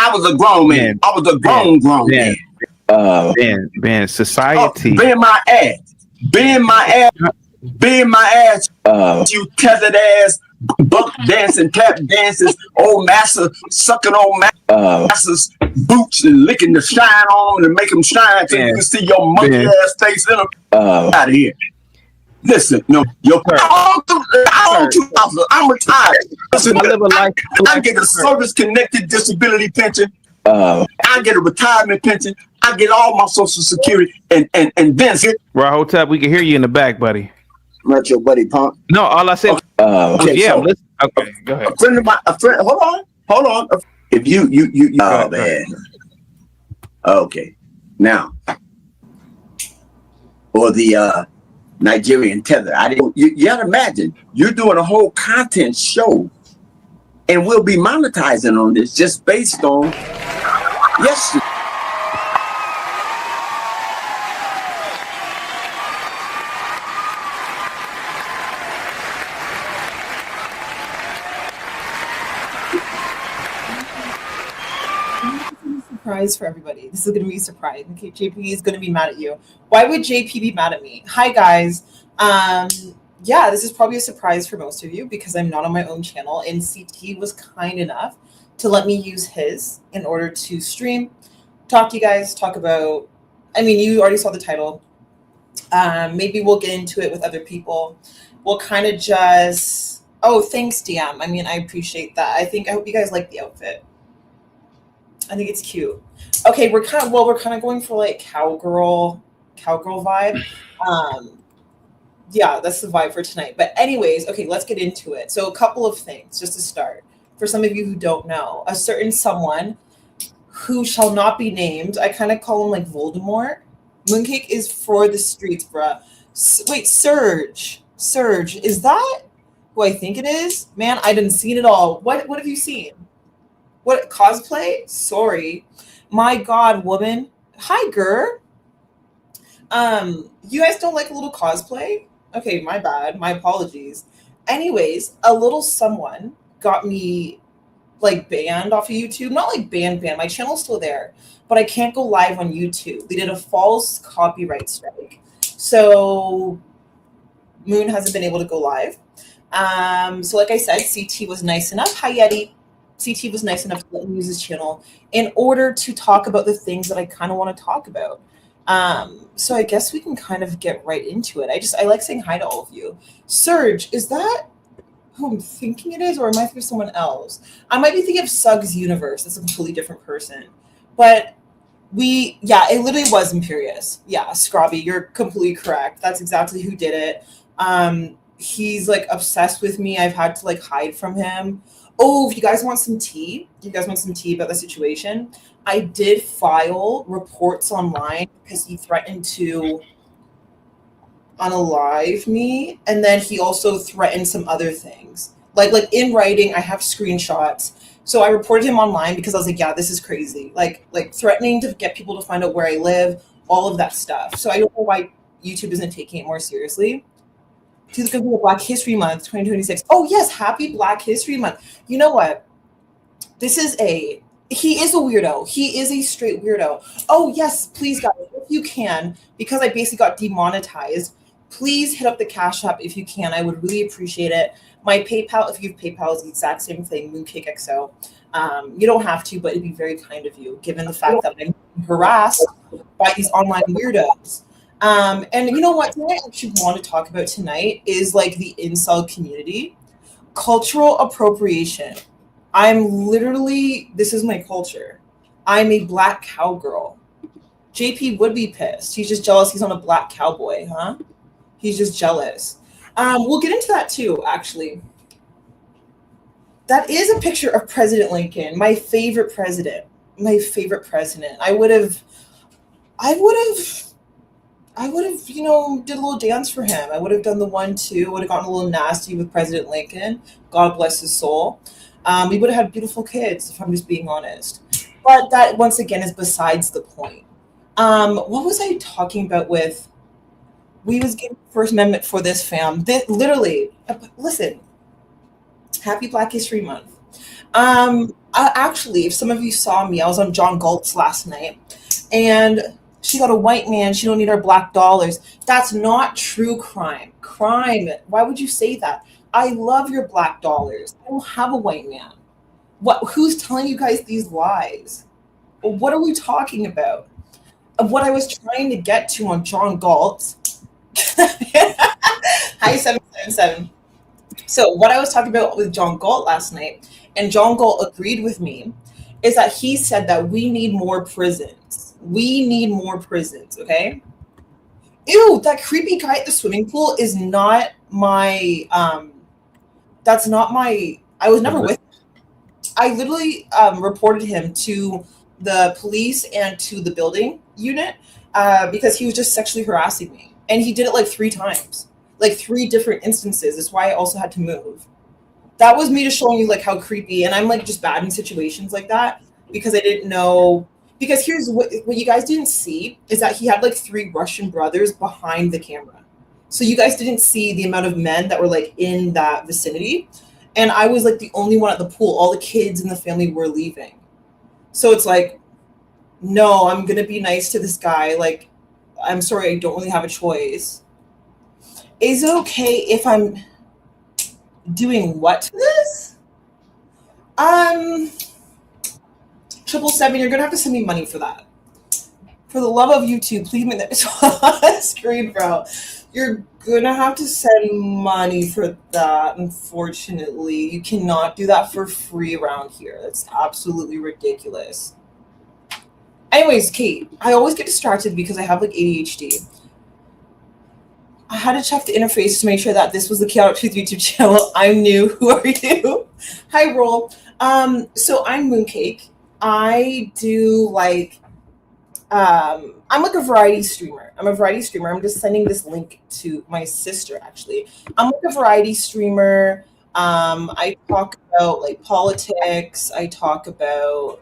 I was a grown man. I was a grown man. Ben, society. Being my ass, you tethered ass, buck dancing, tap dances, old master sucking old master's boots and licking the shine on them and make them shine so you can see your monkey ass face in them. Out of here. Listen, no, I'm retired. Listen, I get a service-connected disability pension. I get a retirement pension. I get all my Social Security, and then Rahotep, we can hear you in the back, buddy. Not your buddy, punk. No, all I said. Okay, yeah, so, okay, go ahead. A friend. Hold on. If you. Oh man. Okay, now, or the Nigerian tether. You gotta imagine you're doing a whole content show, and we'll be monetizing on this just based on yes. Surprise for everybody. This is going to be a surprise. Okay, JP is going to be mad at you. Why would JP be mad at me? Hi guys. Yeah, this is probably a surprise for most of you because I'm not on my own channel, and CT was kind enough to let me use his in order to stream, talk to you guys, talk about, I mean, you already saw the title. Maybe we'll get into it with other people. We'll kind of just, oh, thanks DM. I mean, I appreciate that. I hope you guys like the outfit. I think it's cute. Okay, we're kind of going for like cowgirl vibe. Yeah, that's the vibe for tonight. But anyways, okay, let's get into it. So a couple of things just to start. For some of you who don't know, a certain someone who shall not be named, I kind of call him like Voldemort. Mooncake is for the streets, bruh. Wait, Surge, is that who I think it is? Man, I didn't see it all. What have you seen? What cosplay? Sorry. My God, woman. Hi, Gur. You guys don't like a little cosplay? Okay, my bad. My apologies. Anyways, a little someone got me like banned off of YouTube. Not like banned. My channel's still there, but I can't go live on YouTube. They did a false copyright strike. So Moon hasn't been able to go live. So like I said, CT was nice enough. Hi, Yeti. CT was nice enough to let me use his channel in order to talk about the things that I kind of want to talk about. So I guess we can kind of get right into it. I like saying hi to all of you. Surge, is that who I'm thinking it is, or am I thinking of someone else? I might be thinking of Sug's Universe. That's a completely different person. But it literally was Imperious. Yeah, Scrobby, you're completely correct. That's exactly who did it. He's like obsessed with me. I've had to like hide from him. Oh, if you guys want some tea, about the situation, I did file reports online because he threatened to unalive me, and then he also threatened some other things. Like in writing, I have screenshots. So I reported him online because I was like, yeah, this is crazy. Like threatening to get people to find out where I live, all of that stuff. So I don't know why YouTube isn't taking it more seriously. It's going to be Black History Month, 2026. Oh, yes, happy Black History Month. You know what? He is a weirdo. He is a straight weirdo. Oh, yes, please, guys, if you can, because I basically got demonetized, please hit up the Cash App if you can. I would really appreciate it. My PayPal, if you have PayPal, is the exact same thing, MooncakeXO. You don't have to, but it'd be very kind of you, given the fact that I'm harassed by these online weirdos. And you know what I actually want to talk about tonight is like the incel community. Cultural appropriation. This is my culture. I'm a black cowgirl. JP would be pissed. He's just jealous he's on a black cowboy, huh? He's just jealous. We'll get into that too, actually. That is a picture of President Lincoln, my favorite president. I would have, did a little dance for him. I would have done the 1-2, would have gotten a little nasty with President Lincoln. God bless his soul. We would have had beautiful kids, if I'm just being honest. But that, once again, is besides the point. What was I talking about with, we was getting First Amendment for this fam. Literally, listen, happy Black History Month. Actually, if some of you saw me, I was on John Galt's last night, and she got a white man. She don't need our black dollars. That's not true crime. Crime. Why would you say that? I love your black dollars. I don't have a white man. What? Who's telling you guys these lies? What are we talking about? What I was trying to get to on John Galt. Hi, 777. So what I was talking about with John Galt last night, and John Galt agreed with me, is that he said that we need more prisons. We need more prisons, okay? Ew, that creepy guy at the swimming pool is not my, that's not my, I was never with him. I literally reported him to the police and to the building unit because he was just sexually harassing me. And he did it like 3 times, like 3 different instances. That's why I also had to move. That was me just showing you like how creepy, and I'm like just bad in situations like that because I didn't know. Because here's what you guys didn't see is that he had like 3 Russian brothers behind the camera. So you guys didn't see the amount of men that were like in that vicinity. And I was like the only one at the pool. All the kids in the family were leaving. So it's like, no, I'm going to be nice to this guy. Like, I'm sorry, I don't really have a choice. Is it okay if I'm doing what to this? 777, you're going to have to send me money for that. For the love of YouTube, please make that on screen, bro. You're going to have to send money for that, unfortunately. You cannot do that for free around here. That's absolutely ridiculous. Anyways, Kate, I always get distracted because I have like ADHD. I had to check the interface to make sure that this was the Chaotic Truth YouTube channel. I'm new. Who are you? Hi, Roll. So I'm Mooncake. I do like I'm like a variety streamer. I'm just sending this link to my sister, actually. I'm like a variety streamer. I talk about like politics. I talk about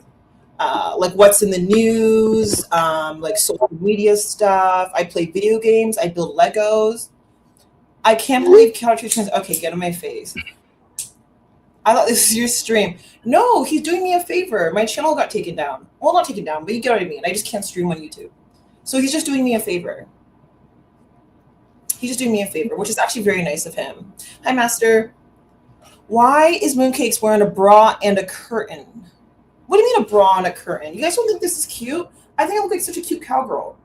like what's in the news, like social media stuff. I play video games. I build Legos. I can't believe Couch. Okay, get in my face. I thought this was your stream. No, he's doing me a favor. My channel got taken down. Well, not taken down, but you get what I mean. I just can't stream on YouTube. So he's just doing me a favor. He's just doing me a favor, which is actually very nice of him. Hi, Master. Why is Mooncakes wearing a bra and a curtain? What do you mean a bra and a curtain? You guys don't think this is cute? I think I look like such a cute cowgirl.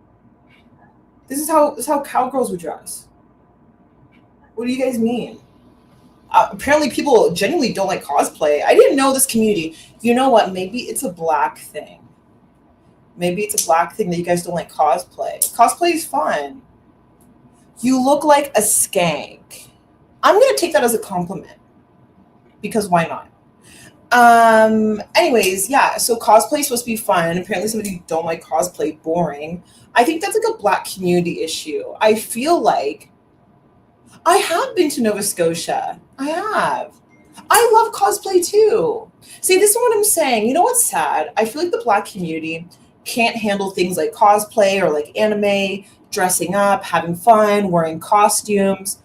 This is how cowgirls would dress. What do you guys mean? Apparently people genuinely don't like cosplay. I didn't know this community. You know what? Maybe it's a black thing. Maybe it's a black thing that you guys don't like cosplay. Cosplay is fun. You look like a skank. I'm going to take that as a compliment. Because why not? Anyways, yeah, so cosplay is supposed to be fun. Apparently some of you don't like cosplay, boring. I think that's like a black community issue. I feel like I have been to Nova Scotia. I have. I love cosplay too. See, this is what I'm saying. You know what's sad? I feel like the black community can't handle things like cosplay or like anime, dressing up, having fun, wearing costumes.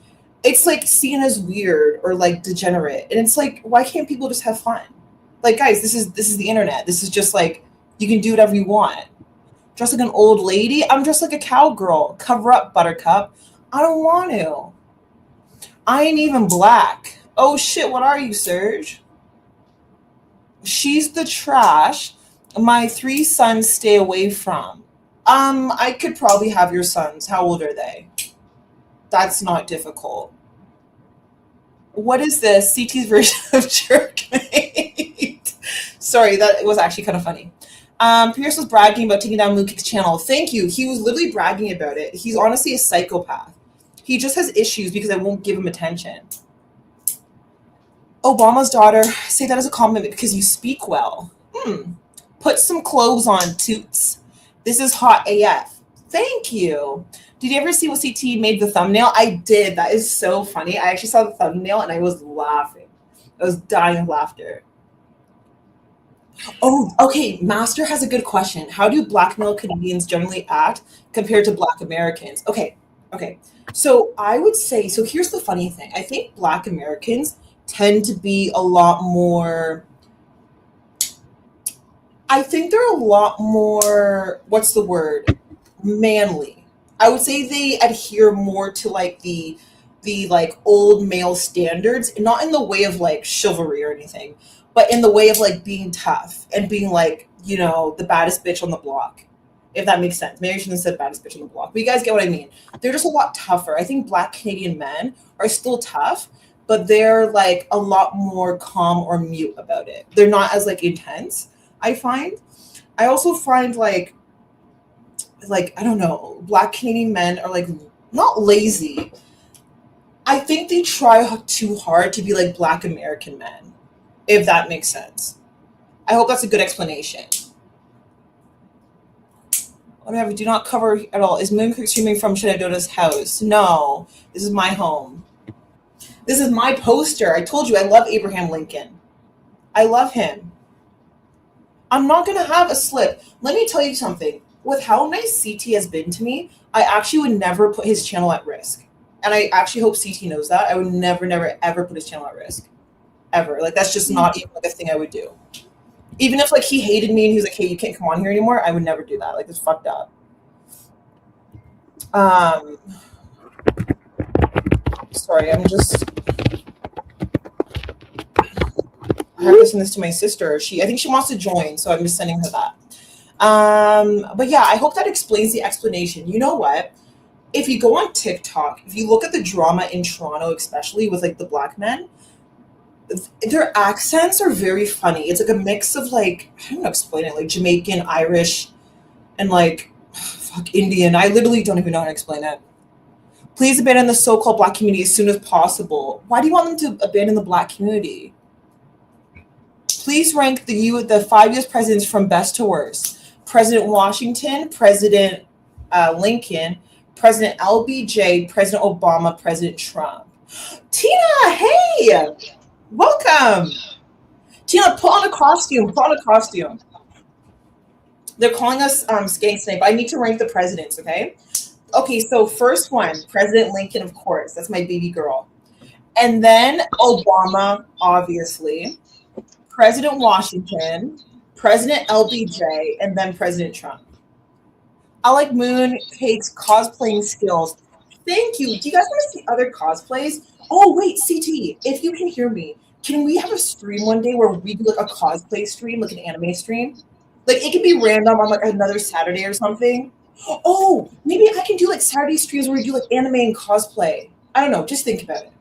It's like seen as weird or like degenerate. And it's like, why can't people just have fun? Like, guys, this is the internet. This is just like, you can do whatever you want. Dress like an old lady. I'm dressed like a cowgirl. Cover up, Buttercup. I don't want to. I ain't even black. Oh shit, what are you, Serge? She's the trash my 3 sons stay away from. I could probably have your sons. How old are they? That's not difficult. What is this? CT's version of Jerkmate. Sorry, that was actually kind of funny. Pierce was bragging about taking down Mooncakes' channel. Thank you. He was literally bragging about it. He's honestly a psychopath. He just has issues because I won't give him attention. Obama's daughter, say that as a compliment because you speak well. Put some clothes on, Toots. This is hot AF. Thank you. Did you ever see what CT made the thumbnail? I did. That is so funny. I actually saw the thumbnail and I was laughing. I was dying of laughter. Oh, okay. Master has a good question. How do black male Canadians generally act compared to black Americans? Okay. So I would say, so here's the funny thing. I think black Americans tend to be a lot more I think they're a lot more, what's the word? Manly. I would say they adhere more to like the like old male standards, not in the way of like chivalry or anything, but in the way of like being tough and being like, you know, the baddest bitch on the block. If that makes sense. Maybe I shouldn't have said baddest bitch on the block. But you guys get what I mean. They're just a lot tougher. I think Black Canadian men are still tough, but they're like a lot more calm or mute about it. They're not as like intense, I find. I also find like I don't know, Black Canadian men are like not lazy. I think they try too hard to be like Black American men, if that makes sense. I hope that's a good explanation. Whatever, do not cover at all. Is Moon Creek streaming from Shinadota's house? No, this is my home. This is my poster. I told you I love Abraham Lincoln. I love him. I'm not going to have a slip. Let me tell you something. With how nice CT has been to me, I actually would never put his channel at risk. And I actually hope CT knows that. I would never, never, ever put his channel at risk. Ever. Like, that's just not even like a thing I would do. Even if like he hated me and he was like, hey, you can't come on here anymore, I would never do that. Like, it's fucked up. Sorry, I'm just I have to send this to my sister. I think she wants to join, so I'm just sending her that. But yeah, I hope that explains the explanation. You know what? If you go on TikTok, if you look at the drama in Toronto, especially with like the Black men, their accents are very funny. It's like a mix of like, I don't know how to explain it, like Jamaican, Irish, and like Indian. I literally don't even know how to explain it. Please abandon the so-called Black community as soon as possible. Why do you want them to abandon the Black community? Please rank the 5 US presidents from best to worst. President Washington, President Lincoln, President LBJ, President Obama, President Trump. Tina, hey! Welcome. Tina, put on a costume. They're calling us Skank Snake, but I need to rank the presidents, okay? Okay, so first one, President Lincoln, of course. That's my baby girl. And then Obama, obviously. President Washington, President LBJ, and then President Trump. I like Moon Cake's cosplaying skills. Thank you. Do you guys want to see other cosplays? Oh, wait, CT, if you can hear me, can we have a stream one day where we do like a cosplay stream, like an anime stream? Like it could be random on like another Saturday or something. Oh, maybe I can do like Saturday streams where we do like anime and cosplay. I don't know. Just think about it.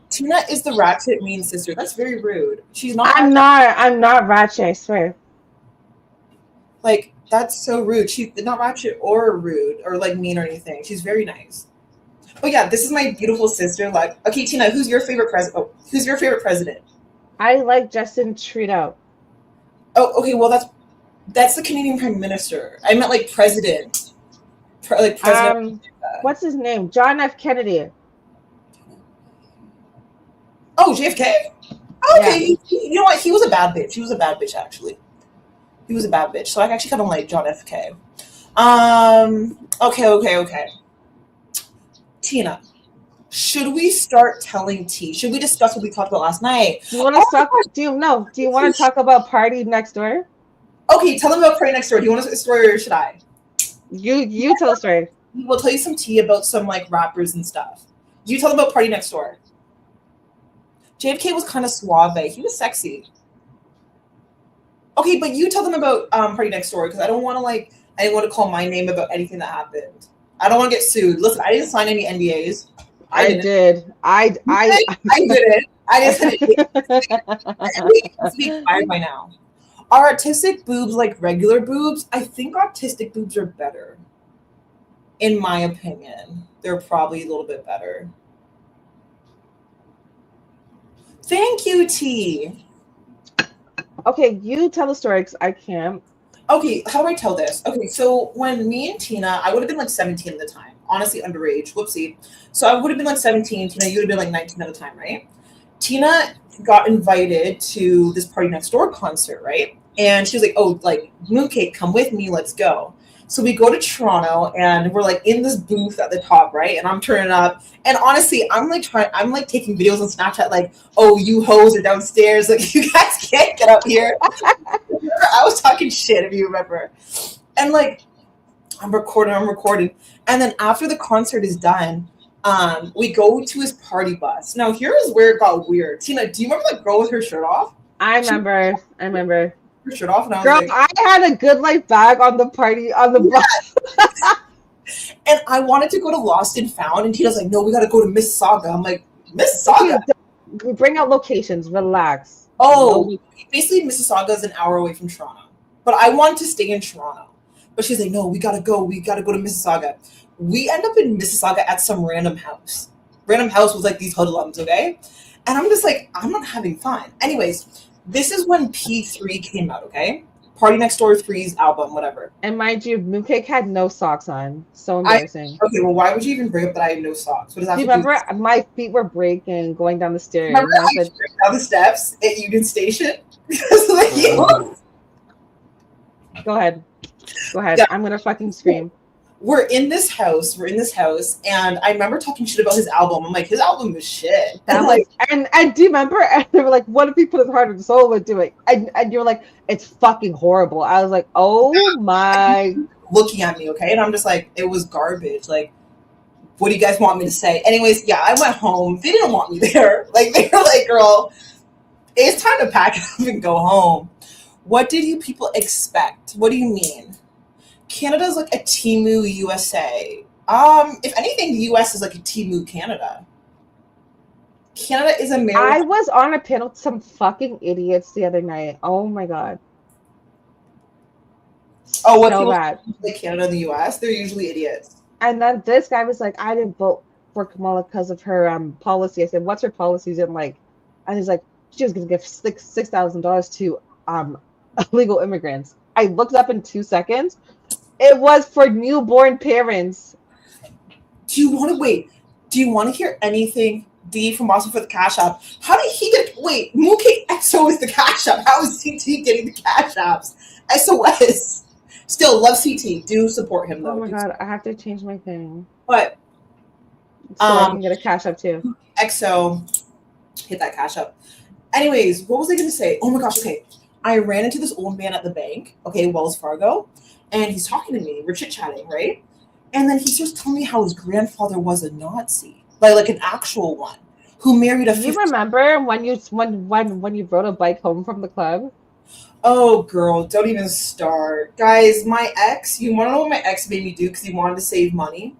Tina is the ratchet mean sister. That's very rude. She's not. I'm not ratchet, I swear. Like, that's so rude. She's not ratchet or rude or like mean or anything. She's very nice. But yeah, this is my beautiful sister. Like, okay, Tina, who's your favorite president? Oh, who's your favorite president? I like Justin Trudeau. Oh, okay. Well, that's the Canadian Prime Minister. I meant like president. President. What's his name? John F. Kennedy. Oh, JFK? Okay. Yeah. You know what? He was a bad bitch. He was a bad bitch, actually. He was a bad bitch. So I actually kind of like John F. K. Okay. Tina, should we start telling tea? Should we discuss what we talked about last night? Do you want to talk? Do you want to talk about Party Next Door? Okay, tell them about Party Next Door. Do you want to tell a story or should I? You tell a story. We'll tell you some tea about some like rappers and stuff. You tell them about Party Next Door. JFK was kind of suave. He was sexy. Okay, but you tell them about Party Next Door because I didn't want to call my name about anything that happened. I don't want to get sued. Listen, I didn't sign any NDAs. I did. I didn't. I just be quiet by now. Are artistic boobs like regular boobs? I think autistic boobs are better. In my opinion, they're probably a little bit better. Thank you, T. Okay, you tell the story because I can't. Okay, how do I tell this? Okay, so when me and Tina, I would have been like 17 at the time. Honestly, underage. Whoopsie. So I would have been like 17. Tina, you would have been like 19 at the time, right? Tina got invited to this Party Next Door concert, right? And she was like, oh, like, Mooncake, come with me. Let's go. So we go to Toronto and we're like in this booth at the top, right? And I'm turning up. And honestly, I'm like taking videos on Snapchat, like, oh, you hoes are downstairs. Like, you guys can't get up here. I was talking shit, if you remember. And like, I'm recording. And then after the concert is done, we go to his party bus. Now, here's where it got weird. Tina, do you remember that girl with her shirt off? I remember. Her shirt off, and I was Girl, like, I had a Good Life bag on the bus. and I wanted to go to Lost and Found, and Tina's like, no, we got to go to Mississauga. I'm like, Mississauga? We bring out locations. Relax. Oh, basically, Mississauga is an hour away from Toronto. But I wanted to stay in Toronto. But she's like, no, we got to go. We got to go to Mississauga. We end up in Mississauga at some random house. Random house with like these hoodlums, okay? And I'm just like, I'm not having fun. Anyways, this is when P3 came out, okay? Party Next Door 3's album, whatever. And mind you, Mooncake had no socks on. So embarrassing. Okay, well, why would you even bring up that I had no socks? What does that Do you have to remember my feet were breaking going down the stairs? Remember I said, down the steps at Union Station? Go ahead. Yeah. I'm gonna fucking scream. We're in this house, and I remember talking shit about his album. I'm like, his album is shit. And like, and do you remember? And they were like, "What if he put his heart and soul into it?" And you're like, "It's fucking horrible." I was like, "Oh my!" Looking at me, okay, and I'm just like, it was garbage. Like, what do you guys want me to say? Anyways, yeah, I went home. They didn't want me there. Like, they were like, "Girl, it's time to pack up and go home." What did you people expect? What do you mean? Canada's like a Temu USA. If anything, the US is like a Temu Canada. Canada is America. I was on a panel with some fucking idiots the other night. Oh my god. Oh, what so people bad. like Canada and the US? They're usually idiots. And then this guy was like, "I didn't vote for Kamala because of her policy." I said, "What's her policies?" And like, and he's like, "She was gonna give $6,000 to illegal immigrants." I looked up in 2 seconds. It was for newborn parents. Do you want to hear anything? D from Boston for the Cash App. How did he get? Wait, Mookie XO is the Cash App. How is CT getting the Cash Apps? SOS. Still love CT. Do support him though. Oh my god, I have to change my thing. But so I can get a Cash App too. XO, hit that Cash App. Anyways, what was I gonna say? Oh my gosh. Okay, I ran into this old man at the bank. Okay, Wells Fargo. And he's talking to me. We're chit-chatting, right? And then he starts telling me how his grandfather was a Nazi, like an actual one, who married a. Do you remember when you rode a bike home from the club? Oh, girl, don't even start, guys. My ex. You want to know what my ex made me do because he wanted to save money?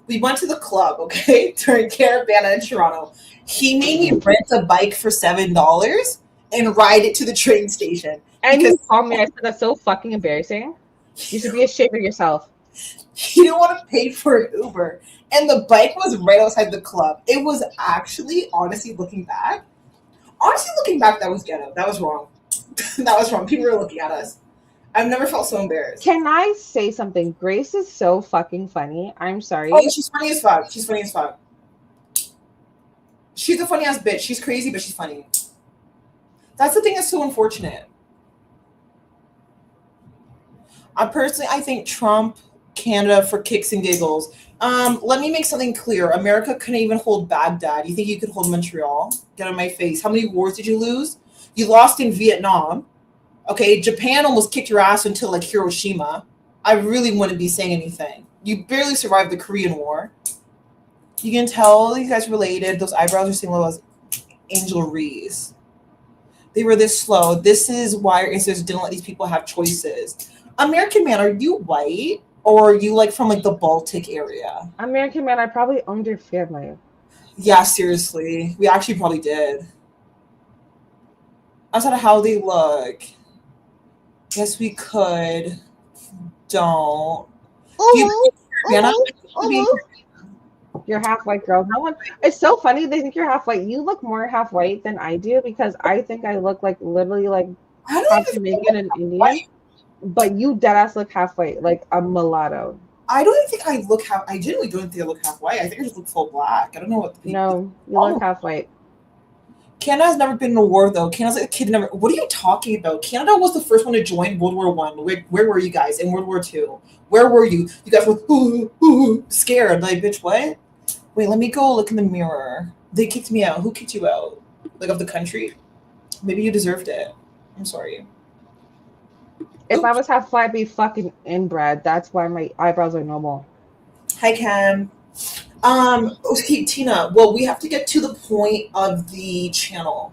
We went to the club, okay, during Caravana in Toronto. He made me rent a bike for $7 and ride it to the train station. And you called me. I said that's so fucking embarrassing. You should be ashamed of yourself. He didn't want to pay for an Uber. And the bike was right outside the club. It was actually, honestly, looking back, that was ghetto. That was wrong. That was wrong. People were looking at us. I've never felt so embarrassed. Can I say something? Grace is so fucking funny. I'm sorry. Oh, she's funny as fuck. She's funny as fuck. She's a funny ass bitch. She's crazy, but she's funny. That's the thing that's so unfortunate. I think Trump, Canada for kicks and giggles. Let me make something clear. America couldn't even hold Baghdad. You think you could hold Montreal? Get on my face. How many wars did you lose? You lost in Vietnam. Okay, Japan almost kicked your ass until like Hiroshima. I really wouldn't be saying anything. You barely survived the Korean War. You can tell these guys related. Those eyebrows are same level as Angel Reese. They were this slow. This is why our ancestors didn't let these people have choices. American man, are you white or are you like from like the Baltic area? American man, I probably owned your family. Yeah, seriously. We actually probably did. Outside of how they look. Yes, we could. Don't. You're half white, girl. No one. It's so funny. They think you're half white. You look more half white than I do because I think I look like literally like half Jamaican and Indian. White. But you deadass look half white, like a mulatto. I don't think I look half. I genuinely don't think I look half white. I think I just look full black. I don't know what. No, you look half white. Canada has never been in a war though. Canada's like a kid never. What are you talking about? Canada was the first one to join World War I. Where were you guys in World War II? Where were you? You guys were scared. Like, bitch, what? Wait, let me go look in the mirror. They kicked me out. Who kicked you out? Like, of the country? Maybe you deserved it. I'm sorry. If I was half white, I'd be fucking inbred. That's why my eyebrows are normal. Hi, Cam. Okay, Tina. Well, we have to get to the point of the channel.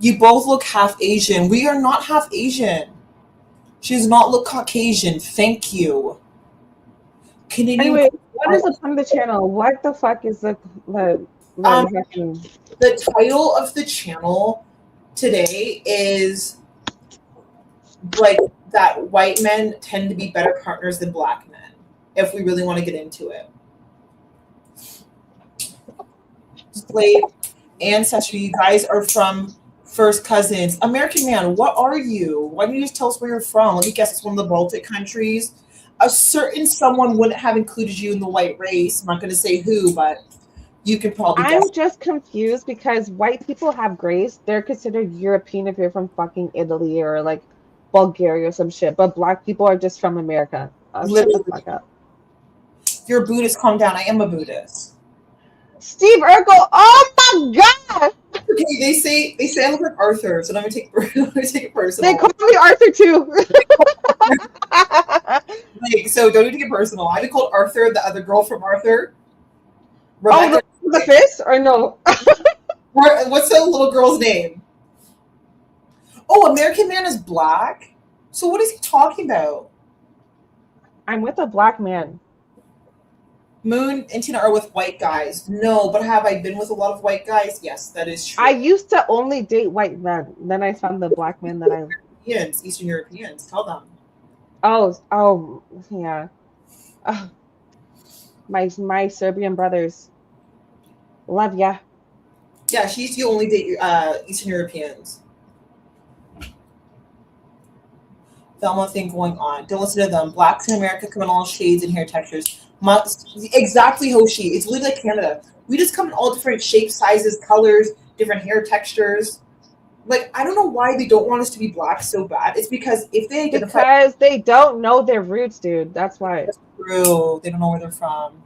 You both look half Asian. We are not half Asian. She does not look Caucasian. Thank you. Continue. Anyway, what is the point of the channel? What the fuck is the fucking... The title of the channel today is like that white men tend to be better partners than black men, if we really want to get into it. Slave ancestry, you guys are from first cousins. American man, what are you? Why don't you just tell us where you're from? Let me guess, it's one of the Baltic countries. A certain someone wouldn't have included you in the white race. I'm not going to say who, but you could probably guess. I'm just confused because white people have grace. They're considered European if you're from fucking Italy or like Bulgaria or some shit. But black people are just from America. Shut the fuck up. You're a Buddhist, calm down. I am a Buddhist. Steve Urkel, oh my god! Okay, they say I look like Arthur, so let me take it personal. They call me Arthur too. Like, so don't need to get personal. I've been called Arthur, the other girl from Arthur. Rebecca. Oh, the fist or no? What's the little girl's name? Oh, American man is black. So what is he talking about? I'm with a black man. Moon and Tina are with white guys. No, but have I been with a lot of white guys? Yes, that is true. I used to only date white men. Then I found the black man that I... Europeans, Eastern Europeans. Tell them. Oh, yeah. My Serbian brothers. Love ya. Yeah, she used to only date Eastern Europeans. Thelma thing going on. Don't listen to them. Blacks in America come in all shades and hair textures. Exactly, Hoshi. It's really like Canada. We just come in all different shapes, sizes, colors, different hair textures. Like, I don't know why they don't want us to be black so bad. It's because if they identify... Because they don't know their roots, dude. That's why. That's true. They don't know where they're from.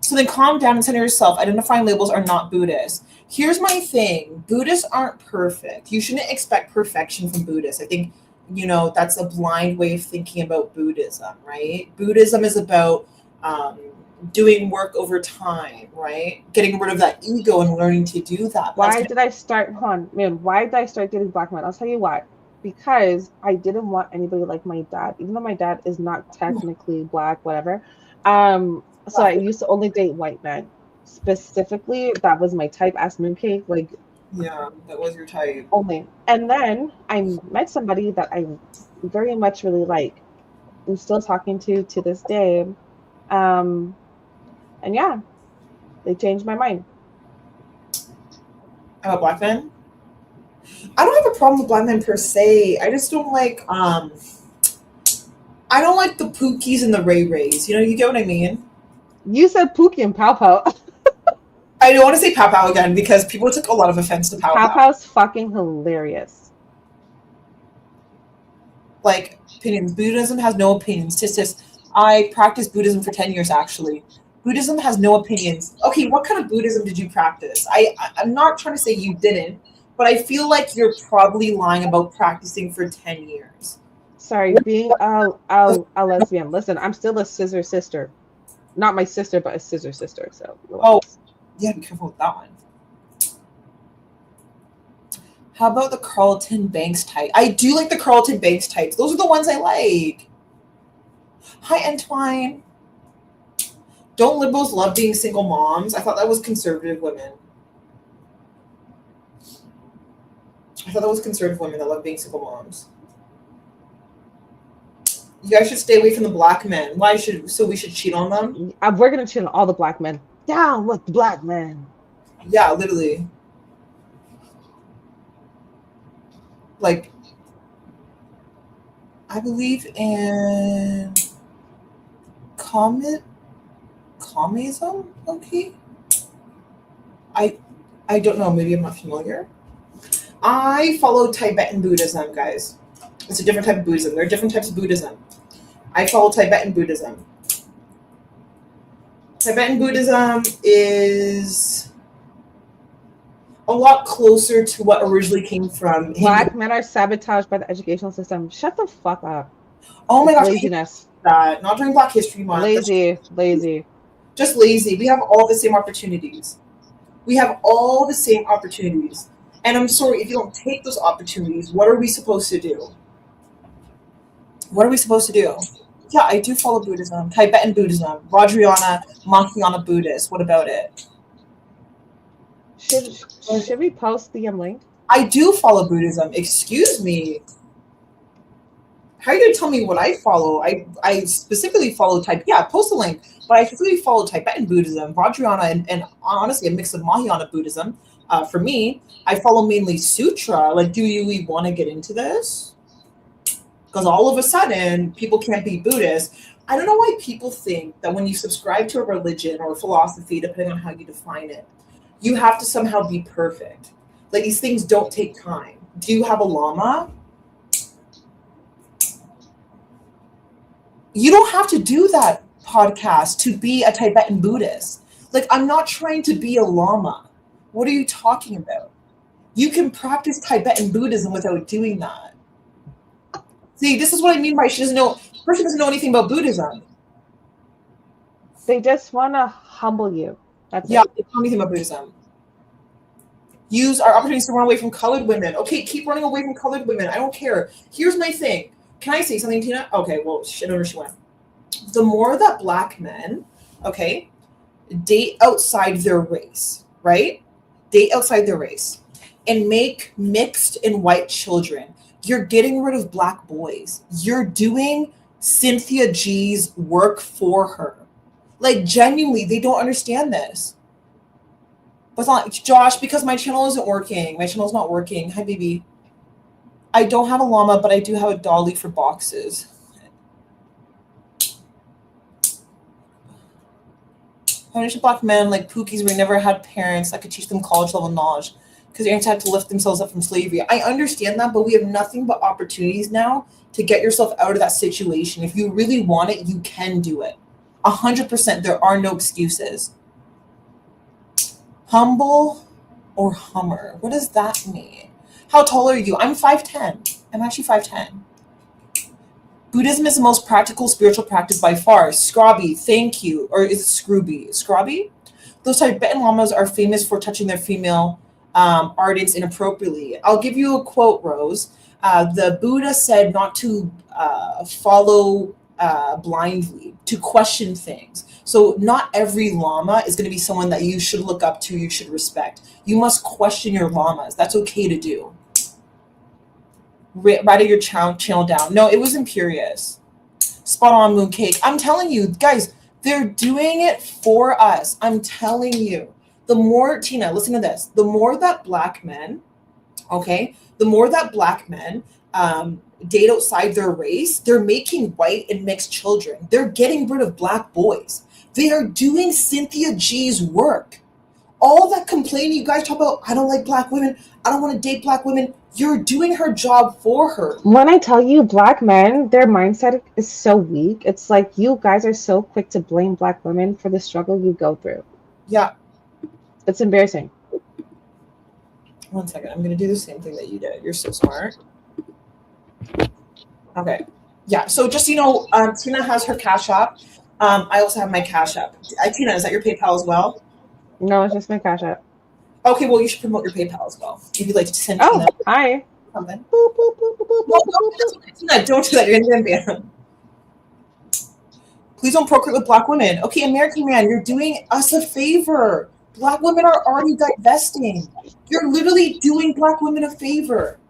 So then calm down and center yourself. Identifying labels are not Buddhist. Here's my thing. Buddhists aren't perfect. You shouldn't expect perfection from Buddhists. I think, that's a blind way of thinking about Buddhism, right? Buddhism is about doing work over time, right? Getting rid of that ego and learning to do that. Why did I start dating black men? I'll tell you why. Because I didn't want anybody like my dad, even though my dad is not technically black, whatever. So I used to only date white men. Specifically, that was my type, ass mooncake. Like, yeah, that was your type. Only. And then I met somebody that I very much really like. I'm still talking to this day. And yeah, they changed my mind. About black men? I don't have a problem with black men per se. I just don't like I don't like the Pookies and the Ray Rays. You get what I mean? You said Pookie and Pow Pow. I don't want to say Pow Pow again because people took a lot of offense to Pow Pow. Pow Pow's fucking hilarious. Like, opinions. Buddhism has no opinions. Tis. I practiced Buddhism for 10 years, actually. Buddhism has no opinions. Okay, what kind of Buddhism did you practice? I'm not trying to say you didn't, but I feel like you're probably lying about practicing for 10 years. Sorry, being a lesbian. Listen, I'm still a scissor sister. Not my sister, but a scissor sister. So. Oh, yeah, be careful with that one. How about the Carlton Banks type? I do like the Carlton Banks types. Those are the ones I like. Hi, Entwine. Don't liberals love being single moms? I thought that was conservative women. I thought that was conservative women that love being single moms. You guys should stay away from the black men. So we should cheat on them? We're going to cheat on all the black men. Down with the black men. Yeah, literally. Like, I believe in communism, okay? I don't know, maybe I'm not familiar. I follow Tibetan Buddhism, guys. It's a different type of Buddhism. There are different types of Buddhism. I follow Tibetan Buddhism. Tibetan Buddhism is... a lot closer to what originally came from Black men are sabotaged by the educational system. Shut the fuck up. Oh my It's gosh, laziness. that not during Black History Month. Lazy. Just lazy. We have all the same opportunities. We have all the same opportunities. And I'm sorry, if you don't take those opportunities, what are we supposed to do? What are we supposed to do? Yeah, I do follow Buddhism, Tibetan Buddhism, Vajrayana, Mahayana Buddhist. What about it? Should we post the link? I do follow Buddhism. Excuse me. How are you going to tell me what I follow? I specifically follow post a link. But I specifically follow Tibetan Buddhism, Vajrayana, and honestly a mix of Mahayana Buddhism. For me, I follow mainly Sutra. Like, do you really want to get into this? Because all of a sudden, people can't be Buddhist. I don't know why people think that when you subscribe to a religion or a philosophy, depending on how you define it, you have to somehow be perfect. Like, these things don't take time. Do you have a llama? You don't have to do that podcast to be a Tibetan Buddhist. Like, I'm not trying to be a lama. What are you talking about? You can practice Tibetan Buddhism without doing that. See, this is what I mean by the person doesn't know anything about Buddhism. They just want to humble you. That's They don't know anything about Buddhism. Use our opportunities to run away from colored women. Okay, keep running away from colored women. I don't care. Here's my thing. Can I say something, Tina? Okay, well, shit, over she went. The more that Black men, okay, date outside their race, right? Date outside their race and make mixed and white children, you're getting rid of Black boys. You're doing Cynthia G's work for her. Like, genuinely, they don't understand this. But it's not, Josh, because my channel isn't working. My channel's not working. Hi, baby. I don't have a llama, but I do have a dolly for boxes. Foundation Black men like Pookies where never had parents that could teach them college level knowledge because their parents had to lift themselves up from slavery. I understand that, but we have nothing but opportunities now to get yourself out of that situation. If you really want it, you can do it. 100%. There are no excuses. Humble or Hummer? What does that mean? How tall are you? I'm 5'10". I'm actually 5'10". Buddhism is the most practical spiritual practice by far. Scrobby, thank you. Or is it Scrooby? Scrobby? Those Tibetan lamas are famous for touching their female ardents inappropriately. I'll give you a quote, Rose. The Buddha said not to follow blindly, to question things. So not every lama is going to be someone that you should look up to, you should respect. You must question your lamas. That's okay to do. Write your channel down. No, it was Imperious. Spot on, Mooncake. I'm telling you, guys, they're doing it for us. I'm telling you. The more, Tina, listen to this. The more that Black men, okay, the more that Black men date outside their race, they're making white and mixed children. They're getting rid of Black boys. They are doing Cynthia G's work. All that complaining you guys talk about, I don't like Black women, I don't want to date Black women, you're doing her job for her. When I tell you Black men, their mindset is so weak. It's like you guys are so quick to blame Black women for the struggle you go through. Yeah. It's embarrassing. 1 second. I'm going to do the same thing that you did. You're so smart. Okay. Yeah. So just, Tina has her Cash App. I also have my Cash App. Tina, is that your PayPal as well? No, it's just my Cash App. Okay, well, you should promote your PayPal as well. If you'd like to send Tina hi. Something. Boop, boop, boop, boop, boop, boop. Tina, don't do that. You're going to get banned. Please don't procreate with Black women. Okay, American man, you're doing us a favor. Black women are already divesting. You're literally doing Black women a favor.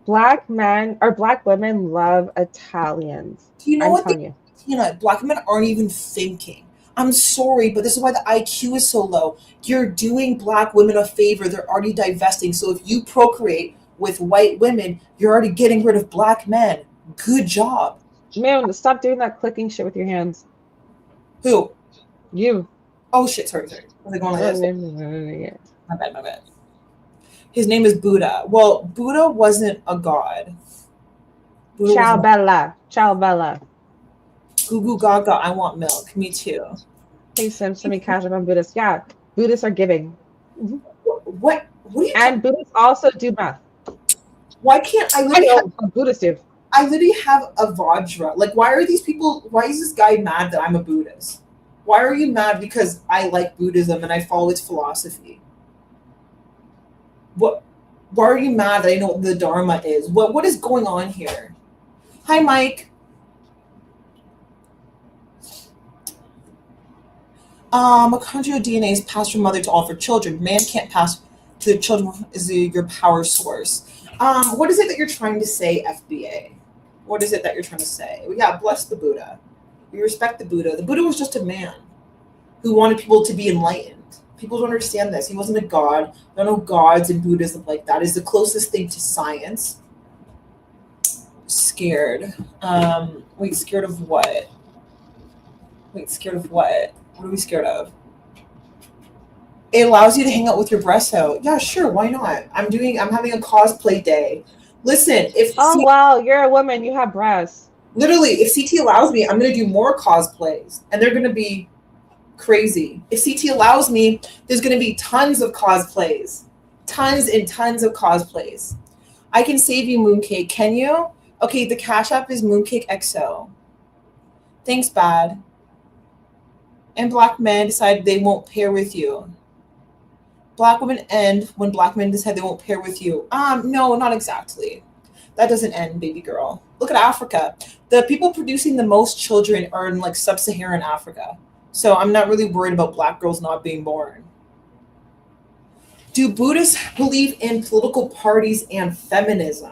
Black men or Black women love Italians. Do you know what? Tina, Black women aren't even thinking. I'm sorry, but this is why the IQ is so low. You're doing Black women a favor. They're already divesting. So if you procreate with white women, you're already getting rid of Black men. Good job. Man, stop doing that clicking shit with your hands. Who? You. Oh, shit. Sorry. Was I going like this? My bad. His name is Buddha. Well, Buddha wasn't a god. Ciao, Bella. Ciao, Bella. Goo goo gaga, I want milk. Me too. Hey, Sim, send me Cash App on Buddhists. Yeah, Buddhists are giving. What What are you And Buddhists also do math. Why can't I I literally know Buddhists do. I literally have a Vajra. Like, why are these people? Why is this guy mad that I'm a Buddhist? Why are you mad because I like Buddhism and I follow its philosophy? What? Why are you mad that I know what the Dharma is? What is going on here? Hi, Mike. Mitochondrial DNA is passed from mother to all of her children. Man can't pass to the children. Is your power source? What is it that you're trying to say, FBA? What is it that you're trying to say? Well, yeah, bless the Buddha. We respect the Buddha. The Buddha was just a man who wanted people to be enlightened. People don't understand this. He wasn't a god. There are no gods in Buddhism like that. It's the closest thing to science. Scared. Wait, scared of what? Wait, scared of what? What are we scared of? It allows you to hang out with your breasts out. Yeah, sure, why not? I'm having a cosplay day. Listen, if wow, you're a woman, you have breasts. Literally, if CT allows me, I'm gonna do more cosplays, and they're gonna be crazy. If CT allows me, there's gonna be tons of cosplays, tons and tons of cosplays. I can save you, Mooncake. Can you? Okay, the Cash App is Mooncake XO. Thanks, Bad. And black men decide they won't pair with you. Black women end when black men decide they won't pair with you. No, not exactly. That doesn't end, baby girl. Look at Africa. The people producing the most children are in like sub-Saharan Africa. So I'm not really worried about black girls not being born. Do Buddhists believe in political parties and feminism?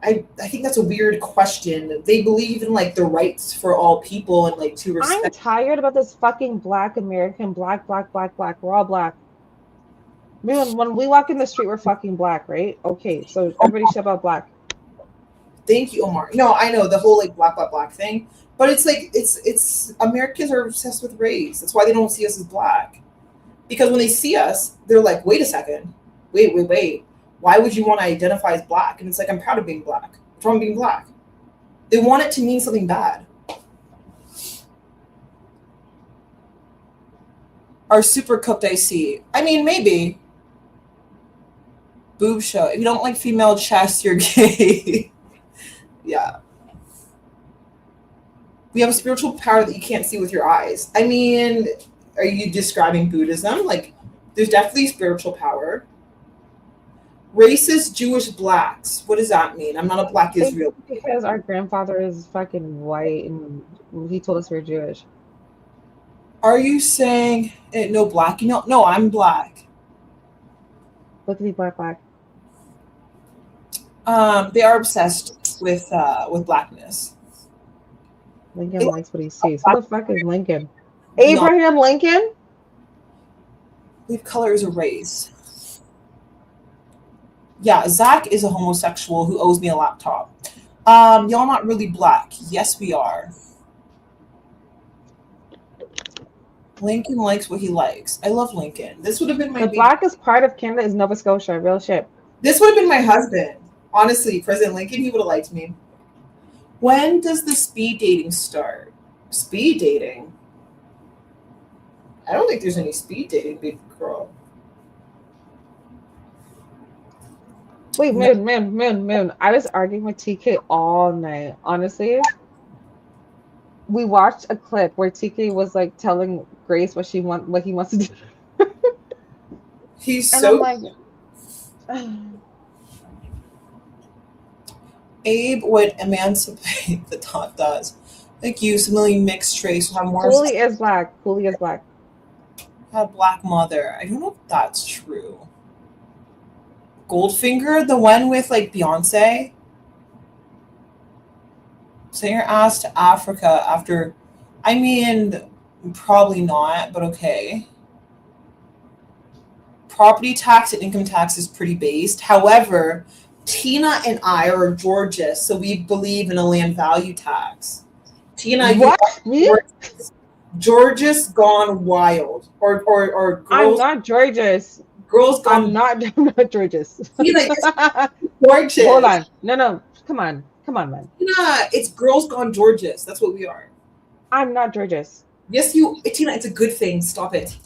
I think that's a weird question. They believe in like the rights for all people and like to respect. I'm tired about this fucking black American, black. We're all black. When we walk in the street, we're fucking black, right? Okay, so everybody shut about black. Thank you, Omar. No, I know the whole like black thing, but it's like it's Americans are obsessed with race. That's why they don't see us as black. Because when they see us, they're like, wait a second, wait. Why would you want to identify as black? And it's like, I'm proud of being black. From being black. They want it to mean something bad. Are super cooked, I see. I mean, maybe. Boob show. If you don't like female chest, you're gay. Yeah. We have a spiritual power that you can't see with your eyes. I mean, are you describing Buddhism? Like, there's definitely spiritual power. Racist Jewish blacks. What does that mean? I'm not a black Israeli. Because our grandfather is fucking white and he told us we're Jewish. Are you saying no black? You know, no, I'm black. Look at me, black. They are obsessed with blackness. Lincoln likes what he sees. Who the fuck is Lincoln? Abraham Lincoln? I believe color is a race. Yeah, Zach is a homosexual who owes me a laptop. Y'all not really black. Yes, we are. Lincoln likes what he likes. I love Lincoln. This would have been my blackest part of Canada is Nova Scotia. Real shit. This would have been my husband. Honestly, President Lincoln, he would have liked me. When does the speed dating start? Speed dating? I don't think there's any speed dating, big girl. Wait, Moon. I was arguing with TK all night. Honestly, we watched a clip where TK was like telling Grace what he wants to do. He's and so. I'm like, Abe would emancipate the top does. Thank you. Similarly, mixed race will have more. Cooley is black. Have black mother. I don't know if that's true. Goldfinger, the one with like Beyonce. Send your ass to Africa after. I mean, probably not, but okay. Property tax and income tax is pretty based. However, Tina and I are Georgists, so we believe in a land value tax. Tina, what? Georgists gone wild, or girls. I'm not Georgists. Girls gone. I'm not Georgists. Tina, gorgeous. Hold on. No. Come on, man. Tina, it's girls gone Georgists. That's what we are. I'm not Georgists. Yes, you, Tina. It's a good thing. Stop it.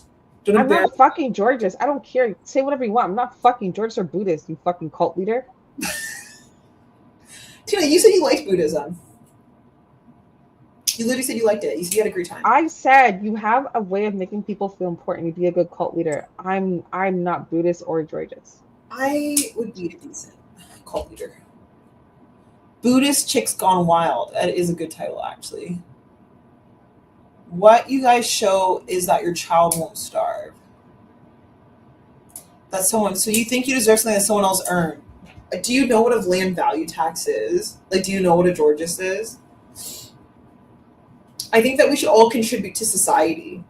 Don't I'm embarrass. not fucking Georges. I don't care. Say whatever you want. I'm not fucking Georges or Buddhist, you fucking cult leader. Tina, you said you liked Buddhism. You literally said you liked it. You said you had a great time. I said you have a way of making people feel important. You'd be a good cult leader. I'm not Buddhist or Georges. I would be a decent cult leader. Buddhist Chicks Gone Wild. That is a good title, actually. What you guys show is that your child won't starve. That's someone. So you think you deserve something that someone else earned. Do you know what a land value tax is? Like, do you know what a Georges is? I think that we should all contribute to society.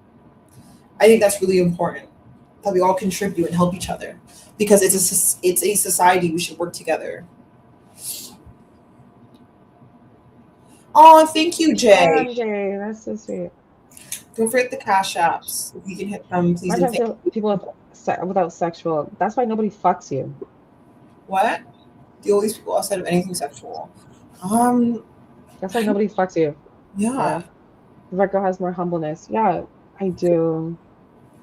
I think that's really important. That we all contribute and help each other. Because it's a society, we should work together. Oh, thank you, Jay. Oh, Jay, that's so sweet. Don't forget the cash apps. If you can hit them, please. Why do people without sexual? That's why nobody fucks you. What? The only people outside of anything sexual. That's why nobody fucks you. Yeah. Virgo has more humbleness. Yeah, I do.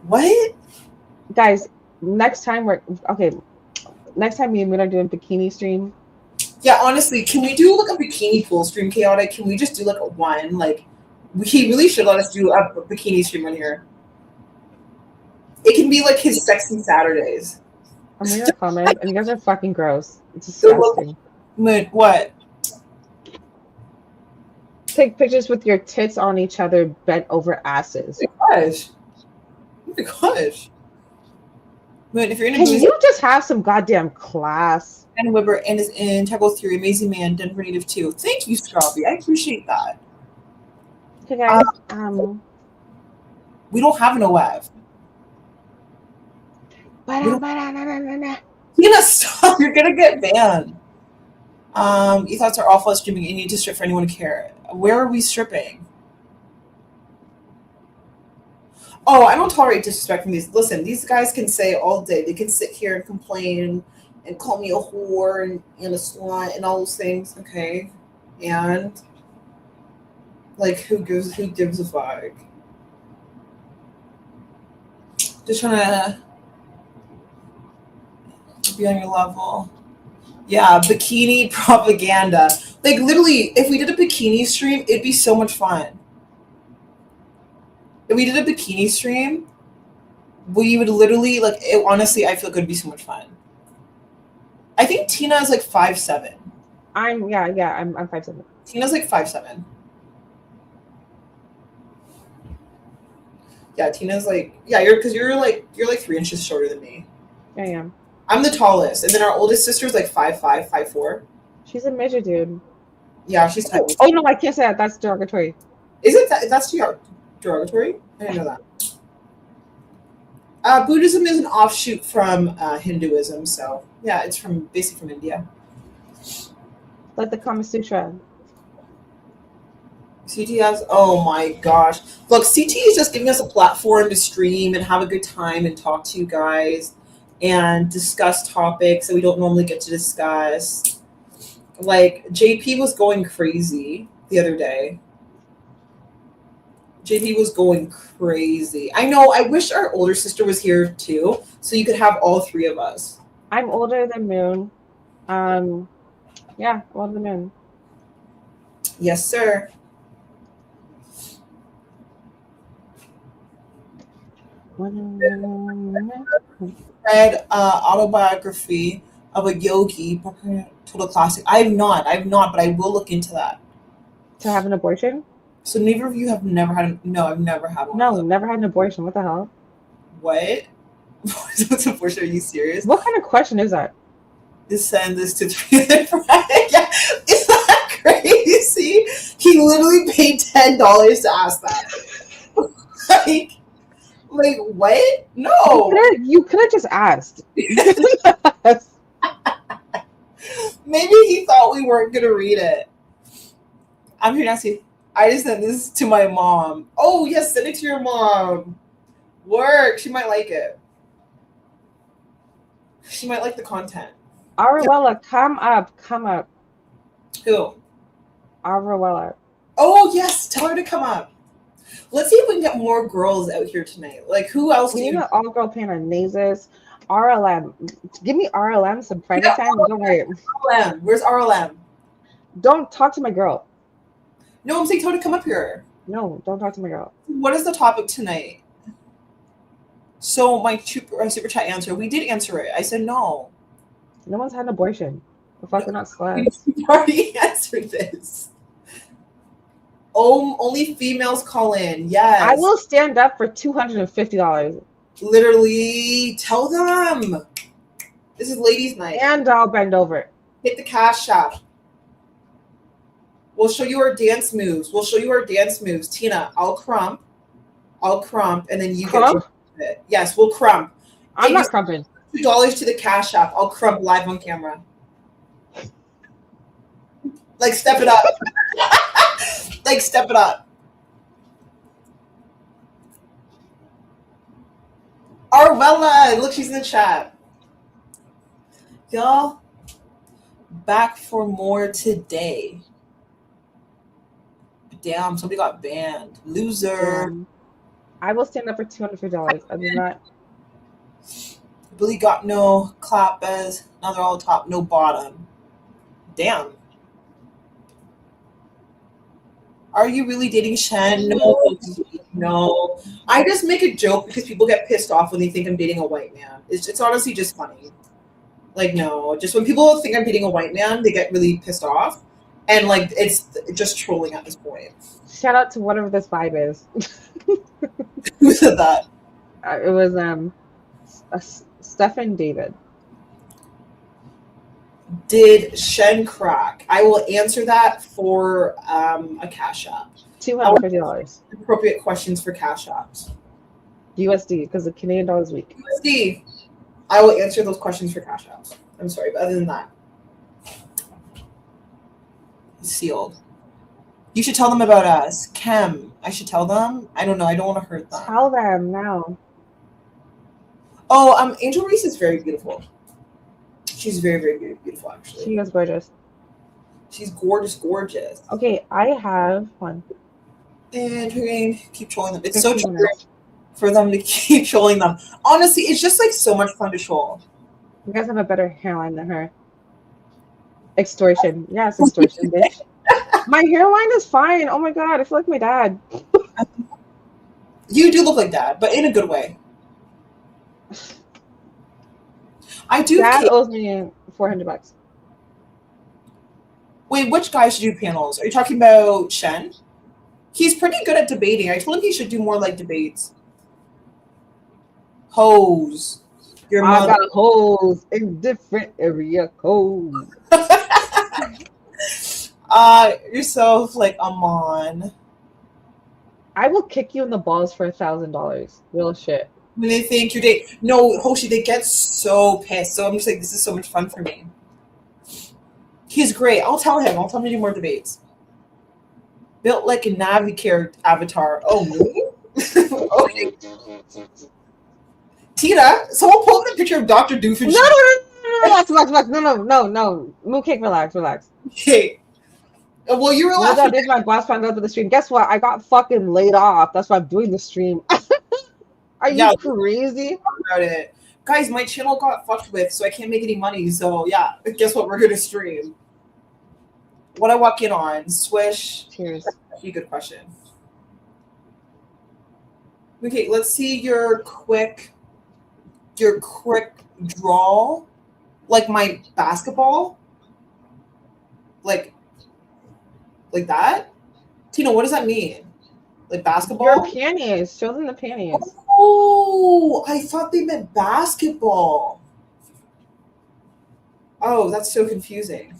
What? Guys, next time next time me and Moon are doing bikini stream. Yeah, honestly, can we do like a bikini pool stream, Chaotic? Can we just do like a one? Like, he really should let us do a bikini stream on here. It can be like his sexy Saturdays. I'm reading a comment, and you guys are fucking gross. It's disgusting. What? Take pictures with your tits on each other, bent over asses. Oh my gosh. Oh my gosh. But if you're Can you just have some goddamn class? And Weber and is in Tackle Theory, Amazing Man, Denver Native 2. Thank you, Scrappy. I appreciate that. Okay, guys. We don't have an OF. Tina, stop. You're gonna get banned. Your thoughts are awful at streaming. You need to strip for anyone to care. Where are we stripping? Oh, I don't tolerate disrespect from these. Listen, these guys can say all day. They can sit here and complain and call me a whore and a slut and all those things. Okay, and like, who gives a fuck? Just trying to be on your level. Yeah, bikini propaganda. Like, literally, if we did a bikini stream, it'd be so much fun. If we did a bikini stream, we would literally, like, honestly, I feel like it would be so much fun. I think Tina is like 5'7". I'm 5'7". Tina's like 5'7". Yeah, Tina's like, yeah, you're like 3 inches shorter than me. I am. I'm the tallest, and then our oldest sister's like 5'5", 5'4". She's a midget, dude. Yeah, she's tiny. Oh no, I can't say that. That's derogatory. Is it that's derogatory? I didn't know that. Buddhism is an offshoot from Hinduism, so yeah, it's basically from India. Like the Kama Sutra. CT has, oh my gosh. Look, CT is just giving us a platform to stream and have a good time and talk to you guys and discuss topics that we don't normally get to discuss. Like, JP was going crazy the other day. JP was going crazy. I know, I wish our older sister was here too, so you could have all three of us. I'm older than Moon. Yeah, older than Moon. Yes, sir. Read autobiography of a yogi, total classic. I've not, but I will look into that. To have an abortion? So neither of you have never had no, I've never had one. No, never had an abortion. What the hell? What? What's abortion? Are you serious? What kind of question is that? Just send this to Twitter. Yeah. Is that crazy? He literally paid $10 to ask that. Like what? No. You could have just asked. Maybe he thought we weren't gonna read it. I'm here to ask you. I just sent this to my mom. Oh yes, send it to your mom. Work. She might like it. She might like the content. Aruella, come up. Who? Aruella. Oh yes, tell her to come up. Let's see if we can get more girls out here tonight. Like, who else We do need you an all girl pan on Nazes. RLM. Give me RLM some private time. Don't worry. RLM? Where's RLM? Don't talk to my girl. No, I'm saying tell her to come up here. No, don't talk to my girl. What is the topic tonight? So my super chat answer, we did answer it. I said no. No one's had an abortion. The fuck, we're not sluts. We already answered this. Oh, only females call in. Yes. I will stand up for $250. Literally tell them. This is ladies' night. And I'll bend over. Hit the cash app. We'll show you our dance moves. Tina, I'll crump, and then you Crump? get it. Yes, we'll crump. I'm not crumping. $2 to the cash app. I'll crump live on camera. Like, step it up. Like, step it up. Arvella, look, she's in the chat. Y'all, back for more today. Damn, somebody got banned. Loser. I will stand up for $250. Other than that, Billy got no clap as now they're all top, no bottom. Damn. Are you really dating Shen? No. I just make a joke because people get pissed off when they think I'm dating a white man. It's honestly just funny. Like, no, just when people think I'm dating a white man, they get really pissed off. And like, it's just trolling at this point. shout out to whatever this vibe is. Who said that? It was Stefan David. Did Shen crack? I will answer that for a cash app. $250. Appropriate questions for cash apps. USD, because the Canadian dollar is weak. USD. I will answer those questions for cash apps. I'm sorry, but other than that, sealed. You should tell them about us. Kem, I should tell them? I don't know. I don't want to hurt them. Tell them now. Oh, Angel Reese is very beautiful. She's very, very beautiful, actually. She is gorgeous. She's gorgeous. Okay, I have one. And we're going to keep trolling them. It's so true for them to keep trolling them. Honestly, it's just like so much fun to troll. You guys have a better hairline than her. Extortion. Yes, extortion, bitch. My hairline is fine. Oh my god, I feel like my dad. You do look like Dad, but in a good way. I do. Dad owes me $400. Wait, which guy should do panels? Are you talking about Shen? He's pretty good at debating. I told him he should do more like debates. Hose. Your I mother. got holes in different area codes. Yourself like Amon. I will kick you in the balls for $1,000. Real shit. When they think you're dating. No, Hoshi, they get so pissed. So I'm just like, this is so much fun for me. He's great. I'll tell him to do more debates. Built like a Navicare avatar. Oh, me? Okay. Tina, someone pull up the picture of Dr. Doofenshmirtz. No. Mooncake, relax. Okay. Well, you Well, relax. that is my boss found out for the stream. Guess what? I got fucking laid off. That's why I'm doing the stream. Are you crazy? About it. Guys, my channel got fucked with, so I can't make any money. So, yeah, guess what? We're going to stream. What I walk in on? Swish. Cheers. Good question. Okay, let's see your quick draw. Like my basketball? Like that? Tina, what does that mean? Like basketball? Your panties. Show them the panties. Oh, I thought they meant basketball. Oh, that's so confusing.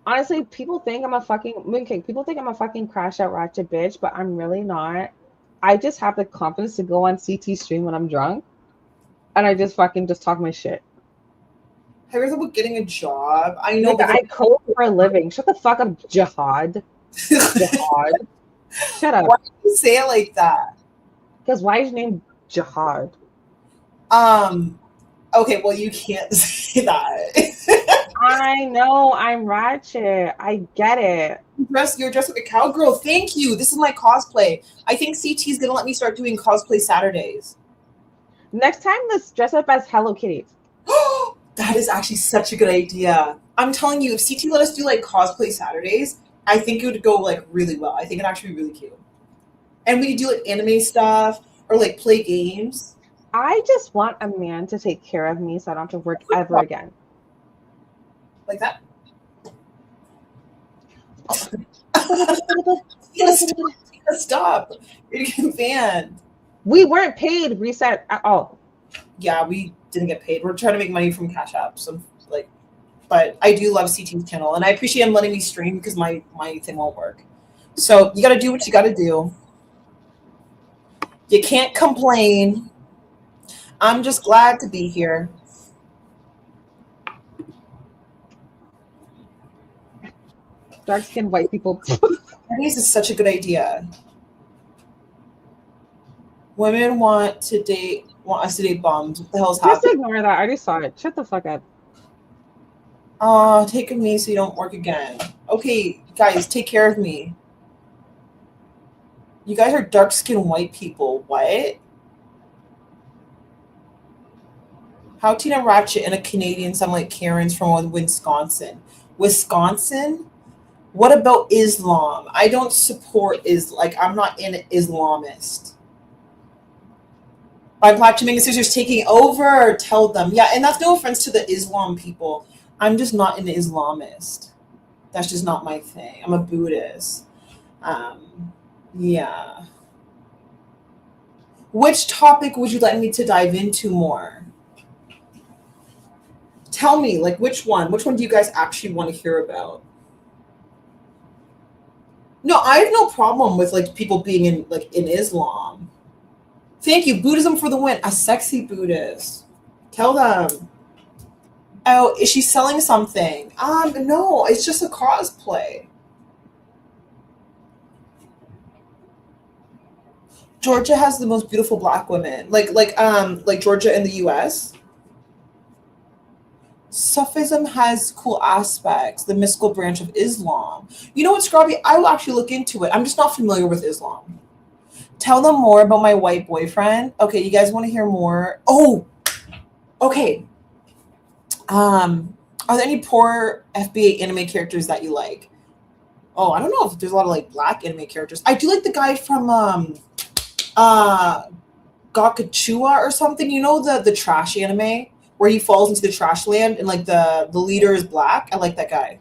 Honestly, people think I'm a fucking mooncake. People think I'm a fucking crash out ratchet bitch, but I'm really not. I just have the confidence to go on CT stream when I'm drunk, and I just fucking talk my shit. Have you heard about getting a job? I know that I code for a living. Shut the fuck up, Jihad. Jihad. Shut up. Why do you say it like that? Because why is your name Jihad? Okay, well you can't say that. I know I'm ratchet. I get it. You're dressed like a cowgirl. Thank you. This is my cosplay. I think CT is gonna let me start doing cosplay Saturdays. Next time, let's dress up as Hello Kitty. That is actually such a good idea. I'm telling you, if CT let us do like cosplay Saturdays, I think it would go like really well. I think it'd actually be really cute. And we could do like anime stuff or like play games. I just want a man to take care of me so I don't have to work ever again. Like that. Stop. You're getting banned. We weren't paid reset at all. Yeah, we didn't get paid. We're trying to make money from Cash App. So like, but I do love CT's channel, and I appreciate him letting me stream because my thing won't work. So you got to do what you got to do. You can't complain. I'm just glad to be here. Dark-skinned white people. This is such a good idea. Women want us to date bums. What the hell's Just happening? ignore that. I already saw it. Shut the fuck up. Oh, take me so you don't work again. Okay, guys, take care of me. You guys are dark-skinned white people. What? How Tina Ratchet and a Canadian sound like Karen's from Wisconsin? Wisconsin? What about Islam? I don't support I'm not an Islamist. By Black Jamaican Sisters taking over, tell them. Yeah, and that's no offense to the Islam people. I'm just not an Islamist. That's just not my thing. I'm a Buddhist. Yeah. Which topic would you like me to dive into more? Tell me, like, which one? Which one do you guys actually want to hear about? No, I have no problem with like people being in Islam. Thank you, Buddhism for the win. A sexy Buddhist. Tell them. Oh, is she selling something? No, it's just a cosplay. Georgia has the most beautiful Black women. Like Georgia in the US. Sufism has cool aspects, the mystical branch of Islam. You know what, Scrubby? I will actually look into it. I'm just not familiar with Islam. Tell them more about my white boyfriend. Okay, you guys want to hear more? Oh, okay. Are there any poor FBA anime characters that you like? Oh, I don't know if there's a lot of like Black anime characters. I do like the guy from Gakachua or something. You know the trash anime where he falls into the trash land and like the leader is Black? I like that guy.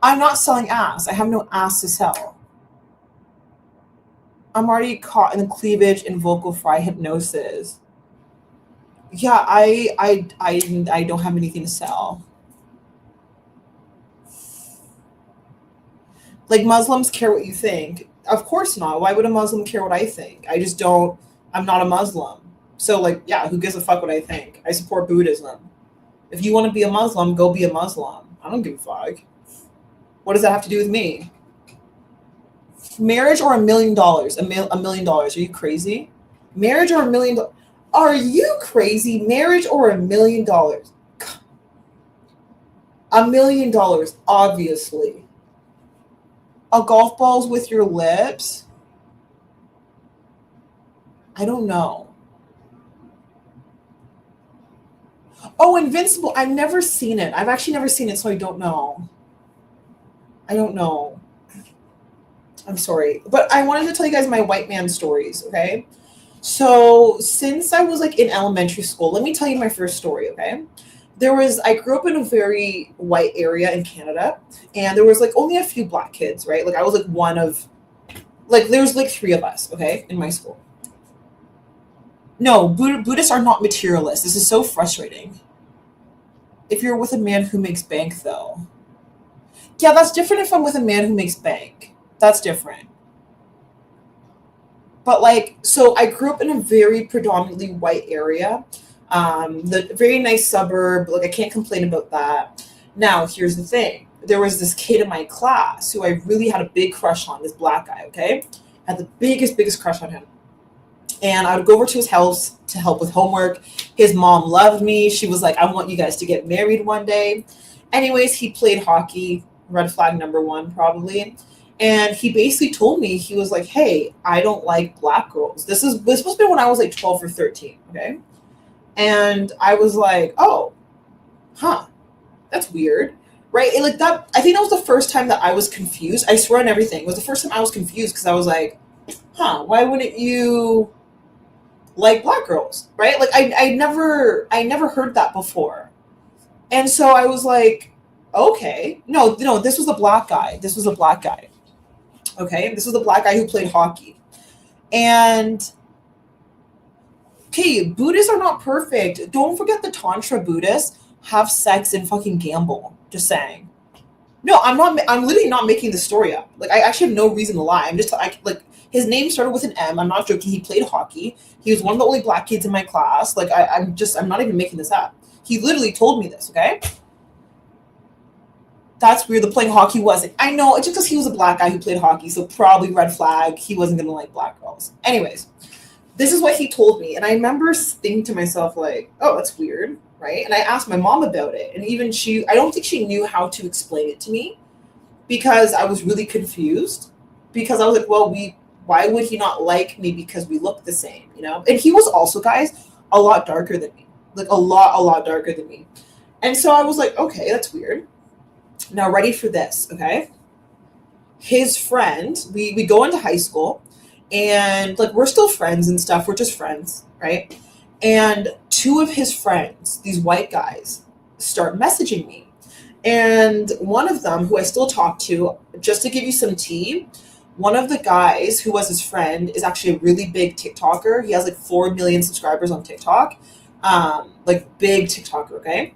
I'm not selling ass. I have no ass to sell. I'm already caught in the cleavage and vocal fry hypnosis. Yeah, I don't have anything to sell. Like, Muslims care what you think. Of course not. Why would a Muslim care what I think? I just don't. I'm not a Muslim. So, like, yeah, who gives a fuck what I think? I support Buddhism. If you want to be a Muslim, go be a Muslim. I don't give a fuck. What does that have to do with me? Marriage or $1 million? $1 million. Are you crazy? Marriage or $1 million? Are you crazy? Marriage or $1 million? $1 million, obviously. A golf balls with your lips? I don't know. Oh, Invincible. I've never seen it. I've actually never seen it, so I don't know. I don't know. I'm sorry. But I wanted to tell you guys my white man stories, okay? So since I was like in elementary school, let me tell you my first story, okay? I grew up in a very white area in Canada, and there was like only a few Black kids, right? Like I was like one of, like there's like 3 of us, okay, in my school. No, Buddhists are not materialists. This is so frustrating. If you're with a man who makes bank, though. Yeah, that's different if I'm with a man who makes bank. That's different. But like, so I grew up in a very predominantly white area. The very nice suburb. Like, I can't complain about that. Now, here's the thing. There was this kid in my class who I really had a big crush on, this Black guy, okay? Had the biggest crush on him. And I would go over to his house to help with homework. His mom loved me. She was like, I want you guys to get married one day. Anyways, he played hockey, red flag number one, probably. And he basically told me, he was like, hey, I don't like black girls. This must have been when I was like 12 or 13, okay? And I was like, oh, huh, that's weird, right? And like that, I think that was the first time that I was confused. I swear on everything. It was the first time I was confused because I was like, huh, why wouldn't you like black girls, right? Like I never heard that before. And so I was like, okay, no, this was a black guy. This was a black guy. Okay, this was the black guy who played hockey. And okay, Buddhists are not perfect. Don't forget the Tantra Buddhists have sex and fucking gamble. Just saying. No, I'm literally not making the story up. Like, I actually have no reason to lie. I'm just like his name started with an M. I'm not joking. He played hockey. He was one of the only black kids in my class. Like, I'm not even making this up. He literally told me this. Okay. That's weird. The playing hockey wasn't. I know, it's just because he was a black guy who played hockey, so probably red flag. He wasn't gonna like black girls. Anyways, this is what he told me, and I remember thinking to myself like, "Oh, that's weird, right?" And I asked my mom about it, and even I don't think she knew how to explain it to me because I was really confused. Because I was like, "Well, why would he not like me because we look the same, you know?" And he was also, guys, a lot darker than me, like a lot darker than me, and so I was like, "Okay, that's weird." Now, ready for this, okay? His friend, we go into high school, and like we're still friends and stuff. We're just friends, right? And two of his friends, these white guys, start messaging me. And one of them, who I still talk to, just to give you some tea, one of the guys who was his friend is actually a really big TikToker. He has like 4 million subscribers on TikTok, like big TikToker, okay?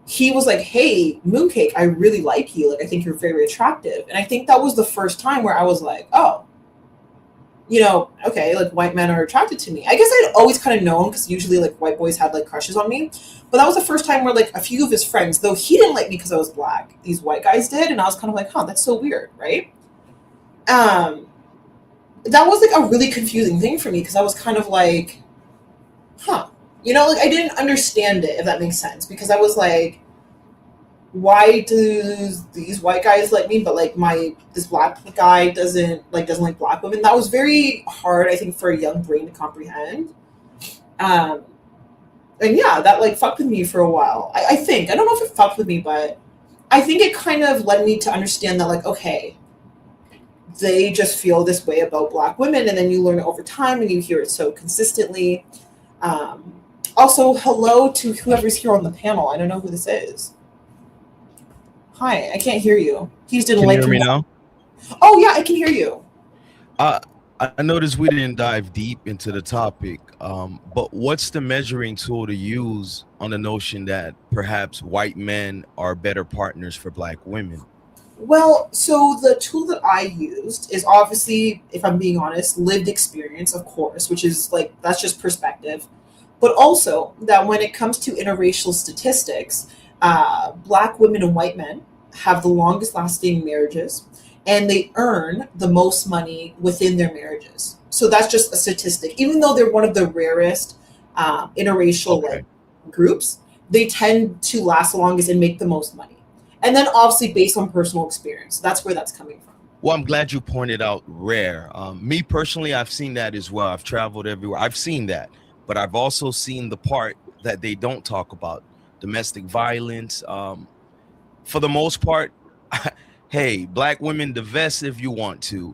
He was like, hey, Mooncake, I really like you. Like, I think you're very attractive. And I think that was the first time where I was like, oh, you know, okay, like white men are attracted to me. I guess I'd always kind of known because usually like white boys had like crushes on me. But that was the first time where like a few of his friends, though he didn't like me because I was black, these white guys did. And I was kind of like, huh, that's so weird, right? That was like a really confusing thing for me because I was kind of like, huh. You know, like I didn't understand it, if that makes sense, because I was like, why do these white guys like me, but like this black guy doesn't like black women? That was very hard, I think, for a young brain to comprehend. And yeah, that like fucked with me for a while. I think, I don't know if it fucked with me, but I think it kind of led me to understand that like, okay, they just feel this way about black women, and then you learn it over time and you hear it so consistently. Also, hello to whoever's here on the panel. I don't know who this is. Hi, I can't hear you. He just didn't like me now. Oh yeah, I can hear you. I noticed we didn't dive deep into the topic, but what's the measuring tool to use on the notion that perhaps white men are better partners for black women? Well, so the tool that I used is obviously, if I'm being honest, lived experience, of course, which is like, that's just perspective. But also that when it comes to interracial statistics, black women and white men have the longest lasting marriages, and they earn the most money within their marriages. So that's just a statistic. Even though they're one of the rarest interracial like groups, they tend to last the longest and make the most money. And then obviously based on personal experience, that's where that's coming from. Well, I'm glad you pointed out rare. Me personally, I've seen that as well. I've traveled everywhere. I've seen that. But I've also seen the part that they don't talk about, domestic violence. For the most part, hey, black women divest if you want to,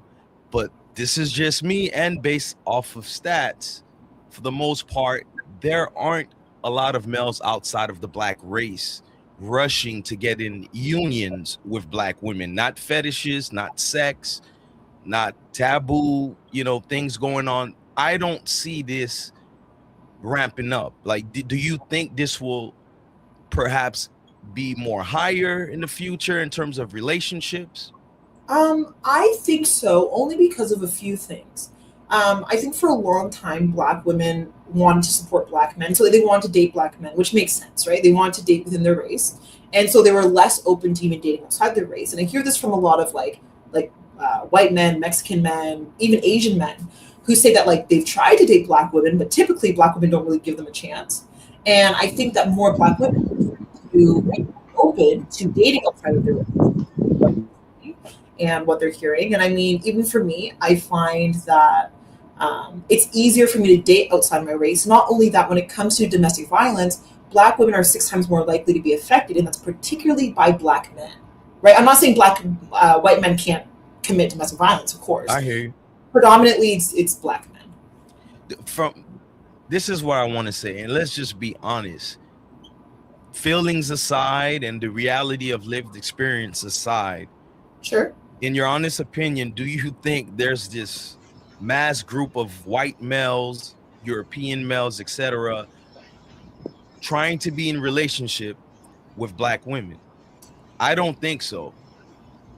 but this is just me and based off of stats. For the most part, there aren't a lot of males outside of the black race rushing to get in unions with black women, not fetishes, not sex, not taboo, you know, things going on. I don't see this ramping up. Like, do you think this will perhaps be more higher in the future in terms of relationships? I think so, only because of a few things. I think for a long time, black women wanted to support black men, so they wanted to date black men, which makes sense, right? They wanted to date within their race, and so they were less open to even dating outside their race. And I hear this from a lot of like white men, Mexican men, even Asian men, who say that like they've tried to date black women, but typically black women don't really give them a chance. And I think that more black women do open to dating outside of their race and what they're hearing. And I mean, even for me, I find that it's easier for me to date outside my race. Not only that, when it comes to domestic violence, Black women are 6 times more likely to be affected, and that's particularly by Black men. Right? I'm not saying white men can't commit domestic violence, of course. I hear you. Predominantly, it's Black men. This is what I want to say, and let's just be honest. Feelings aside and the reality of lived experience aside, sure. In your honest opinion, do you think there's this mass group of white males, European males, etc., trying to be in relationship with Black women? I don't think so.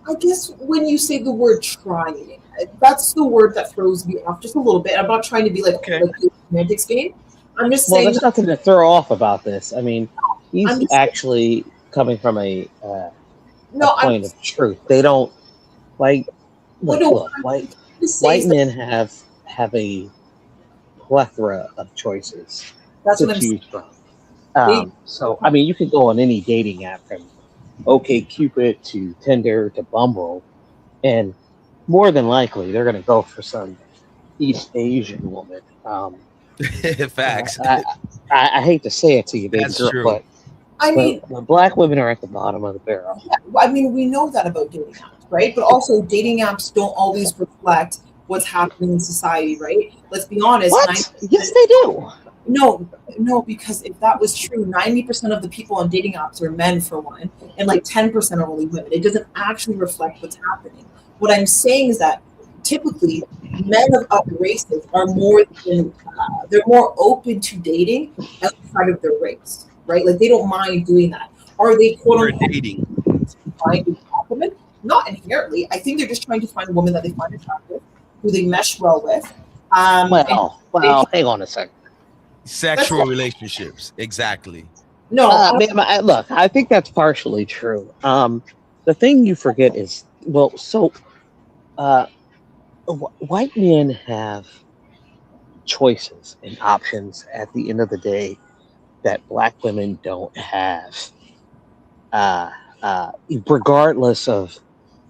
I guess when you say the word trying, that's the word that throws me off just a little bit. I'm not trying to be like a semantics game. I'm just saying. Well, there's nothing to throw off about this. I mean, he's actually coming from a point of truth. They don't like. Look, white men have a plethora of choices to choose from. So, I mean, you could go on any dating app from OkCupid to Tinder to Bumble, and more than likely they're going to go for some East Asian woman. Facts. I hate to say it to you, baby girl, true. but I mean, Black women are at the bottom of the barrel. Yeah, I mean, we know that about dating apps, right? But also, dating apps don't always reflect what's happening in society, right? Let's be honest. What? Yes, they do. No, because if that was true, 90% of the people on dating apps are men, for one, and like 10% are only women. It doesn't actually reflect what's happening. What I'm saying is that typically men of other races are they're more open to dating outside of their race, right? Like they don't mind doing that. Are they quote unquote dating trying to find women? Not inherently. I think they're just trying to find a woman that they find attractive, who they mesh well with. Well, hang on a second. Sexual relationships, exactly. No, look, I think that's partially true. The thing you forget is, white men have choices and options at the end of the day that Black women don't have. Regardless of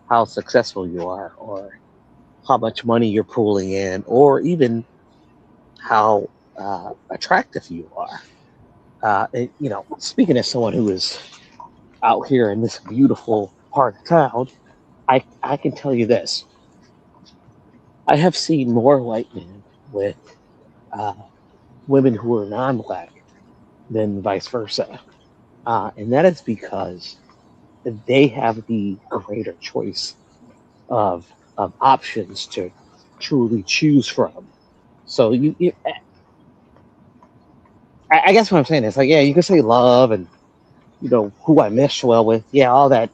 how successful you are, or how much money you're pulling in, or even how attractive you are. Speaking as someone who is out here in this beautiful part of town, I can tell you this. I have seen more white men with women who are non-Black than vice versa. And that is because they have the greater choice of options to truly choose from. So I guess what I'm saying is, like, yeah, you can say love and, who I mesh well with. Yeah, all that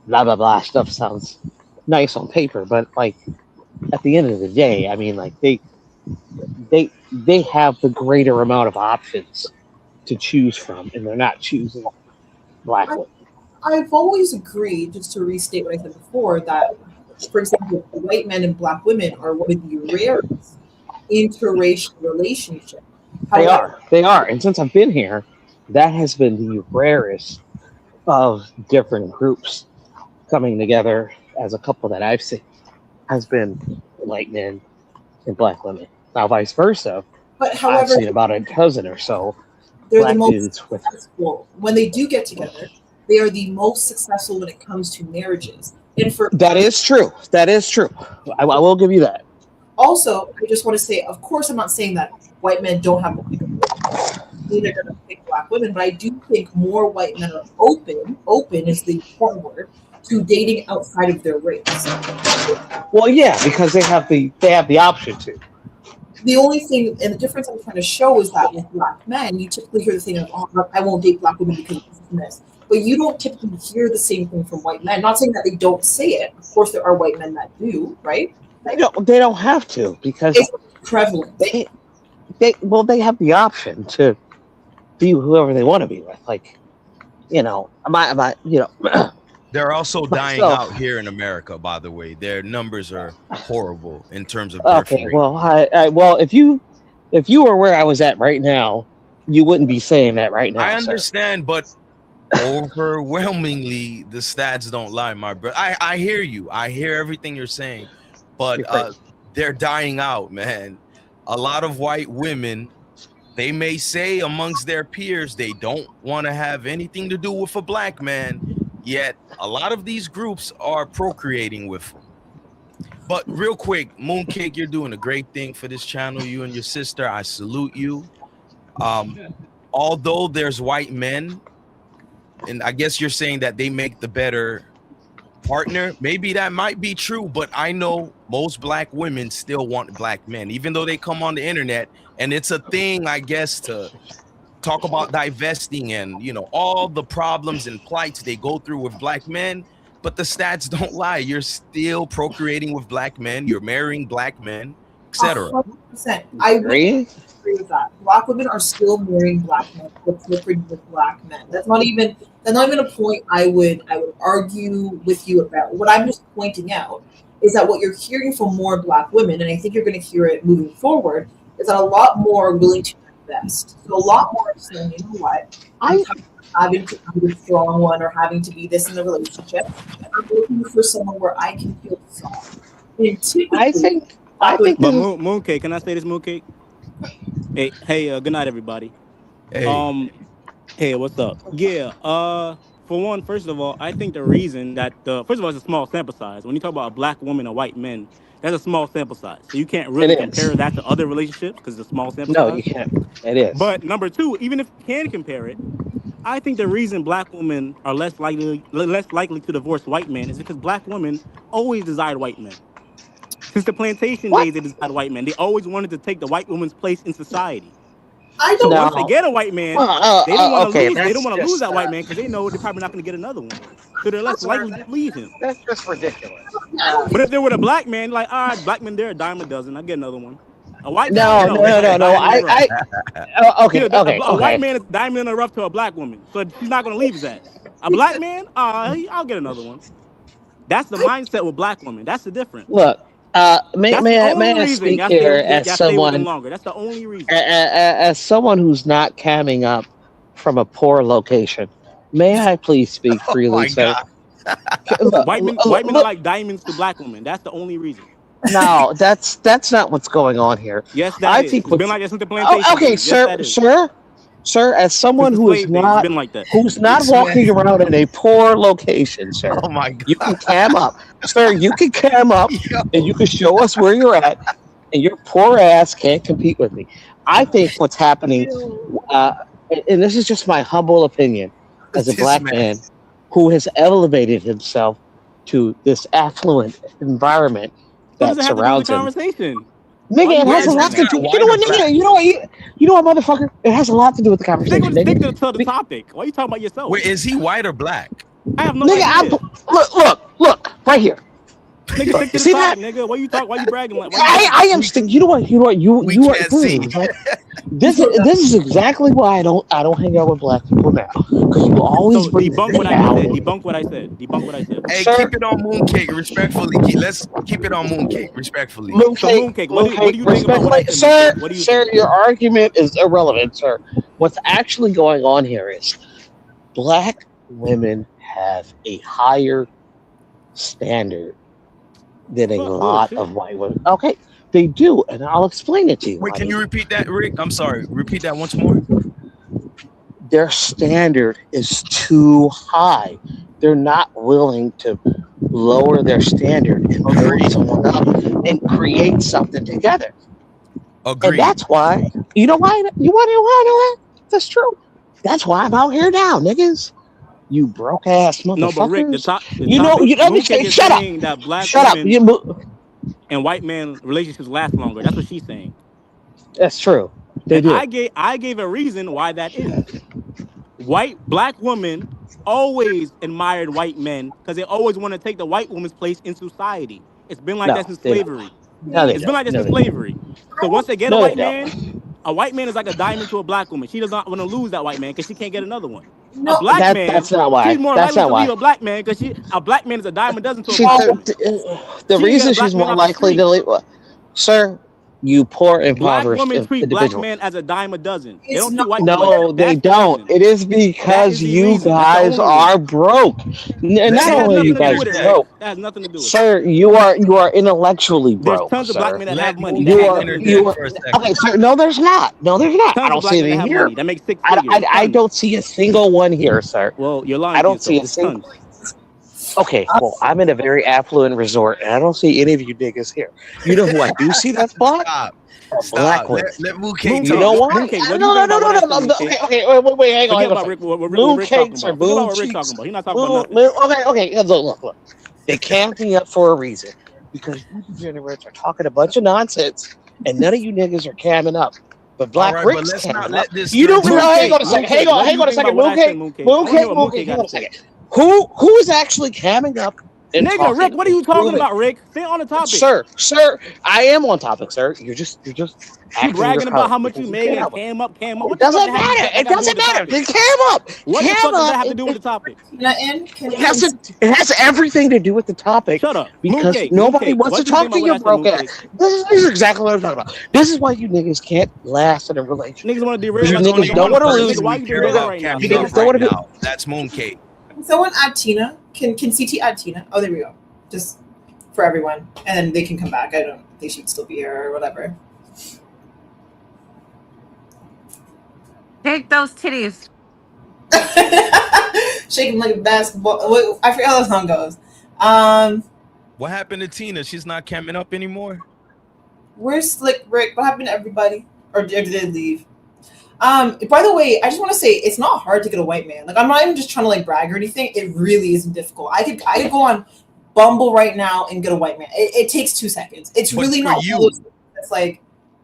blah, blah, blah stuff sounds nice on paper. But, like, at the end of the day, I mean, like, they have the greater amount of options to choose from, and they're not choosing Black women. I've always agreed, just to restate what I said before, that, for example, white men and Black women are one of the rarest interracial relationships. They are. And since I've been here, that has been the rarest of different groups coming together as a couple that I've seen has been white men and Black women. Now, vice versa, but however, I've seen about a dozen or so they're Black the most dudes successful. When they do get together, they are the most successful when it comes to marriages. And that is true. I will give you that. Also, I just want to say, of course, I'm not saying that white men don't have to pick a woman. They're going to pick Black women, but I do think more white men are open is the important word, to dating outside of their race. Well, yeah, because they have the option to. The only thing, and the difference I'm trying to show is that with Black men, you typically hear the thing of, oh, I won't date Black women because of this. But you don't typically hear the same thing from white men. Not saying that they don't say it. Of course, there are white men that do, right? They don't have to, because it's prevalent. They have the option to be whoever they want to be with. Like, They're also dying out here in America, by the way. Their numbers are horrible in terms of birth rate. Well, if you were where I was at right now, you wouldn't be saying that right now. I understand, but overwhelmingly the stats don't lie, my brother. I hear you. I hear everything you're saying, but they're dying out, man. A lot of white women, they may say amongst their peers they don't want to have anything to do with a black man, yet a lot of these groups are procreating with them. But real quick, Mooncake, you're doing a great thing for this channel. You and your sister, I salute you. Although there's white men, and I guess you're saying that they make the better partner. Maybe that might be true, but I know most black women still want black men, even though they come on the internet and it's a thing, I guess, to talk about divesting and, you know, all the problems and plights they go through with black men. But the stats don't lie. You're still procreating with black men. You're marrying black men, etc. 100%. I agree with that. Black women are still marrying black men, procreating with black men. That's not even a point I would argue with you about. What I'm just pointing out is that what you're hearing from more black women, and I think you're going to hear it moving forward, is that a lot more are willing to invest. So a lot more are saying, you know what, having to be the strong one or having to be this in a relationship. I'm looking for someone where I can feel soft. And typically, I think. But Mooncake, can I say this, Mooncake? Hey, good night, everybody. Hey. Hey, what's up? Yeah, for one, first of all, I think the reason that first of all, it's a small sample size. When you talk about a black woman and white men, that's a small sample size. So you can't really compare that to other relationships because it's a small sample size. No, you can't. It is. But number two, even if you can compare it, I think the reason black women are less likely to divorce white men is because black women always desired white men. Since the plantation days, they desired white men. They always wanted to take the white woman's place in society. So once they get a white man, they don't want to lose. They don't want to lose that white man because they know they're probably not going to get another one. So they're less likely to leave him. That's just ridiculous. But if they were a black man, like, all right, black men, they're a dime a dozen. I get another one. A white no. A white man is a diamond in the rough to a black woman, so she's not going to leave his ass. A black man, I'll get another one. That's the mindset with black women. That's the difference. Look. May I speak here as someone? That's the only reason. As someone who's not camming up from a poor location, may I please speak freely, sir? White men are like diamonds to black women. That's the only reason. No, that's not what's going on here. Yes, that is. It's been like that since the plantation. Okay, yes, sir, as someone who is not walking around in a poor location, sir. Oh my God. You can cam up. Sir, you can cam up and you can show us where you're at, and your poor ass can't compete with me. I think what's happening, and this is just my humble opinion as a black man who has elevated himself to this affluent environment that surrounds him. Nigga, it has a lot to do. You know what, nigga? You know what, motherfucker? It has a lot to do with the conversation. Stick to the topic. Why are you talking about yourself? Wait, is he white or black? I have no idea. Look, right here. Nigga, stick to the topic, nigga. Why you bragging like? I am sticking. You know what? You are. Right? This is exactly why I don't hang out with black people now. Because you always debunk what I said. Debunk what I said. Hey, sir, keep it on Mooncake, respectfully. Let's keep it on Mooncake, respectfully. Mooncake, what do you think about what I said? Sir, your argument is irrelevant, sir. What's actually going on here is black women have a higher standard than a lot of white women. Okay, they do, and I'll explain it to you. Wait, can you repeat that, Rick? I'm sorry. Repeat that once more. Their standard is too high. They're not willing to lower their standard and build someone up and create something together. Agreed. And that's why, you know why? You want to know why? That's true. That's why I'm out here now, niggas. You broke ass motherfuckers. No, but Rick, shut up. That black and white man relationships last longer. That's what she's saying. That's true. They do. I gave a reason why that is. Black women always admired white men because they always want to take the white woman's place in society. It's been like that since slavery. It's been like that since slavery. So once they get a white man is like a diamond to a black woman. She does not want to lose that white man because she can't get another one. No, that's not why. She's more likely to leave a black man because a black man is a diamond dozen to a black woman. The reason she's more likely to leave, sir, You poor, Black impoverished women treat black individual. men as a dime a dozen. They It's don't treat not- white men like No, that. they That's the don't. reason. It is That because is the you reason. That's the guys only are reason. broke. Not That only has are nothing you to do guys with it, broke, Rick. That has nothing to do with it. sir. You are intellectually There's broke, tons of black sir. men that Let have money. Mookie That has You are nothing to do interject with for a it. second. okay, sir. No, there's not. No, there's not. I Tons of don't black see men that anything have here. money. That makes six figures. I Tons. don't see a single one here, sir. Well, you're lying I to don't see yourself. a There's single. tons. Okay, well, I'm in a very affluent resort, and I don't see any of you niggas here. You know who I do see that's black? Stop. Black Stop. women. Let Mookie Mooncake, You know talk. why? Mooncake, what do you No, think about what I said, no. Mooncake? Okay, wait, hang on. Forget about Rick. What Moon Rick's talking cakes or about. Forget moon about what Rick's cheeks. talking about. He's not talking about nothing. Okay. Look. They camped me up for a reason because you degenerates are talking a bunch of nonsense, and none of you niggas are camming up. But Black All right, but Rick's let's not camming let up. this You turn don't to know. Hang on a Mooncake, second. Mooncake, what do Hang you on a think second. about what I said, Mooncake? I want to hear what Mooncake Hang got on to a say. second. Who is actually camming up and Nigga, talking? Rick, what are you and talking proving- about, Rick? Stay on the topic. Sir, I am on topic, sir. You're just You acting bragging your about color how much because you made and can't. cam up. It What the fuck doesn't that have- matter. that It got to do doesn't with the matter. topic? Then cam up. What the Cam fuck does up. that have to do with the topic? It has everything to do with the topic. Shut up. Because Mooncake, nobody Mooncake, wants what to do you talk think to about your what I said, broke ass. This is exactly what I'm talking about. This is why you niggas can't last in a relationship. Niggas want to derail Because you us. niggas The know only what to person lose. Nigga, why we you care derailing about right now? camming You up niggas know right what to do. now. That's Mooncake. Can someone add Tina? Can CT add Tina? Oh, there we go. Just for everyone, and then they can come back. I don't. They should still be here or whatever. Take those titties. Shaking like a basketball. Wait, I forget how the song goes. What happened to Tina? She's not camming up anymore. Where's Slick Rick? What happened to everybody? Or did they leave? By the way, I just want to say it's not hard to get a white man. Like, I'm not even just trying to like brag or anything. It really isn't difficult. I could go on Bumble right now and get a white man. It takes 2 seconds. It's But really for not. you. It's like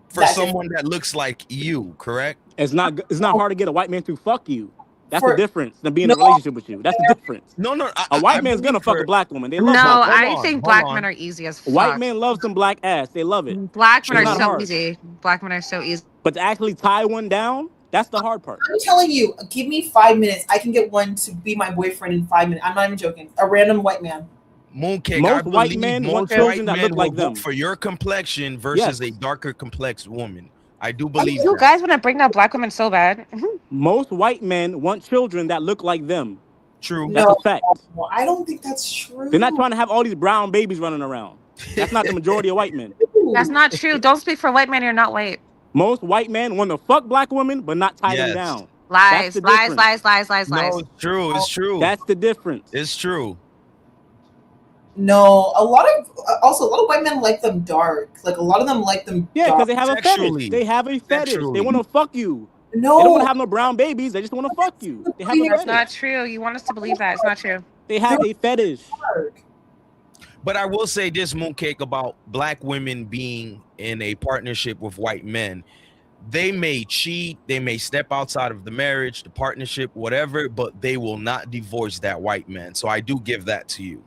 For that someone that looks like you, correct? It's not hard to get a white man to fuck you. That's For- the difference than being in No. a relationship with you. That's the difference. No. A white man's gonna fuck a black woman. They love No, black I Hold think on, black hold men on. are easy as fuck. White men love some black ass. They love it. Black men It's are not so hard. easy. Black men are so easy. But to actually tie one down, that's the hard part. I'm telling you, give me 5 minutes. I can get one to be my boyfriend in 5 minutes. I'm not even joking. A random white man. Mooncake, Most I white believe men want most children white that men look like will them. vote for your complexion versus Yes. a darker complex woman. I do believe You that. guys want to bring down black women so bad. Most white men want children that look like them. True. That's No. a fact. Well, I don't think that's true. They're not trying to have all these brown babies running around. That's not the majority of white men. That's not true. Don't speak for white men. You're not white. Most white men want to fuck black women, but not tie them Yes. down. Lies, the lies, difference. lies. No, it's true. It's true. That's the difference. It's true. No, a lot of white men like them dark. Like a lot of them like them. Yeah, dark. because they have a Sexually. fetish. They have a fetish. Sexually. They want to fuck you. No, They don't want to have no brown babies. They just want to fuck you. They have a That's fetish. not true. You want us to believe that. It's not true. They have a fetish. dark. But I will say this, Mooncake, about black women being in a partnership with white men. They may cheat, they may step outside of the marriage, the partnership, whatever, but they will not divorce that white man. So I do give that to you.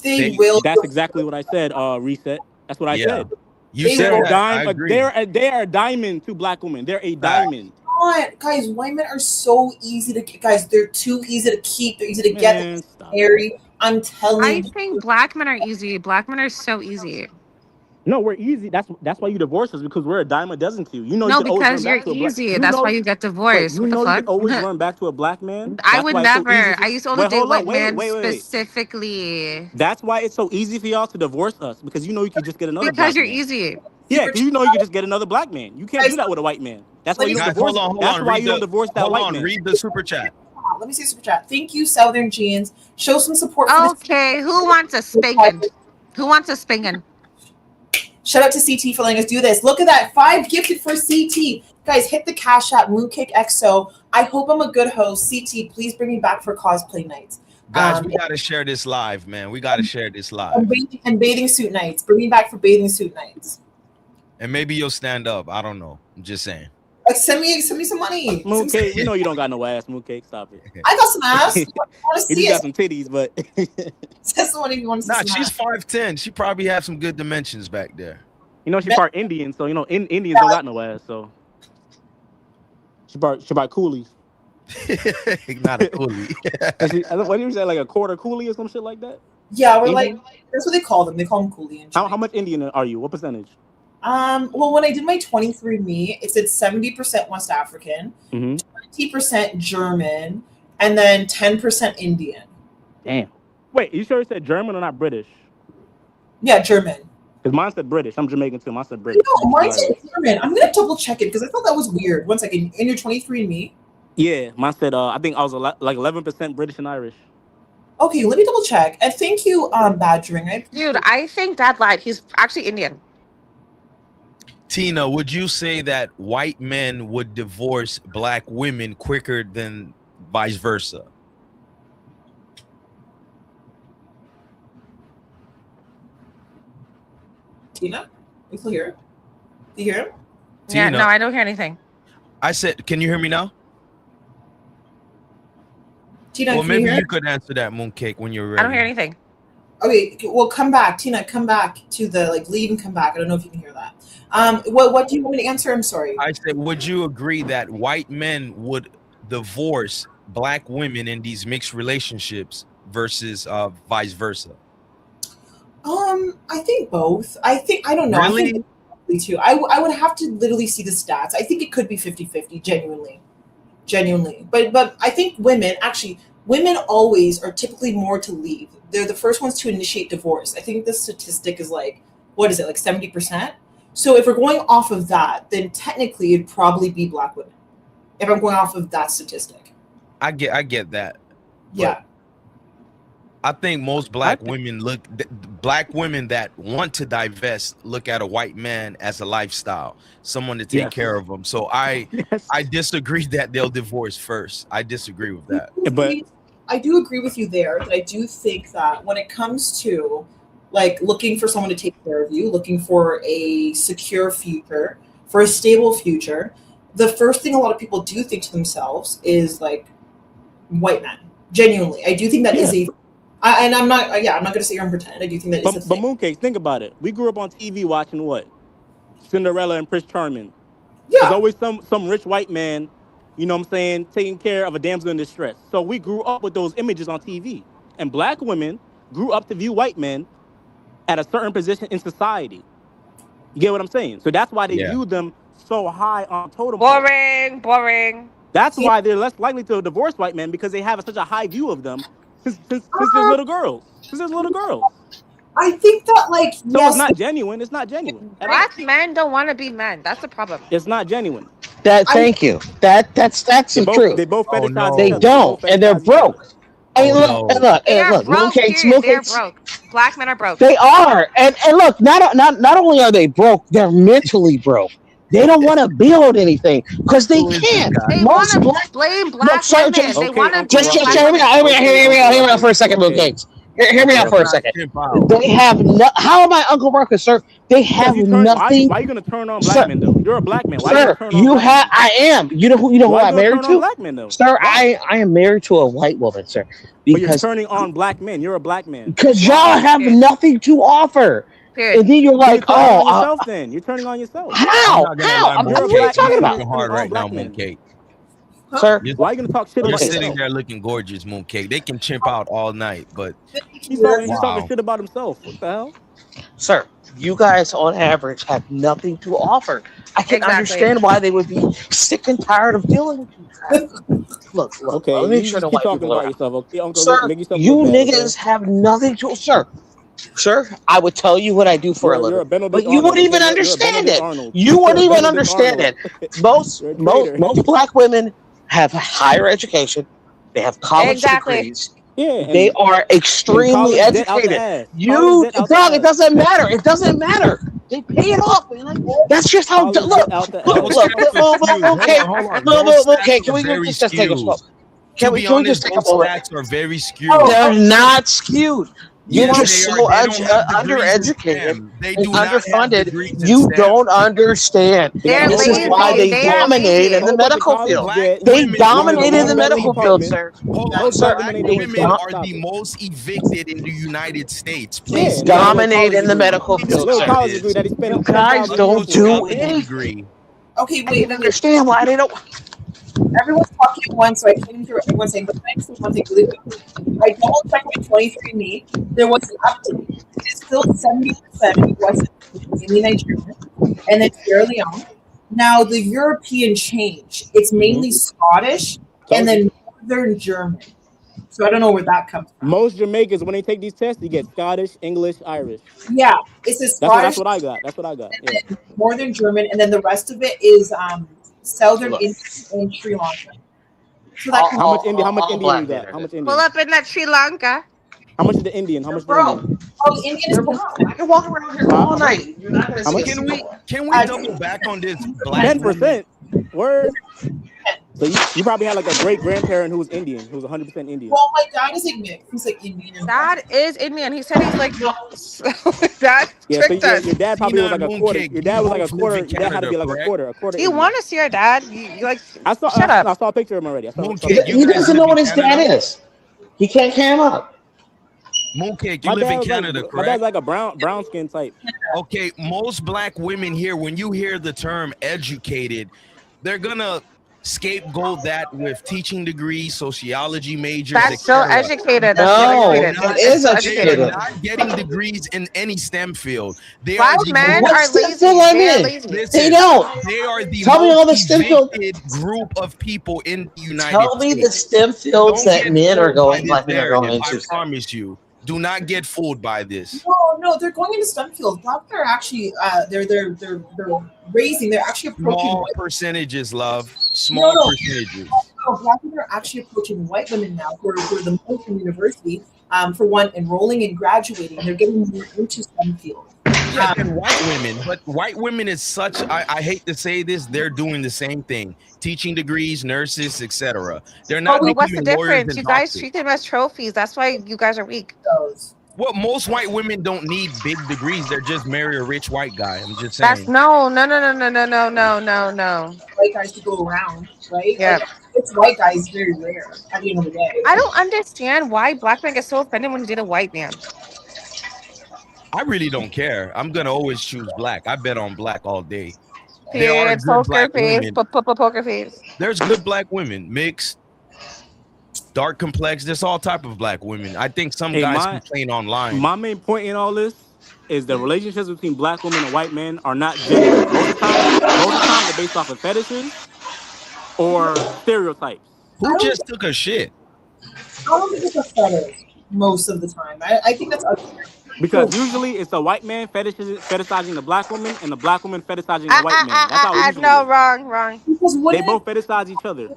They will. That's exactly what I said. Reset. That's what I Yeah. said. You They said will. that. I agree. They are a diamond to black women. They're a diamond. God, guys, white men are so easy to guys. They're too easy to keep. They're easy to get. Man, stop. Harry, I'm telling I you. think black men are easy. Black men are so easy. No, we're easy. That's why you divorce us, because we're a dime a dozen to you. You know, No, you can always because run you're back to a black- easy. you That's know- why you get Wait, divorced. you What know the you fuck? can always run back to a black man. I That's would why it's so never. easy I used to only Wait, date hold white up. men Wait. specifically. That's why it's so easy for y'all to divorce us, because you know you could just get another Because black you're man. easy. Yeah, because you know you can just get another black man. You can't do that with a white man. That's why you don't Guys, divorce. hold on. That's why Read you don't the- divorce that hold white on, man. read the super chat. Let me see super chat. Thank you, Southern Jeans. Show some support. For Okay, who wants a spingin'? Who wants a spingin'? Shout out to CT for letting us do this. Look at that. 5 gifted for CT. Guys, hit the Cash App, Mooncake XO. I hope I'm a good host. CT, please bring me back for cosplay nights. Guys, we got to share this live, man. We got to share this live. And bathing suit nights. Bring me back for bathing suit nights. And maybe you'll stand up. I don't know. I'm just saying. Like, send me some money. Mooncake, we know you don't got no ass, Mooncake. Stop it. I got some ass. I want to You see just got it. some titties, but Send someone if you want to see Nah, some she's ass. 5'10". She probably have some good dimensions back there. you know she's part Indian, so you know Indians don't got no ass, so she part coolies. Not a coolie. What do you say, like a quarter coolie or some shit like that? Yeah, we're Indian? like, that's what they call them. They call them coolie. How much Indian are you? What percentage? Well, when I did my 23andMe, it said 70% West African, Mm-hmm. 20% German, and then 10% Indian. Damn. Wait, you sure it said German or not British? Yeah, German. Because mine said British. I'm Jamaican too. Mine said British. No, mine said German. I'm gonna double check it because I thought that was weird. One second, in your 23andMe. Yeah, mine said. I think I was like 11% British and Irish. Okay, let me double check. And thank you, Badgering. Dude, I think Dad lied. He's actually Indian. Tina, would you say that white men would divorce black women quicker than vice versa? Tina, you still here? Do you hear him? Yeah, Tina. no, I don't hear anything. I said, can you hear me now? Tina, Well, can maybe you hear? you could answer that, Mooncake, when you're ready. I don't hear anything. Okay, well, come back, Tina. Come back to the leave and come back. I don't know if you can hear that. What do you want me to answer? I'm sorry. I said, would you agree that white men would divorce black women in these mixed relationships versus vice versa? I think both. I don't know. Really? I think probably too. I would have to literally see the stats. I think it could be 50-50, genuinely. But I think women always are typically more to leave. They're the first ones to initiate divorce. I think the statistic is like 70%? So if we're going off of that, then technically it'd probably be black women. If I'm going off of that statistic. I get that. Yeah. I think most black women that want to divest look at a white man as a lifestyle, someone to take care of them. So I disagree that they'll divorce first. I disagree with that. But I do agree with you there. That I do think that when it comes to looking for someone to take care of you, looking for a secure future, for a stable future, the first thing a lot of people do think to themselves is white men. Genuinely, I do think that is a. And I'm not going to sit here and pretend. I do think that is a thing. But Mooncake, think about it. We grew up on TV watching what? Cinderella and Prince Charming. Yeah. There's always some rich white man, you know what I'm saying, taking care of a damsel in distress. So we grew up with those images on TV. And black women grew up to view white men at a certain position in society. You get what I'm saying? So that's why they view them so high on totem pole. Boring. That's why they're less likely to divorce white men, because they have such a high view of them since they're little girls. I think that So it's not genuine. It's not genuine. Black men don't want to be men. That's the problem. It's not genuine. Thank you. That's the truth. They both fetishize. They don't, and they're broke. Hey, look, They are broke. They're broke. Black men are broke. They are, and look, not only are they broke, they're mentally broke. They don't want to build anything because they can't. They want to blame black women. They want to just hear me out for a second, Bill Gates. Hear me out for a second. They have no. How am I Uncle Marcus, sir? They have nothing. Why are you gonna turn on black men though? You're a black man. Why sir, you have. I am. You know who I'm married to? Black men, though? Sir, I am married to a white woman, sir. But you're turning on black men. You're a black man. Because y'all have nothing to offer. Period. And then you're like, you're turning on yourself. How? What are you talking about? Hard right now, Mooncake. Sir, why are you gonna talk shit? You're about sitting yourself? there looking gorgeous, Mooncake. They can chimp out all night, but He's talking shit about himself. What the hell? Sir, you guys on average have nothing to offer. I can understand why they would be sick and tired of dealing with you. Look, okay, let me make sure the keep white talking people about are. yourself, okay? Uncle, sir, make yourself you look bad, niggas have nothing to. Sir, I would tell you what I do for a living, but you wouldn't even understand it. You wouldn't even understand it. Most black women have higher education. They have college degrees. Yeah, they are extremely educated. Dog, it doesn't matter. It doesn't matter. They pay it off, man. That's just how. Look. Okay. Can we just take a smoke? Can we just take a moment? Stats are very skewed. They're not skewed. You're just so undereducated and underfunded. You don't understand. This is why they dominate in the medical field. They dominate in the medical field, sir. Black women are the most evicted in the United States. Please dominate in the medical field, sir. You guys don't do anything. Okay, wait. Understand why they don't. Everyone's talking at once, so I can't hear everyone saying, but I say one thing really quickly. I double checked my 23andMe. There was an update. It is still 70% wasn't mainly Nigerian. and then Sierra Leone. Now the European change, it's mainly Scottish and then Northern German. So I don't know where that comes from. Most Jamaicans, when they take these tests, you get Scottish, English, Irish. Yeah, it's a That's Scottish. what I got. That's what I got. Yeah. Northern German, and then the rest of it is Southern Indian and Sri Lanka. So that How much Indian you got? How much Indian? Pull up in that Sri Lanka. How much is the Indian? How much the Indian? Oh, the Indian is brown. I can walk around here all night. You're not gonna How much? see Can we double back on this? 10%. Word. So you probably had like a great grandparent who was Indian, who was 100% Indian. Well, my dad is like mixed. He's like Indian. And Dad is Indian. He said he's like Dad tricked us. Your dad probably was like a quarter. Your dad was like a quarter. Your dad had to be like a quarter. Do you want to see your dad? You like? Shut up. I saw a picture of him already. He doesn't know what his dad is. He can't cam up. Mooncake, you live in Canada, correct? My dad's like a brown skin type. Okay, most black women here, when you hear the term educated, they're gonna scapegoat that with teaching degrees, sociology majors. That's so educated. No, it is educated. They're not getting degrees in any STEM field. They Black are the men What are STEM lazy. field I'm They're in? lazy. Listen, They don't. They are the Tell me all the most STEM field. evicted group of people in the United Tell me States. the STEM fields Don't that get men are fooled going, by black this men are going narrative. into. I promise you. Do not get fooled by this. No, they're going into STEM fields. Black men are actually they're raising. They're actually approaching Small white. percentages, love. Small No. percentages. No, black men are actually approaching white women now who are the most in university. For one, enrolling and graduating, they're getting more into STEM fields. Yeah, and white women, but white women is such. I hate to say this, they're doing the same thing: teaching degrees, nurses, etc. They're not. But what's the becoming lawyers difference? and You guys doctors. treat them as trophies. That's why you guys are weak. Well, most white women don't need big degrees. They're just marry a rich white guy. I'm just saying. That's no. White guys to go around, right? Yeah. Like, it's white guys very rare at the end of the day. I don't understand why black men get so offended when you date a white man. I really don't care. I'm gonna always choose black. I bet on black all day. There are Period. good Poker black face. women. Poker face. There's good black women, mixed, dark complex. There's all type of black women. I think some guys complain online. My main point in all this is the relationships between black women and white men are not genuine. Most of the time they're based off of fetishes or stereotypes. Who just took a shit? I don't think it's a fetish most of the time. I think that's unfair. Because usually it's the white man fetishizing the black woman and the black woman fetishizing the white man. That's how it usually No, is. wrong. Because They both fetishize each other.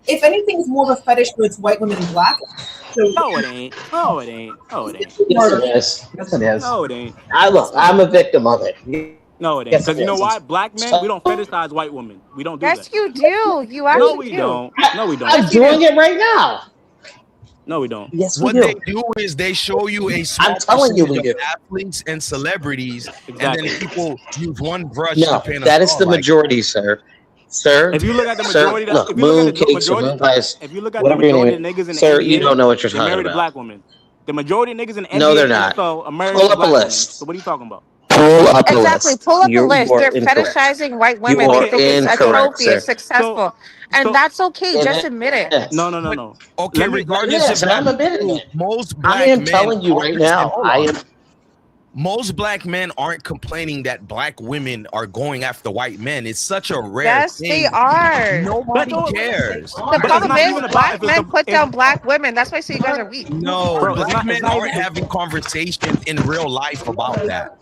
if anything, it's more of a fetish when it's white women and black. So No, it ain't. No, it ain't. No, it ain't. Yes, it is. Yes, it is. No, it ain't. I'm a victim of it. No, it ain't. Yes, Because it you know is. why? Black men, we don't fetishize white women. We don't do Yes, that. you do. You actually No, we do. don't. No, we I'm don't. doing it right now. No, we don't. Yes, we What do. they do is they show you a small I'm telling you we percentage do. of athletes and celebrities, Exactly. and then people use one brush No, to paint a that is the spotlight. majority, sir. Sir, If you look at the sir, majority, look, if you look at the mooncakes or majority, moonpies, if you look at the whatever your majority of name niggas in the is. Sir, NBA, you don't know what you're they talking married a about. black woman. The majority of niggas in the No, NBA they're and not. NFL are married Pull to up a black women. list. So what are you talking about? Pull up a Exactly. list. Pull up the You list. are They're incorrect. fetishizing white You women. are They think it's a incorrect, trophy. It's sir. successful. And So- that's okay. And Just it- admit it. Yes. No. Okay, Let me- regardless Yes, of I'm that, admitting it. most black I am men telling you right aren't- now. hold I on. am. Most black men aren't complaining that black women are going after white men. It's such a rare Yes, thing. they are. Nobody But- cares. The But it's problem not is even about black if it's men a- put if- down black women. That's why I say you guys are weak. No, Bro, it's black not- men it's not aren't even- having conversations in real life about that.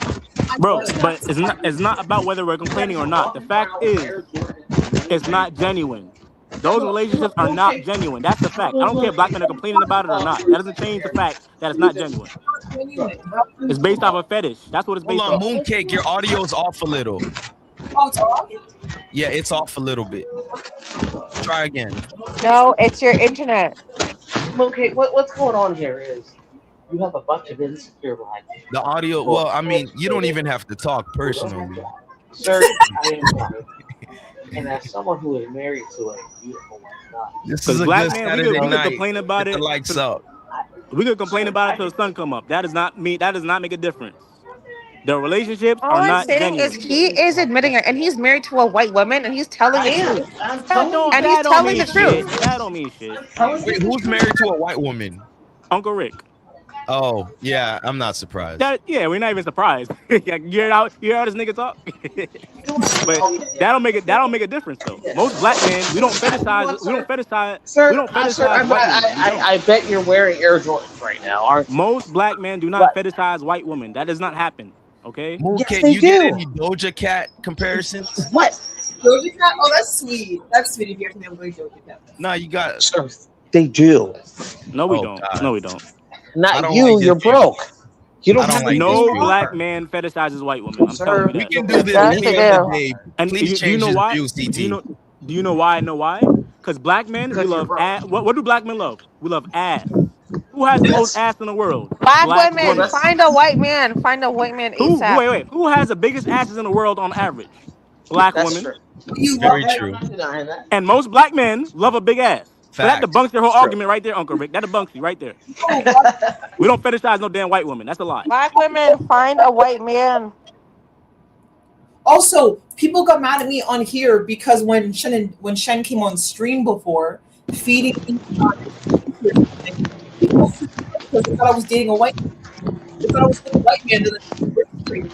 Bro, but it's not about whether we're complaining or not. The fact is, it's not genuine. Those relationships are not genuine. That's the fact. I don't care if black men are complaining about it or not. That doesn't change the fact that it's not genuine. It's based off a fetish. That's what it's Hold based on, off. Mooncake, your audio's off a little. Oh, it's off? Yeah, it's off a little bit. Try again. No, it's your internet. Okay, what's going on here is you have a bunch of insecure black men. The audio, well, I mean, you don't even have to talk personally. Sir, I am sorry. And as someone who is married to a beautiful wife, This Because is a black good men, Saturday we could night. complain about Get it. the lights up. We could complain about it till the sun come up. That does not mean. That does not make a difference. The relationships All are I'm not saying genuine. is he is admitting it, and he's married to a white woman, and he's telling the truth. I'm telling you. And he's That don't telling mean the truth. shit. That don't mean shit. Wait, who's married to a white woman? Uncle Rick. Oh yeah, I'm not surprised. Yeah, we're not even surprised. You hear how this nigga talk? But that don't make a difference though. Most black men, we don't fetishize Sir, white women. We don't. I bet you're wearing Air Jordans right now, aren't you? Most black men do not fetishize white women. That does not happen. Okay. Mooncake, they you get do. any Doja Cat comparisons? What? Doja Cat? Oh, that's sweet. That's sweet if you're from the Doja Cat. No, you got. Sir, they do. No, we Oh, don't. God. No, we don't. I Not don't you. like this You're game. broke. You don't I don't have like No this game. black man fetishizes white women. I'm Sir, telling you We that. can do this Yes, any they other do. day. And Please do you change know this why? view, Do you know why? I know why? Because black men, we Because you're love broke. ass. What do black men love? We love ass. Who has the most ass in the world? Black Black women, women. find a white man. Find a white man ASAP. Wait. Who has the biggest asses in the world on average? Black That's women. true. You Very love true. I'm not denying that. And most black men love a big ass. So that Fact. debunks your whole True. argument right there, Uncle Rick. That debunks you right there. We don't fetishize no damn white women. That's a lie. Black women, find a white man. Also, people got mad at me on here because when Shen came on stream before, feeding me because they thought I was dating a white man. They thought I was dating a white man.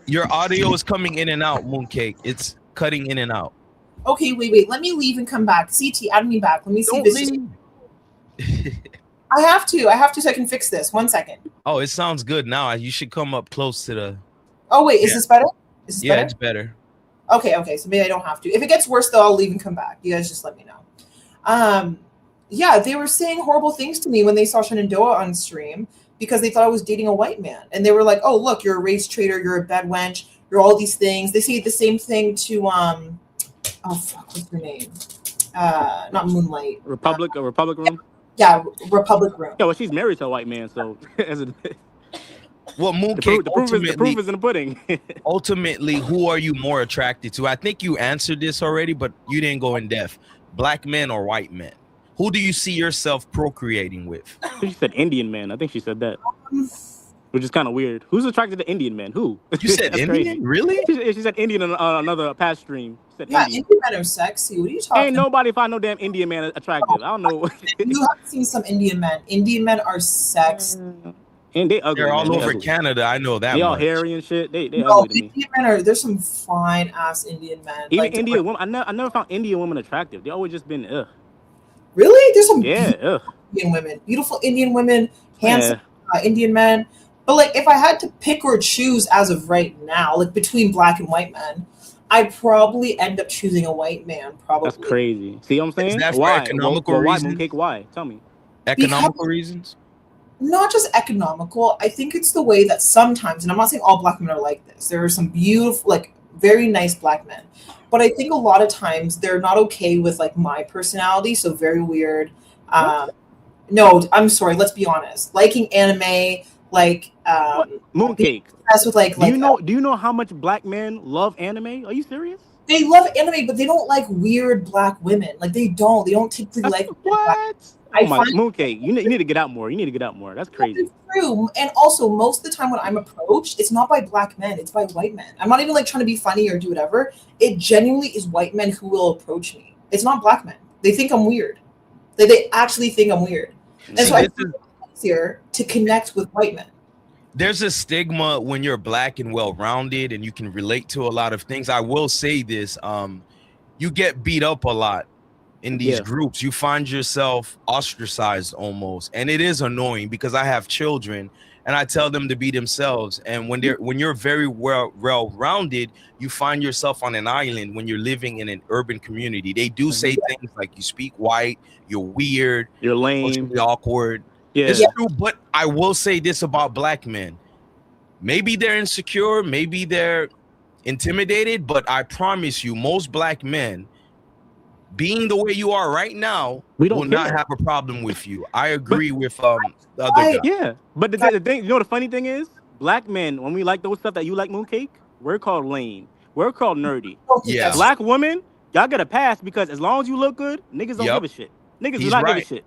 Your audio is coming in and out, Mooncake. It's cutting in and out. Okay, wait. Let me leave and come back. CT, add me back. Let me see Don't this. leave. I have to so I can fix this. 1 second. Oh, it sounds good now. You should come up close to the. Oh wait, is Yeah. this better? Is this Yeah, better? it's better. Okay, so maybe I don't have to. If it gets worse though, I'll leave and come back. You guys just let me know. Yeah, they were saying horrible things to me when they saw Shenandoah on stream because they thought I was dating a white man. And they were like, oh look, you're a race traitor, you're a bed wench, you're all these things. They say the same thing to oh fuck, what's her name? Not Moonlight. Republic room. Yeah, Republic Room. Yeah, well, she's married to a white man, so as a, Well, Mooncake, the proof is in the pudding. ultimately, who are you more attracted to? I think you answered this already, but you didn't go in depth. Black men or white men? Who do you see yourself procreating with? She said Indian man. I think she said that, which is kind of weird. Who's attracted to Indian men? Who? You said That's Indian? crazy. Really? She said Indian on another past stream. She said Yeah, Indian. Indian men are sexy. What are you talking Ain't nobody find no damn Indian man attractive. I don't know. You have seen some Indian men. Indian men are sex. And they ugly. They're all man. They over ugly. Canada. I know that. They all much. hairy and shit. They No, ugly to me. Indian men are. There's some fine ass Indian men. Even Like, Indian women. I never found Indian women attractive. They always just been ugh. Really? There's some Yeah, ugh. Indian women, beautiful Indian women, handsome Indian men. But like, if I had to pick or choose as of right now, like between black and white men, I'd probably end up choosing a white man. Probably. That's crazy. See what I'm saying? Is that for Why? economical Why, reasons? Mooncake? Why? Tell me. Economical reasons? Not just economical. I think it's the way that sometimes, and I'm not saying all black men are like this. There are some beautiful, like very nice black men, but I think a lot of times they're not okay with like my personality. So very weird. No, I'm sorry. Let's be honest. Liking anime, like Mooncake. that's with like. Do you know how much black men love anime? Are you serious? They love anime, but they don't like weird black women. Like they don't typically like what? I Oh my find Mooncake, you need to get out more. You need to get out more. That's crazy. it's true. And also, most of the time when I'm approached, it's not by black men; it's by white men. I'm not even like trying to be funny or do whatever. It genuinely is white men who will approach me. It's not black men. They think I'm weird. They actually think I'm weird, and so I think it's easier to connect with white men. There's a stigma when you're black and well-rounded and you can relate to a lot of things. I will say this, you get beat up a lot in these groups. You find yourself ostracized almost, and it is annoying because I have children and I tell them to be themselves. And when you're very well-rounded, you find yourself on an island when you're living in an urban community. They do say things like you speak white, you're weird, you're lame, socially awkward. Yeah. It's true, but I will say this about black men. Maybe they're insecure, maybe they're intimidated, but I promise you, most black men, being the way you are right now, will not have a problem with you. I agree with the other guy. Yeah, but the thing, you know, the funny thing is, black men, when we like those stuff that you like, Mooncake, we're called lame. We're called nerdy. Yeah. Black women, y'all get a pass because as long as you look good, niggas don't give a shit. Niggas do not give a shit.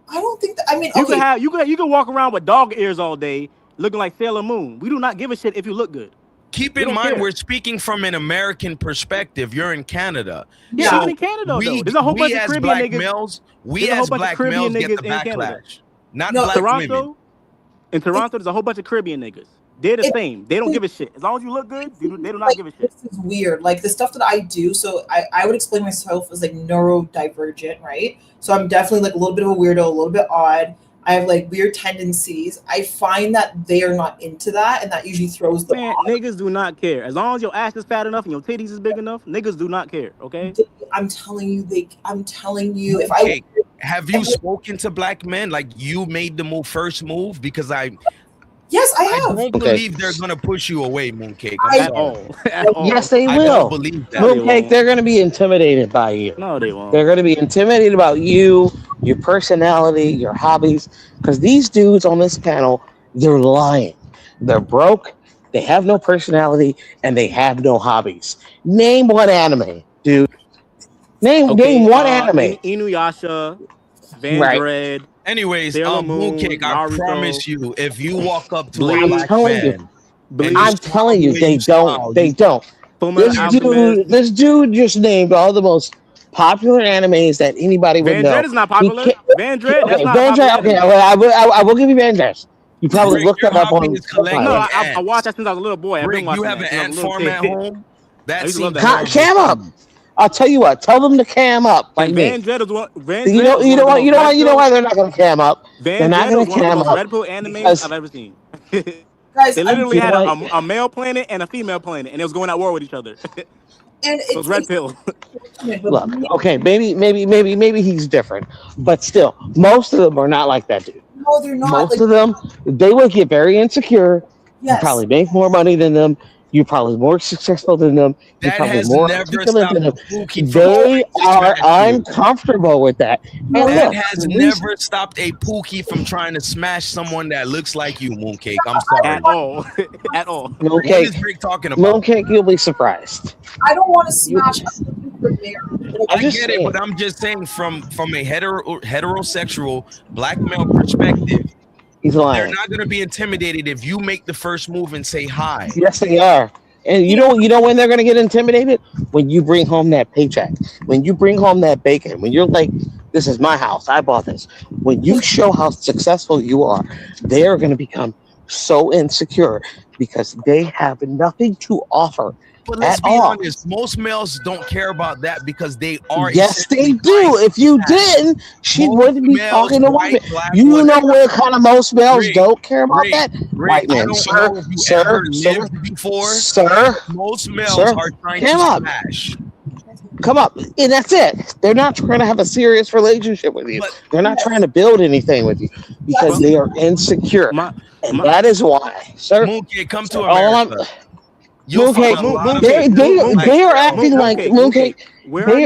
I don't think that. I mean, you can walk around with dog ears all day, looking like Sailor Moon. We do not give a shit if you look good. Keep in mind, we're speaking from an American perspective. You're in Canada. Yeah, so even in Canada, though. There's a whole bunch of Caribbean niggas. We as black males get the backlash. Not black women. In Toronto, there's a whole bunch of Caribbean niggas. They're the same. They don't give a shit. As long as you look good, they do not give a shit. This is weird. Like the stuff that I do, so I would explain myself as like neurodivergent, right? So I'm definitely like a little bit of a weirdo, a little bit odd. I have like weird tendencies. I find that they are not into that, and that usually throws them off. Niggas do not care. As long as your ass is fat enough and your titties is big enough, niggas do not care. Okay. I'm telling you, if I have you spoken to black men like you made the first move? Because yes, I have. I don't believe they're gonna push you away, Mooncake. At all. Yes, they will. I don't believe that. Mooncake, they're gonna be intimidated by you. No, they won't. They're gonna be intimidated about you, your personality, your hobbies. Because these dudes on this panel, they're lying. They're broke. They have no personality, and they have no hobbies. Name one anime, dude. Name one anime. Inuyasha, Van Dread. Anyways, Mooncake, I promise you, if you walk up to a black man, I'm telling you, they don't. They don't. This dude just named all the most popular animes that anybody would know. Van Dread is not popular. Van Dread, that's not Van Dread. popular. Okay, I will give you Van Dread. You probably looked that up on. No, I watched that since I was a little boy. I've been watching. You have an ant farm at home. That's cam up. I'll tell you what. Tell them to cam up. Like Van Dread is one. You know why they're not going to cam up. They're not going to cam up. Red Pill animes I've ever seen. Guys, they literally had a male planet and a female planet, and it was going at war with each other. And so it's Red Pill. Look, okay, maybe he's different, but still, most of them are not like that, dude. No, they're not. Most of them, they will get very insecure. Yes. You probably make more money than them. You're probably more successful than them. You're probably more articulate than them. They are uncomfortable with that. That has never stopped a Pookie from trying to smash someone that looks like you, Mooncake. I'm sorry. At all. At all. Mooncake, what is Rick talking about? Mooncake, you'll be surprised. I don't want to smash. I get it, but I'm just saying from a heterosexual black male perspective, he's lying. They're not going to be intimidated if you make the first move and say hi. Yes, they are. And you know when they're going to get intimidated? When you bring home that paycheck. When you bring home that bacon. When you're like, this is my house. I bought this. When you show how successful you are, they are going to become so insecure because they have nothing to offer. But let's be honest, most males don't care about that because they are. Yes, they do. If you didn't, she wouldn't be talking to women. You know what kind of most males don't care about that? White men, sir. Most males are trying to smash. Come up, and that's it. They're not trying to have a serious relationship with you. They're not trying to build anything with you because they are insecure, and that is why, sir. Mooncake, come to America. Mooncake, they are acting like Mooncake.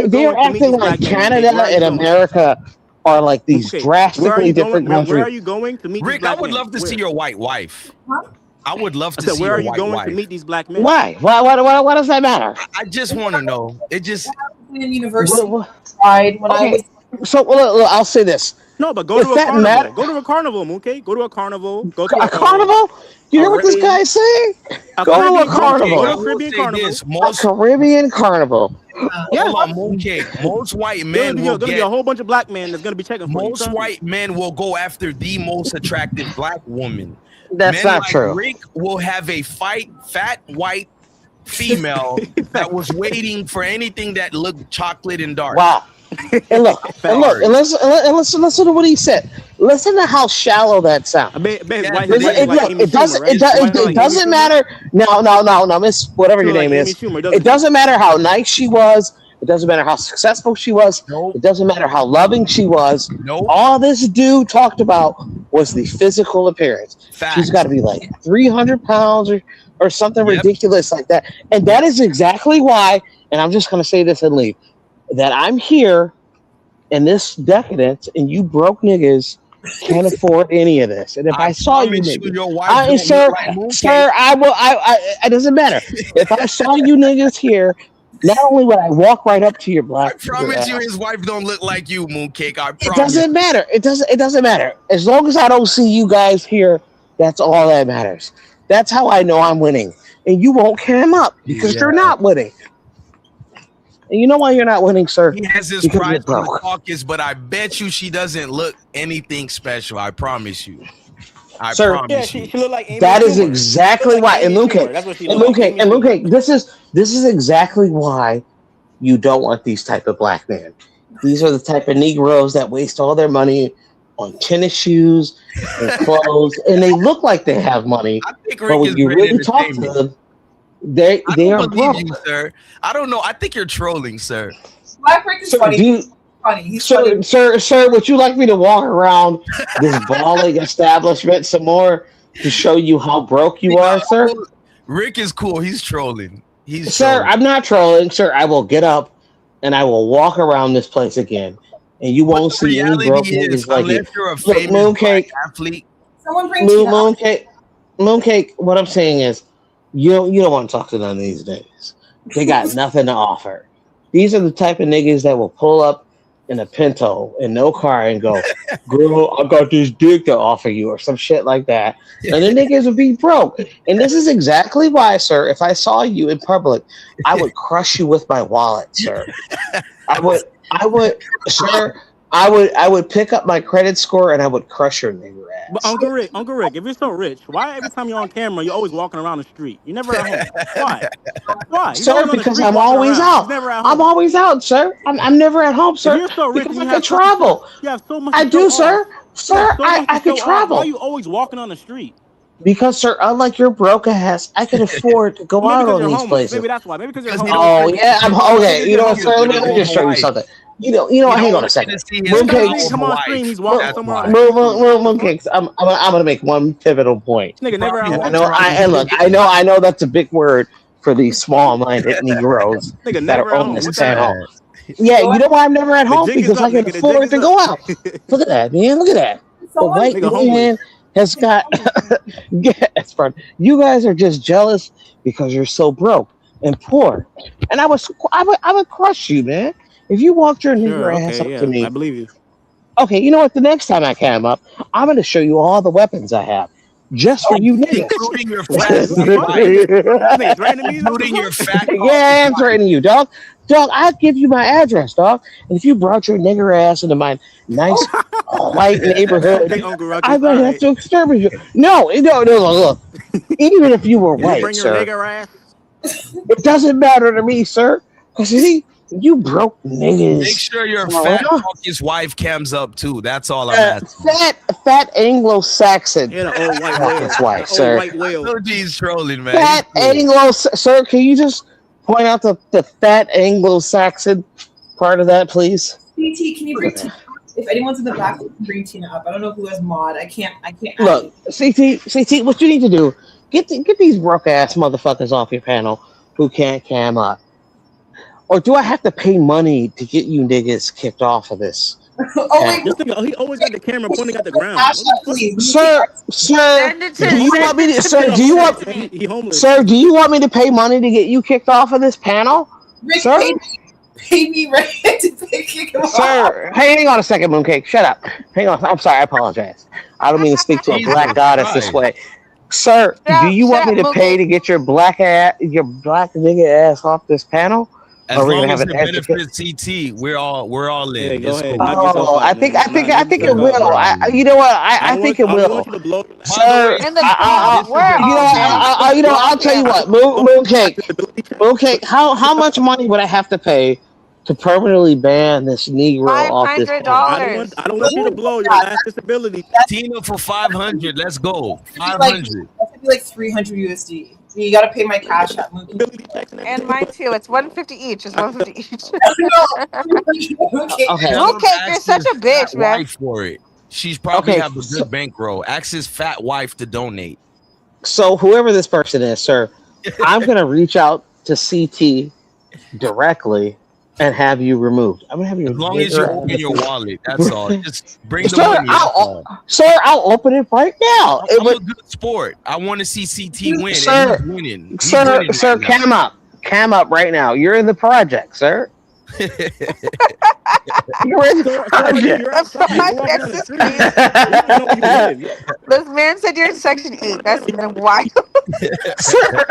They are acting like Canada and America are like these drastically different countries. Where are you going to meet? Rick, I would love to see your white wife. I would love to see where your are you going wife. to meet these black men? Why? Why does that matter? I just want to know. It just in university. So I'll say this. No, but go to a carnival. Go to a carnival, Mooncake. Go to a carnival. Go to a carnival. You hear what this guy's saying? Go to a carnival. A Caribbean carnival. A Caribbean carnival. Hold on, Mooncake. Most white men will get a whole bunch of black men that's gonna be checking for most white men will go after the most attractive black woman. That's not true. Rick will have a fat white female that was waiting for anything that looked chocolate and dark. Wow. And look, and listen to what he said. Listen to how shallow that sounds. It doesn't matter. No, Miss, whatever your name is. It doesn't matter how nice she was. It doesn't matter how successful she was. Nope. It doesn't matter how loving she was. Nope. All this dude talked about was the physical appearance. Facts. She's got to be like 300 pounds or something ridiculous like that. And that is exactly why, and I'm just going to say this and leave, that I'm here in this decadence and you broke niggas can't afford any of this. And if I saw you niggas, sir, I will. It doesn't matter. If I saw you niggas here, not only would I walk right up to your black, I promise you, his wife don't look like you, Mooncake. I promise. It doesn't matter. It doesn't matter. As long as I don't see you guys here, that's all that matters. That's how I know I'm winning. And you won't cam up because you're not winning. And you know why you're not winning, sir? He has his pride on the caucus, but I bet you she doesn't look anything special. I promise you. I Sir, Yeah, promise she you. looked like Amy that is Schumer. exactly She looked why. like And Amy Mooncake, Schumer. That's what she and looked like. Mooncake, Amy and Schumer. Mooncake. This is exactly why you don't want these type of black men. These are the type of Negroes that waste all their money on tennis shoes and clothes, and they look like they have money, I think but Rick when is you great really talk to entertainment. them, they I they don't are believe broke. you, sir. I don't know. I think you're trolling, sir. Black Rick is Sir, funny. do you, Funny. He's funny. sir, would you like me to walk around this balling establishment some more to show you how broke you are, sir? Rick is cool. He's trolling. He's Sir, trolling. I'm not trolling. Sir, I will get up and I will walk around this place again, and you But won't the see any broke reality is, niggas like you. unless you're a Look, famous black Mooncake, athlete, Someone bring Tina up. Mooncake. What I'm saying is, you don't want to talk to none of these niggas. They got nothing to offer. These are the type of niggas that will pull up in a Pinto in no car and go, "Girl, I got this dick to offer you," or some shit like that. And the niggas will be broke. And this is exactly why, sir. If I saw you in public, I would crush you with my wallet, sir. I would, sir. I would pick up my credit score and I would crush your nigger But ass. Uncle Rick, if you're so rich, why every time you're on camera, you're always walking around the street? You're never at home. Why? Why? He's Sir, always on the because street I'm walking always around. out. He's never at I'm home. always out, sir. I'm never at home, If sir. you're so rich Because and I you can have so much to travel. you have so much I to show do, off. sir. You Sir, have so much I to can show off. Why are travel. you always walking on the street? Because, sir, unlike your broke ass, I can afford to go Maybe out because on you're these homeless. places. Maybe that's why. Maybe because you're because he homeless. don't Oh think yeah, I'm Maybe okay. because You you're know what, he sir? homeless. don't Let me own just a show you wife. something. You know He what? Hang don't on a live in second. the city. His Come son on, Mooncakes, stream. own Come a on, wife. stream. He's walking That's somewhere why. on the street. Mooncakes. I'm gonna make one pivotal point. Nigga, never at Probably And I home. know, and look, I know that's a big word for these small-minded Negroes Nigga, that never are at on home. this What that panel. mean? Yeah, Go you ahead. know why I'm never at The home? jig is Because up, I can nigga. The jig afford is to up. go out. Look at that, man. Look at that. The Someone white Nigga, homeless. man has got. Yeah, that's fun. You guys are just jealous because you're so broke and poor. And I would crush you, man. If you walked your Sure. nigger ass Okay. up to Yeah, I me, believe you. okay, you know what? The next time I come up, I'm going to show you all the weapons I have just for you niggas. Including your Why? fat This white nigga, wife. this nigga threatening me? What the Including your fuck? fat Yeah, I'm threatening you, dog. Dog, I'll give you my address, dog. And if you brought your nigger ass into my nice white neighborhood, Okay, Uncle I Ruckus. might All have right. to exterminate you. No, look. Even if you were You white, bring your sir, nigger ass. it doesn't matter to me, sir. Because see, you broke Make niggas. sure your Well, fat caucus wife cams up too. That's all I'm uh, asking. fat Anglo-Saxon Yeah, the old white whale. caucus wife, The old sir. white whale. So he's trolling, man. Fat He's cool. Anglo, sir. Can you just point out the fat Anglo-Saxon part of that, please? CT, can you bring Tina up? If anyone's in the back, bring Tina up. I don't know who has mod. I can't add Look, you. CT, what you need to do, get these broke ass motherfuckers off your panel who can't cam up. Or do I have to pay money to get you niggas kicked off of this? Oh wait, This nigga, he always got the camera pointing at the ground. Ash, What the fuck? please. Sir, Send it to do you send want me it to, to sir, me. do you Send want, it to me. He homeless. sir, do you want me to pay money to get you kicked off of this panel? Rick, Sir? pay me right to kick him off. Sir, hey, hang on a second, Mooncake. Shut up. Hang on. I'm sorry. I apologize. I don't mean to speak to a Jesus black goddess this Christ. way. Sir, do you Shut want me up, to pay Mookie. to get your black nigga ass off this panel? As Or we're long gonna as have it an educate. benefits CT, we're all Yeah, in. go It's ahead. cool. Knock yourself Oh, out, I think man. it will. You know what? I think it I want will. you to blow. By the way, Sir, In the I, back. We're you know, all back. you know, I'll tell you what, Mooncake. How much money would I have to pay to permanently ban this Negro off this $500. panel? I don't want you to blow your last disability. Tina for 500. Let's go. Like, 500. that could be like 300 USD. You gotta pay my cash app, Mookie. Disability checks and And everything. mine too. It's $150 each. It's $150 each. No, okay. Okay. Tell him Okay, you're ask such his a bitch, fat man. wife for it. She's probably Okay, have a good bankroll. Ask his fat wife to donate. So whoever this person is, sir, I'm gonna reach out to CT directly and have you removed. I'm gonna have you. As long as you open your wallet, that's all. Just bring the Sir, money. That's all. I'll open it right now. I'm a good sport. I want to see CT win. Sir, and he's winning. He's sir, winning sir, right now. cam up right now. You're in the project, sir. You're in the project. You're outside. You're walking down the That's street. crazy. You don't know where you live. Yeah. This man said you're in Section 8. That's even wild. Sir.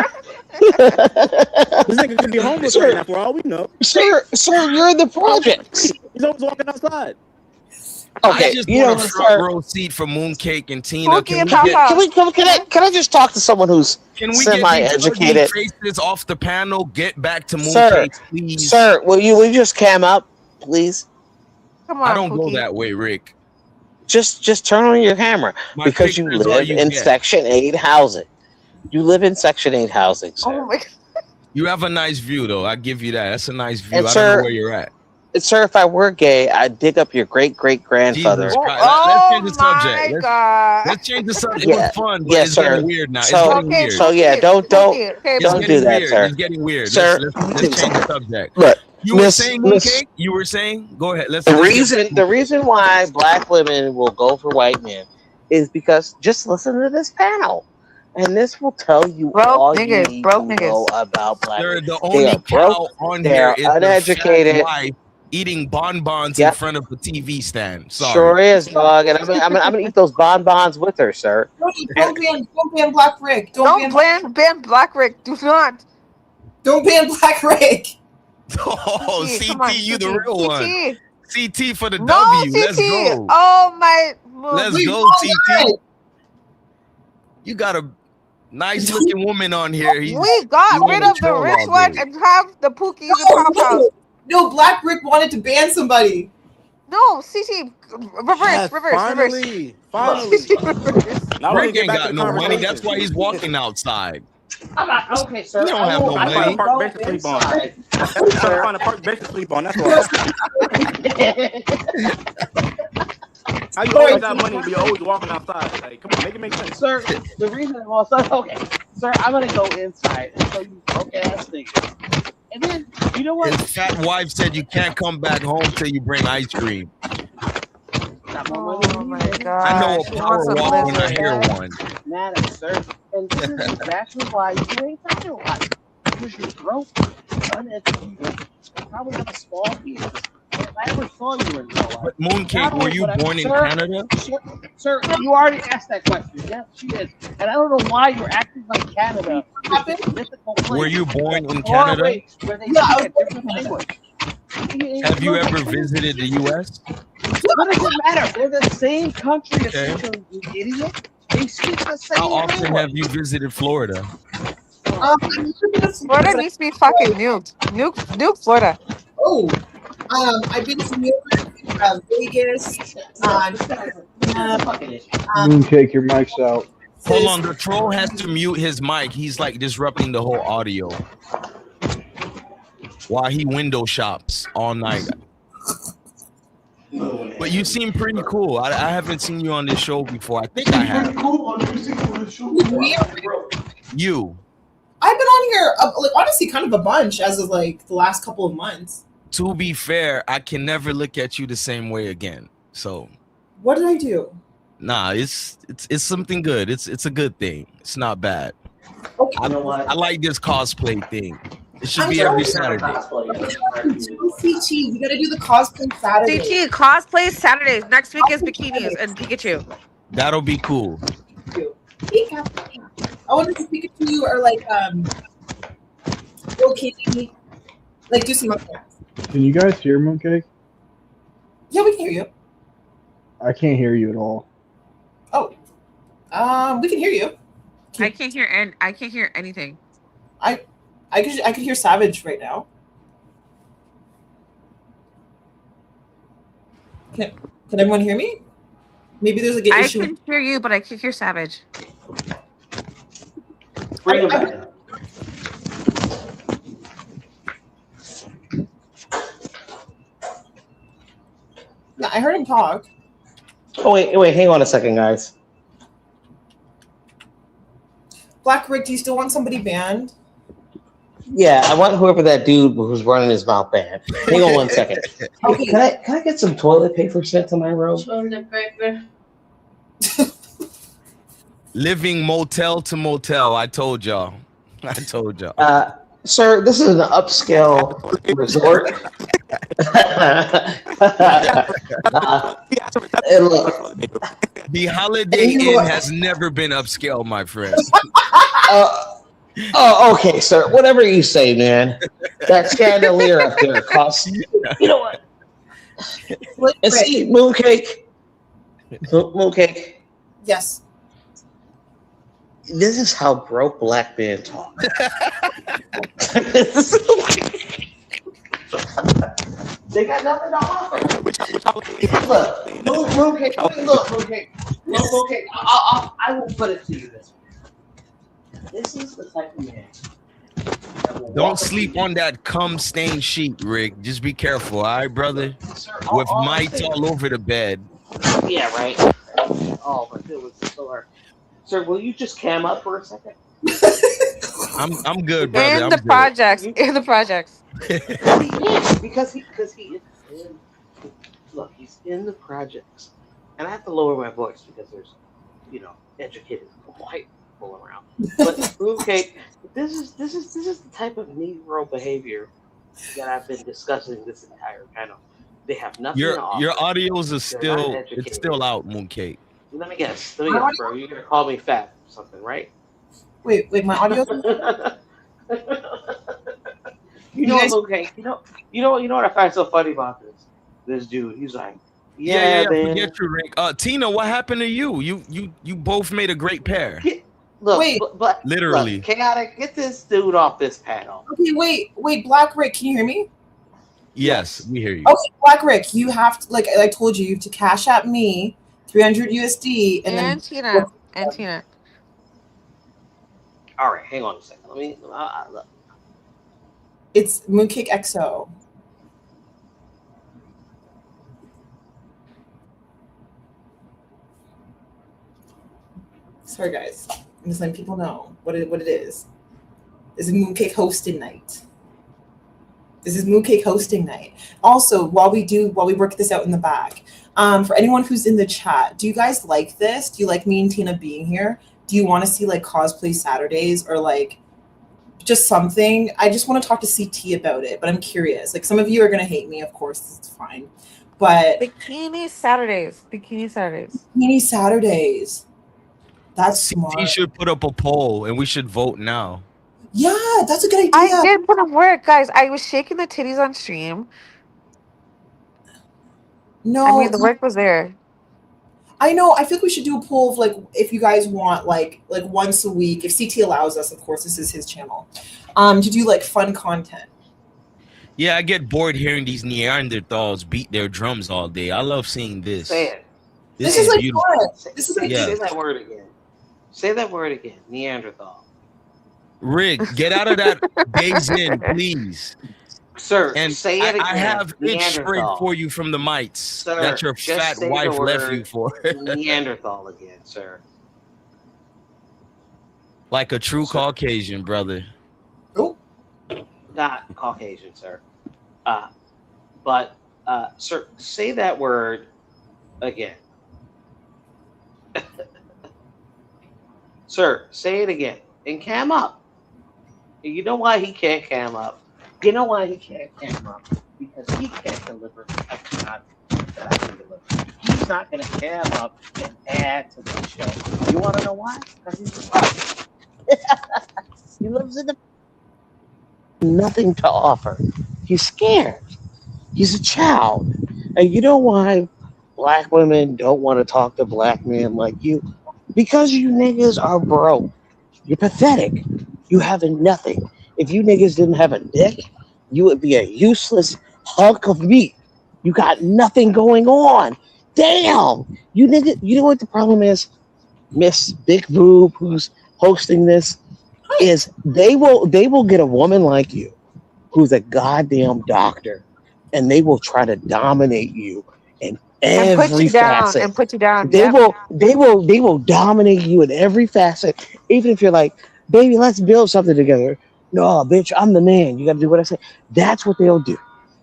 This nigga could be homeless right now for all we know. Sir, you're in the projects. He's always walking outside. I just want a front row seat for Mooncake and Tina. Pookie and Papa. Can I just talk to someone who's semi-educated? Get these faces off the panel. Get back to Mooncake, please. Sir, will you just cam up, please? Come on, I don't Pookie. go that way, Rick. Just turn on your camera because you live in Section 8 housing. You live in Section 8 housing, sir. Oh my God. You have a nice view, though. I give you that. That's a nice view. And I sir, don't know where you're at. Sir, if I were gay, I'd dig up your great-great-grandfather. Jesus Christ. Let's change the subject. My God. Let's change the subject. It was fun, but it's sir. getting weird now. So, it's getting weird. So yeah, don't do that, weird. sir. It's getting weird. Sir, let's change the subject. Look, you were saying, Mooncake? You were saying? Go ahead. The reason why black women will go for white men is because just listen to this panel. And this will tell you all you need to know about black women. The only cow on here is uneducated. The fat wife eating bonbons in front of the TV stand. Sorry. Sure is, dog. And I'm gonna eat those bonbons with her, sir. Don't ban Black Rick. Don't ban Black Rick. Do not. Don't ban Black Rick. Oh, CT, you the real one. CT for the No, W. CT. Let's go. Oh my. Let's go, CT. You got a nice looking woman on here. We got rid of the rich one and have the Pookies and Pop. No, Black Rick wanted to ban somebody. No, CT, reverse. Finally. Now Rick ain't got no money. That's why he's walking outside. Okay, sir. You don't have no money. I'm trying to find a park bench to sleep on. That's why. How you always got money, but you're always walking outside? Like, come on, make it make sense. Sir, the reason sir, I'm gonna go inside and show you broke ass niggas. And then, you know what? His fat wife said you can't come back home till you bring ice cream. Oh my God. I know a power walk when I hear one. Madam, sir. And this is exactly why you ain't got your life. Because you're broke, uneducated, and probably have a small penis. If I ever saw you in real life. But Mooncake, were you born in Canada? Sir, you already asked that question. Yes, she is. And I don't know why you're acting like Canada. Were you born in Canada? Where they speak a different language. Have you ever visited the U.S.? What does it matter? They're the same country as you idiot. They speak the same How often language. have you visited Florida? Florida needs to be fucking nuked. Nuke Florida. Oh, I've been to New York, Vegas. Mooncake, your mic's out. Hold on, the troll has to mute his mic. He's like disrupting the whole audio while he window shops all night. But you seem pretty cool. I haven't seen you on this show before. I think I have. You. I've been on here, like honestly, kind of a bunch as of like the last couple of months. To be fair, I can never look at you the same way again. So. What did I do? Nah, it's something good. It's a good thing. It's not bad. Okay. I like this cosplay thing. It should be every Saturday. CT, you gotta do the cosplay Saturday. CT, cosplay Saturdays. Next week is bikinis and Pikachu. That'll be cool. Pikachu. I wanted to speak to you or like okay, like do some other things. Can you guys hear Mooncake? Yeah, we can hear you. I can't hear you at all. Oh, we can hear you. I can't hear anything. I could hear Savage right now. Can everyone hear me? Maybe there's like an issue. I can hear you, but I can't hear Savage. Bring him back. Yeah, I heard him talk. Oh wait, hang on a second, guys. Black Rick, do you still want somebody banned? Yeah, I want whoever that dude who's running his mouth banned. Hang on 1 second. Okay. Can I get some toilet paper sent to my room? Toilet paper. Living motel to motel. I told y'all. Sir, this is an upscale resort. The Holiday Inn has never been upscale, my friend. Oh, okay, sir. Whatever you say, man. That chandelier up there costs. You know what? And see, Mooncake. Mooncake. Yes. This is how broke black men talk. They got nothing to offer. Look, Mooncake. Look, Mooncake. I will put it to you this way. This is the type of man. Don't sleep on that cum stained sheet, Rick. Just be careful, all right, brother? Sir, With mites all over the bed. Yeah, right. Oh, but it was so hard. Sir, will you just cam up for a second? I'm good, brother. In I'm the good. projects. In the projects. Yeah, because he is in. Look, he's in the projects, and I have to lower my voice because there's, educated white people around. But okay, this is the type of Negro behavior that I've been discussing this entire panel. They have nothing to offer. Your audios are They're not still educated. out, Mooncake. Let me guess, bro. You're gonna call me fat or something, right? Wait, my audio. Okay. You know what I find so funny about this dude? He's like, Yeah. man. Forget you, Rick. Tina, what happened to you? You both made a great pair. Look, Wait. but Literally. look, Chaotic, get this dude off this panel. Okay, wait, Black Rick, can you hear me? Yes, we hear you. Okay, Black Rick, you have to, like I told you, you have to cash at me $300 USD And then Tina. All right, hang on a second. Let me. Look. It's Mooncake XO. Sorry, guys. I'm just letting people know what it is. This is Mooncake hosting night. This is Mooncake hosting night. Also, while we work this out in the back, for anyone who's in the chat, do you guys like this? Do you like me and Tina being here? Do you want to see like cosplay Saturdays or like just something? I just want to talk to CT about it, but I'm curious. Like some of you are gonna hate me, of course, it's fine. But Bikini Saturdays. Bikini Saturdays. That's smart. He should put up a poll and we should vote now. Yeah, that's a good idea. I did put them work, guys. I was shaking the titties on stream. No, I mean the work was there. I know. I feel like we should do a poll of like if you guys want like once a week, if CT allows us, of course, this is his channel, to do like fun content. Yeah, I get bored hearing these Neanderthals beat their drums all day. I love seeing this. Say it. This is like beautiful. fun. This is like Say that word again. Say that word again. Neanderthal. Rick, get out of that days in, please. Sir, And say it again. I have itch spray Neanderthal. for you from the mites Sir, that your just fat say the wife left word you for. Neanderthal again, sir. Like a true Caucasian, brother. Oh, Not Caucasian, sir. But sir, say that word again. Sir, say it again. And cam up. You know why he can't cam up? You know why he can't cam up? Because he can't deliver the that I can deliver. He's not going to cam up and add to the show. You want to know why? Because he's he lives in the nothing to offer. He's scared. He's a child. And you know why black women don't want to talk to black men like you? Because you niggas are broke. You're pathetic. You have nothing. If you niggas didn't have a dick, you would be a useless hunk of meat. You got nothing going on. Damn. You niggas, you know what the problem is? Miss Big Boob, who's hosting this, is they will get a woman like you, who's a goddamn doctor, and they will try to dominate you in every facet. And put you down. They will dominate you in every facet, even if you're like, baby, let's build something together. No, bitch, I'm the man. You got to do what I say. That's what they'll do.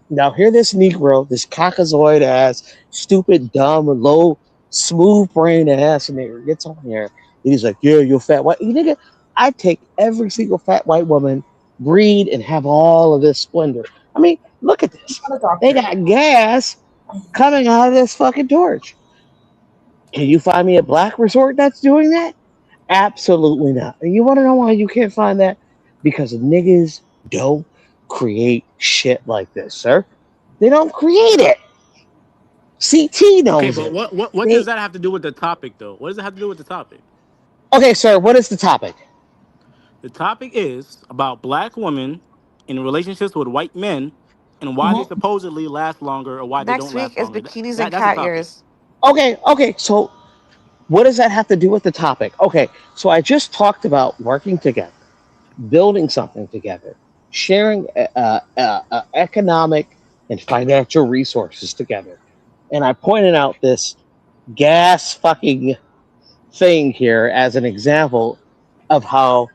Now, hear this Negro, this cockazoid ass, stupid, dumb, low, smooth brain ass nigger gets on here. And he's like, yeah, you're fat white. You nigga, I take every single fat white woman, breed, and have all of this splendor. I mean, look at this. They got gas coming out of this fucking torch. Can you find me a black resort that's doing that? Absolutely not. And you want to know why you can't find that? Because niggas don't create shit like this, sir. They don't create it. CT knows Okay, but it. what does that have to do with the topic, though? What does it have to do with the topic? Okay, sir, what is the topic? The topic is about black women in relationships with white men and why they Mhm. supposedly last longer or why they Next don't week last is longer. bikinis and That's the cat topic. ears. Okay, so what does that have to do with the topic? Okay, so I just talked about working together, building something together, sharing economic and financial resources together. And I pointed out this gas fucking thing here as an example of how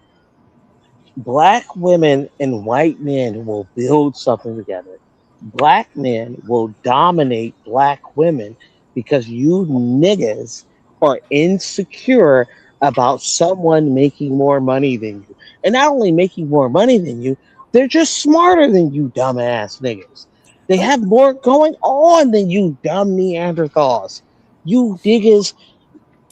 black women and white men will build something together. Black men will dominate black women because you niggas are insecure about someone making more money than you. And not only making more money than you, they're just smarter than you, dumbass niggas. They have more going on than you, dumb Neanderthals. You niggas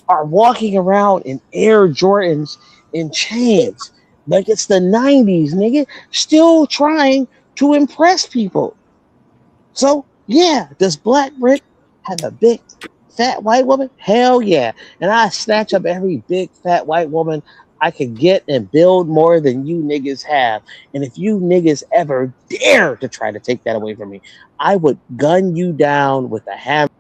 are walking around in Air Jordans in chains like it's the 90s, nigga, still trying to impress people. So, yeah, does Black Rick have a big fat white woman? Hell yeah. And I snatch up every big fat white woman I could get and build more than you niggas have. And if you niggas ever dare to try to take that away from me, I would gun you down with a hammer.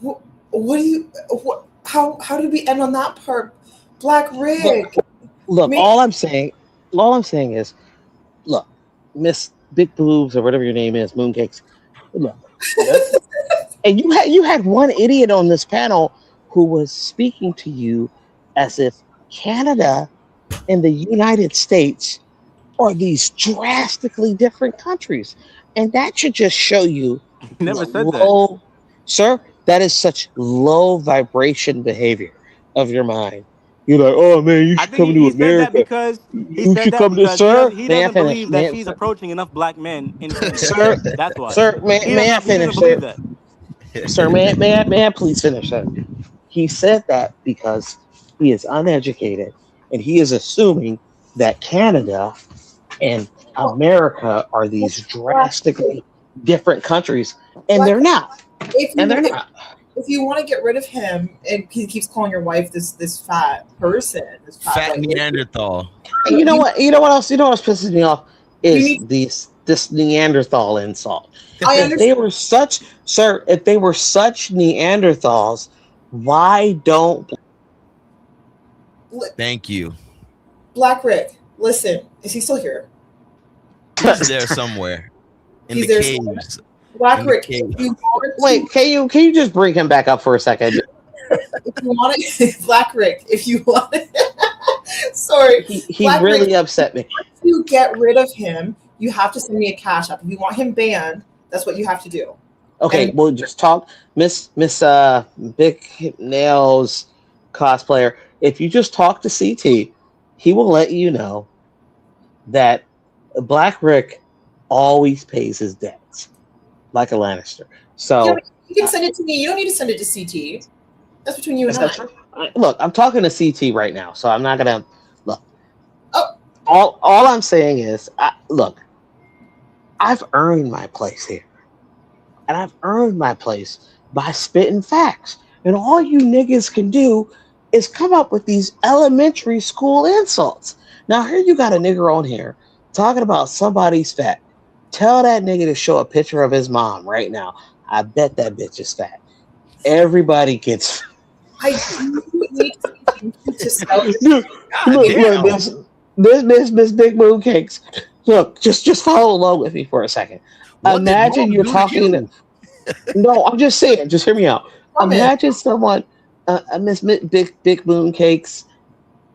What do you? What? How did we end on that part? Black Rick. Look, Me- all I'm saying is, look, Miss Big Boobs or whatever your name is, Mooncakes. Look, and you had one idiot on this panel who was speaking to you as if Canada and the United States are these drastically different countries, and that should just show you He never the said that. low, sir. That is such low vibration behavior of your mind. You're like, oh man, you I should think come to he said that America. because You should come to, sir. he May I doesn't finish? believe that she's approaching enough black men in Canada. Sir, That's why sir, may I he doesn't finish, believe sir? that. Sir, may I please finish, sir? He said that because he is uneducated and he is assuming that Canada and America are these Black, drastically different countries, and Black they're not. if And you they're not. if you want to get rid of him, and he keeps calling your wife this fat person, this fat Fat white lady, Neanderthal. And you know what? You know what else? You know what pisses me off you is need. this Neanderthal insult. I If they understand. were such, sir, if they were such Neanderthals, why don't Thank you. Black Rick, listen, is he still here? He's there somewhere in He's the there. caves. Black In the Rick, cave. if you want wait? Can you just bring him back up for a second? Black Rick, if you want, sorry, He Black really Rick, upset me. if you get rid of him, you have to send me a cash app. If you want him banned, that's what you have to do. Okay, And we'll just talk, Miss Big Nails cosplayer. If you just talk to CT, he will let you know that Black Rick always pays his debts like a Lannister. yeah, So but you can send it to me. You don't need to send it to CT. That's between you is and that true? Look, I'm talking to CT right now, so I'm not gonna look. Oh. All I'm saying is, look, I've earned my place here. And I've earned my place by spitting facts. And all you niggas can do is come up with these elementary school insults. Now, here you got a nigger on here talking about somebody's fat. Tell that nigga to show a picture of his mom right now. I bet that bitch is fat. Everybody gets. I do need to sell it. Look, this Big Moon Cakes. Look, just follow along with me for a second. What did Imagine Mom you're do to talking. you? No, I'm just saying. Just hear me out. Comment. Imagine someone, Miss Big Moon Cakes.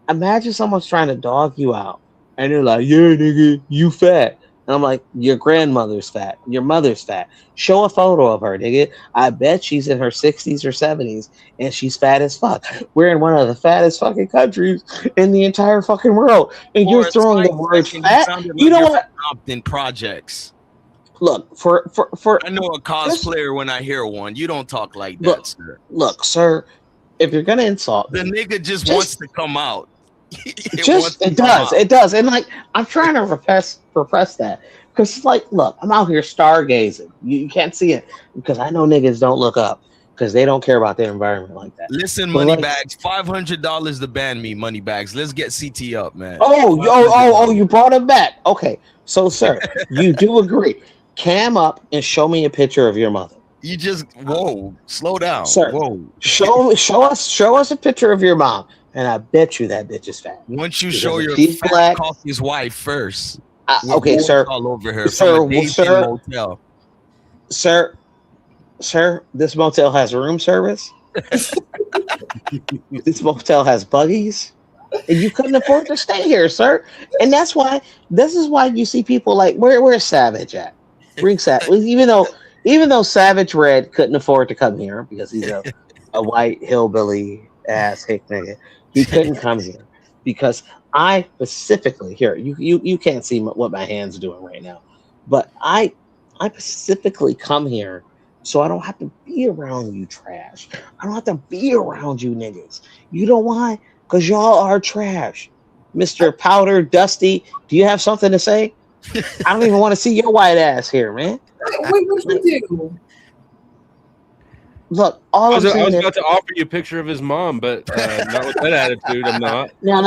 Imagine someone's trying to dog you out, and they're like, "Yeah, nigga, you fat." And I'm like, "Your grandmother's fat. Your mother's fat. Show a photo of her, nigga. I bet she's in her 60s or 70s, and she's fat as fuck. We're in one of the fattest fucking countries in the entire fucking world, and you're Forrest throwing the White word fucking fat. sounded You like know you're what? from Compton Projects. Look for I know a cosplayer when I hear one. You don't talk like that, look, sir. look, sir. If you're gonna insult The me, nigga just wants to come out. it does, and like I'm trying to repress that Because, like, look, I'm out here stargazing. You can't see it because I know niggas don't look up because they don't care about their environment like that. Listen, But, like, Moneybags, $500 to ban me, Moneybags. Let's get CT up, man. Oh, you brought it back. Okay. So, sir, you do agree. Cam up and show me a picture of your mother. You just slow down. Sir, Whoa. show us a picture of your mom, and I bet you that bitch is fat. Once you Because show if your she's fat black, caucasian wife first. okay, sir. All over her Sir, from a Days Inn motel. Sir, this motel has room service. This motel has buggies. And you couldn't afford to stay here, sir. And this is why you see people like, where's Savage at? Bring Savage. Even though Savage Red couldn't afford to come here because he's a white hillbilly ass hick nigga, he couldn't come here because I specifically here. You can't see what my hands are doing right now, but I specifically come here so I don't have to be around you trash. I don't have to be around you niggas. You know why? Because y'all are trash. Mr. Powder Dusty, do you have something to say? I don't even want to see your white ass here, man. Wait, what did you do? Look, I was about to offer you a picture of his mom, but not with that attitude. I'm not. No. I'm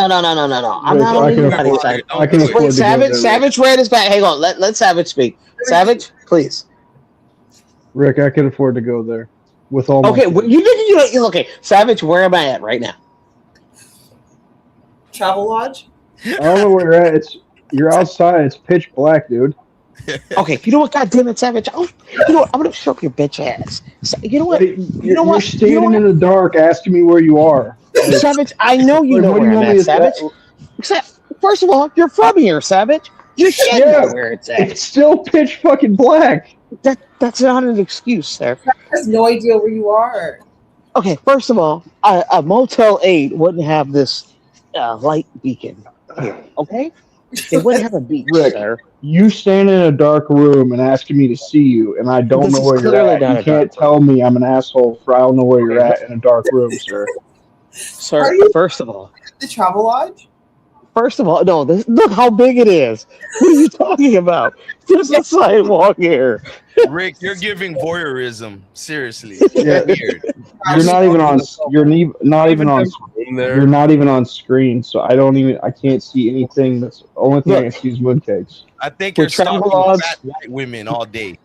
not on anybody's side. I can afford Wait, to go there, Savage Red is back. Hang on, let Savage speak. Savage, please. Rick, I can afford to go there with all my Okay, kids. well, you okay. Savage, where am I at right now? Travel Lodge? I don't know where you're at. You're outside. It's pitch black, dude. Okay, you know what? God damn it, Savage. You know what? I'm gonna show your bitch ass. You know what? You're standing in the dark asking me where you are. Savage, I know you know where I'm at, Savage. First of all, you're from here, Savage. You should know where it's at. It's still pitch fucking black. That's not an excuse, sir. I have no idea where you are. Okay, first of all, a Motel 8 wouldn't have this light beacon here, okay? They wouldn't have a beacon, Rick, sir. you stand in a dark room and asking me to see you, and I don't know where you're at. You can't tell me I'm an asshole for I don't know where you're at in a dark room, sir. Sir, first of all. The Travel Lodge? First of all, no, look how big it is. What are you talking about? There's a sidewalk here. Rick, you're giving voyeurism. Seriously. Yeah. Weird. You're not even on. You're not even on screen, so I can't see anything. That's the only thing I can see is mooncakes. I think you're stalking fat white women all day.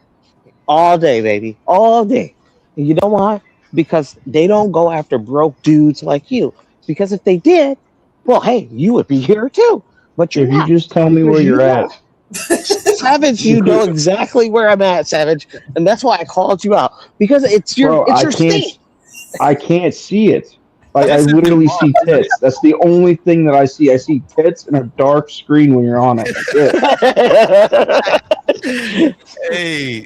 All day, baby. All day. And you know why? Because they don't go after broke dudes like you. Because if they did, well, hey, you would be here too. But you're not. You just tell me where you're at. Savage, you know exactly where I'm at, Savage. And that's why I called you out. Because it's your state. I can't see it. Like, I literally see tits. That's the only thing that I see. I see tits and a dark screen when you're on it. Hey.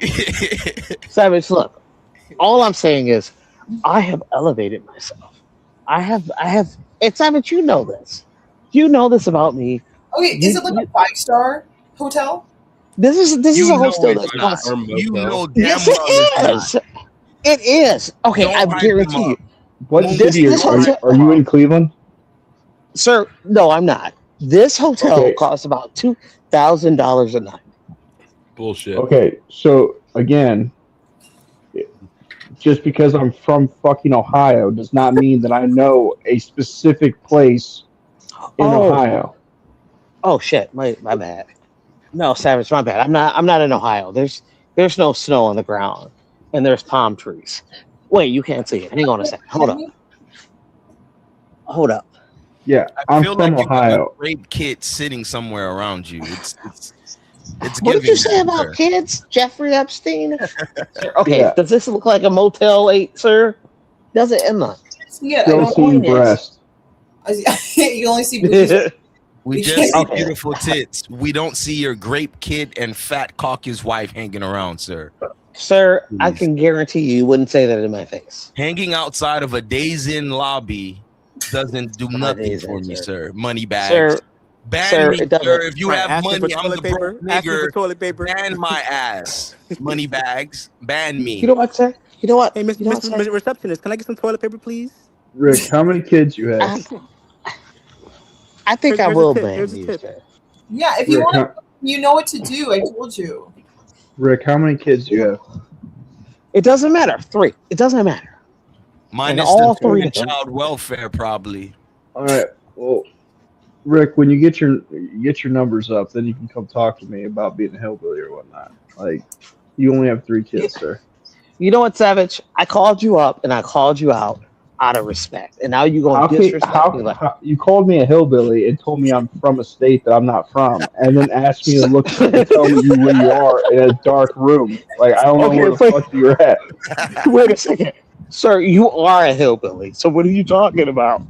Savage, look. All I'm saying is I have elevated myself. I have and Savage, you know this. You know this about me. Okay, is it like a 5-star hotel? This is a hostel that's not. You know damn Yes, well it is. It is. Okay, Don't I hype guarantee them you. What city are you in Cleveland? Sir, no, I'm not. This hotel costs about $2,000 a night. Bullshit. Okay, so again, just because I'm from fucking Ohio does not mean that I know a specific place in Ohio. Oh shit, my bad. No, Savage, my bad. I'm not in Ohio. There's no snow on the ground, and there's palm trees. Wait, you can't see it. Hang on a second. Hold up. Yeah, I I'm feel from like Ohio. you got a rape kit sitting somewhere around you. It's What did you say about kids, Jeffrey Epstein? Okay, Yeah. Does this look like a Motel 8, sir? Does it, Emma? Yeah, Still seeing breast. You only see boobies. We just see beautiful tits. We don't see your grape kid and fat caucus wife hanging around, sir. Sir, I can guarantee you wouldn't say that in my face. Hanging outside of a Days Inn lobby doesn't do nothing for me, sir. Money bags. Sir, ban me, it doesn't. sir. If you Right, have asking money, for I'm the toilet paper. broke Asking for nigger. toilet paper. Ban my ass. Money bags. Ban me. You know what, sir? You know what? Hey, Mr. You know what, sir? Receptionist, can I get some toilet paper, please? Rick, how many kids you have? I think I Here's a will tip, ban here's a you, tip. sir. Yeah, if you Rick, want to You know what to do. I told you. Rick, how many kids do you have? It doesn't matter. 3. It doesn't matter. Minus all the 3 2 of them. child welfare, probably. All right. Well, Rick, when you get your numbers up, then you can come talk to me about being a hillbilly or whatnot. Like, you only have 3 kids, sir. You know what, Savage? I called you up and I called you out of respect, and now you gonna disrespect me. How you called me a hillbilly and told me I'm from a state that I'm not from, and then asked me to look and tell me where you are in a dark room. Like, I don't know where the fuck you're at. Wait a second, sir. You are a hillbilly. So what are you talking about?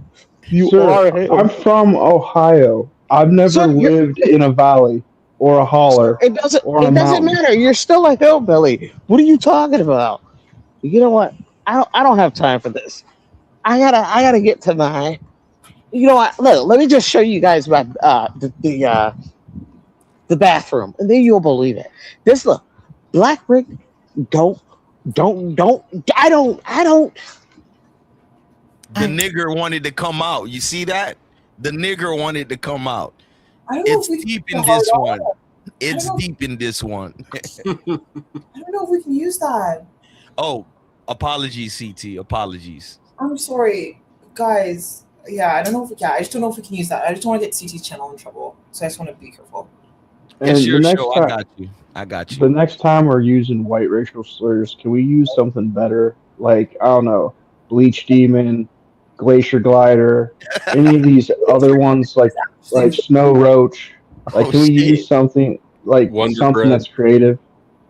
You are a hillbilly. I'm from Ohio. I've never lived in a valley or a holler. It doesn't. Or It doesn't matter. You're still a hillbilly. What are you talking about? You know what? I don't have time for this. I gotta get to my. You know what? Look, let me just show you guys my the bathroom, and then you'll believe it. This look, Black Rick. Don't. I don't. The nigger wanted to come out. You see that? The nigger wanted to come out. It's deep in this one. It's deep in this one. I don't know if we can use that. Oh, apologies, CT. Apologies. I'm sorry, guys. Yeah, I don't know if I just don't know if we can use that. I just don't want to get CT's channel in trouble, so I just want to be careful. And It's your the next show. time, I got you. the next time we're using white racial slurs, can we use something better? Like, I don't know, Bleach Demon, Glacier Glider, any of these other ones like Snow Roach. Like, can we use something like something that's creative?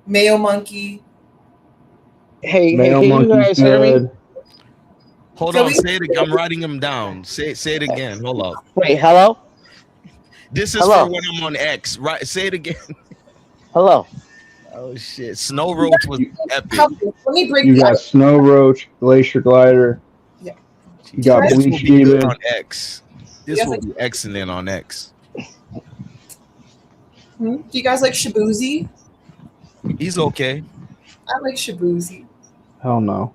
Mayo Monkey. Hey, Mayo can you Monkey's guys hear me? good. Hold on, say it again. I'm writing them down. Say it again. Hold up. Wait, hello? This is Hello? for when I'm on X. Right? Say it again. Hello? Oh shit. Snow Roach was epic. Let me break You got Snow Roach, Glacier Glider. Yeah. You got This will Bleach be good Demon. on X. This will be excellent on X. Do you guys like Shabuzi? He's okay. I like Shabuzi. Hell no.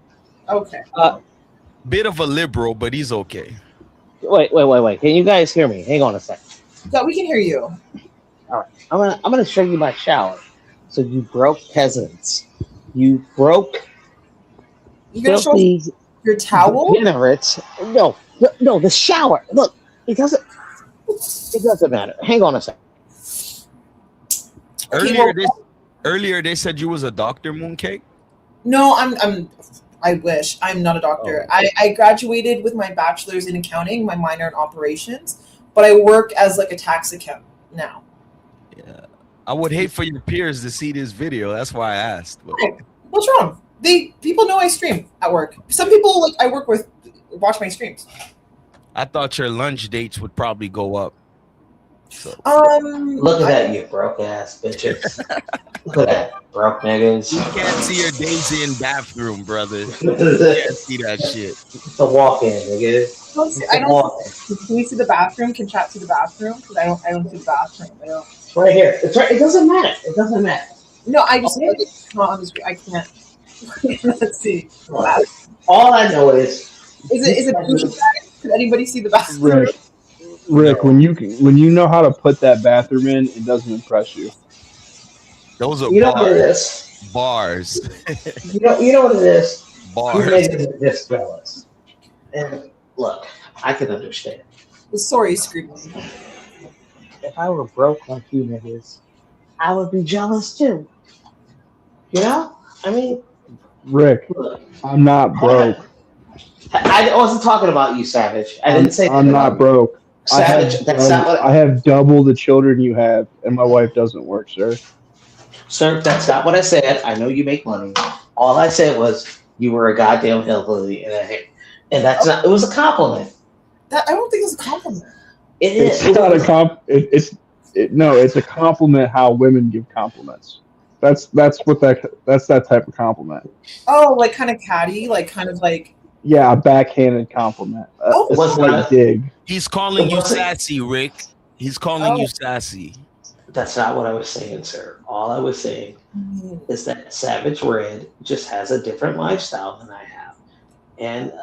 Okay. Bit of a liberal, but he's okay. Wait. Can you guys hear me? Hang on a second. Yeah, we can hear you. All right. I'm gonna show you my shower. So you broke peasants. You broke You're gonna show filthy us your towel? degenerates. No, the shower. Look, it doesn't matter. Hang on a second. Earlier they said you was a doctor, Mooncake. No, I wish. I'm not a doctor. I graduated with my bachelor's in accounting, my minor in operations, but I work as like a tax accountant now. Yeah. I would hate for your peers to see this video. That's why I asked. But. What's wrong? People know I stream at work. Some people like I work with watch my streams. I thought your lunch dates would probably go up. So. Look at that, you broke ass bitches. Look at that, broke niggas. You can't see your Daisy in bathroom, brother. You can't see that shit. The walk-in, nigga. I don't. Can we see the bathroom? Can chat see the bathroom? Because I don't see the bathroom. I don't. It's right here. It's right. It doesn't matter. It doesn't matter. No, I just it's not on the screen. I can't. Let's see. All I know is it Can anybody see the bathroom? Rick, when you know how to put that bathroom in, it doesn't impress you. Those are you know what it is. Bars. You know what it is. Bars. You made it this jealous. And look, I can understand. Sorry, screaming. If I were broke like you niggas, I would be jealous too. You know? I mean, Rick, I'm not broke. I wasn't talking about you, Savage. I didn't say I'm not broke. Savage, I have double the children you have, and my wife doesn't work, sir. Sir, that's not what I said. I know you make money. All I said was you were a goddamn hillbilly, and that's not. It was a compliment. I don't think it's a compliment. It is. It's not a it's a compliment how women give compliments. That's that type of compliment. Oh, like kind of catty, like kind of like. Yeah, a backhanded compliment. It's like dig. He's calling you sassy, Rick. He's calling you sassy. That's not what I was saying, sir. All I was saying is that Savage Red just has a different lifestyle than I have. And,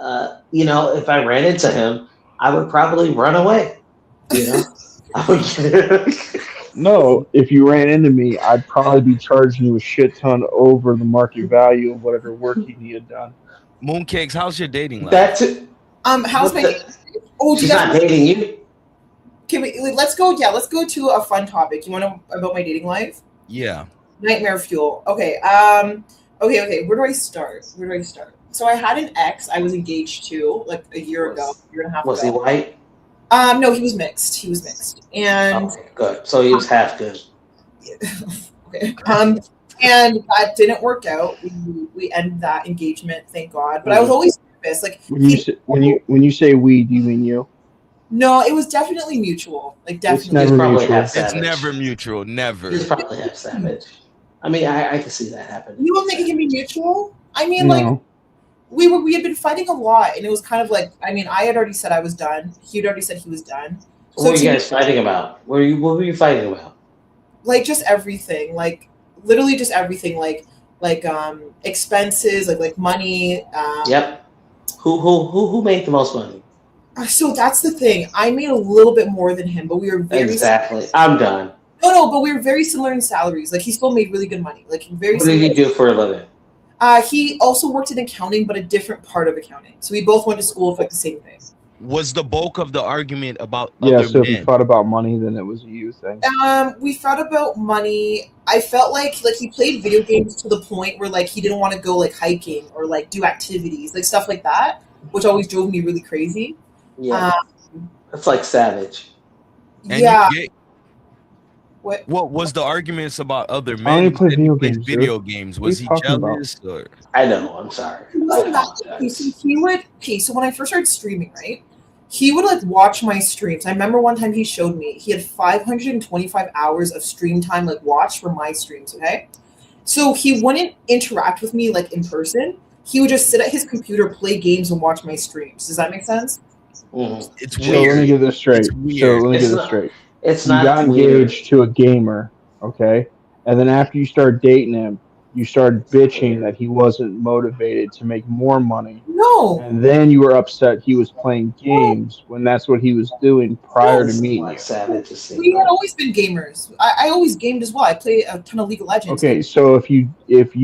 if I ran into him, I would probably run away. You know? No, if you ran into me, I'd probably be charging you a shit ton over the market value of whatever work he had done. Mooncakes, how's your dating life? That's it. How's What my? the? Oh, do you She's guys? not dating you. Can we? Let's go. Yeah, let's go to a fun topic. You want to know about my dating life? Yeah. Nightmare fuel. Okay. Okay. Where do I start? So I had an ex I was engaged to like a year ago, year and a half Was he ago. white? No, he was mixed. And Okay, good. So he was half good. okay. And that didn't work out. We ended that engagement, thank God. But I was always nervous. Like When you say we, do you mean you? no, it was definitely mutual. Like It's definitely. never Probably mutual. half It's savage. never mutual. Never. He's probably half savage. I mean, I can see that happen. You don't think it can be mutual? I mean, like No. we had been fighting a lot, and it was kind of like I mean, I had already said I was done. He had already said he was done. What were you to guys fighting about? What were you fighting about? like just everything, like literally just everything, like expenses, like money. Yep. Who made the most money? So that's the thing. I made a little bit more than him, but we were very Exactly. I'm done. No, but we were very similar in salaries. Like he still made really good money. Like very. What did he do for a living? He also worked in accounting, but a different part of accounting. So we both went to school for like the same thing. Was the bulk of the argument about Yeah, other so if you men? thought about money, then it was a you thing. We fought about money. I felt like he played video games to the point where like he didn't want to go like hiking or like do activities, like stuff like that, which always drove me really crazy. Yeah. That's like savage. And Yeah. What was the arguments about other I only men? play You said he video played games, video dude. games. What are Was you he talking about? jealous or? I know. I'm sorry. It wasn't that. Okay, so he would. Okay, so when I first started streaming, right, he would like watch my streams. I remember one time he showed me he had 525 hours of stream time like watched for my streams. Okay, so he wouldn't interact with me like in person. He would just sit at his computer, play games, and watch my streams. Does that make sense? Mhm. It's So let me weird. get this straight. It's weird. It's You not got weird. engaged to a gamer, okay? And then after you started dating him, you started bitching that he wasn't motivated to make more money. No. And then you were upset he was playing games when that's what he was doing prior to meeting you. Savage to see. We had always been gamers. I always gamed as well. I play a ton of League of Legends. Okay, so if you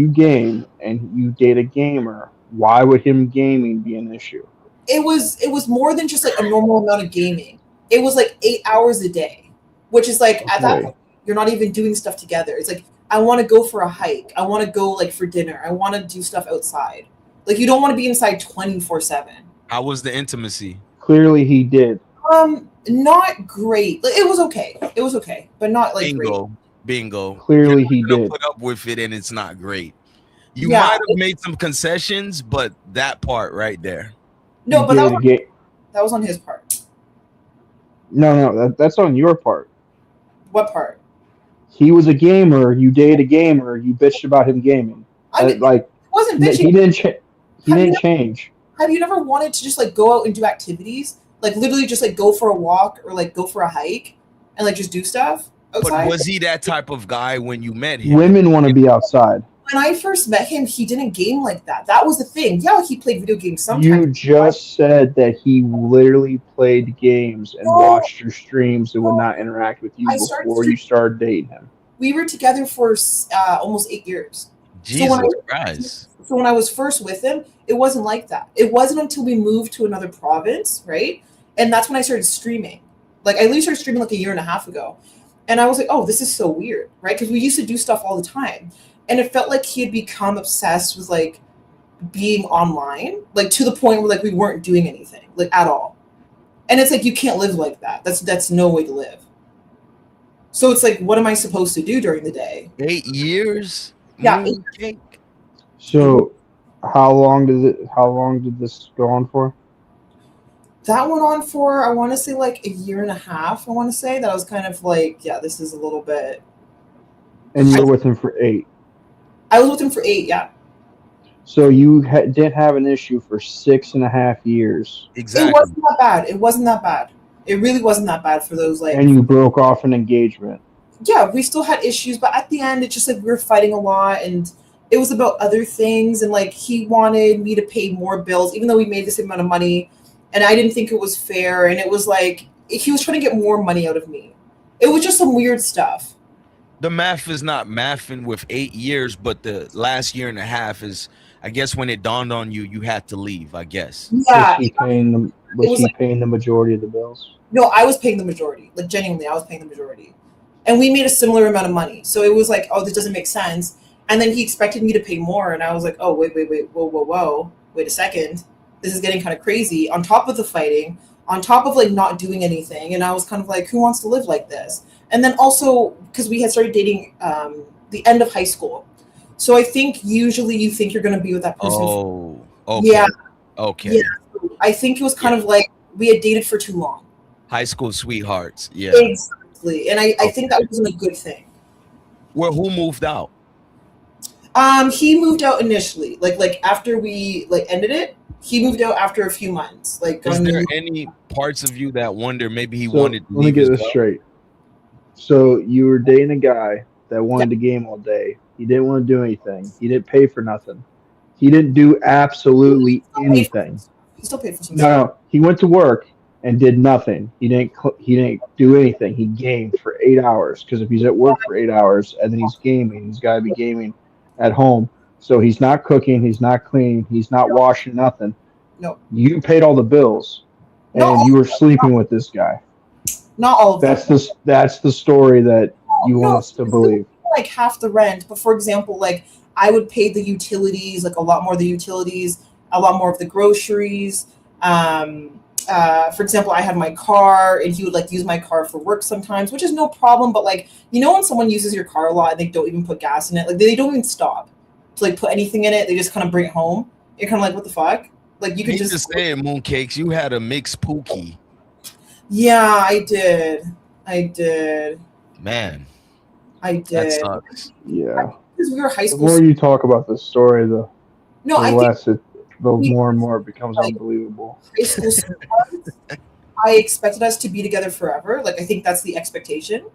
game and you date a gamer, why would him gaming be an issue? It was more than just like a normal amount of gaming. It was like 8 hours a day, which is like at that Okay. point you're not even doing stuff together. It's like I want to go for a hike. I want to go like for dinner. I want to do stuff outside. Like you don't want to be inside 24/7. How was the intimacy? Clearly he did. Not great. Like, it was okay, but not like great. Bingo. Clearly he You're gonna did. put up with it, and it's not great. You Yeah. might have made some concessions, but that part right there. No, You but that dated that was on his part. No, that's on your part. What part? He was a gamer. You dated a gamer. You bitched about him gaming. I mean, Like wasn't he bitching. didn't. He Have you didn't never- change. Have you never wanted to just like go out and do activities? Like literally just like go for a walk or like go for a hike and like just do stuff outside? But was he that type of guy when you met him? Women want to be outside. When I first met him, he didn't game like that. That was the thing. Yeah, he played video games sometimes. You just said that he literally played games and No. watched your streams and would not interact with you I started before you started dating him. We were together for almost 8 years. Jesus when I- Christ. So when I was first with him, it wasn't like that. It wasn't until we moved to another province, right? And that's when I started streaming. Like I literally started streaming like a year and a half ago. And I was like, oh, this is so weird, right? Because we used to do stuff all the time. And it felt like he had become obsessed with like being online, like to the point where like we weren't doing anything, like at all. And it's like you can't live like that. That's no way to live. So it's like, what am I supposed to do during the day? 8 years? Yeah, Mooncake? So, how long did this go on for? That went on for, I want to say like a year and a half. I want to say that I was kind of like, yeah, this is a little bit. And you were with him for 8. I was with him for 8, yeah. So you did have an issue for 6.5 years, Exactly. It wasn't that bad. It wasn't that bad. It really wasn't that bad for those like. and you broke off an engagement. Yeah, we still had issues, but at the end, it's just like we were fighting a lot, and it was about other things. And like he wanted me to pay more bills, even though we made the same amount of money, and I didn't think it was fair. And it was like he was trying to get more money out of me. It was just some weird stuff. The math is not mathing with 8 years, but the last year and a half is, I guess, when it dawned on you, you had to leave. I guess. Yeah, Was he paying them? Was was he like, paying the majority of the bills? no, I was paying the majority. Like genuinely, I was paying the majority, and we made a similar amount of money. So it was like, oh, this doesn't make sense. And then he expected me to pay more, and I was like, oh, wait, whoa, wait a second, this is getting kind of crazy. On top of the fighting, on top of like not doing anything, and I was kind of like, who wants to live like this? And then also because we had started dating the end of high school, so I think usually you think you're going to be with that person. Oh, okay. Yeah. Okay. Yeah. I think it was kind of like we had dated for too long. High school sweethearts. Yeah. Exactly. And I think that wasn't a good thing. Well, who moved out? He moved out initially. Like after we like ended it, he moved out after a few months. Like Is there any parts of you that wonder maybe he So, wanted to let me leave get as this well? straight. So you were dating a guy that wanted to game all day. He didn't want to do anything. He didn't pay for nothing. He didn't do absolutely anything. He still paid for some No, he went to work and did nothing. He didn't do anything. He gamed for 8 hours because if he's at work for 8 hours and then he's gaming, he's got to be gaming at home. So he's not cooking, he's not cleaning, he's not washing nothing. No. You paid all the bills, and you were sleeping with this guy. Not all of them. That's the story that you want us to believe. Like half the rent, but for example, like I would pay the utilities, like a lot more of the utilities, a lot more of the groceries. For example, I had my car and he would like use my car for work sometimes, which is no problem. But like, you know, when someone uses your car a lot and they don't even put gas in it, like they don't even stop to like put anything in it. They just kind of bring it home. You're kind of like, what the fuck? Like you could just say mooncakes. You had a mixed pookie. Yeah, I did. Man. I did. That sucks. Yeah. Because we were high The school. more you talk about this story, the I think more and more it becomes unbelievable. high school sweethearts, I expected us to be together forever. Like I think that's the expectation.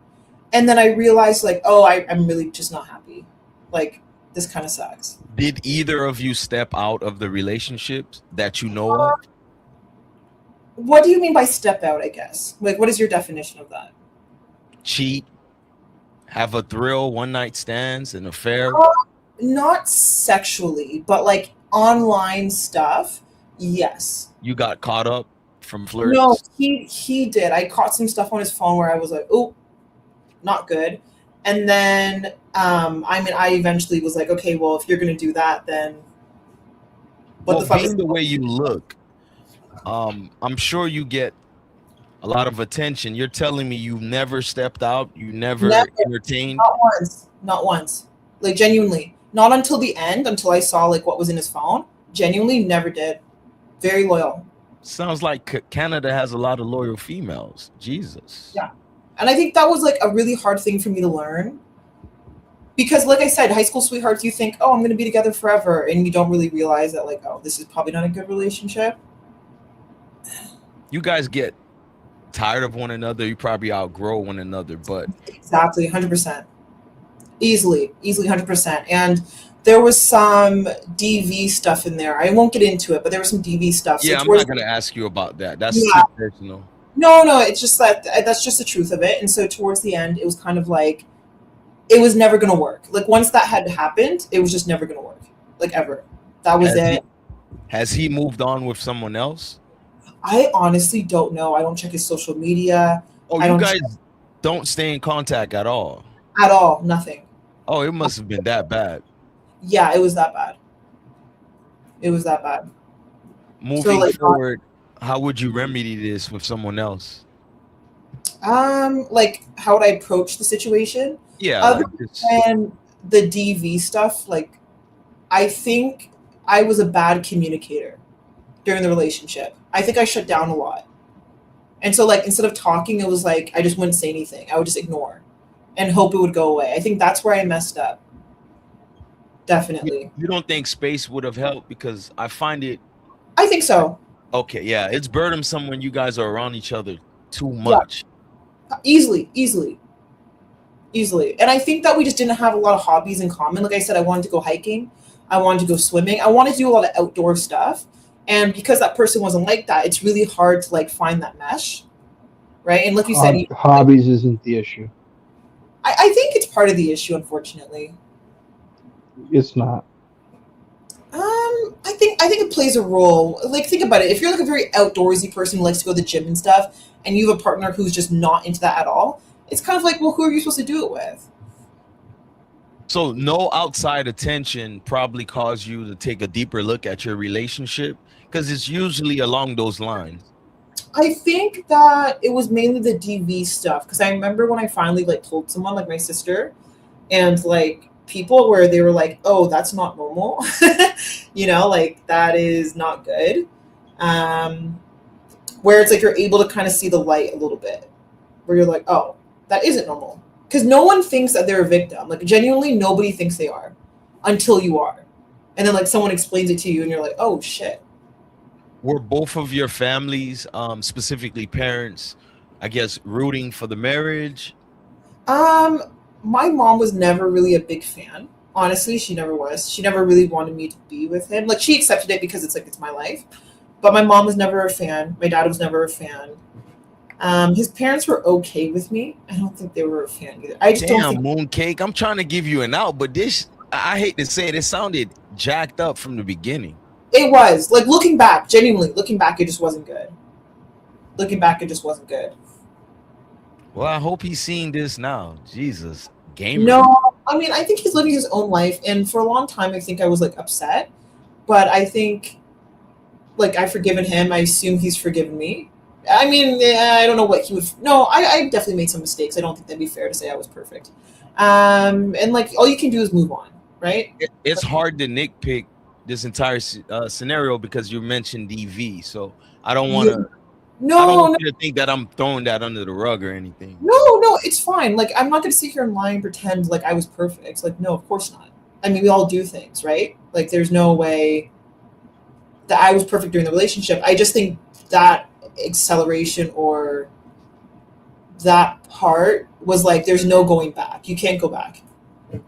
And then I realized like, oh, I'm really just not happy. Like this kind of sucks. Did either of you step out of the relationships that you know of? What do you mean by step out, I guess? Like what is your definition of that? Cheat, have a thrill, one night stands, an affair? Not sexually, but like online stuff. Yes. You got caught up from flirts? No, he did. I caught some stuff on his phone where I was like, oh, not good. And then I eventually was like, okay, well, if you're gonna do that, then what the fuck is the way you look, I'm sure you get a lot of attention. You're telling me you never stepped out, you never entertained? Not once. Like genuinely. Not until the end, until I saw like what was in his phone. Genuinely never did. Very loyal. Sounds like Canada has a lot of loyal females. Jesus. Yeah. And I think that was like a really hard thing for me to learn. Because like I said, high school sweethearts, you think, oh, I'm going to be together forever. And you don't really realize that like, oh, this is probably not a good relationship. You guys get tired of one another. You probably outgrow one another, but. Exactly, 100%. Easily 100%. And there was some DV stuff in there. I won't get into it, but there was some DV stuff. Yeah, so I'm not going to ask you about that. That's too personal. No, it's just that's just the truth of it. And so towards the end, it was kind of like, it was never going to work. Like once that had happened, it was just never going to work. Like ever. That was it. Has he moved on with someone else? I honestly don't know. I don't check his social media. Oh, you guys don't stay in contact at all? At all. Nothing. Oh, it must have been that bad. Yeah, it was that bad. It was that bad. Moving forward, how would you remedy this with someone else? Like how would I approach the situation? Yeah. Other than the DV stuff, like I think I was a bad communicator during the relationship. I think I shut down a lot. And so like instead of talking, it was like I just wouldn't say anything. I would just ignore and hope it would go away. I think that's where I messed up. Definitely. You don't think space would have helped? Because I find it. I think so. Okay, yeah. It's burdensome when you guys are around each other too much. Yeah. Easily. And I think that we just didn't have a lot of hobbies in common. Like I said, I wanted to go hiking. I wanted to go swimming. I wanted to do a lot of outdoor stuff. And because that person wasn't like that, it's really hard to like find that mesh. right? And like you said, Hobbies isn't the issue. I think it's part of the issue, unfortunately. It's not. I think it plays a role. Like, think about it. If you're like a very outdoorsy person who likes to go to the gym and stuff, and you have a partner who's just not into that at all, it's kind of like, well, who are you supposed to do it with? So no outside attention probably caused you to take a deeper look at your relationship, because it's usually along those lines. I think that it was mainly the DV stuff, because I remember when I finally like told someone, like my sister, and like people where they were like, oh, that's not normal. You know, like that is not good. Where it's like you're able to kind of see the light a little bit, where you're like, oh, that isn't normal. Because no one thinks that they're a victim. Like, genuinely, nobody thinks they are until you are. And then like someone explains it to you and you're like, oh shit. Were both of your families, specifically parents, I guess, rooting for the marriage? My mom was never really a big fan. Honestly, she never was. She never really wanted me to be with him. Like, she accepted it because it's like, it's my life. But my mom was never a fan. My dad was never a fan. His parents were okay with me. I don't think they were a fan either. I just don't think... Mooncake, I'm trying to give you an out, but this, I hate to say it, it sounded jacked up from the beginning. It was. Like, looking back, genuinely, looking back, it just wasn't good. Looking back, it just wasn't good. Well, I hope he's seeing this now. Jesus. Gamer. No, I mean, I think he's living his own life. And for a long time, I think I was, like, upset. But I think, like, I've forgiven him. I assume he's forgiven me. I mean, I don't know what he would... No, I definitely made some mistakes. I don't think that'd be fair to say I was perfect. And, like, all you can do is move on, right? It's hard to nitpick this entire scenario because you mentioned DV. So I don't want to... No, I don't want you to think that I'm throwing that under the rug or anything. No, it's fine. Like, I'm not going to sit here and lie and pretend like I was perfect. Like, no, of course not. I mean, we all do things, right? Like, there's no way that I was perfect during the relationship. I just think that acceleration or that part was like, there's no going back. You can't go back.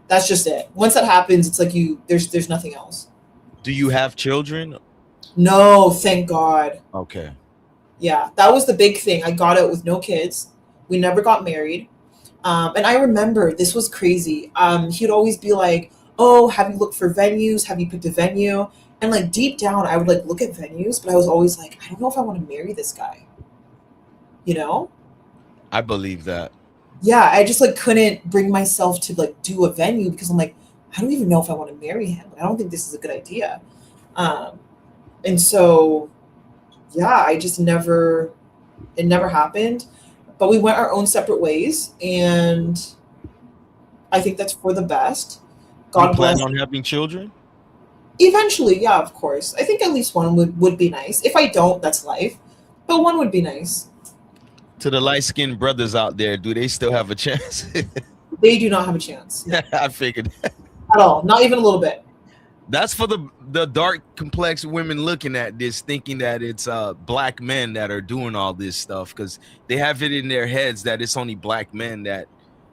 That's just it. Once that happens, it's like there's nothing else. Do you have children? No, thank God. Okay. Yeah, that was the big thing. I got out with no kids. We never got married. And I remember, this was crazy. He'd always be like, oh, have you looked for venues? Have you picked a venue? And like deep down, I would like look at venues, but I was always like, I don't know if I want to marry this guy. You know? I believe that. Yeah, I just like couldn't bring myself to like do a venue because I'm like, I don't even know if I want to marry him. I don't think this is a good idea. And so... yeah, I just never, it never happened, but we went our own separate ways, and I think that's for the best. God bless. You plan on having children? Eventually, yeah, of course. I think at least one would be nice. If I don't, that's life, but one would be nice. To the light-skinned brothers out there, do they still have a chance? They do not have a chance. I figured. At all, not even a little bit. That's for the dark, complex women looking at this, thinking that it's black men that are doing all this stuff, because they have it in their heads that it's only black men that,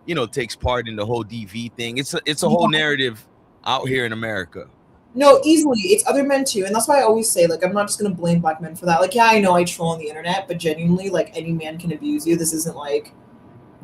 you know, takes part in the whole DV thing. It's a whole narrative out here in America. No, easily. It's other men too. And that's why I always say, like, I'm not just going to blame black men for that. Like, yeah, I know I troll on the internet, but genuinely, like, any man can abuse you. This isn't like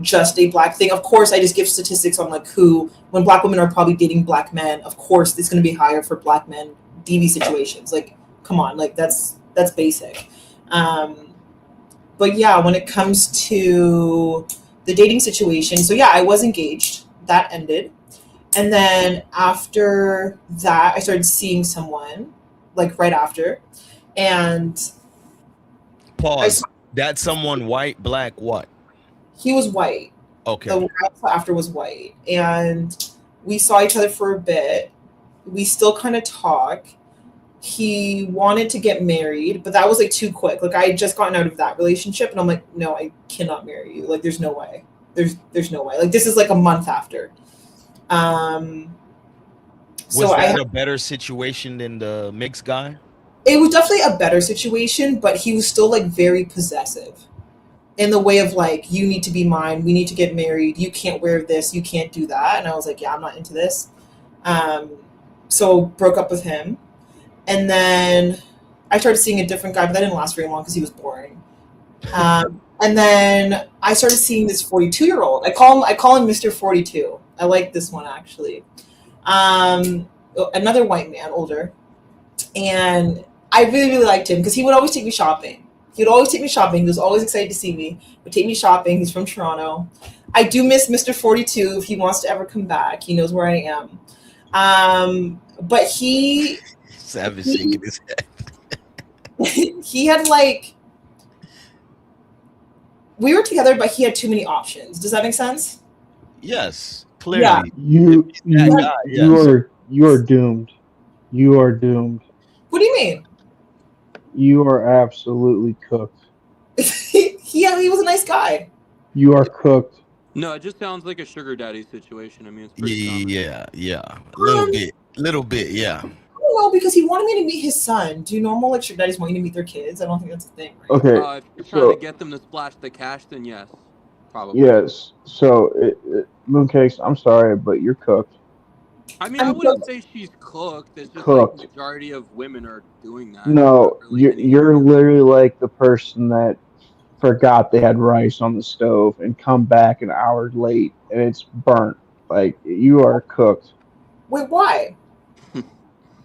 just a black thing. Of course, I just give statistics on like when black women are probably dating black men, of course it's going to be higher for black men DV situations. Like, come on, like that's basic. But yeah, when it comes to the dating situation, so yeah, I was engaged. That ended. And then after that, I started seeing someone like right after. And pause. That's someone white, black, what? He was white. Okay. The guy after was white. And we saw each other for a bit. We still kind of talk. He wanted to get married, but that was like too quick. Like, I had just gotten out of that relationship and I'm like, no, I cannot marry you. Like, there's no way. There's no way. Like, this is like a month after. Was that a better situation than the mixed guy? It was definitely a better situation, but he was still like very possessive. In the way of like, you need to be mine, we need to get married, you can't wear this, you can't do that. And I was like, yeah, I'm not into this. So broke up with him. And then I started seeing a different guy, but that didn't last very long because he was boring. And then I started seeing this 42-year-old. I call him Mr. 42. I like this one actually. Another white man, older, and I really, really liked him because he would always take me shopping. He was always excited to see me. Would take me shopping. He's from Toronto. I do miss Mr. 42 if he wants to ever come back. He knows where I am. But Savage shaking his head. he had like, we were together, but he had too many options. Does that make sense? Yes, clearly. Yeah. You are doomed. You are doomed. What do you mean? You are absolutely cooked. He was a nice guy. You are cooked. No, it just sounds like a sugar daddy situation. I mean, it's pretty common. Yeah. Little bit, yeah. I don't know, because he wanted me to meet his son. Do normal like sugar daddies want you to meet their kids? I don't think that's a thing, right? Okay. If you're trying to get them to splash the cash, then yes, probably. Yes. So, Mooncakes, I'm sorry, but you're cooked. I mean, I wouldn't say she's cooked. It's just Cooked. like majority of women are doing that. No, you're literally like the person that forgot they had rice on the stove and come back an hour late and it's burnt. Like, you are cooked. Wait, why?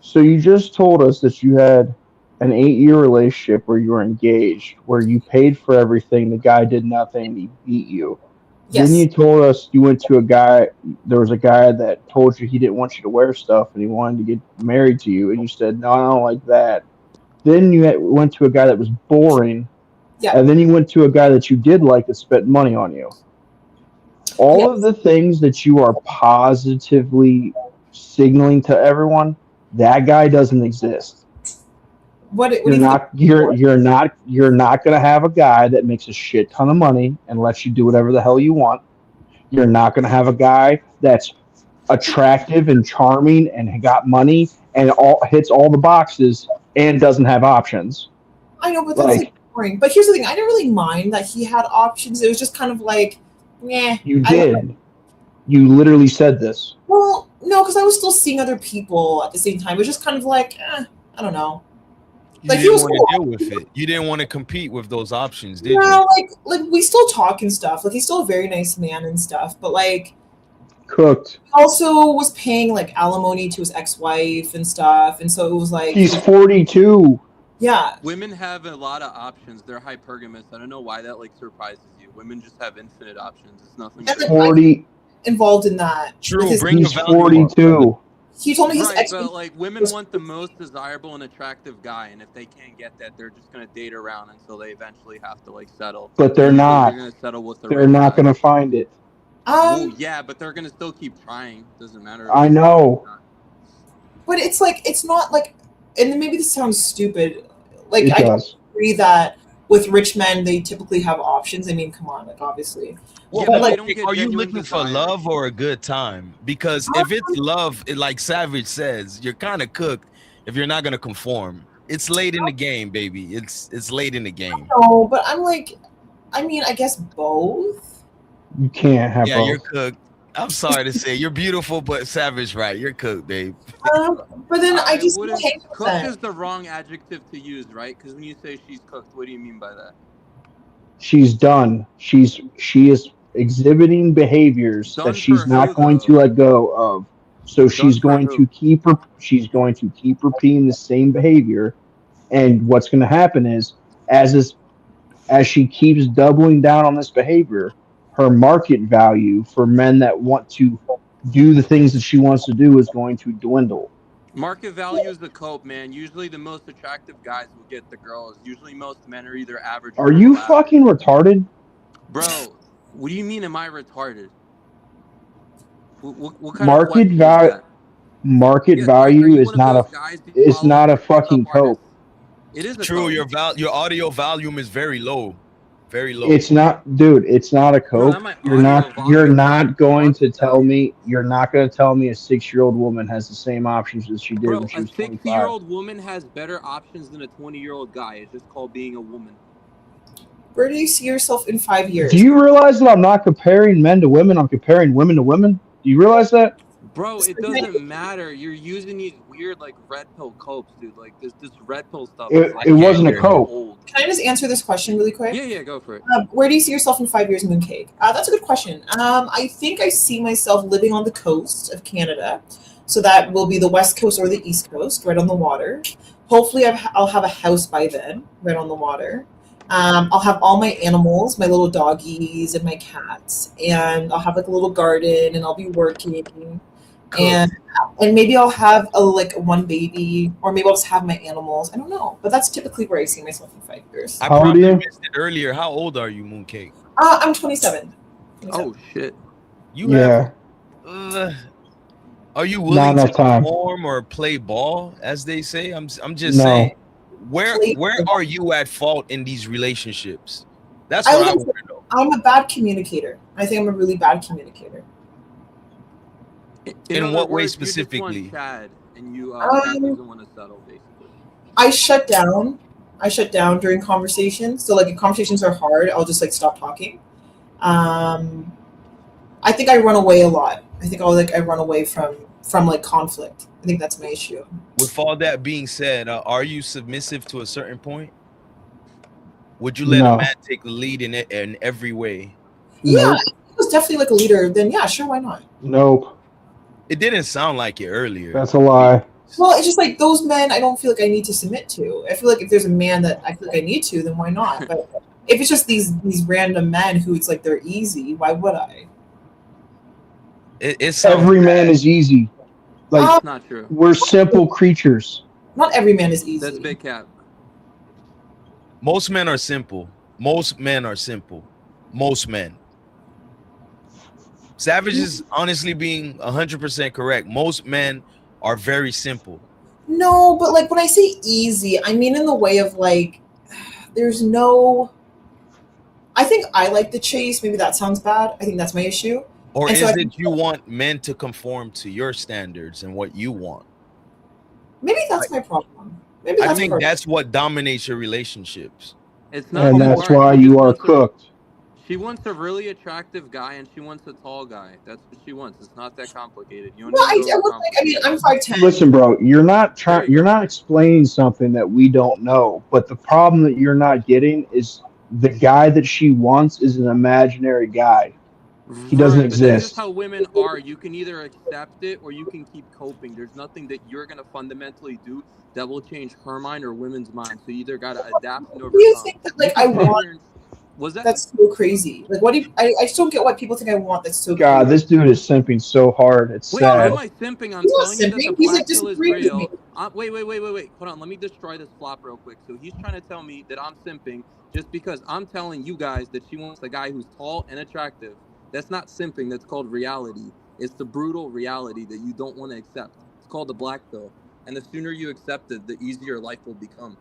So you just told us that you had an 8-year relationship where you were engaged, where you paid for everything, the guy did nothing, and he beat you. Yes. Then you told us you went to there was a guy that told you he didn't want you to wear stuff and he wanted to get married to you, and you said, no, I don't like that. Then you went to a guy that was boring, and then you went to a guy that you did like that spent money on you. All of the things that you are positively signaling to everyone, that guy doesn't exist. You're not going to have a guy that makes a shit ton of money and lets you do whatever the hell you want. You're not going to have a guy that's attractive and charming and got money and hits all the boxes and doesn't have options. I know, but that's like boring. But here's the thing: I didn't really mind that he had options. It was just kind of like, yeah. You did. You literally said this. Well, no, because I was still seeing other people at the same time. It was just kind of like, I don't know. You didn't want to deal with it. You didn't want to compete with those options, did you? No, like we still talk and stuff. Like he's still a very nice man and stuff. But like, cooked. He also was paying like alimony to his ex-wife and stuff, and so it was like he's 42. Yeah. Women have a lot of options. They're hypergamous. I don't know why that like surprises you. Women just have infinite options. It's nothing. 40 involved in that. True. Bring he's 42. He told me his ex. But like women want the most desirable and attractive guy, and if they can't get that, they're just gonna date around until they eventually have to like settle. But they're not. They're gonna settle with the They're not going to find it. Well, yeah, but they're gonna still keep trying. Doesn't matter. I know. But it's like it's not like, and maybe this sounds stupid. Like It I does. agree that with rich men they typically have options. I mean, come on, like obviously. Well, But, like, like, are you looking for love or a good time? Because if it's love, like Savage says, you're kind of cooked if you're not gonna conform. It's late in the game, baby. It's late in the game. No, but I'm like, I mean, I guess both. You can't have both. You're cooked. I'm sorry to say, you're beautiful, but Savage, right? You're cooked, babe. But then I just wouldn't- hate cooked that. is the wrong adjective to use, right? Because when you say she's cooked, what do you mean by that? She's done. She is exhibiting behaviors Done that she's for not who, going to let go of. So she's for going who? to keep repeating the same behavior. And what's going to happen is as she keeps doubling down on this behavior, her market value for men that want to do the things that she wants to do is going to dwindle. Market value is the cope, man. Usually the most attractive guys will get the girls. Usually most men are either average or Are you below fucking retarded? Bro, what do you mean am I retarded? What kind of Market question is value that? market Yeah, value are you is one of not those a guys that it's follow not a pickup fucking artists? cope. It is a True, cope. your audio volume is very low. Very low. It's not, dude. It's not a Bro, cope. not my You're audio not. volume, You're my not going to tell value. me. You're not going to tell me a 6-year-old woman has the same options as she did Bro, when she a was 25. 60-year-old woman has better options than a 20-year-old guy. It's just called being a woman. Where do you see yourself in 5 years? Do you realize that I'm not comparing men to women? I'm comparing women to women. Do you realize that? Bro, it doesn't matter. You're using these weird like red pill copes, dude. Like this red pill stuff. It is wasn't a so cope. old. Can I just answer this question really quick? Yeah, go for it. Where do you see yourself in 5 years, Mooncake? That's a good question. I think I see myself living on the coast of Canada. So that will be the West Coast or the East Coast, right on the water. Hopefully I'll have a house by then, right on the water. I'll have all my animals, my little doggies and my cats. And I'll have like a little garden and I'll be working. Cool. And maybe I'll have one baby, or maybe I'll just have my animals. I don't know, but that's typically where I see myself in 5 years. I probably missed it earlier. How old are you, Mooncake? I'm 27. Oh shit! Are you willing to perform or play ball, as they say? I'm just saying. Where are you at fault in these relationships? That's what I want to know. I'm a bad communicator. I think I'm a really bad communicator. In what way specifically? You just want Chad and you doesn't want to settle, basically. I shut down. During conversations. So if conversations are hard, I'll just stop talking. I think I run away a lot. I think I run away from conflict. I think that's my issue. With all that being said, are you submissive to a certain point? Would you let a man take the lead in every way? Yeah, if he was definitely a leader. Then yeah, sure, why not? Nope. It didn't sound like it earlier. That's a lie. Well, it's just those men I don't feel like I need to submit to. I feel like if there's a man that I feel like I need to, then why not? But if it's just these random men who it's they're easy, why would I? Every man is easy. That's not true. We're simple creatures. Not every man is easy. That's big cap. Most men are simple. Most men are simple. Most men. Savage is honestly being 100% correct. Most men are very simple. No, but when I say easy, I mean in the way of there's no. I think I like the chase. Maybe that sounds bad. I think that's my issue. Or is it you want men to conform to your standards and what you want? Maybe that's my problem. I think that's what dominates your relationships. It's not, and that's why you are cooked. She wants a really attractive guy and she wants a tall guy. That's what she wants. It's not that complicated. You well, I'm 5'10". Listen, bro, you're not explaining something that we don't know. But the problem that you're not getting is the guy that she wants is an imaginary guy. He doesn't exist. That's just how women are. You can either accept it or you can keep coping. There's nothing that you're gonna fundamentally do that will change her mind or women's mind. So you either gotta adapt and overcome. Do you think that I want? Was that? That's so crazy. What do you? I just don't get what people think I want. That's so. God, crazy. This dude is simping so hard. It's sad. Why am I simping? I'm telling you that the black pill is real. Wait. Hold on. Let me destroy this flop real quick. So he's trying to tell me that I'm simping just because I'm telling you guys that she wants a guy who's tall and attractive. That's not simping. That's called reality. It's the brutal reality that you don't want to accept. It's called the black pill. And the sooner you accept it, the easier life will become.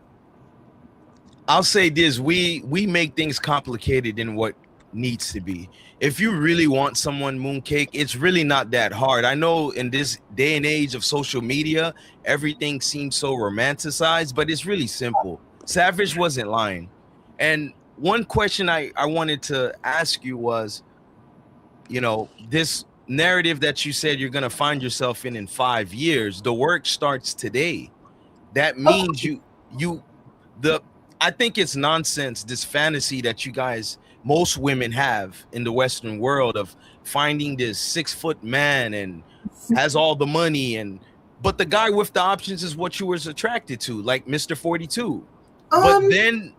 I'll say this. We make things complicated than what needs to be. If you really want someone, Mooncake, it's really not that hard. I know in this day and age of social media, everything seems so romanticized, but it's really simple. Savage wasn't lying. And one question I wanted to ask you was, this narrative that you said you're going to find yourself in 5 years, the work starts today. That means I think it's nonsense, this fantasy that you guys, most women have in the Western world of finding this 6-foot man and has all the money, but the guy with the options is what you was attracted to, like Mr. 42. But then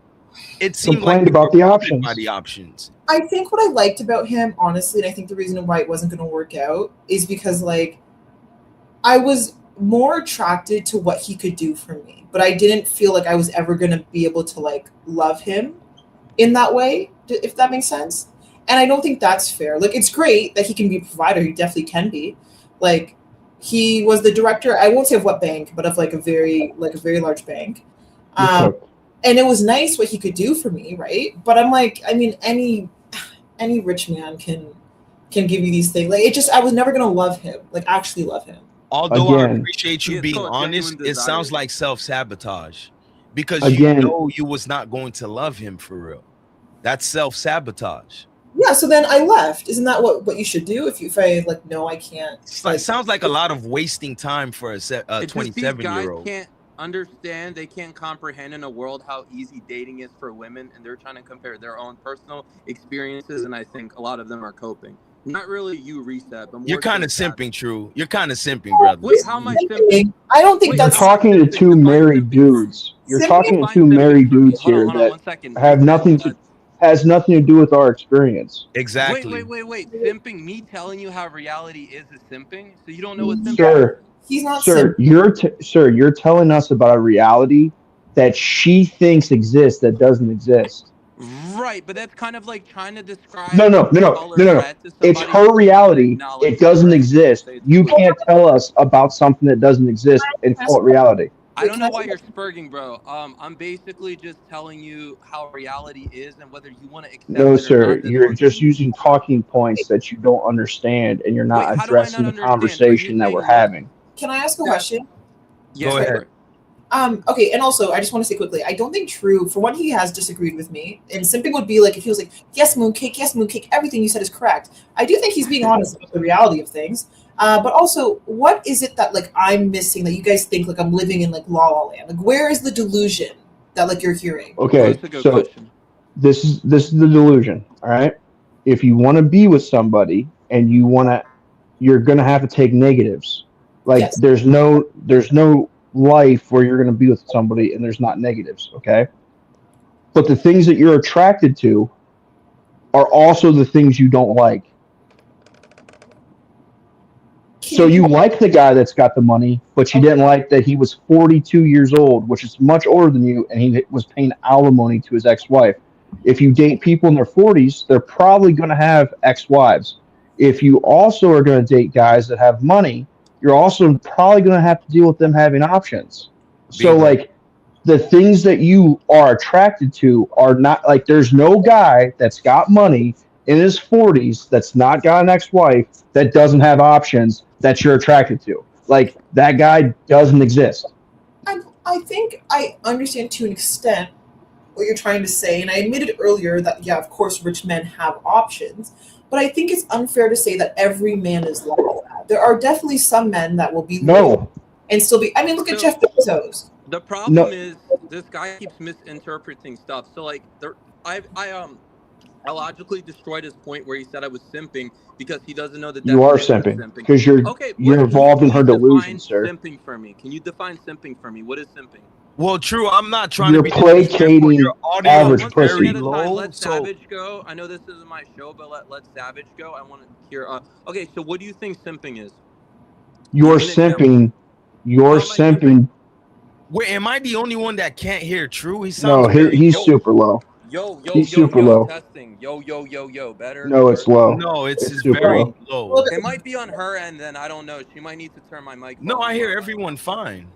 it seemed like about the options. By the options. I think what I liked about him, honestly, and I think the reason why it wasn't going to work out is because I was more attracted to what he could do for me, but I didn't feel like I was ever going to be able to love him in that way, if that makes sense. And I don't think that's fair. It's great that he can be a provider. He definitely can be. He was the director, I won't say of what bank, but of a very large bank. And it was nice what he could do for me, right? But I'm any rich man can give you these things. I was never gonna love him, actually love him. Although I appreciate you being honest, it sounds like self-sabotage because you was not going to love him for real. That's self-sabotage. Yeah, so then I left. Isn't that what you should do? If I no, I can't. It sounds like a lot of wasting time for a 27-year-old. Can't understand they can't comprehend in a world how easy dating is for women, and they're trying to compare their own personal experiences, and I think a lot of them are coping. Not really you, Reset, but more You're kind of so Savage. simping, True. You're kind of simping, brother. Wait, how am I simping? I don't think Wait, You're that's how am I talking to simping? two Define married simping for me. dudes. You're simping. talking to Define two simping married for me. dudes Hold on, here hold on, that 1 second. have Reset. nothing to has nothing to do with our experience. Exactly. Wait. Simping, me telling you how reality is simping? So you don't know what simping is? Sir, He's not sir, you're telling us about a reality that she thinks exists that doesn't exist. Right, but that's kind of like trying to describe color No. red to It's somebody her who doesn't reality. acknowledge It doesn't red. exist. Say it's You blue. can't tell us about something that doesn't exist and call it reality. I don't know why you're spurging, bro. I'm basically just telling you how reality is and whether you want to accept No, it or sir. not. That's You're on just you. using talking points that you don't understand, and you're Wait, not how do I not addressing the understand? Are you conversation that saying we're looks? having. Can I ask a question? Yeah, Go ahead. Okay, and also I just want to say quickly, I don't think True, for one, he has disagreed with me, and simping would be like if he was like, yes, Mooncake, everything you said is correct. I do think he's being honest about the reality of things. But also, what is it that like I'm missing that you guys think like I'm living in like La La Land? Like, where is the delusion that like you're hearing? Okay, so this is the delusion. All right, if you want to be with somebody and you're gonna have to take negatives. Like Yes. there's no life where you're gonna be with somebody and there's not negatives. Okay, but the things that you're attracted to are also the things you don't like. So you like the guy that's got the money, but you didn't like that he was 42 years old, which is much older than you, and he was paying alimony to his ex-wife. If you date people in their 40s, they're probably going to have ex-wives. If you also are going to date guys that have money, you're also probably going to have to deal with them having options. So like the things that you are attracted to are not like there's no guy that's got money in his 40s that's not got an ex-wife that doesn't have options that you're attracted to. Like that guy doesn't exist. I think I understand to an extent what you're trying to say, and I admitted earlier that yeah, of course, rich men have options, but I think it's unfair to say that every man is like that. There are definitely some men that will be loyal and still be. I mean, look at Jeff Bezos. The problem is this guy keeps misinterpreting stuff. So like, I logically destroyed his point where he said I was simping because he doesn't know the You are definition simping of simping. because you're involved in her delusion, define sir. simping for me? Can you define simping for me? What is simping? Well, True. I'm not trying You're to be disrespectful. placating Your audio average is very pussy. low. Let Savage go. I know this isn't my show, but let Savage go. I want to hear. Okay, so what do you think simping is? You're simping. You're simping. Wait, am I the only one that can't hear True? He sounds No, he's super low. He's super low. Testing. Yo. Better. No, it's low. No, it's super very low. low. It might be on her end. Then I don't know. She might need to turn my mic. No, I hear everyone fine.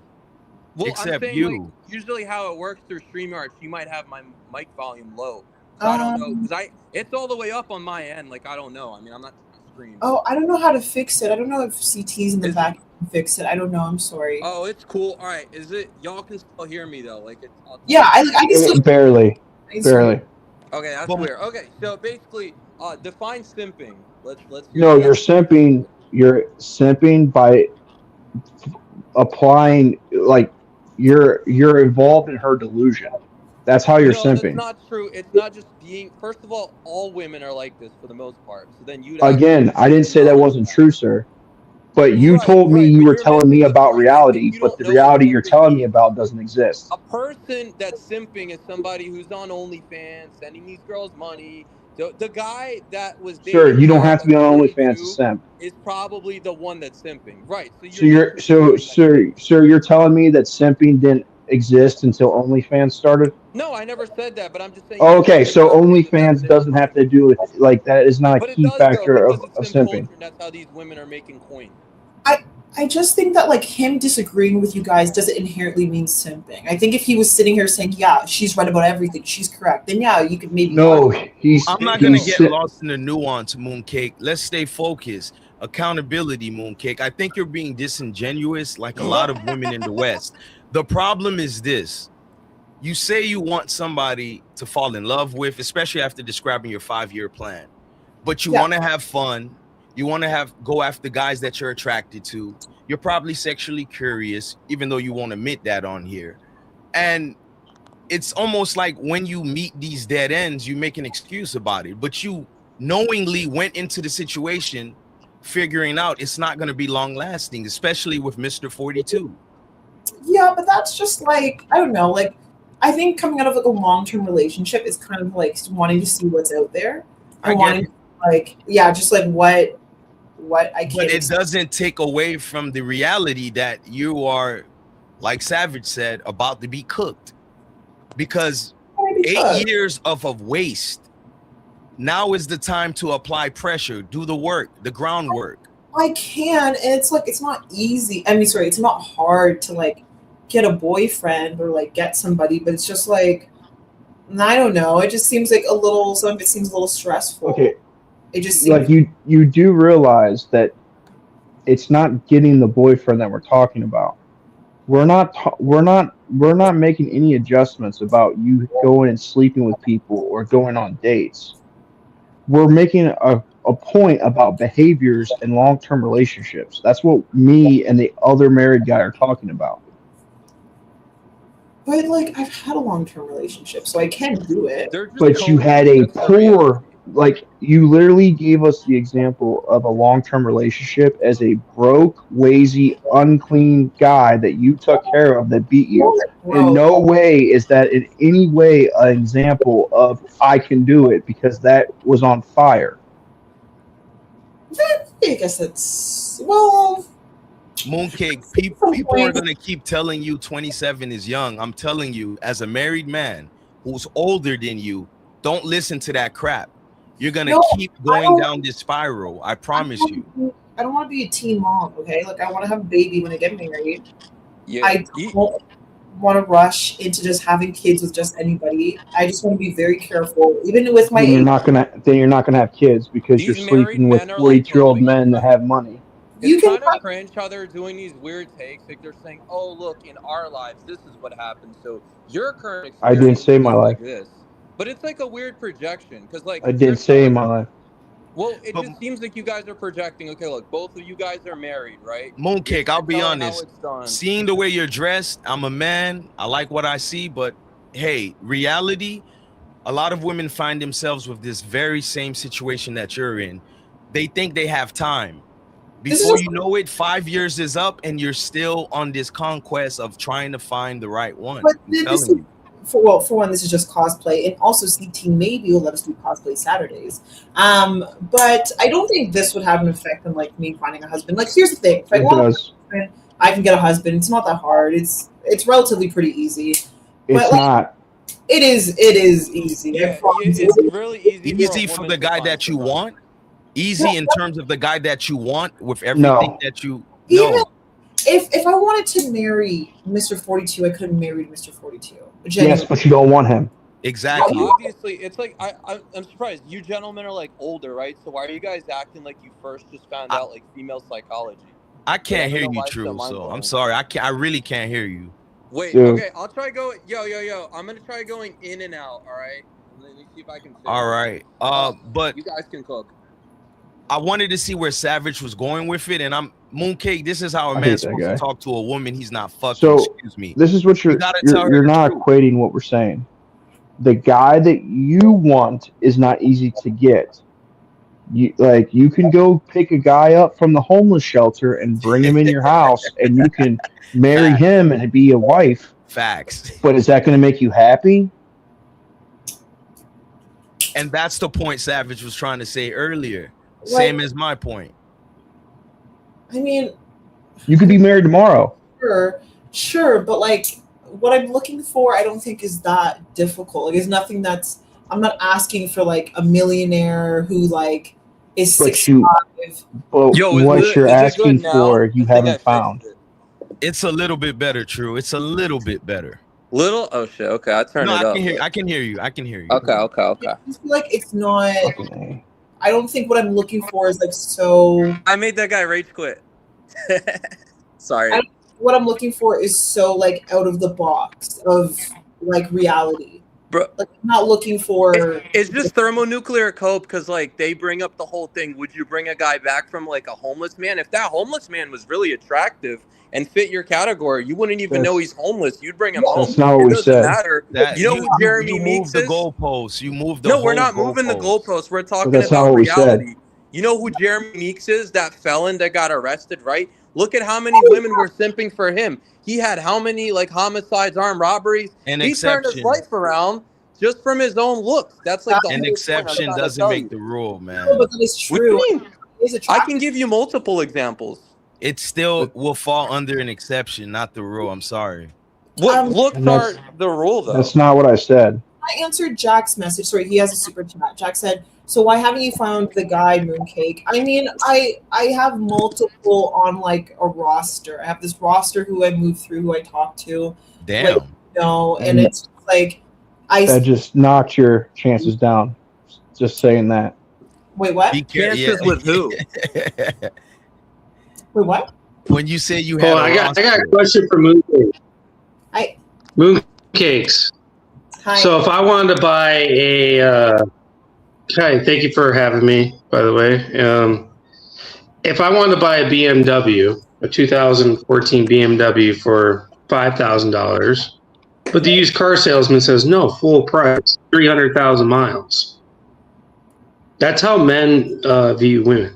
Well, except I'm saying, you. like, usually how it works through StreamYard, she might have my mic volume low. So I don't know because it's all the way up on my end. Like I don't know. I mean, I'm not trying to scream. Oh, I don't know how to fix it. I don't know if CT's in the back can fix it. I don't know. I'm sorry. Oh, it's cool. All right. Is it? Y'all can still hear me though. Like it's. Yeah, I can still barely. Sorry. Okay, that's weird. Okay, so basically, define simping. Let's. No, you're simping. You're simping by applying like you're involved in her delusion. That's how you're simping. That's not true. It's not just being. First of all women are like this for the most part. So then you. Again, I didn't say that wasn't true, sir. But you told me you were telling me about reality, but the reality you're telling me about doesn't exist. A person that's simping is somebody who's on OnlyFans, sending these girls money. The guy that was dating Sure, you don't have to be on OnlyFans to simp. Is probably the one that's simping, right? So you're telling me that simping didn't exist until OnlyFans started? No, I never said that, but I'm just saying. Oh, okay, so OnlyFans doesn't have to do with like that is not a key factor of simping. That's how these women are making coin. I just think that like him disagreeing with you guys doesn't inherently mean simping. I think if he was sitting here saying, "Yeah, she's right about everything, she's correct," then yeah, you could maybe. No, I'm not gonna get lost in the nuance, Mooncake. Let's stay focused. Accountability, Mooncake. I think you're being disingenuous, like a lot of women in the West. The problem is this: you say you want somebody to fall in love with, especially after describing your 5-year plan, but you want to have fun. You want to go after guys that you're attracted to. You're probably sexually curious, even though you won't admit that on here. And it's almost like when you meet these dead ends, you make an excuse about it, but you knowingly went into the situation figuring out it's not going to be long lasting, especially with Mr. 42. Yeah, but that's just like, I don't know, like, I think coming out of like a long-term relationship is kind of like wanting to see what's out there. And wanting, like, yeah, just like what I can't. But it doesn't take away from the reality that you are, like Savage said, about to be cooked. Because 8 years of waste, now is the time to apply pressure, do the work, the groundwork. I can, and it's like, it's not easy. I mean, sorry, it's not hard to like get a boyfriend or like get somebody, but it's just like, I don't know. It just seems like some of it seems a little stressful. Okay. It just seems like you do realize that it's not getting the boyfriend that we're talking about. We're not making any adjustments about you going and sleeping with people or going on dates. We're making a point about behaviors and long-term relationships. That's what me and the other married guy are talking about. But like, I've had a long-term relationship, so I can do it. But you had a poor, like, you literally gave us the example of a long-term relationship as a broke, lazy, unclean guy that you took care of that beat you. In no way is that in any way an example of I can do it, because that was on fire. I guess it's, well, Mooncake, people are going to keep telling you 27 is young. I'm telling you, as a married man who's older than you, don't listen to that crap. You're going to keep going down this spiral. I promise you. I don't want to be a teen mom, okay? Like, I want to have a baby when I get married. Yeah, I don't want to rush into just having kids with just anybody. I just want to be very careful, even with my. Then you're not gonna have kids because you're sleeping with 42-year-old men that have money. It's kind of cringe how they're doing these weird takes. Like they're saying, "Oh, look, in our lives, this is what happened." So your current experience I didn't say my life. like this, but it's like a weird projection because, like, I didn't say my life. Well, it just seems like you guys are projecting. Okay, look, both of you guys are married, right? Mooncake, I'll be honest. Seeing the way you're dressed, I'm a man. I like what I see, but hey, reality, a lot of women find themselves with this very same situation that you're in. They think they have time. Before you know it, 5 years is up and you're still on this conquest of trying to find the right one. But for one, this is just cosplay, and also CT maybe will let us do cosplay Saturdays. But I don't think this would have an effect on like me finding a husband. Like, here's the thing: if I want a husband, I can get a husband. It's not that hard. It's relatively pretty easy. It's not. It is easy. Yeah, it's really easy. Easy for the guy that you want. Easy in terms of the guy that you want with everything that you know. If I wanted to marry Mr. 42, I could have married Mr. 42. Yes, but you don't want him. Exactly. Obviously, it's like I'm surprised. You gentlemen are like older, right? So why are you guys acting like you first just found out like female psychology? I can't hear you, True. So I'm sorry. I really can't hear you. Wait. Okay. I'll try going. Yo. I'm gonna try going in and out. All right. Let me see if I can. All right. But you guys can cook. I wanted to see where Savage was going with it, and Mooncake. This is how a man's supposed to talk to a woman he's not fucking. So excuse me. This is what you're not equating what we're saying. The guy that you want is not easy to get. You can go pick a guy up from the homeless shelter and bring him in your house, and you can marry him and be a wife. Facts. But is that going to make you happy? And that's the point Savage was trying to say earlier. Same as my point. I mean, you could be married tomorrow. Sure, but like what I'm looking for, I don't think is that difficult. Like, it's nothing that's. I'm not asking for like a millionaire who like is 65. What you're asking for, you haven't found. It's a little bit better, True. It's a little bit better. Little? Oh shit. Okay, I turned it up. I can hear you. Okay. I feel like it's not. I don't think what I'm looking for is like so. I made that guy rage quit. Sorry. What I'm looking for is so like out of the box of like reality. Bro, Like, I'm not looking for. Is this thermonuclear cope? Because like they bring up the whole thing. Would you bring a guy back from like a homeless man? If that homeless man was really attractive and fit your category, you wouldn't even know he's homeless. You'd bring him home. That's not what It we doesn't said. matter. That You know who Jeremy you Meeks moved the is? goalposts. You moved the No, whole we're not moving the goalposts. goalposts. We're talking that's not about what we said. reality. You know who Jeremy Meeks is? That felon that got arrested, right? Look at how many women were simping for him. He had how many like homicides, armed robberies? An He turned his exception. life around just from his own looks. That's like the An whole exception point I'm doesn't trying to make tell the rule, man. No, but that is What do you true. mean? He's I attractive. can give you multiple examples. It still will fall under an exception, not the rule. I'm sorry. What looks And are the rule, though? That's not what I said. I answered Jack's message. Sorry, he has a super chat. Jack said, "So why haven't you found the guy Mooncake?" I mean, I have multiple on like a roster. I have this roster who I move through, who I talk to. Damn. Like, and it's like That just knocks your chances down. Just saying that. Wait, what? Chances with who? Wait, what? When you say you Oh, had, I got a question for Mooncake. Mooncakes. Hi. So if I wanted to buy a, hi, thank you for having me, by the way. If I wanted to buy a BMW, a 2014 BMW for $5,000, but the used car salesman says no, full price, 300,000 miles. That's how men view women.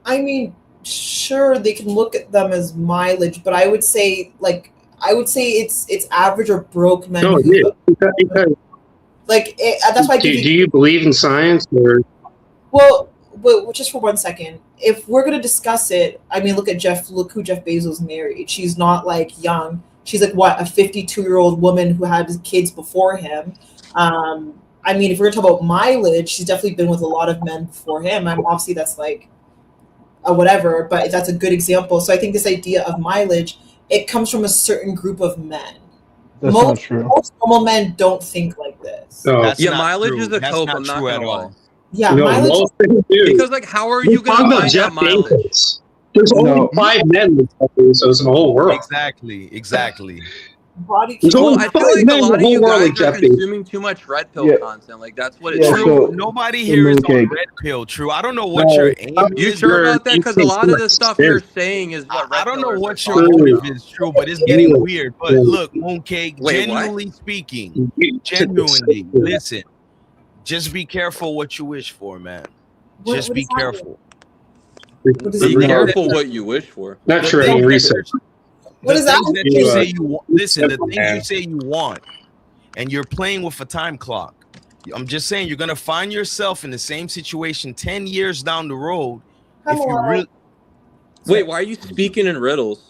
I mean, sure, they can look at them as mileage, but I would say it's average or broke men. No, who, it is. Because like that's why. do you believe in science or? Well, just for 1 second, if we're gonna discuss it, I mean, look who Jeff Bezos married. She's not like young. She's like what, a 52-year-old woman who had kids before him. I mean, if we're gonna talk about mileage, she's definitely been with a lot of men before him. Obviously that's like whatever, but that's a good example. So I think this idea of mileage, it comes from a certain group of men. That's not true. Most normal men don't think like this. No. Yeah, mileage is a cope. I'm not at gonna lie. all. Yeah, No, mileage. most things do. Because like, how are you Talk gonna about find Jeff out mileage? Bezos. There's only 5 men with Bezos, so it's the whole world. Exactly. Body There's Well, only I feel 5 like men a in lot the of you whole world guys with are Jeff Bezos. consuming too much red pill content. Like that's what it's Yeah, true. so- Nobody here is on Mooncake. red pill. True. I don't know what your aim You is. sure You're about that? Because a lot of the stuff inconsistent. you're saying is what red I don't know pillers what are your talking motive about. is, true, but it's getting weird. But look, Mooncake, Wait, what? genuinely speaking, genuinely, listen, just be careful what you wish for, man. Just what be does that mean? careful. What does Be it mean? careful what you wish for. Not The true. things Research. What the is that? things that you You, say you want. Listen, the things man. you say you want, and you're playing with a time clock. I'm just saying you're gonna find yourself in the same situation 10 years down the road if you really. Wait, why are you speaking in riddles?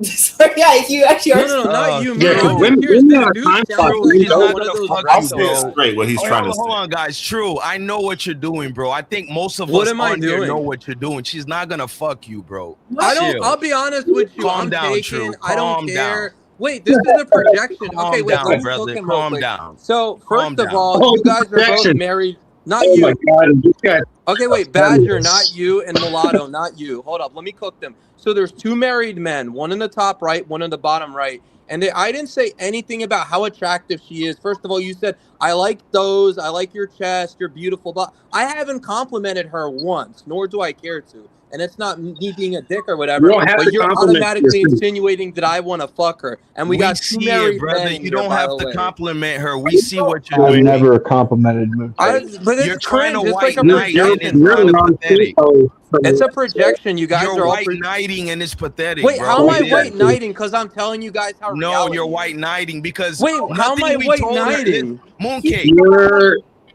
Sorry, yeah, you actually are. No, not you. Yeah, Man. 'cause I'm women- curious. women This are dude time sounds clock. like he's She's on not one of gonna those fuck red you, I'll pills. say straight what he's trying to Hold say. on, guys. True, I know what you're doing, bro. I think most of What us am I on here doing? know what you're doing. She's not gonna fuck you, bro. I don't. Chill. I'll be honest with you. Calm I'm down, taking. True. I don't Calm care. down. Wait, this is a projection. Calm Okay, wait. down, Let me brother. cook him real Calm quick. down. So Calm first of down. all, Oh, you guys are both projection. married. Not Oh you. my God! This guy. Okay, wait, Badger, not you, and Mulatto, not you. Hold up, let me cook them. So there's 2 married men, one in the top right, one in the bottom right. And I didn't say anything about how attractive she is. First of all, you said, I like those, I like your chest, you're beautiful. But I haven't complimented her once, nor do I care to. And it's not me being a dick or whatever, You don't have but to you're compliment automatically yourself. insinuating that I want to fuck her. And we got 2 see married it, brother. men You here, don't by have the to way. compliment her. We see what you're I've doing. never complimented Mooncake. But You're it's trying to cringe. It's like a white knight and it's projection, You're kind bro. of wrong pathetic. too. It's a projection. You guys You're are all white knighting and it's pathetic, Wait, bro. how am I It is. white knighting? Because I'm telling you guys how No, reality you're is. white knighting because Wait, how am nothing I we white told her. knighting? Mooncake,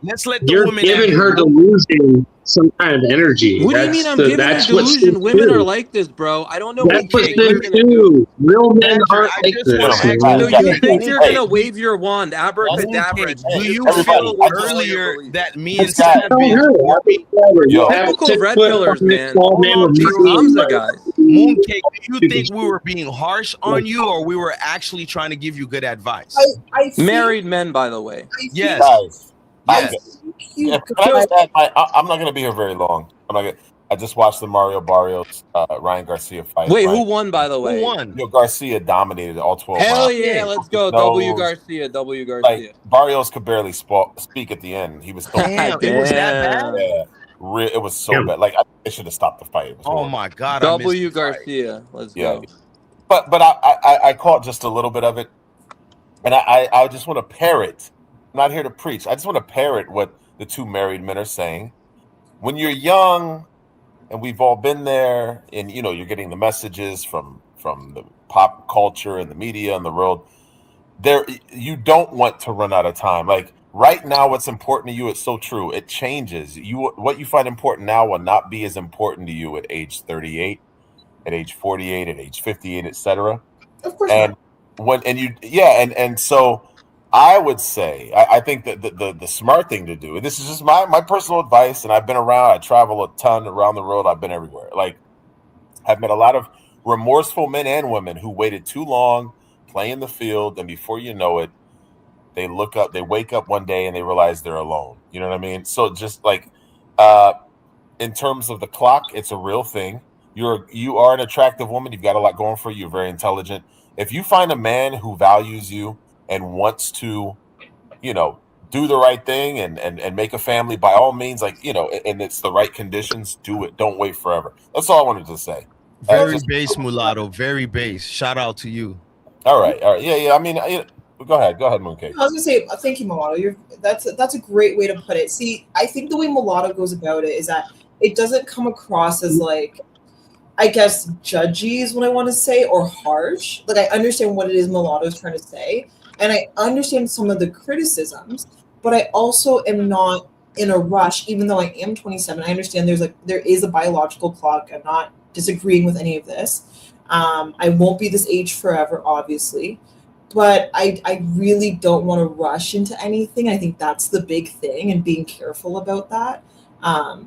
let's let the You're woman giving answer. her delusion some kind of energy. What do you mean I'm giving her That's what's delusion? Women are true. like this, bro. I don't know That's what you what think they you're gonna do. do. Real men Badger, aren't I like just this. want to ask So you, you think you're Hey, gonna wave your wand, abracadabra, Mooncake, and do you everybody, feel I just- earlier that me This and guy- Savage were being You have typical 6 red foot pillars, fucking man? small Hold man on, with These True. money. Hamza guys. Mooncake, do you think we were being harsh on you or we were actually trying to give you good advice? I think, Married men, by the way. I think, Yes. Guys, Yes. you can I just add I'm not going to be here very long. I'm not gonna, I just watched the Mario Barrios Ryan Garcia fight. Wait, Ryan, who won, by the way? Who won? Garcia dominated all 12 Hell rounds. yeah, let's go. No, W Garcia, W Garcia. Like Barrios could barely speak at the end. He was so Damn, it was that bad? Yeah, it was so bad. Like I should have stopped the fight. It was horrible. My God, W Garcia, let's go. But I caught just a little bit of it, and I just want to parrot. I'm not here to preach. I just want to parrot what the two married men are saying. When you're young, and we've all been there, and you're getting the messages from the pop culture and the media and the world. You don't want to run out of time. Like right now, what's important to you, it's so true. It changes. What you find important now will not be as important to you at age 38, at age 48, at age 58, etc. Of course. And so I would say I think that the smart thing to do, and this is just my personal advice, and I've been around, I travel a ton around the world, I've been everywhere. Like I've met a lot of remorseful men and women who waited too long playing the field, and before you know it, they wake up one day and they realize they're alone. You know what I mean? So just like in terms of the clock, it's a real thing. You are an attractive woman, you've got a lot going for you, you're very intelligent. If you find a man who values you and wants to, do the right thing and make a family, by all means, and it's the right conditions, do it. Don't wait forever. That's all I wanted to say. Very base, mulatto. Very base. Shout out to you. All right. Yeah. I mean, go ahead, Mooncake. I was gonna say thank you, Mulatto. That's a great way to put it. See, I think the way Mulatto goes about it is that it doesn't come across as like, I guess, judgy is what I want to say, or harsh. Like I understand what it is Mulatto is trying to say, and I understand some of the criticisms, but I also am not in a rush. Even though I am 27, I understand there is a biological clock. I'm not disagreeing with any of this. I won't be this age forever, obviously, but I really don't want to rush into anything. I think that's the big thing, and being careful about that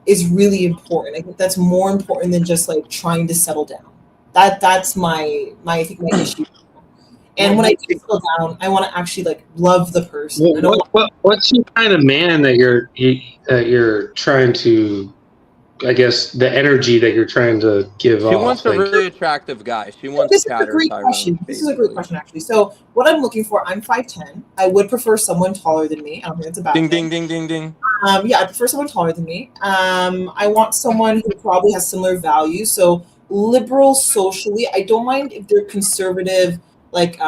is really important. I think that's more important than just like trying to settle down. That's my issue. And when I do settle down, I want to actually like love the person. What's the kind of man that you're trying to? I guess the energy that you're trying to give off. She wants a really attractive guy. She wants this to pat her Tyrone. This is a great question, actually. So what I'm looking for, I'm 5'10". I would prefer someone taller than me. I don't think that's a bad thing. Ding, ding, ding, ding. Yeah, I prefer someone taller than me. I want someone who probably has similar values. So liberal socially. I don't mind if they're conservative, like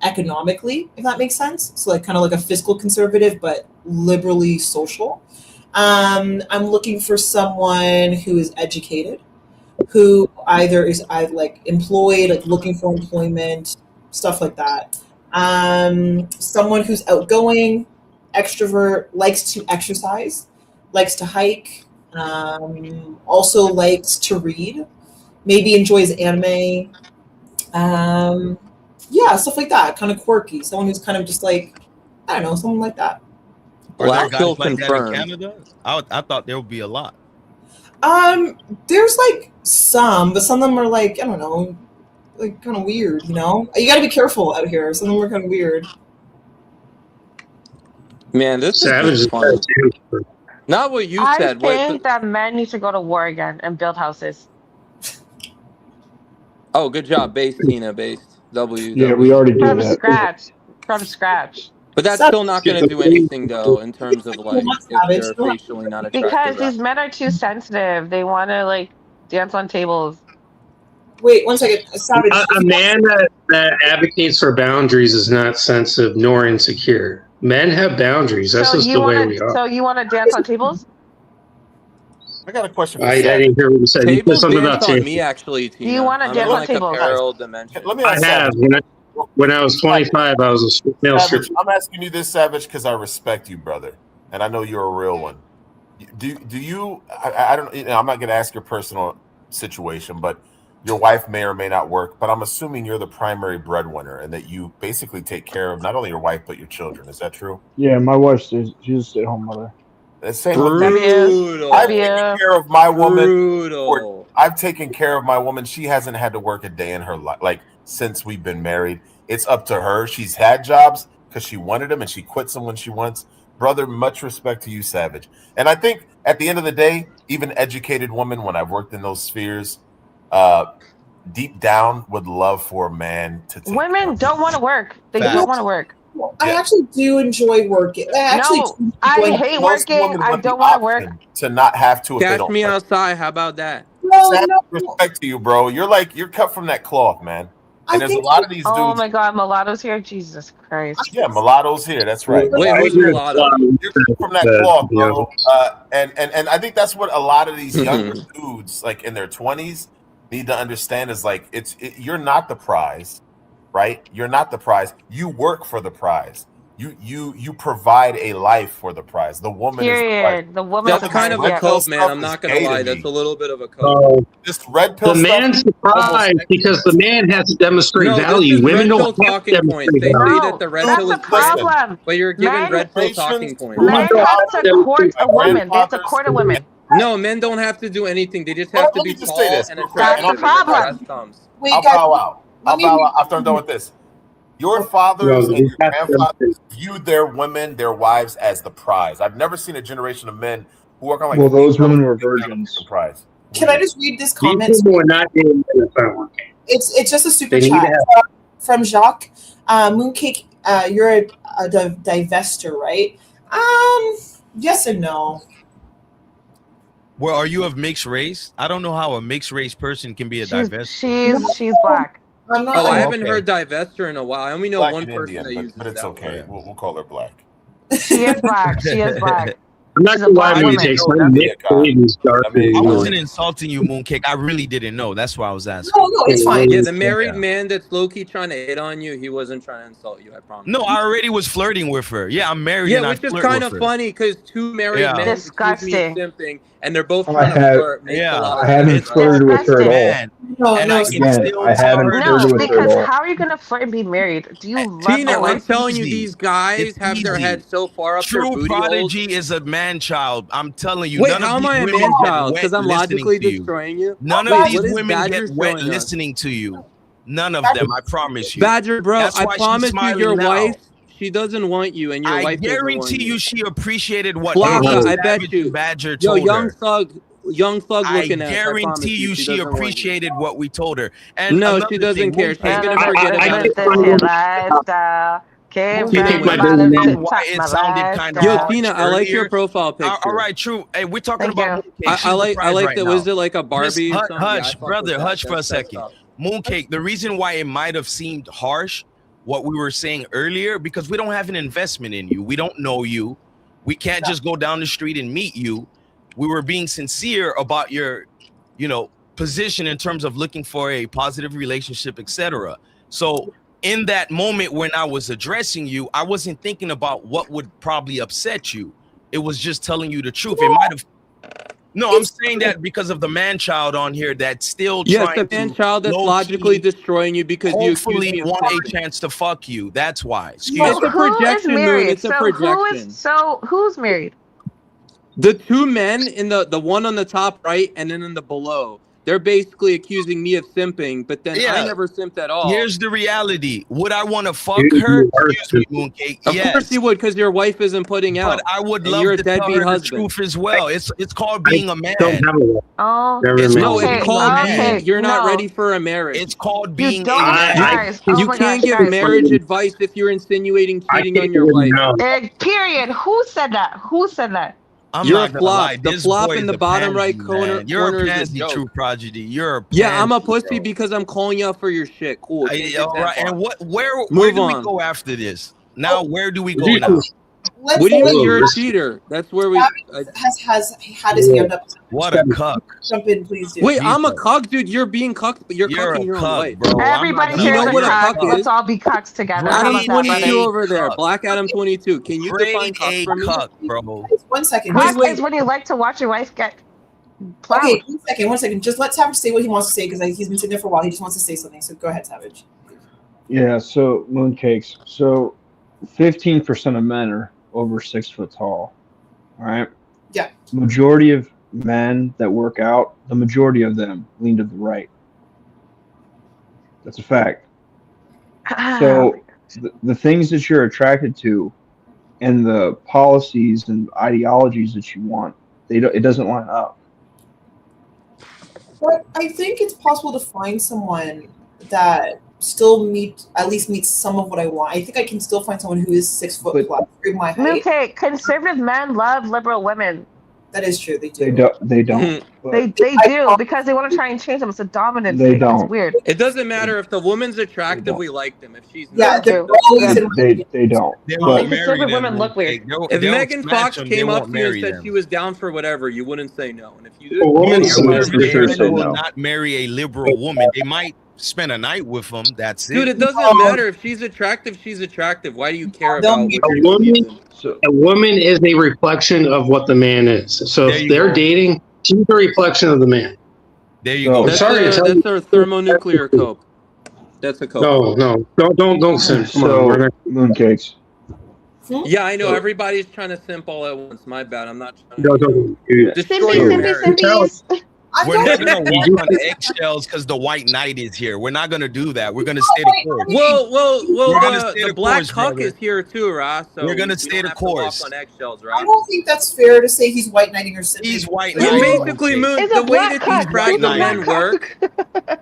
economically, if that makes sense. So like kind of like a fiscal conservative, but liberally social. I'm looking for someone who is educated, who either is like employed, like looking for employment, stuff like that. Someone who's outgoing, extrovert, likes to exercise, likes to hike, also likes to read, maybe enjoys anime. Yeah, stuff like that, kind of quirky. Someone who's kind of just like, I don't know, someone like that. Are there guys like that in Canada? I thought there would be a lot. There's like some, but some of them are like, I don't know, like kind of weird, you know? You gotta be careful out here. Some of them are kind of weird. Man, this is fun. Not what you said. I think that men need to go to war again and build houses. Oh, good job, base Tina, base W. Yeah, we already did that. From scratch. But that's still not going to do anything, though, in terms of like if they're facially not attractive. Because these men are too sensitive. They want to like dance on tables. Wait, 1 second. Savage. A man that advocates for boundaries is not sensitive nor insecure. Men have boundaries. That's just the way we are. So you want to dance on tables? I got a question for I didn't hear what you said. Tables you said something about on me, actually, Tina. Do you want to dance on like tables? Apparel dimension. Let me I ask have. When I was 25, I was a male Savage, stripper. I'm asking you this, Savage, because I respect you, brother, and I know you're a real one. Do you? I don't. I'm not going to ask your personal situation, but your wife may or may not work. But I'm assuming you're the primary breadwinner, and that you basically take care of not only your wife but your children. Is that true? Yeah, my wife's she's a stay-at-home mother. Same with me. I've taken care of my woman. I've taken care of my woman. She hasn't had to work a day in her life, like since we've been married. It's up to her. She's had jobs because she wanted them, and she quits them when she wants. Brother, much respect to you, Savage. And I think at the end of the day, even educated women, when I've worked in those spheres, deep down would love for a man to take Women don't want to work. They Facts. don't want to work. I actually do enjoy working. I hate Most working. women I want the don't want to work. option to not have to if they Catch don't me work. outside. How about that? Sad respect to you, bro. You're cut from that cloth, man. And there's a lot of these dudes. Oh my God, mulattoes here! Jesus Christ! Yeah, mulattoes here. That's right. Wait, who's mulatto? You're cut from that cloth, bro. And I think that's what a lot of these younger dudes, like in their 20s, need to understand is like you're not the prize, right? You're not the prize. You work for the prize. You provide a life for the prize. The woman is the prize. The woman. That's kind of a cult, man. I'm not gonna lie. That's a little bit of a cult. This red pill The man's surprised because the man has to demonstrate value. Women don't have to talking points. demonstrate They say value. that the red That's pill a is problem. but you're giving Men- red pill talking points. Men have to court a woman. They have to court a woman. No, men don't have to do anything. They just have to be tall and attractive. That's the problem. I'll bow out. I'll bow out after I'm done with this. Your fathers and your grandfathers viewed their women, their wives, as the prize. I've never seen a generation of men who work on like. Well, those women were virgins. Prize. Can I just read this comment? These people are not getting the It's just a super They need chat to from Jacques. Mooncake, you're a divester, right? Yes and no. Well, are you of mixed race? I don't know how a mixed race person can be a divester. She's black. I'm not. Oh, I haven't heard divester in a while. I only know Black one and person Indian, that uses but it's that okay. word. We'll call her black. She is black. She is black. I'm not gonna lie to you, Jake. My neck is dark. I wasn't insulting you, Mooncake. I really didn't know. That's why I was asking. No, it's fine. Yeah, the married man that's low-key trying to hit on you, he wasn't trying to insult you, I promise. No, I already was flirting with her. Yeah, I'm married. Yeah, and which I is flirt kind with of her. funny because two married Yeah. men accuse me of simping, and they're both trying to flirt. Makes a lot of I haven't sense. flirted with her at all. Man. And I can still I haven't tell her flirted with her Because at all. how are you gonna flirt and be married? Do you love Tina, your I'm wife? telling you, easy. these guys It's have their easy. heads so far up their True booty holes. prodigy is a man child. I'm telling you. Wait, none how of am I a these man women get child? wet Because I'm listening logically to you. destroying you. None Wait, of these what is women Badger get wet showing us? listening to you. None of them. I promise you. Badger, bro, That's I why she's promise you, your smiling now. wife, she doesn't want you, and your I wife doesn't want guarantee you. you she appreciated what Flocka, any I bet savage you. Badger Yo, told young her. thug I looking at. guarantee you she doesn't want you. appreciated what we told her. And No, another she doesn't thing, care. She's Mooncake, gonna forget about it. lifestyle. Came Tina, from you the bottom understand to why top it my sounded kind of Yo, lifestyle. Tina, I like your profile picture. All right, true. Hey, we're talking Thank about you. Mooncake. She's I the like prize right that. now. Was it like a Just Barbie or something? Yeah, I hush, fuck brother, with that. hush for a That's second. tough. Mooncake, the reason why it might have seemed harsh, what we were saying earlier, because we don't have an investment in you. We don't know you. We can't just go down the street and meet you. We were being sincere about your, position in terms of looking for a positive relationship, etc. So in that moment when I was addressing you, I wasn't thinking about what would probably upset you. It was just telling you the truth. It might have. No, I'm saying that because of the man child on here that's still Yes, trying the man to child that's logically destroying you because you accuse hopefully me of want a something. chance to fuck you. That's why. Excuse It's me. a projection, Moon. married? It's a projection. Who's married? The two men in the one on the top right and then in the below. They're basically accusing me of simping, but then I never simped at all. Here's the reality. Would I want to fuck her? Excuse me, Mooncake. Of course you would, because your wife isn't putting out. But I would and love you're a to tell deadbeat her the husband. truth as well. It's called being a man. Oh, It's No, called it's being called a being man. you're not ready for a marriage. It's called being don't, a man. guys. Oh You my can't gosh, give guys. marriage advice if you're insinuating cheating on your wife. Period. Who said that? Who said that? I'm You're not a gonna flop. lie. The This flop boy in is the a bottom pansy, right corner. man. You're a corner is pansy, joke. true prodigy. You're a Yeah, I'm a pansy, pussy bro. because I'm calling you out for your shit. Cool. Can't get All that right. far. And where Move do we on. go after this? Now, where do we go now? What do you mean you're a cheater? That's where we. has had his hand up. What a cuck. Jump in, please, dude. Wait, I'm a cuck, dude. You're being cucked, but you're You're cucking a your own cuck, wife. bro. Everybody You here know is what a a cuck. cuck is? Let's all be cucks together. How Adam about that, 22 buddy? over there, Black Adam 22. Can you define cuck for me? Cuck, bro. 1 second. Cuck is when you like to watch your wife get plowed. Okay, 1 second. Just let Savage say what he wants to say because he's been sitting there for a while. He just wants to say something. So go ahead, Savage. Yeah, so mooncakes. So 15% of men are over 6 foot tall. All right. Yeah. Majority of men that work out, the majority of them lean to the right. That's a fact. So the things that you're attracted to and the policies and ideologies that you want They don't. It doesn't line up. But I think it's possible to find someone that still at least meets some of what I want. I think I can still find someone who is 6 foot plus, my height. Okay, conservative men love liberal women. That is true. They do. They don't. They do because they want to try and change them. It's a dominant thing. don't. It's weird. It doesn't matter if the woman's attractive, we like them. If she's Yeah, not, they're always in They don't. They But- won't marry Conservative them. women look weird. if they'll Megan smash Fox them, they came up won't to you and marry said them. she was down for whatever, you wouldn't say no. And if you did, A woman's supposed to sure say Men will no. not marry a liberal woman. They might spend a night with them. That's it. dude, it doesn't matter if she's attractive. She's attractive. Why do you care about what A you're woman, doing? a woman is a reflection of what the man is. So There if you they're go. dating, she's a reflection of the man. There you go. That's, sorry to tell you. that's our thermonuclear cope. That's a cope. No, don't simp. Come on, So we're not. mooncakes. Yeah, I know. Everybody's trying to simp all at once. My bad. I'm not trying Don't to do that. destroy your marriage. We're not gonna walk on eggshells because the white knight is here. We're not gonna do that. We're gonna stay the course. Well, We're gonna stay the the black course, cuck brother. is here too, right? So We're gonna we stay don't the have to walk course. on eggshells, I right? don't think that's fair to say he's white knighting or simping. He's white You knighting. basically Mooncake. moved It's the a way black that cuck. these fragile It's a men black work.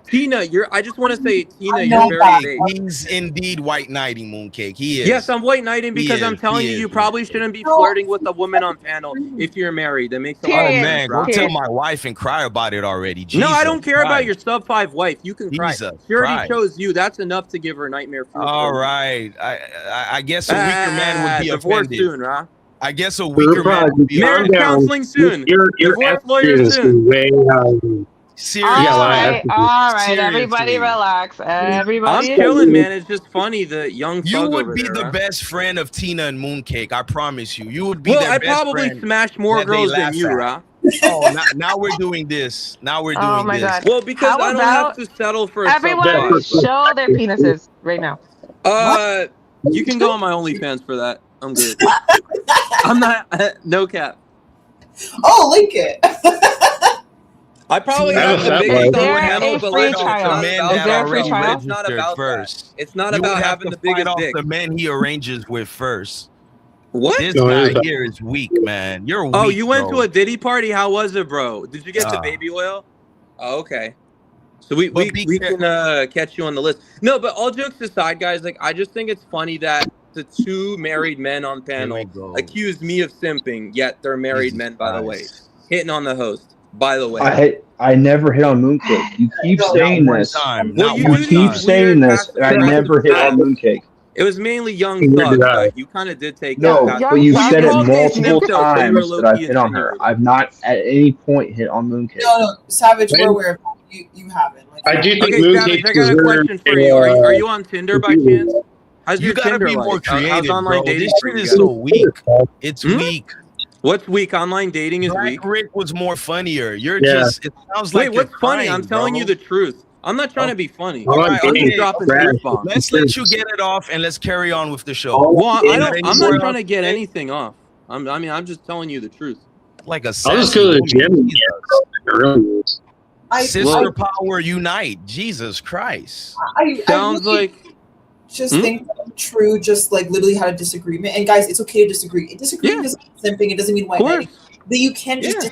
Tina, I just want to say, Tina, I you're know very that. vague. He's indeed white knighting, Mooncake. He is. Yes, I'm white knighting because He I'm is, telling he you, is, you probably Mooncake. shouldn't be flirting with a woman on panel if you're married. That makes a lot Oh of Period. man, sense, go right? tell my wife and cry about it already. Jesus No, I don't care about Christ. your sub 5 wife. You can cry. Jesus She already Christ. chose you. That's enough to give her nightmare fuel. All right. I guess a weaker man would be divorce offended. soon, right? I guess a weaker man would be Marriage offended. counseling soon. Your Divorce lawyer estrogen is soon. way out. Seriously. Yeah, like, all right. Seriously. Everybody relax. Everybody. I'm chilling, man. It's just funny the young thug You would over be there, the right? best friend of Tina and Mooncake. I promise you. You would be Well, their I best probably friend smashed more that they girls than laugh you, at. right? Oh, now we're doing this. Now we're doing Oh my this. god. Well, because How I don't have about to settle for a sub everyone 5. show their penises right now? You can go on my OnlyFans for that. I'm good. I'm not. No cap. Oh, link it. I probably I have have the that biggest one. Is there handle, a but free like, it's trial? not The men about Is that there a that. free already trial? It's not registered about first. that. It's not You about would have having to the fight biggest off dick. the men he arranges with first. What? This No, it guy is bad. here is weak, man. You're weak. Oh, you went bro. to a Diddy party? How was it, bro? Did you get the Ah. baby oil? Oh, okay. So we But be can catch you on the list. No, but all jokes aside, guys, like I just think it's funny that the 2 married men on panel Here we go. accused me of simping, yet they're married Jesus men, by the way. Christ. Hitting on the host, by the way. I never hit on Mooncake. You keep saying Not one this. time. Well, Not you one do Keep these time. saying weird this, and I passive never hit on aggressive Mooncake. It was mainly young Neither thug, did I. but you kind of did take No, that. but you've Young said it called me a simp, multiple though, so you were times that I've low-key hit on her. insinuating. I've not at any point hit on Mooncake. No, Savage, we're aware of that. You haven't. Like, I do think Okay, Savage, Mooncake I got a deserves question for you. Are you on Tinder by chance? How's You your gotta Tinder be more like? How's creative, online bro. dating This for shit you is guys? so weak. It's Hmm? weak. What's weak? Online dating is Black weak. Rick was more funnier. You're Yeah. just. It sounds like Wait, you're what's funny? crying, I'm telling bro. you the truth. I'm not trying to be funny. All right, I'm okay, just dropping okay. truth bombs. Let's let you get it off and let's carry on with the show. Well, You got I'm anywhere not trying else to get say? anything off. I'm just telling you the truth. Like a I'll just go to sassy the woman. gym and Jesus. I, Sister power unite. Jesus Christ. I Sounds really like just think that True just like literally had a disagreement. And guys, it's okay to disagree. Disagreeing doesn't mean simping. It doesn't mean white knighting. That you can just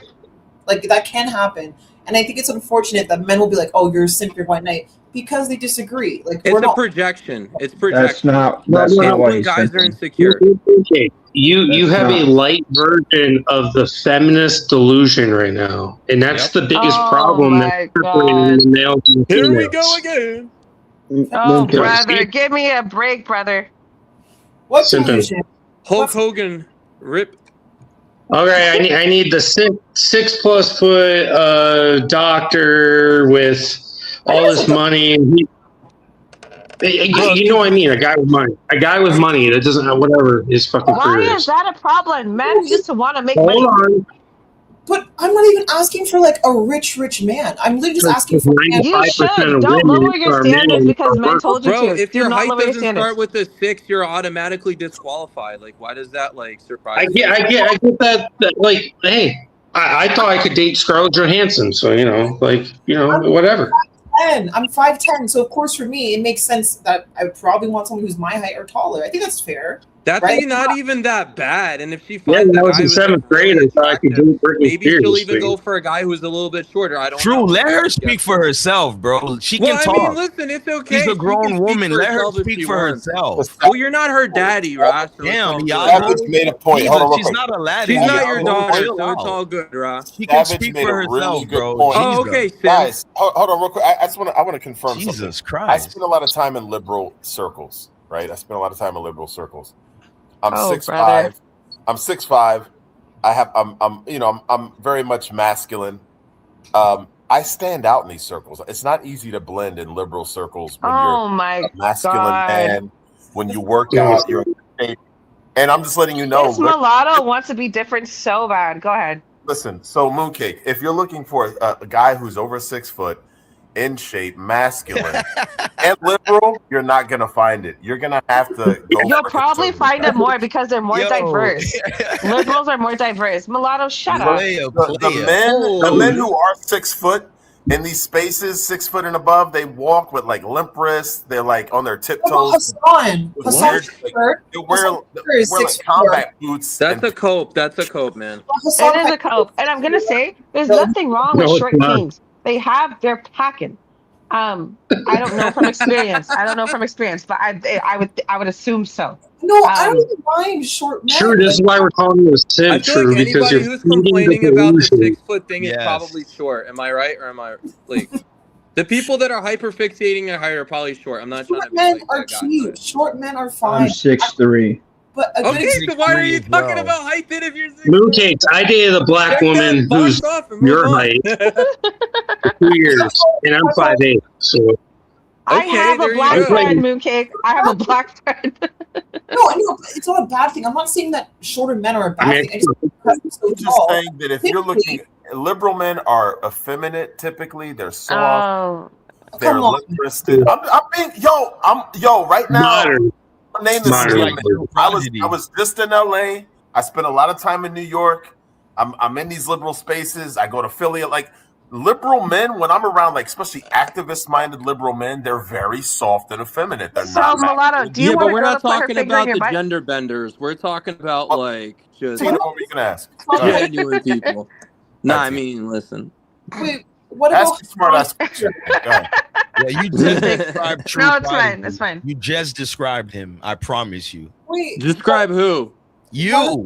like that can happen. And I think it's unfortunate that men will be like, "Oh, you're a simp, you're white knight," because they disagree. Like it's we're a not. projection. It's projection. That's not It's why when he's guys are simping. insecure. Okay. You have a light version of the feminist delusion right now, and that's the biggest problem that's separating the males and the Here we females. go again. Oh, Okay. brother, give me a break, brother. What's Simping. delusion? Hulk Hogan, rip. Okay, I need the 6+ foot doctor with all this money. You know what I mean? A guy with money. A guy with money that doesn't have whatever his fucking Why career is is. that a problem? Men used to want to make Hold money. on. But I'm not even asking for like a rich man. I'm literally just asking for. You should. Don't lower your standards because men told you Bro, to. if Do your not height lower your doesn't standards. start with a 6, you're automatically disqualified. Like, why does that like surprise I get that. Like, hey, I thought I could date Scarlett Johansson, so whatever. I'm 5'10", so of course for me it makes sense that I would probably want someone who's my height or taller. I think that's fair. That's Right? not even that bad. And if she Yeah, finds when a I was guy in who's like 7th grade, really I thought I could attractive, do Britney maybe she'll Spears. even go for a guy who's a little bit shorter. I don't True, know. let her speak for herself, bro. She can Well, I mean, talk. listen, it's okay. She's a She grown can speak woman. for Let her herself if speak she for wants. herself. Well, you're not her daddy, Ross. So it's all Damn, good. Yago. Savage made a point. Hold on, real She's quick. not a lad. She's not your Yago. daughter, Chill so it's out. all good, Ross. She can Savage speak made for a really herself, good bro. point. Oh, okay, Sim. Guys, hold on real quick. I want to confirm Jesus something. Christ. I spend a lot of time in liberal circles, right? I spend a lot of time in liberal circles. I'm 6'5". I'm 6'5". I'm very much masculine. I stand out in these circles. It's not easy to blend in liberal circles when you're a masculine man. When you work out, you're in shape. And I'm just letting you know. This mulatto wants to be different so bad. Go ahead. Listen, so Mooncake, if you're looking for a guy who's over 6 foot, in shape, masculine, and liberal, you're not gonna find it. You're gonna have to go. You'll probably find it more because they're more diverse. Liberals are more diverse. Mulatto, shut up. The men who are 6 foot in these spaces, 6 foot and above, they walk with like limp wrists. They're like on their tiptoes. Hassan. They wear like combat boots. That's a cope. That's a cope, man. It is a cope. And I'm gonna say there's nothing wrong with short kings. They're packing. I don't know from experience. But I would assume so. No, I don't even mind short men. True, this is why we're calling you a sim. I feel like anybody who's complaining about the 6 foot thing is probably short. Am I right, or am I like the people that are hyper fixating at height are probably short? I'm not trying to Short be men like are that cute. Short men are fine. I'm 6'3". But okay, so why are you talking about height then if you're 6'3"? Mooncakes, I dated a black woman who's your height for 2 years, and I'm 5'8". So I have a black friend, Mooncake. I have a black friend. No, it's not a bad thing. I'm not saying that shorter men are a bad thing. I'm just saying that if you're looking, liberal men are effeminate. Typically, they're soft. They're lip-wristed. I'm being right now. Modern. Name this. I was just in LA. I spent a lot of time in New York. I'm in these liberal spaces. I go to Philly. Like liberal men, when I'm around, like especially activist-minded liberal men, they're very soft and effeminate. They're not. Mulatto, do you yeah, want but to we're go not to put her talking finger in about your the butt? gender benders. We're talking about like just Tina, what were you gonna ask? genuine people. Nah, I mean, listen. Wait, what about smart ass question? Yeah, you just described True. No, it's fine. It's fine. You just described him. I promise you. Wait, describe who? You.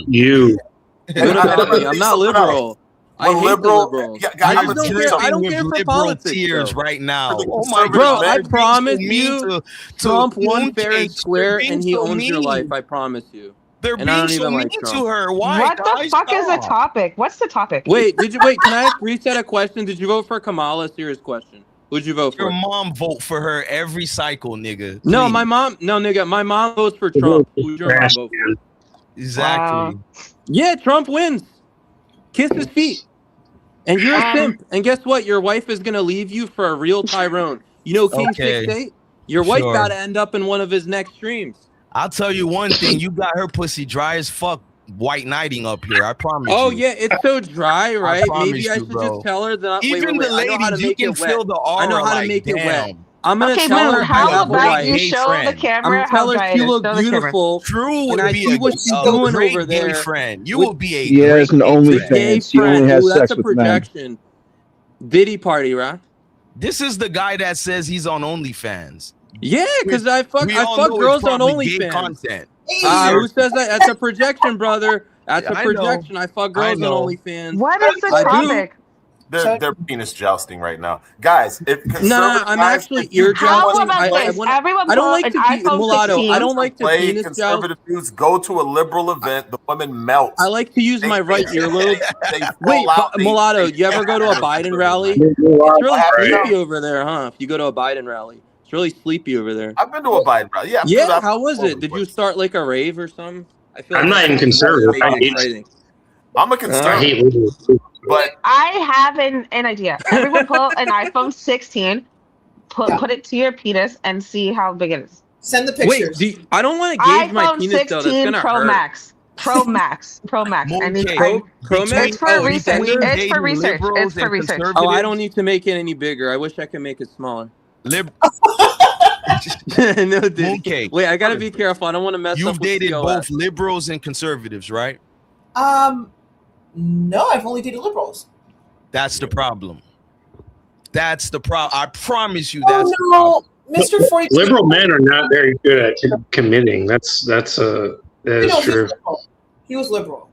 What about me? I'm not liberal. I hate the liberals. I don't care for politics tears right now. Oh my bro, I promise you, Trump won fair and square, and he owns your life. I promise you. They're and I don't being so even mean like Trump. to her. Why? What the fuck is the topic? What's the topic? Wait, can I reset a question? Did you vote for Kamala? Serious question. Who'd you vote for? Your mom vote for her every cycle, nigga. No, Please. my mom votes for Trump. Who'd your mom vote for? Exactly. Wow. Yeah, Trump wins. Kiss his feet. And you're a simp. And guess what? Your wife is gonna leave you for a real Tyrone. You know King 6'8"? Your wife gotta end up in one of his next streams. I'll tell you one thing. You got her pussy dry as fuck white knighting up here. I promise Oh, you. yeah. It's so dry, right? Maybe I should bro. just tell her that. Even the ladies, you can feel the aura. I know how to make it wet. I'm going to tell her how about like, you show the camera I'm going to tell her she look beautiful. True and I see what she's doing over there. Friend. You will be a He has an OnlyFans. He only has sex with men. That's a projection. Diddy party, right? This is the guy that says he's on OnlyFans. Yeah, because I fuck girls on OnlyFans. Who says that? That's a projection, brother. That's a projection. I fuck girls on OnlyFans. What is the topic? They're penis jousting right now, guys. No, I'm actually ear jousting. I don't like to be mulatto. I don't like to penis joust. Conservative dudes go to a liberal event. The women melt. I like to use my right earlobe. Wait, mulatto, you ever go to a Biden rally? It's really sleepy over there, huh? If you go to a Biden rally, it's really sleepy over there. I've been to a Biden rally. Yeah. Yeah. How was it? Did you start like a rave or something? I feel I'm not even conservative. I'm a conservative. But I have an idea. Everyone pull an iPhone 16, put it to your penis, and see how big it is. Send the pictures. Wait, I don't want to gauge my penis though. That's gonna Pro hurt. Max. Pro Max. Pro Max. It's for research. It's for research. It's for research. Oh, I don't need to make it any bigger. I wish I could make it smaller. No, dude. Mooncake. Wait, I gotta be careful. I don't want to mess up. You've with dated COS. both liberals and conservatives, right? No, I've only dated liberals. That's the problem. That's the problem. I promise you. Oh no, Mr. 42. Liberal men are not very good at committing. That is true. He was liberal.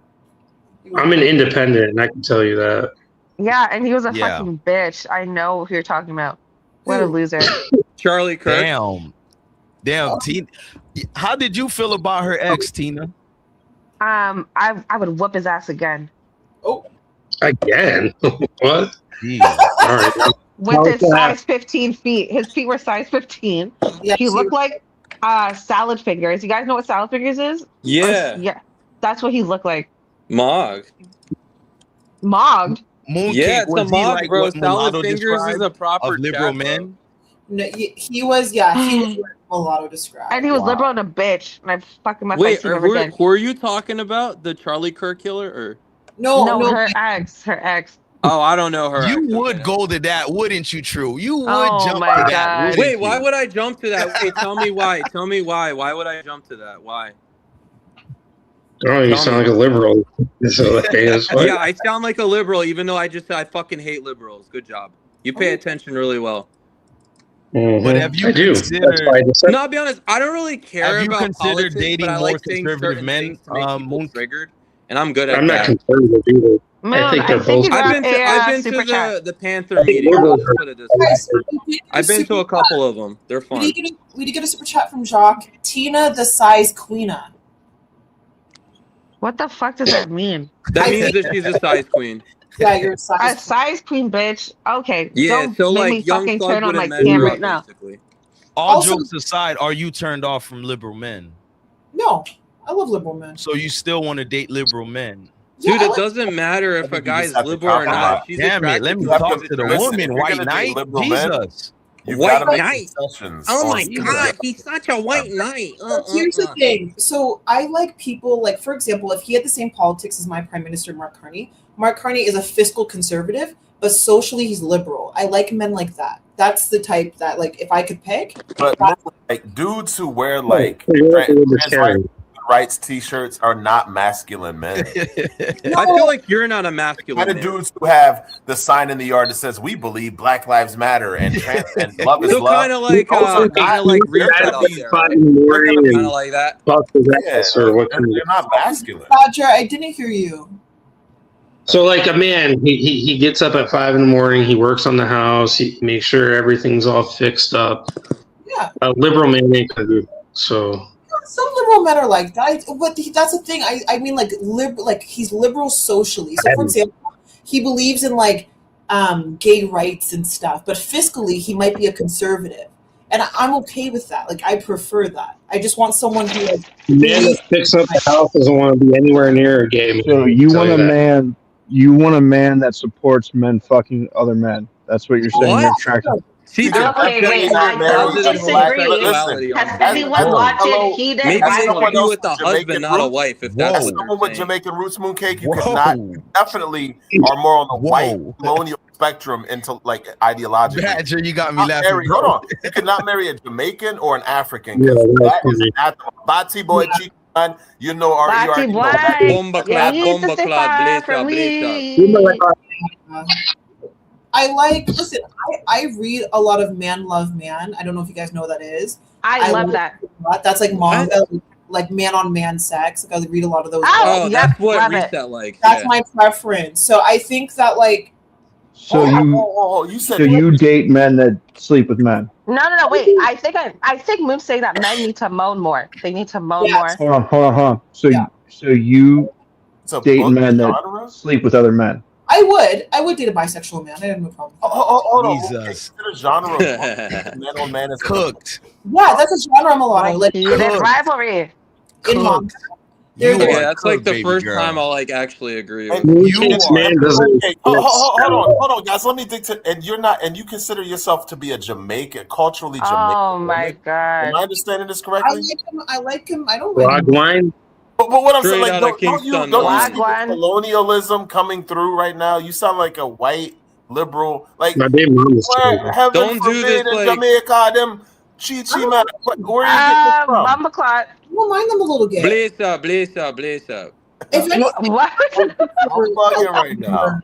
I'm an independent, and I can tell you that. Yeah, and he was a fucking bitch. I know who you're talking about. What a loser. Charlie Kirk. Damn, Tina. How did you feel about her ex, Tina? I would whoop his ass again. Oh, again? What? Yeah. All right. With his size 15 feet. His feet were size 15. Yeah, he looked like salad fingers. You guys know what salad fingers is? Yeah. Yeah. That's what he looked like. Mogged. Mogged? Mooncake, Yeah, it's a was he mog, like bro. what Salad Mulatto fingers is described a proper of liberal chat, men? no, he was. Yeah, he was what Mulatto described. And he was liberal and a bitch. And I fucking my Wait, face over again. who are you talking about? The Charlie Kirk killer, or no, her ex. Oh, I don't know her. You would go to that, wouldn't you, True? You would Oh jump my to that. God. wouldn't Wait, you? why would I jump to that? Wait, tell me why. Tell me why. Why would I jump to that? Why? Oh, you sound like a liberal. So that's fine. Yeah, I sound like a liberal, even though I just said I fucking hate liberals. Good job. You pay attention really well. But have you I do. considered? That's why I decided. No, I'll be honest. I don't really care Have you about considered politics, dating but I more like saying conservative certain men? things to make people Moon- triggered, and I'm good at I'm not that. conservative either. Man, I think they're both. you got I've been super to chat. the Panther meeting. liberals Let's put it this way. I've been to a couple of them. They're fun. We did get a super chat from Jacques. Tina, the size queena. What the fuck does that mean? That means that she's a size queen. Yeah, you're a A size. size queen, bitch. Okay. Yeah, Don't so make like me young fucking thugs turn on my wouldn't measure cam up, right now. basically. All Also- jokes aside, are you turned off from liberal men? No, I love liberal men. So you still want to date liberal men? Dude, Yeah, I it like- doesn't matter if a think you guy's just have to liberal or not. compromise. If she's Damn it! attracted Let me to talk him, to the Listen, woman, if you're white gonna date knight. liberal men, Jesus. You've White got to make knight. concessions. Oh on my either. god, he's such a white knight. Here's the thing. So I like people like, for example, if he had the same politics as my Prime Minister Mark Carney. Mark Carney is a fiscal conservative, but socially he's liberal. I like men like that. That's the type that, like, if I could pick. But like dudes who wear like You're like a trans libertarian. rights t-shirts are not masculine men. I feel like you're not a masculine. Kind of man. dudes who have the sign in the yard that says "We believe Black Lives Matter" and love is So love. kind of like, Those are not- reset Gotta out be there. 5 in the morning Kind and of like that. talk to Yeah, that or what kind of- they're not masculine. Roger, I didn't hear you. So like a man, he gets up at 5 in the morning. He works on the house. He makes sure everything's all fixed up. Yeah. A liberal man ain't gonna do that. So Some liberal men are like that. That's the thing. I mean, like he's liberal socially. So, for example, he believes in like gay rights and stuff, but fiscally, he might be a conservative, and I'm okay with that. Like, I prefer that. I just want someone who like the man that picks up the house doesn't want to be anywhere near a gay man. So you Tell want a that. man? You want a man that supports men fucking other men? That's what you're saying. What? You're attracted. See, Okay, wait, I don't disagree. Has anyone watched Heated Maybe they someone should be else with a with Jamaican husband, not a roots. wife. If Whoa. that's As what someone you're with saying. Jamaican roots, Mooncake, you Whoa. could definitely are more on the white Whoa. colonial spectrum into like ideologically. Badger, you got me Not laughing. marry- bro. hold on, you could not marry a Jamaican or an African. Yeah, 'Cause that's that is funny. anathema. Bati boy, chicken, you know, or you Bati already know boy. that is- Bomba You clad, need to bomba stay clad, far blaze from up, blaze up. me. I like. Listen, I read a lot of Man Love Man. I don't know if you guys know what that is. I love like that. it a lot. That's like manga, like man on man sex. Like I read a lot of those. Oh, Oh, yep, that's what love it. Reset like. That's yeah. my preference. So I think that like So you said so you date men that sleep with men. No. Wait. I think Moon's saying that men need to moan more. They need to moan more. Hold on. So Yeah. so you it's a date book men that genre? sleep with other men. I would date a bisexual man. I have no problem. Hold on. Jesus. Okay, is it a genre of man on man is Cooked. Yeah, that's a genre mulatto. Like Heated Cook. rivalry. in manga. You There's- are Yeah, that's like cooked, the baby first girl. time I'll like actually agree with. And You This are- man doesn't. Okay, hold on, guys. Let me dictate. And you're not, and you consider yourself to be a Jamaican, culturally Jamaican. Oh my woman. god. Am I understanding this I correctly? like him. I don't like him. Wagwine. But what I'm saying, Straight like, outta don't you Kingston, see Wagwan. the colonialism coming through right now? You sound like a white liberal, like My baby mom is where Jamaican. heaven Don't do forbid this, in like- Jamaica, Chi man, where are you getting from? Bumbleclot. I don't mind them a little gay. Blaze up, blaze up, blaze up. If anything, What? I'm bugging right now.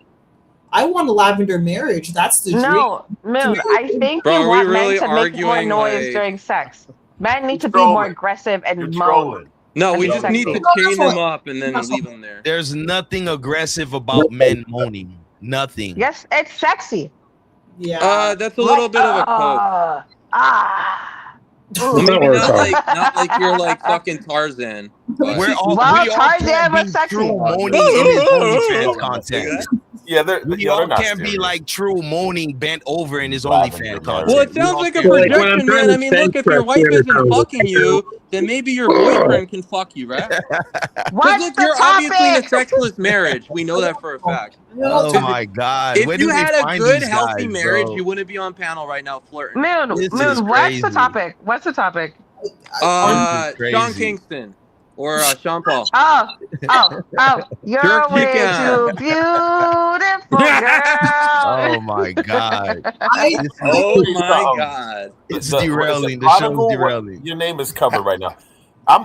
I want a lavender marriage. That's the dream. No, Moon. I think Bro, you are we want really men to make more arguing, noise like- during sex. Men need to be trolling. more aggressive and You're moan. trolling. No, we That's just sexy. need to No, chain that's them all. up and then That's leave all. them there. There's nothing aggressive about men moaning. Nothing. Yes, it's sexy. Yeah. That's a little bit of a coke. Ooh. Maybe Not not like you're like fucking Tarzan. But We're all, Well, we all Tarzan can't was be sexy. true moaning in his OnlyFans content. Yeah, We they're all not can't be serious. like true moaning bent over in his Lavender OnlyFans marriage. content. well, it We sounds all like a can't be Like, when I'm projection, trying man. to I mean, look, if your think wife for isn't 300 fucking you, then maybe your boyfriend can fuck you, right? Because What's look, the you're obviously in a topic? sexless marriage. We know that for a fact. Oh my god! Where If do you they had a find good, these healthy guys, marriage, bro? you wouldn't be on panel right now flirting. Moon, This is what's crazy. the topic? What's the topic? Sean crazy. Kingston or Sean Paul. You're Jerk way chicken. too beautiful, girl. Oh my god! Oh my god! It's What is derailing. it, The show's Prodigal? derailing. Your name is covered right now.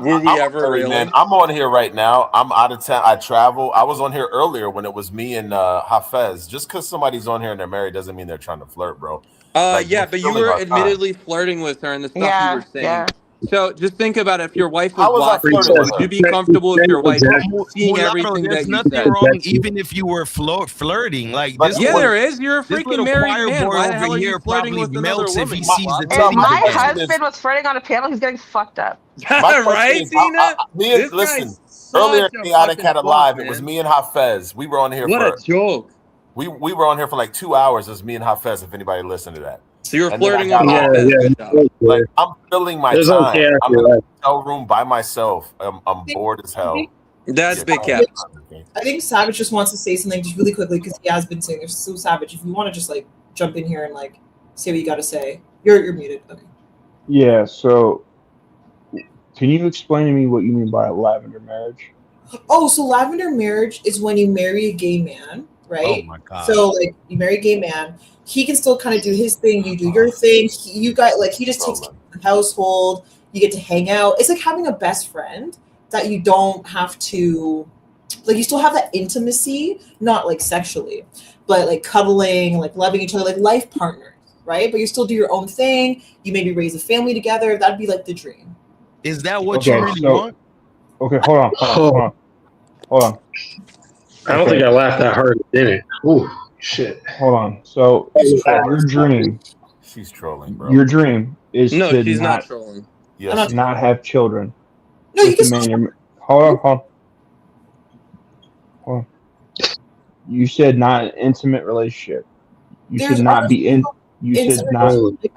Were we ever sorry, really? man. I'm on here right now. I'm out of town. I travel. I was on here earlier when it was me and Hafez. Just because somebody's on here and they're married doesn't mean they're trying to flirt, bro. Like, Yeah, we're but you filling were our time. admittedly flirting with her and the stuff Yeah, you were saying. yeah. So just think about it. If your wife How was was I watching, flirting with would her? you be comfortable with your wife seeing Mulatto, everything there's that you nothing said? wrong, even if you were flirting. Like But this, Yeah, what- there is. You're a this freaking little married choir man. boy Why the over hell are you here flirting probably with another melts if woman? he you sees the flop? If titty. my question is- husband was flirting on a panel, he's getting fucked up. My question Right, is, Tina? This Listen, listen. Earlier in Chaotic Cat Alive, man. it was me and Hafez. We were on here What for a joke. we were on here for like 2 hours. It was me and Hafez. If anybody listened to that, So you were And then I flirting got with off. Hafez. Yeah, Good job. like I'm filling my There's time. okay I'm in after a hotel room by myself. I'm bored as hell. That's Yeah, big go cap. ahead. I think Savage just wants to say something just really quickly because he has been saying this. So Savage, if you want to just like jump in here and like say what you got to say, you're muted. Okay. Yeah. So, can you explain to me what you mean by a lavender marriage? Oh, so lavender marriage is when you marry a gay man, right? Oh my god! So like you marry a gay man, he can still kind of do his thing, you do your thing. You got like he just takes care of the household. You get to hang out. It's like having a best friend that you don't have to, like you still have that intimacy, not like sexually, but like cuddling, like loving each other, like life partners, right? But you still do your own thing. You maybe raise a family together. That'd be like the dream. Is that what Okay, you really so- want? Okay, hold on. I don't think I laughed that hard, did it? Ooh, shit. Hold on. So your dream, She's trolling, bro. your dream is No, to she's not not trolling. Yes, not have children. No, you with can the man still you're- Hold on. You said not an intimate relationship. You There's should not be in. other You should intimate not. relationships.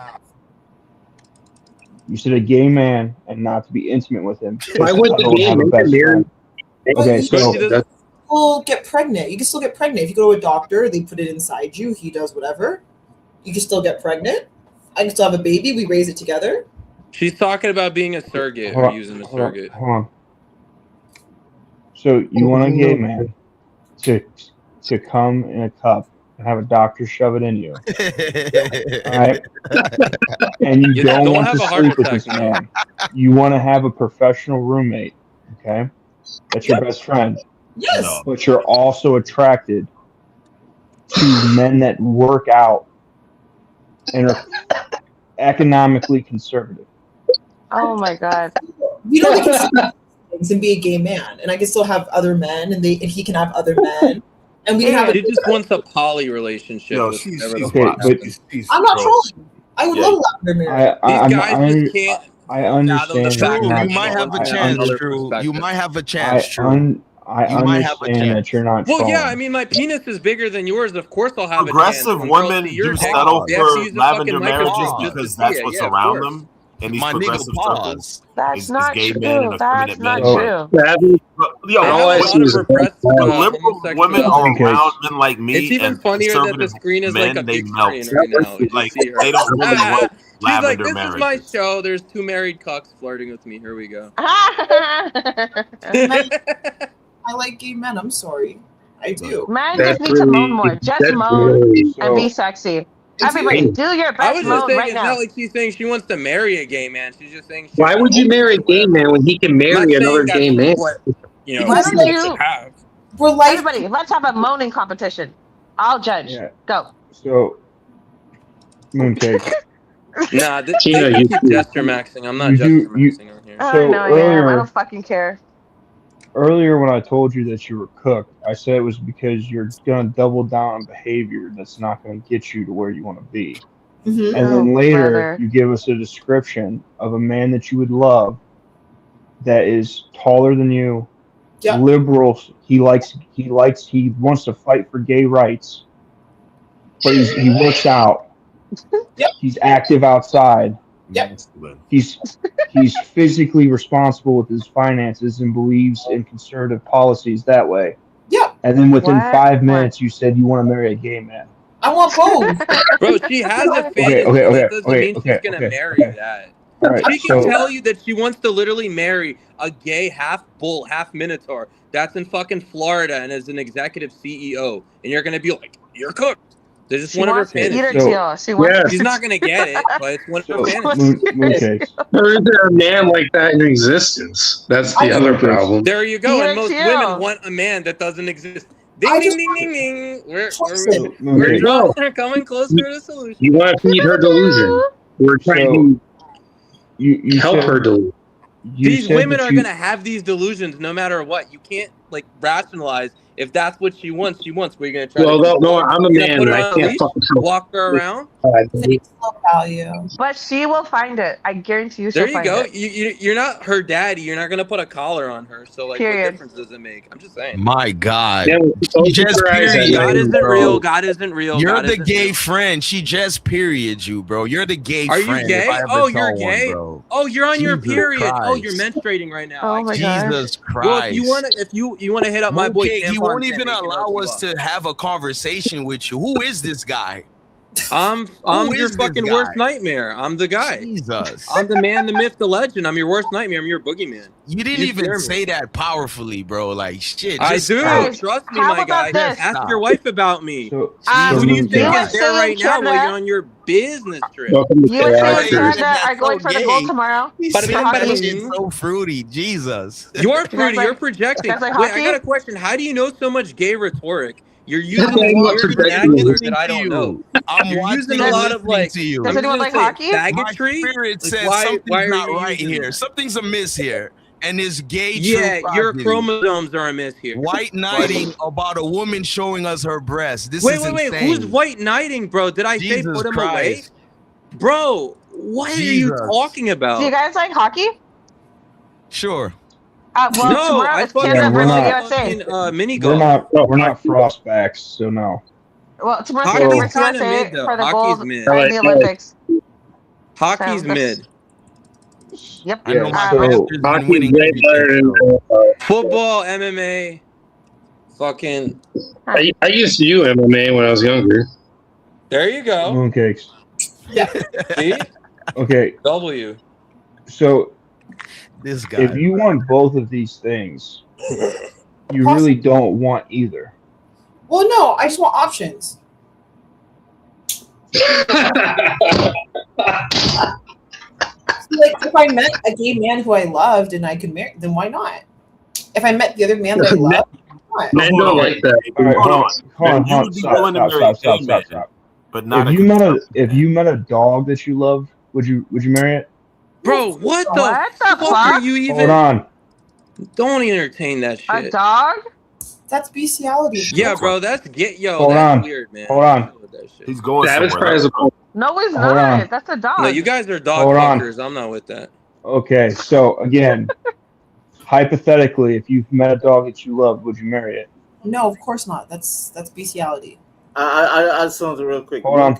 You said a gay man and not to be intimate with him. Why would the Don't gay have a man best marry? friend. Okay, so Still get pregnant. You can still get pregnant. If you go to a doctor, they put it inside you. He does whatever. You can still get pregnant. I can still have a baby. We raise it together. She's talking about being a surrogate hold or on, using a hold on, surrogate. hold on. So you want a gay man to come in a cup and have a doctor shove it in you, all right? And you Yeah, don't don't want have to a heart sleep with attack, this man. man. You want to have a professional roommate, okay? That's your best friend. Yes. No. But you're also attracted to men that work out and are economically conservative. Oh my god. You know, they can still do things and be a gay man, and I can still have other men, and he can have other men, and we can have. She just wants a poly relationship. No, with she's whatever the okay, fuck but- happens. I'm not trolling. I would love a lavender marriage. These guys just can't. I understand the that fact you're that not You might have a trolling. chance, True. You might have a chance, True. I You might have a understand that you're not Well, trolling. yeah, I mean, my penis is bigger than yours. Of course, I'll have Progressive a chance. When girls women see your do dick, settle they have to for use a lavender fucking marriages microscope just because to that's see it. what's Yeah, of around course. them in these My nigga, progressive pause. circles. That's is not gay true. men and That's effeminate not men. true. Yo, I have all I a see lot is of repressed when liberal women are homosexuality. around men like me It's even and funnier that the conservative screen is men, like a they big melt. screen right now. You Like see her. they don't really want She's like, lavender this is my marriages. show. There's two married cucks flirting with me. Here we go. I like gay men. I'm sorry. I do. Men just need to moan more. Just moan and be sexy. Everybody, do your I best was just mode saying, right it's now. not like she's saying she wants to marry a gay man. She's just saying. Why would you marry a gay man when he can marry another gay man? What, you know, Why she don't wants to you? have. Everybody, let's have a moaning competition. I'll judge. Yeah. Go. So, Mooncake. Nah, they Tina, can you keep too. gesture maxing. I'm not You gesture do you. maxing on here. I So know I am. I don't fucking care. earlier when I told you that you were cooked, I said it was because you're gonna double down on behavior that's not gonna get you to where you want to be. Mhm. And then Oh, later brother. you give us a description of a man that you would love that is taller than you, Yep. liberal. He wants to fight for gay rights, but he works out. Yep. He's active outside. Yep. He's physically responsible with his finances and believes in conservative policies that way. Yep. And then within What? 5 minutes, you said you want to marry a gay man. I want both. Bro, she has a fantasy. Okay. That doesn't mean she's gonna marry that. All right, She can so tell you that she wants to literally marry a gay half bull, half minotaur that's in fucking Florida and is an executive CEO, and you're gonna be like, "You're cooked." They're just She one of her wants to eat her fantasies. tail. She wants. She's not gonna get it, but it's one of her so fantasies. mooncakes. There is a man like that in existence. That's the other problem. There you go. Eat And her most tail. women want a man that doesn't exist. Ding I ding just ding want- ding ding. We're Mooncakes. No. we're coming closer to the solution. You want to feed her delusion. We're trying You to help said, her delusion. you These said women that are you- gonna have these delusions no matter what. You can't like rationalize if that's what she wants. She wants. We're gonna try. Well, to no, I'm a You're gonna man. put her I on a can't leash, fucking help. walk her around. Thanks, low value. But she will find it. I guarantee you she'll There you find go. it. You're not her daddy. You're not gonna put a collar on her. So like, Period. what difference does it make? I'm just saying. My God. Yeah, She just period. God isn't bro. real. God isn't real. You're God the isn't gay real. friend. She just period you, bro. You're the gay Are you friend. gay? If I ever Oh, saw you're one, gay. bro. Oh, you're on your Jesus period. Oh, you're Christ. menstruating right now. Oh my gosh. Jesus Christ. Well, if you wanna hit up my boy, Mooncake, he Tampon won't Sam, even he can allow hook you us up. to have a conversation with you. Who is this guy? I'm Who your is this fucking guy? worst nightmare. I'm the guy. Jesus. I'm the man, the myth, the legend. I'm your worst nightmare. I'm your boogeyman. You didn't You even scare me. say that powerfully, bro. Like shit. I just do. stop. Guys, Trust me, how my guy. about this? Ask Stop. your wife about me. So, Who do you Mooncakes. think you is and there Say right and now while Canada- you're on your business trip? Welcome to You and Say and Oscars. Canada are going for the gold tomorrow. He But said bing, that bing. shit so fruity. Jesus. You're guys fruity. like- You're projecting. you guys like Wait, I hockey? got a question. How do you know so much gay rhetoric? You're using I'm not weird projecting. vernacular Listening that I to don't you. know. I'm You're watching using and a lot of listening like. to you. Does I'm anyone just like gonna say hockey? My faggotry. spirit Like, says why something's are not you right using here. that? Something's amiss here. And this gay Yeah, true your progeny. chromosomes are amiss here. White knighting about a woman showing us her breast. This Wait, is wait, insane. who's white knighting, bro? Did I say Jesus put him away? Christ. Bro, what are you Jesus. talking about? Do you guys like hockey? Sure. Well, no, tomorrow I it's fucking Canada we're versus not- USA. mini We're golf. not frostbacks, so no. Well, tomorrow's Hockey's Canada versus kinda USA mid, though. for the Hockey's gold mid. and the Olympics. Hockey's So that's- mid. Yep. I know my so- Panthers been Hockey's winning way everything, better than so. Football, MMA, fucking. I used to do MMA when I was younger. There you go. Mooncakes. See? Okay, W. so This guy. if you want both of these things, you really don't want either. Well, no, I just want options. Like, if I met a gay man who I loved and I could marry, then why not? If I met the other man that I loved, why not? Men don't like that. All right, hold Man, on, you would be willing to marry a gay man, but not If you met a dog that you loved, would you marry it? Bro, what the What the fuck fuck? are you even? Hold on. Don't entertain that shit. A dog? That's bestiality. Yeah, bro, that's yo. Hold that's on. weird, man. Hold on. He's going Savage somewhere. Fries. No, it's Hold not. on. That's a dog. No, you guys are dog Hold on. fuckers. I'm not with that. Okay, so again, hypothetically, if you've met a dog that you loved, would you marry it? No, of course not. That's bestiality. I add something real quick. Hold on.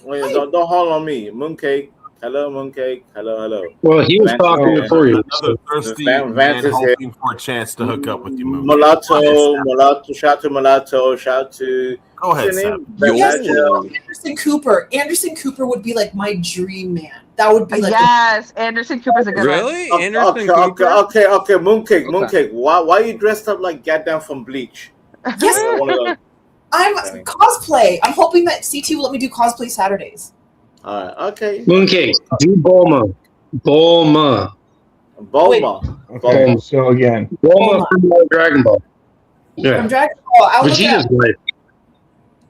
Wait, don't hold on me. Mooncake. Hello, Mooncake. Hello. Well, he was Vance talking is before you. Another thirsty Vance man is here. hoping for a chance to hook up with you, Moon. Mulatto. Shout to Mulatto. Shout to. Go ahead, what's your Sam. name? Yes, Vagel. Anderson Cooper. Anderson Cooper would be like my dream man. That would be like yes, Anderson Cooper's a good Really? one. Anderson Cooper? Okay. Mooncake. Why you dressed up like goddamn from Bleach? Yes. I'm cosplay. I'm hoping that CT will let me do cosplay Saturdays. All right. Okay. Mooncake, do Bulma. Bulma. Okay. So again, Bulma from Dragon Ball. Yeah. From Dragon Ball. I'll look Vegeta's at wife.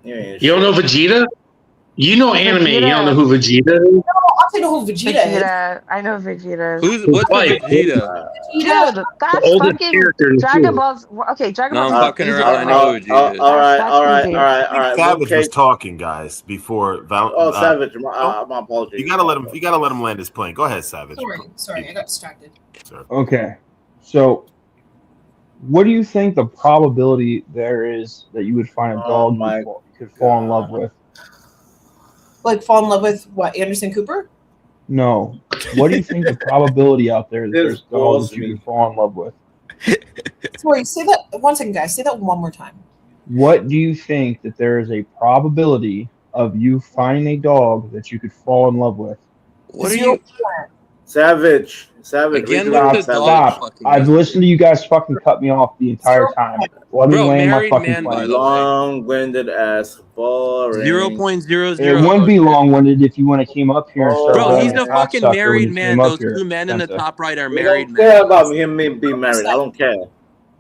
You don't know Vegeta? You know anime. You don't know who Vegeta is? No, I know who Vegeta is. I know Vegeta. What's the Vegeta? Dude, that's the oldest fucking character in the Dragon series. Ball's. Okay, Dragon No, Ball's. I'm fucking around. I know who Vegeta is. All right. Savage Okay. was talking, guys, before Savage. My apologies. You gotta let him land his plane. Go ahead, Savage. Sorry, I got distracted. okay. So, what do you think the probability there is that you would find a dog you could fall in love with? Like fall in love with what? Anderson Cooper? No. What do you think the probability out there that there's dogs you could fall in love with? Sorry, say that 1 second, guys. Say that one more time. What do you think that there is a probability of you finding a dog that you could fall in love with? What are you? Savage. Again, Stop. I've listened to you guys fucking cut me off the entire time. Let me land my fucking plane. Long-winded ass, boring. 0.00. It wouldn't be long-winded if you want to came up here and start. Bro, he's being a fucking cocksucker married when you man. came up Those here, two men in the Spencer. top right are We married don't men. care about him being married. I don't care.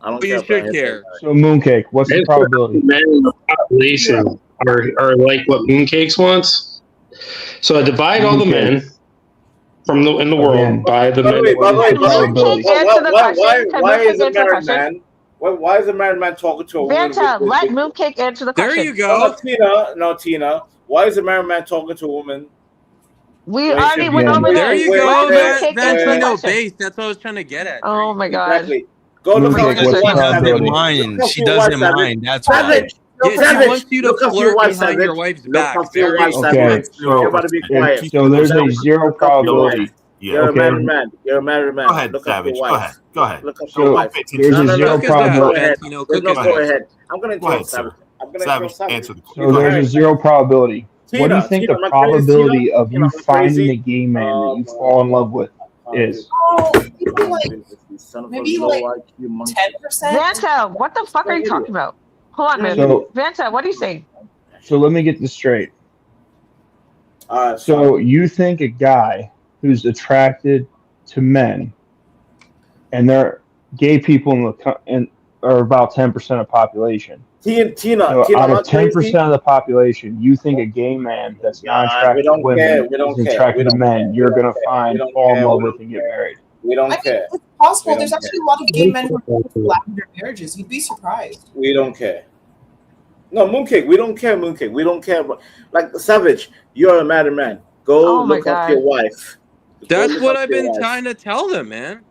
But you should care. So Mooncake, what's the probability? Men in the population are like what Mooncakes wants. So I divide all the men in the world by the men. Why is a married man? Why is a married man talking to a woman? Let Mooncake answer the question. There you go. No, Tina. Why is a married man talking to a woman? We already went over There this. you go. Mooncake answer the Vantino question. base. That's what I was trying to get at. Oh my god. Exactly. Go look up She doesn't mind. She doesn't mind. That's why. Savage. She wants you to flirt behind your wife's back. Okay, everybody be quiet. so there's a zero probability. You're a married man. You're a married man. Go ahead, Look Savage. up your Go wife. ahead. Go ahead. Look up So your wife. there's a zero probability. Go ahead. I'm going to Go ahead, tell sir. Savage. Savage, answer the So there's a zero probability. What do you think the probability of you finding a gay man that you fall in love with is? Oh, maybe like 10%. Vanta, what the fuck are you talking about? Hold on, man. So- Vanta, what are you saying? So let me get this straight. So you think a guy who's attracted to men, and they're gay people are about 10% of population. Tina, So out of 10% of the population, you think a gay man that's not attracted to women is attracted to men, you're gonna fall in love with and get married. We don't care. It's possible. There's actually a lot of gay men who are lavender marriages. You'd be surprised. We don't care. No, Mooncake, we don't care, Mooncake. We don't care. Like, Savage, you're a married man. Go look up your wife. That's what I've been trying to tell them, man.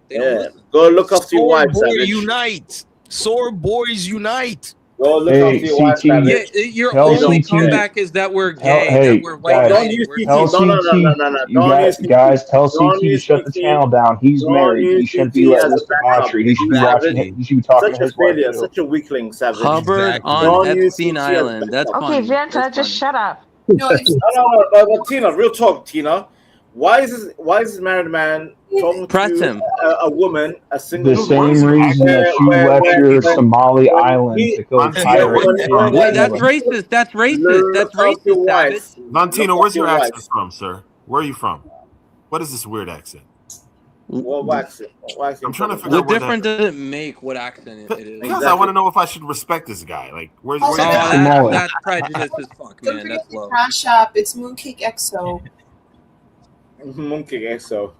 Go look up your wife, Boy Savage. unite. Sore boys unite. Go look up your wife, Savage. Yeah, your only comeback is that we're gay, that we're white. Don't use CT. No. Guys, tell CT to shut the channel down. He's married. He shouldn't be letting this debauchery. He should be watching it. He should be talking to his wife. Such a weakling, Savage. Hubbard on Epstein Island. That's Okay, funny. Vanta, just shut up. No, Tina, real talk, Tina. Why is this married man talking to a woman, a single The same reason that you left your Somali island to go pirate. Wait, that's racist. That's racist. That's racist, Savage. Valentino, where's your accent from, sir? Where are you from? What is this weird accent? What accent? I'm trying to figure out What difference does it make what accent it is? Because I want to know if I should respect this guy. Like, where's that's prejudice as fuck, man. That's low. Crash App. It's Mooncake XO. Mooncake XO.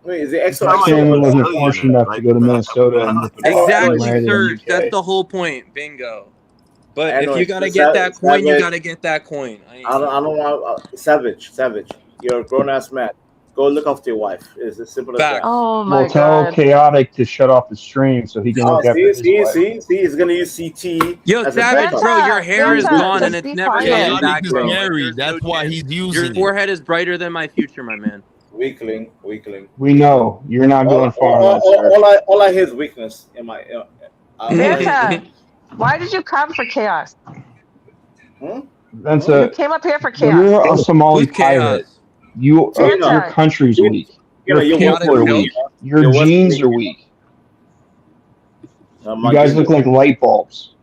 Wait, is it XO? My family wasn't fortunate enough to go to Minnesota and Exactly, Serge. That's the whole point. Bingo. But if you gotta get that coin, you gotta get that coin. I don't want Savage. You're a grown ass man. Go look after your wife. It's as simple as that. Oh my god. Tell Chaotic to shut off the stream so he can look after his wife. See, he's gonna use CT. Yo, Savage, bro, your hair is gone and it's never coming back, bro. That's why he's using Your forehead is brighter than my future, my man. Weakling. We know you're not going far enough, sir. All I hear is weakness in my. Vanta, why did you come for chaos? That's You came up here for chaos. You're a Somali pirate. Your country's weak. Your people are weak. Your genes are weak. You guys look like light bulbs.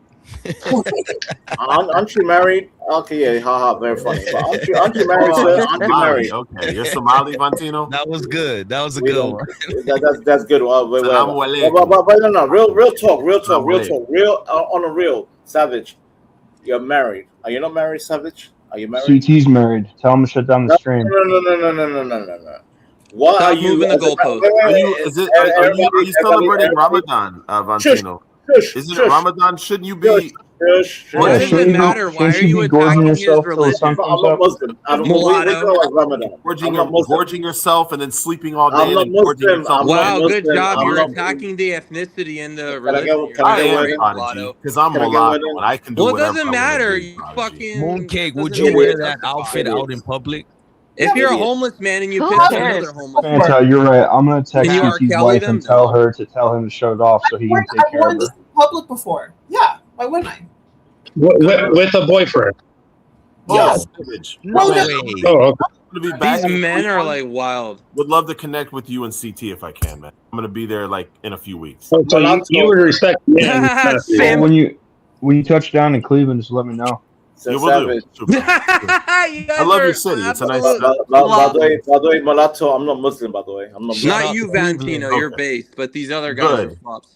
Aren't you married? Okay, yeah, haha, very funny. But aren't you married, Oh, sir? you're Aren't you Somali. married? Okay, you're Somali, Vantino. That was good. That was a We good don't. one. That's good. Well, Salaam but no, real talk, Salaam on a real Savage. You're married. Are you not married, Savage? Are you married? CT's married. Tell him to shut down the stream. No. What Stop are you? moving the goalposts. Are you celebrating Ramadan, Vantino? Isn't it Ramadan? Shouldn't you be? Why does it matter? Why are you attacking his religion? I'm not Muslim. Gorging yourself and then sleeping all day. I'm not and then gorging Muslim. yourself. Wow, good job. I'm You're not- attacking the ethnicity and the Can I get- religion. can I I get am one in? prodigy because I'm Can I get mulatto one in? and I can do Well, it whatever. doesn't I wanna matter. do, You prodigy. fucking Mooncake, would doesn't you wear matter. that outfit out in public? If you're a Idiot. homeless man and you Who piss cares? another homeless Fanta, you're right. I'm gonna text Can you R. CT's Kelly wife them? and tell her to tell him to shut it off so he can take I've care worn of this her. in public before. Yeah, why wouldn't I? With a boyfriend. Yes. No way. Oh, Be back These in men are 21. like wild. Would love to connect with you and CT if I can, man. I'm gonna be there like in a few weeks. So you would respect me. Well, when you touch down in Cleveland, just let me know. You will do. I love your city. It's a nice. By the way, mulatto. I'm not Muslim. By the way, I'm not. Muslim. Not you, Valentino. You're based, but these other guys are Good. flops.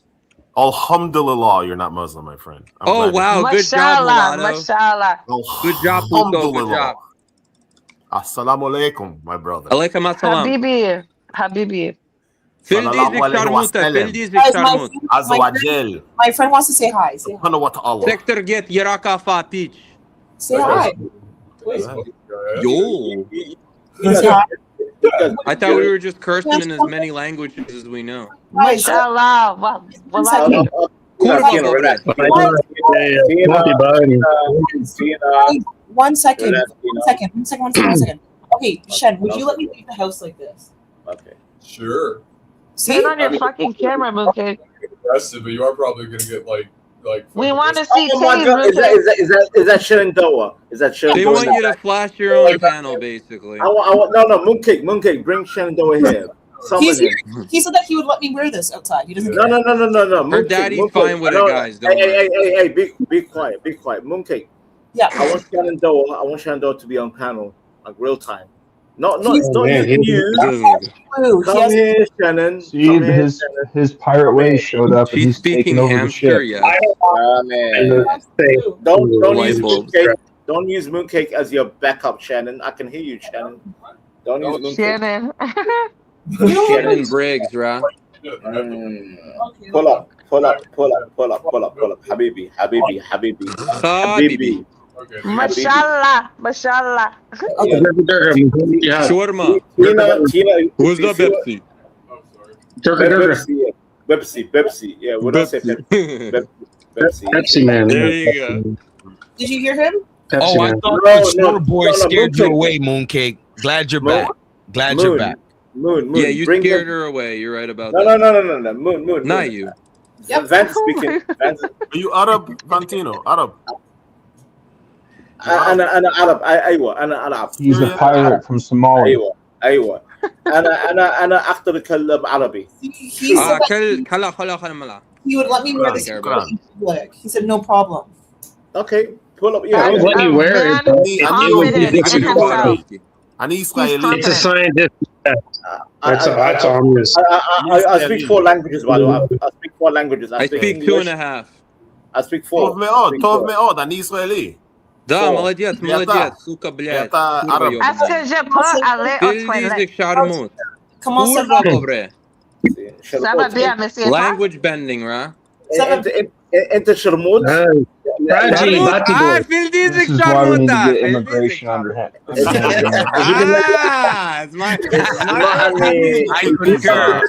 Alhamdulillah, you're not Muslim, my friend. I'm Oh glad wow, good job, Mashallah, mulatto. mashallah. Good job, Puto. Good job. Assalamu alaikum, my brother. Alaikum assalam. Habibi, Habibi. Fildizlik sharmuta, fildizlik Guys, sharmut. my friend wants to say hi. Say hi. Sector get Yaraka fa peach. Say hi. Yo. I thought we were just cursing in as many languages as we know. Mashallah. Wallahi. One second. Okay, Shen, would you let me leave the house like this? Okay. Sure. Turn on your fucking camera, Mookie. Aggressive, but you are probably gonna get like. We want to see Oh my God! Is that Shenandoah? Is that Shenandoah? They want you to flash your own panel, basically. No, Mooncake, bring Shenandoah here. He said that he would let me wear this outside. He doesn't. No. Her daddy's fine with it, guys. Don't worry. Hey, be quiet. Mooncake. Yeah. I want Shenandoah to be on panel, like real time. Not you. Come here, Shannon. See, his pirate way showed up, and he's taking over the ship. Don't use Mooncake as your backup, Shannon. I can hear you, Shannon. Don't use Mooncake. Shannon. Shannon Briggs, right? Pull up. Habibi. Mashallah. Mashallah. Shawarma. Tina. Who's the Pepsi? Pepsi. Yeah, we don't say Pepsi. Pepsi man. There you go. Did you hear him? Oh, I thought the store boy scared you away, Mooncake. Glad you're back. You're back. Moon. Yeah, you scared her away. You're right about that. No. Moon. Not you. Vance speaking. Are you Arab, Vantino? Arab. أنا عرب أنا عرب. He's a pirate from Somalia. أيوة. أنا أقدر أتكلم عربي. He would let me wear this. He said no problem. Okay, pull up. Yeah, let me wear it. It's a scientific. That's all. I speak 4 languages, by the way. I speak 4 languages. I speak English. 2.5. I speak 4. טוב מאוד, אני ישראלי. Да, молодец, сука, блядь. Est-ce que je peux aller aux toilettes? Comment ça va? Ça va bien, monsieur. Language bending, right? أنت شرموط. This is why we need to get immigration under him. I concur.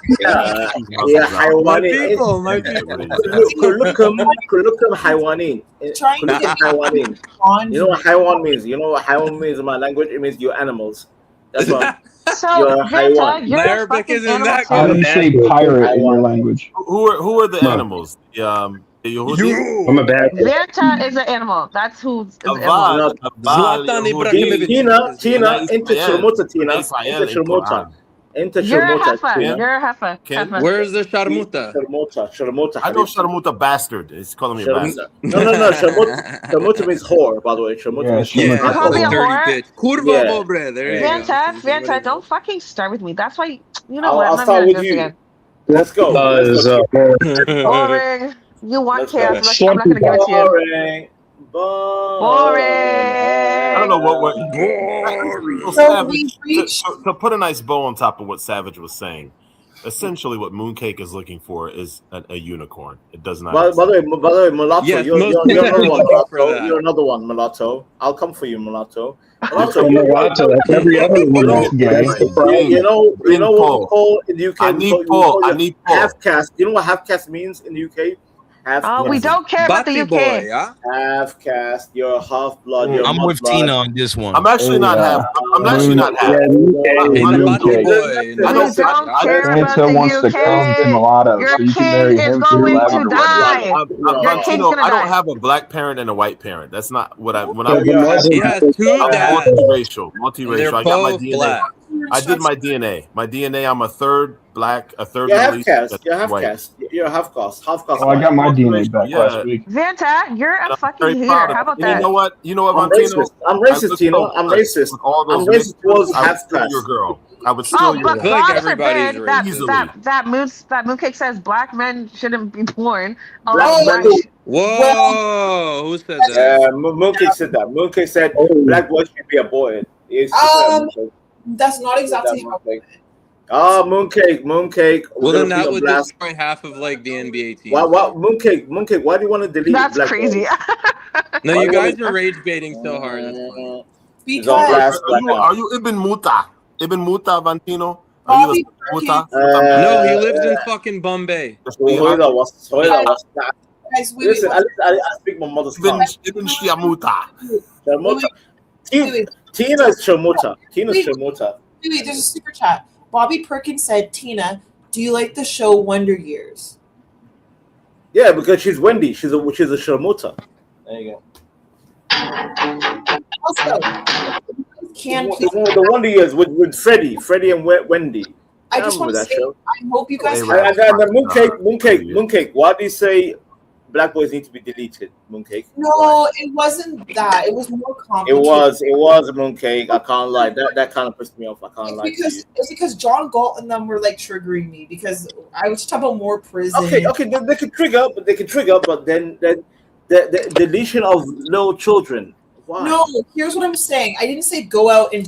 يا حيوانين. My people. كلكم حيوانين. You know what حيوان means? You know what حيوان means in my language? It means you're animals. That's what. So, you're Arabic isn't that How do you say pirate in your language? Who are the animals? The I'm a bad. Verta is an animal. That's who's an animal. Tina أنت شرموطة. Tina أنت شرموطة. Into You're a Sharmuta. heifer. Ken? You're a heifer. Ken? Heifer. Where's the Sharmuta? Sharmuta. I know Sharmuta bastard. It's calling me a bastard. No. Sharmuta means whore, by the way. Sharmuta means You whore. call me a dirty whore? bitch. Kurva Yeah. pobre. There you go. Vanta, don't fucking start with me. That's why, you know I'll what? I'm not start gonna with do this you. again. Let's go. Boring. You want Let's chaos. go. I'm not gonna give it to you. Boring. I don't know what So Savage, we reached. to put a nice bow on top of what Savage was saying. Essentially, what Mooncake is looking for is a unicorn. It does not. By the way, Mulatto, Yes, you're most another people one, looking for Mulatto. that. You're another one, Mulatto. I'll come for you, Mulatto. Mulatto, that's every other one that's gay. You know what we call in the UK? I need pull. Half caste. You know what half caste means in the UK? Half. Oh, we don't care about the UK. Boy, yeah? Half caste. You're half blood. You're I'm with blood. Tina on this one. I'm actually not half. I'm actually not half. Santa wants to come to Mulatto, so you can marry him for your lavender wedding. I don't have a black parent and a white parent. That's not what I. When I He has two dads. multiracial. I got my DNA. Black. I did my DNA. My DNA. I'm a third black, a third You're Middle half East, caste. a You're half white. caste. You're half caste. Half caste. Oh, I got my DNA back last week. Vanta, you're a fucking Very hater. proud of How it. about And that? You know what, I'm Valentino? racist. I'm racist, Tino. I'm racist. With all those I'm racist towards I would half still caste. your girl. I would still Oh, your but girl. feel like God everybody's forbid racist. that mooncake says black men shouldn't be born. Whoa! Who said that? Mooncake said that. Mooncake said black boys should be aborted. That's not exactly how. Mooncake. Well, then that would blast. destroy half of like the NBA team. Why, Mooncake? Why do you want to delete? That's black crazy. No, you guys are rage baiting so hard. That's funny. Because Are you Ibn Muta? Ibn Muta Vantino? Are you Bobby Muta? No, he lives in fucking Bombay. guys, wait, Listen, I speak my mother's tongue. Ibn Shiamuta. Tina is Shamuta. Tina's Shamuta. Wait, there's a super chat. Bobby Perkins said, "Tina, do you like the show Wonder Years?" Yeah, because she's Wendy. She's a Shamuta. There you go. Also, the Wonder Years with Freddie and Wendy. I just want to say, show. I hope you guys. And Mooncake. Why do you say black boys need to be deleted, Mooncake? No, it wasn't that. It was more complicated. It was Mooncake. I can't lie. That kind of pissed me off. I can't lie. It's because John Galt and them were like triggering me because I was talking about more prison. Okay, they can trigger, but then the deletion of little children. Why? No, here's what I'm saying. I didn't say go out and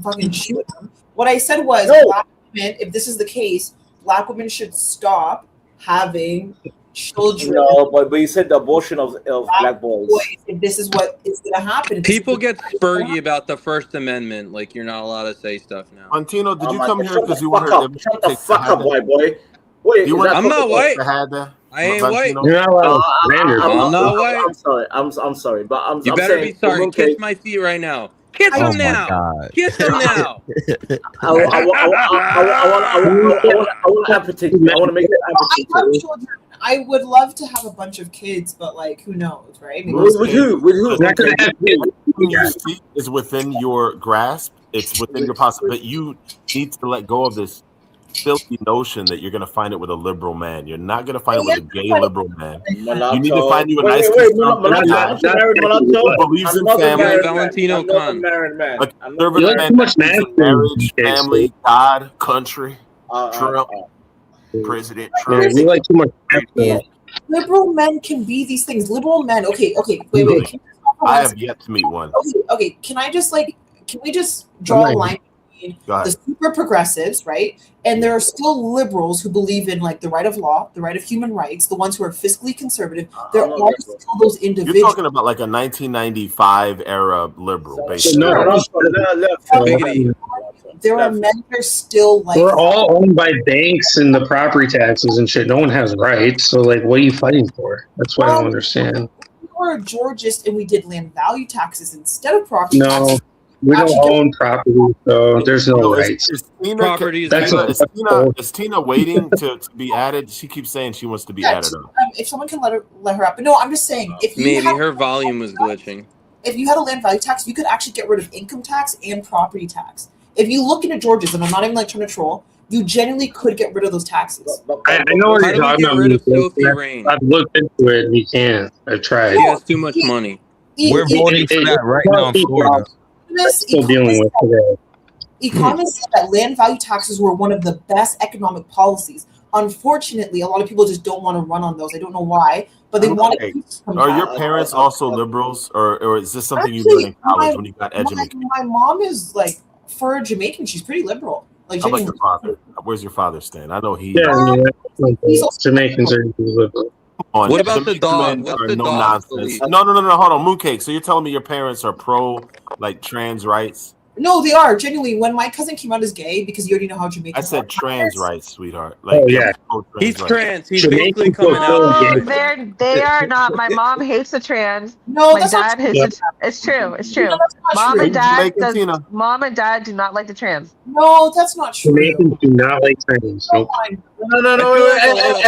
fucking shoot them. What I said was black women, if this is the case, black women should stop having children. No, but you said the abortion of black boys. If this is what is going to happen. People get spurgy about the First Amendment. Like, you're not allowed to say stuff now. Antino, did you come here because you wanted to shut the fuck up, white boy? Wait, I'm not white. I ain't white. You're not allowed I'm not white. I'm sorry, but You better be sorry. Kiss my feet right now. Kiss him now. Kiss him now. I want to amputate. I want to make it amputate. I love children. I would love to have a bunch of kids, but like, who knows, right? With who? Is within your grasp. It's within your possibility. You need to let go of this filthy notion that you're going to find it with a liberal man. You're not going to find it with a gay liberal man. You need to find you a nice believes in family. Valentino Khan. A conservative man marriage, family, God, country, Trump, President Trump. You like too much. Liberal men can be these things. Liberal men. Okay. Wait. I have yet to meet one. Okay. Can we just draw a line between the super progressives, right? And there are still liberals who believe in like the right of law, the right of human rights, the ones who are fiscally conservative. There are still those individuals. You're talking about like a 1995 era liberal, basically. There are men that are still like. We're all owned by banks and the property taxes and shit. No one has rights. So like, what are you fighting for? That's what I don't understand. We were a Georgist and we did land value taxes instead of property taxes. No. We don't own property, so there's no rights. Is Tina waiting to be added? She keeps saying she wants to be added up. If someone can let her up. But no, I'm just saying. Maybe her volume was glitching. If you had a land value tax, you could actually get rid of income tax and property tax. If you look into Georgia's, and I'm not even like trying to troll, you genuinely could get rid of those taxes. I know what How you're do we talking get about. rid of Mooncake. Sophie Rain? I've looked into it and you can't. I've tried. She has too much money. We're voting for that right now in Florida. Still dealing with today. Economists said that land value taxes were one of the best economic policies. Unfortunately, a lot of people just don't want to run on those. I don't know why, but they want to. Are your parents also liberals, or is this something you learned in college when you got educated? My mom is like, for a Jamaican, she's pretty liberal. Like, How about your father? Where's your father stand? I know he. Yeah, I mean, Jamaicans are liberal. On. What about the Jamaican dog? men What's are the no dog's nonsense. belief? No. Hold on, Mooncake. So you're telling me your parents are pro like trans rights? No, they are genuinely. When my cousin came out as gay, because you already know how Jamaicans. I said are. trans rights, sweetheart. Like, Oh yeah, he's rights. trans. He's basically coming out. No, they are not. My mom hates the trans. No, my that's dad not hates true. the. It's true. It's true. No, that's not Mom true. and dad Jamaican Tina. Mom and dad do not like the trans. No, that's not true. Jamaicans do not like trans. Nope. No.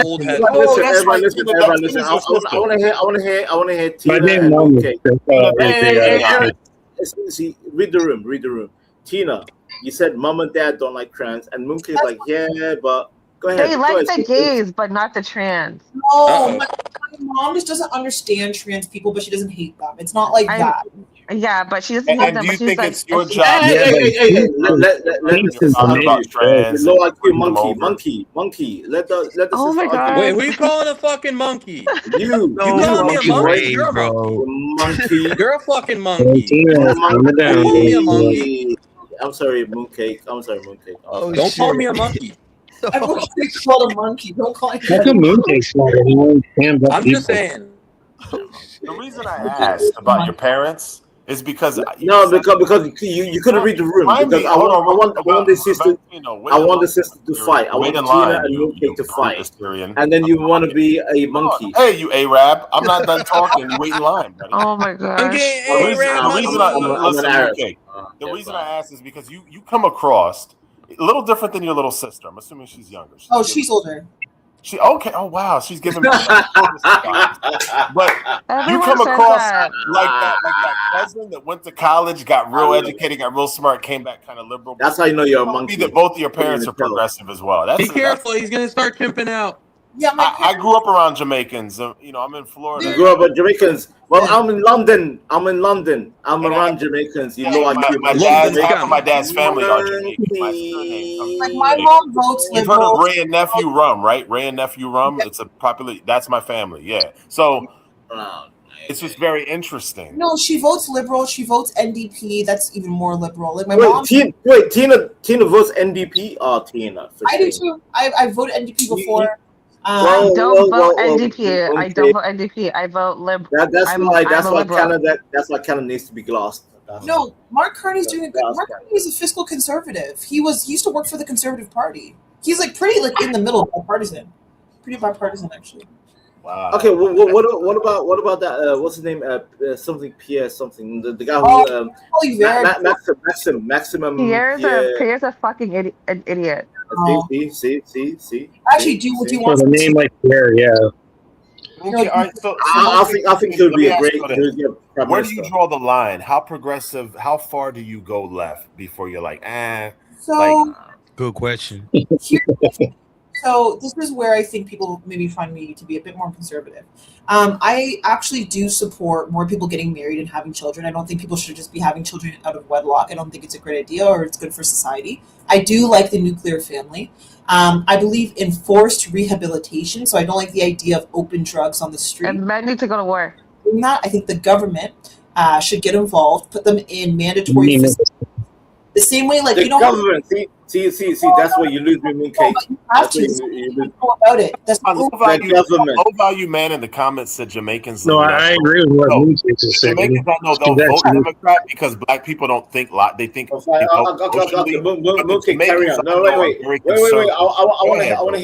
Old head. Everyone listen. I want to hear Tina My name and mom Mooncake. See, read the room. Tina, you said mom and dad don't like trans, and Mooncake's like, yeah, but go ahead. They like the gays, but not the trans. No, my mom just doesn't understand trans people, but she doesn't hate them. It's not like that. Yeah, but she doesn't hate And them. do you But she's think like, it's your it's- job? Hey, let me talk about trans. Low IQ monkey. Let the Oh my sister God. Wait, who you calling a fucking monkey? You calling me a monkey? Way, You're a bro. monkey. You're a fucking monkey. Monkey. I'm sorry, Mooncake. Oh, Don't call me a monkey. Everyone should call a monkey. Don't call it. That's a Mooncake slaughter. He won't stand up I'm people. just saying. The reason I asked about your parents is because because you couldn't read the room. Because I want the sister to fight. I want Tina and Mooncake to fight. And then you want to be a monkey. Hey, you Arab! I'm not done talking. You wait in line, buddy. oh my gosh. The reason I asked is because you come across a little different than your little sister. I'm assuming she's younger. She's older. She okay. Oh wow, she's giving me. But you Everyone come says across that. like that cousin that went to college, got real educated, got real smart, came back kind of liberal. That's how you know you're a monkey. That both of your parents are progressive as well. Be careful, he's gonna start chimping out. Yeah, I grew up around Jamaicans. I'm in Florida. You grew up with Jamaicans. Well, I'm in London. I'm around Jamaicans. You know, half of my dad's family are Jamaican. My surname comes Like my mom votes You've heard liberal. of Ray and Nephew Rum, right? Ray and Nephew Rum. It's a popular. That's my family. Yeah. So it's just very interesting. No, she votes liberal. She votes NDP. That's even more liberal. Like my Wait, mom. Tina votes NDP. Oh, Tina. I do too. I voted NDP before. I don't vote NDP. I don't vote NDP. I vote liberal. That's why Canada needs to be glossed. No, Mark Carney's doing a good. Mark Carney is a fiscal conservative. He used to work for the Conservative Party. He's like pretty like in the middle, bipartisan. Pretty bipartisan actually. Wow. Okay, what about that? What's his name? Something Pierre something. The guy who Maximum. Pierre's a fucking idiot. See. Actually, do you want the name like Pierre? Yeah. Okay, all right, I think he'll be a great. Where do you draw the line? How progressive? How far do you go left before you're like, So, good question. So this is where I think people maybe find me to be a bit more conservative. I actually do support more people getting married and having children. I don't think people should just be having children out of wedlock. I don't think it's a great idea or it's good for society. I do like the nuclear family. I believe in forced rehabilitation, so I don't like the idea of open drugs on the street. And men need to go to war. In that, I think the government should get involved, put them in mandatory facilities. The same way, like the government. See. That's where you lose me, Mooncake. That's about it. That's low value man in the comments said Jamaicans. No, I agree with what Mooncake is saying. Jamaicans I know don't vote Democrat because black people don't think they think. Mooncake, carry on. No, wait. I want to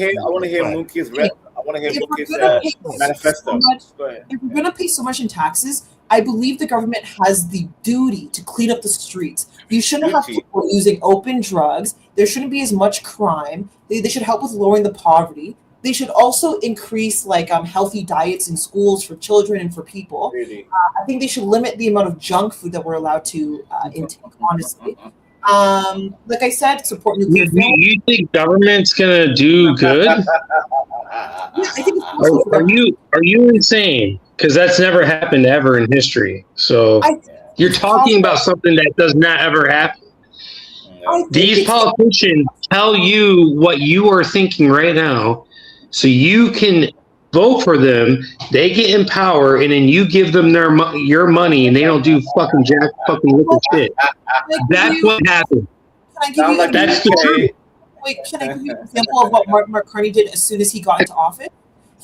hear Mooncake's rep. I want to hear Mooncake's manifesto. Go ahead. If we're going to pay so much in taxes, I believe the government has the duty to clean up the streets. You shouldn't have people using open drugs. There shouldn't be as much crime. They should help with lowering the poverty. They should also increase healthy diets in schools for children and for people. Really? I think they should limit the amount of junk food that we're allowed to intake, honestly. Like I said, support nuclear family. You think government's gonna do good? Yeah, I think it's Are you insane? Because that's never happened ever in history. So you're talking about something that does not ever happen. These politicians tell you what you are thinking right now, so you can vote for them. They get in power, and then you give them your money, and they don't do fucking jack fucking liquor shit. That's what happened. That's the truth. Wait, can I give you an example of what Mark Carney did as soon as he got into office?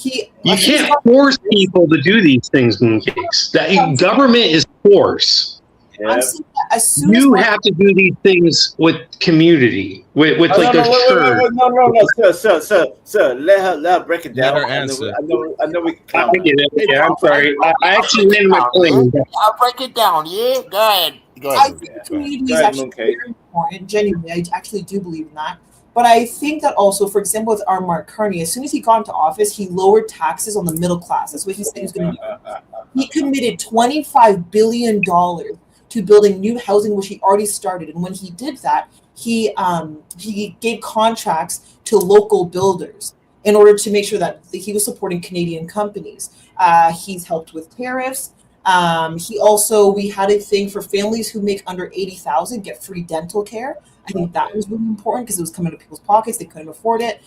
You can't force people to do these things, Mooncakes. That government is force. You have to do these things with community, with like a church. No, sir. Let her break it down. Let her answer. I know we can. Yeah, I'm sorry. I actually landed my plane. I'll break it down. Yeah, go ahead. I think community is actually very important. Genuinely, I actually do believe in that. But I think that also, for example, with our Mark Carney, as soon as he got into office, he lowered taxes on the middle class. That's what he said he was going to do. He committed $25 billion to building new housing, which he already started. And when he did that, he gave contracts to local builders in order to make sure that he was supporting Canadian companies. He's helped with tariffs. We had a thing for families who make under $80,000 get free dental care. I think that was really important because it was coming to people's pockets. They couldn't afford it.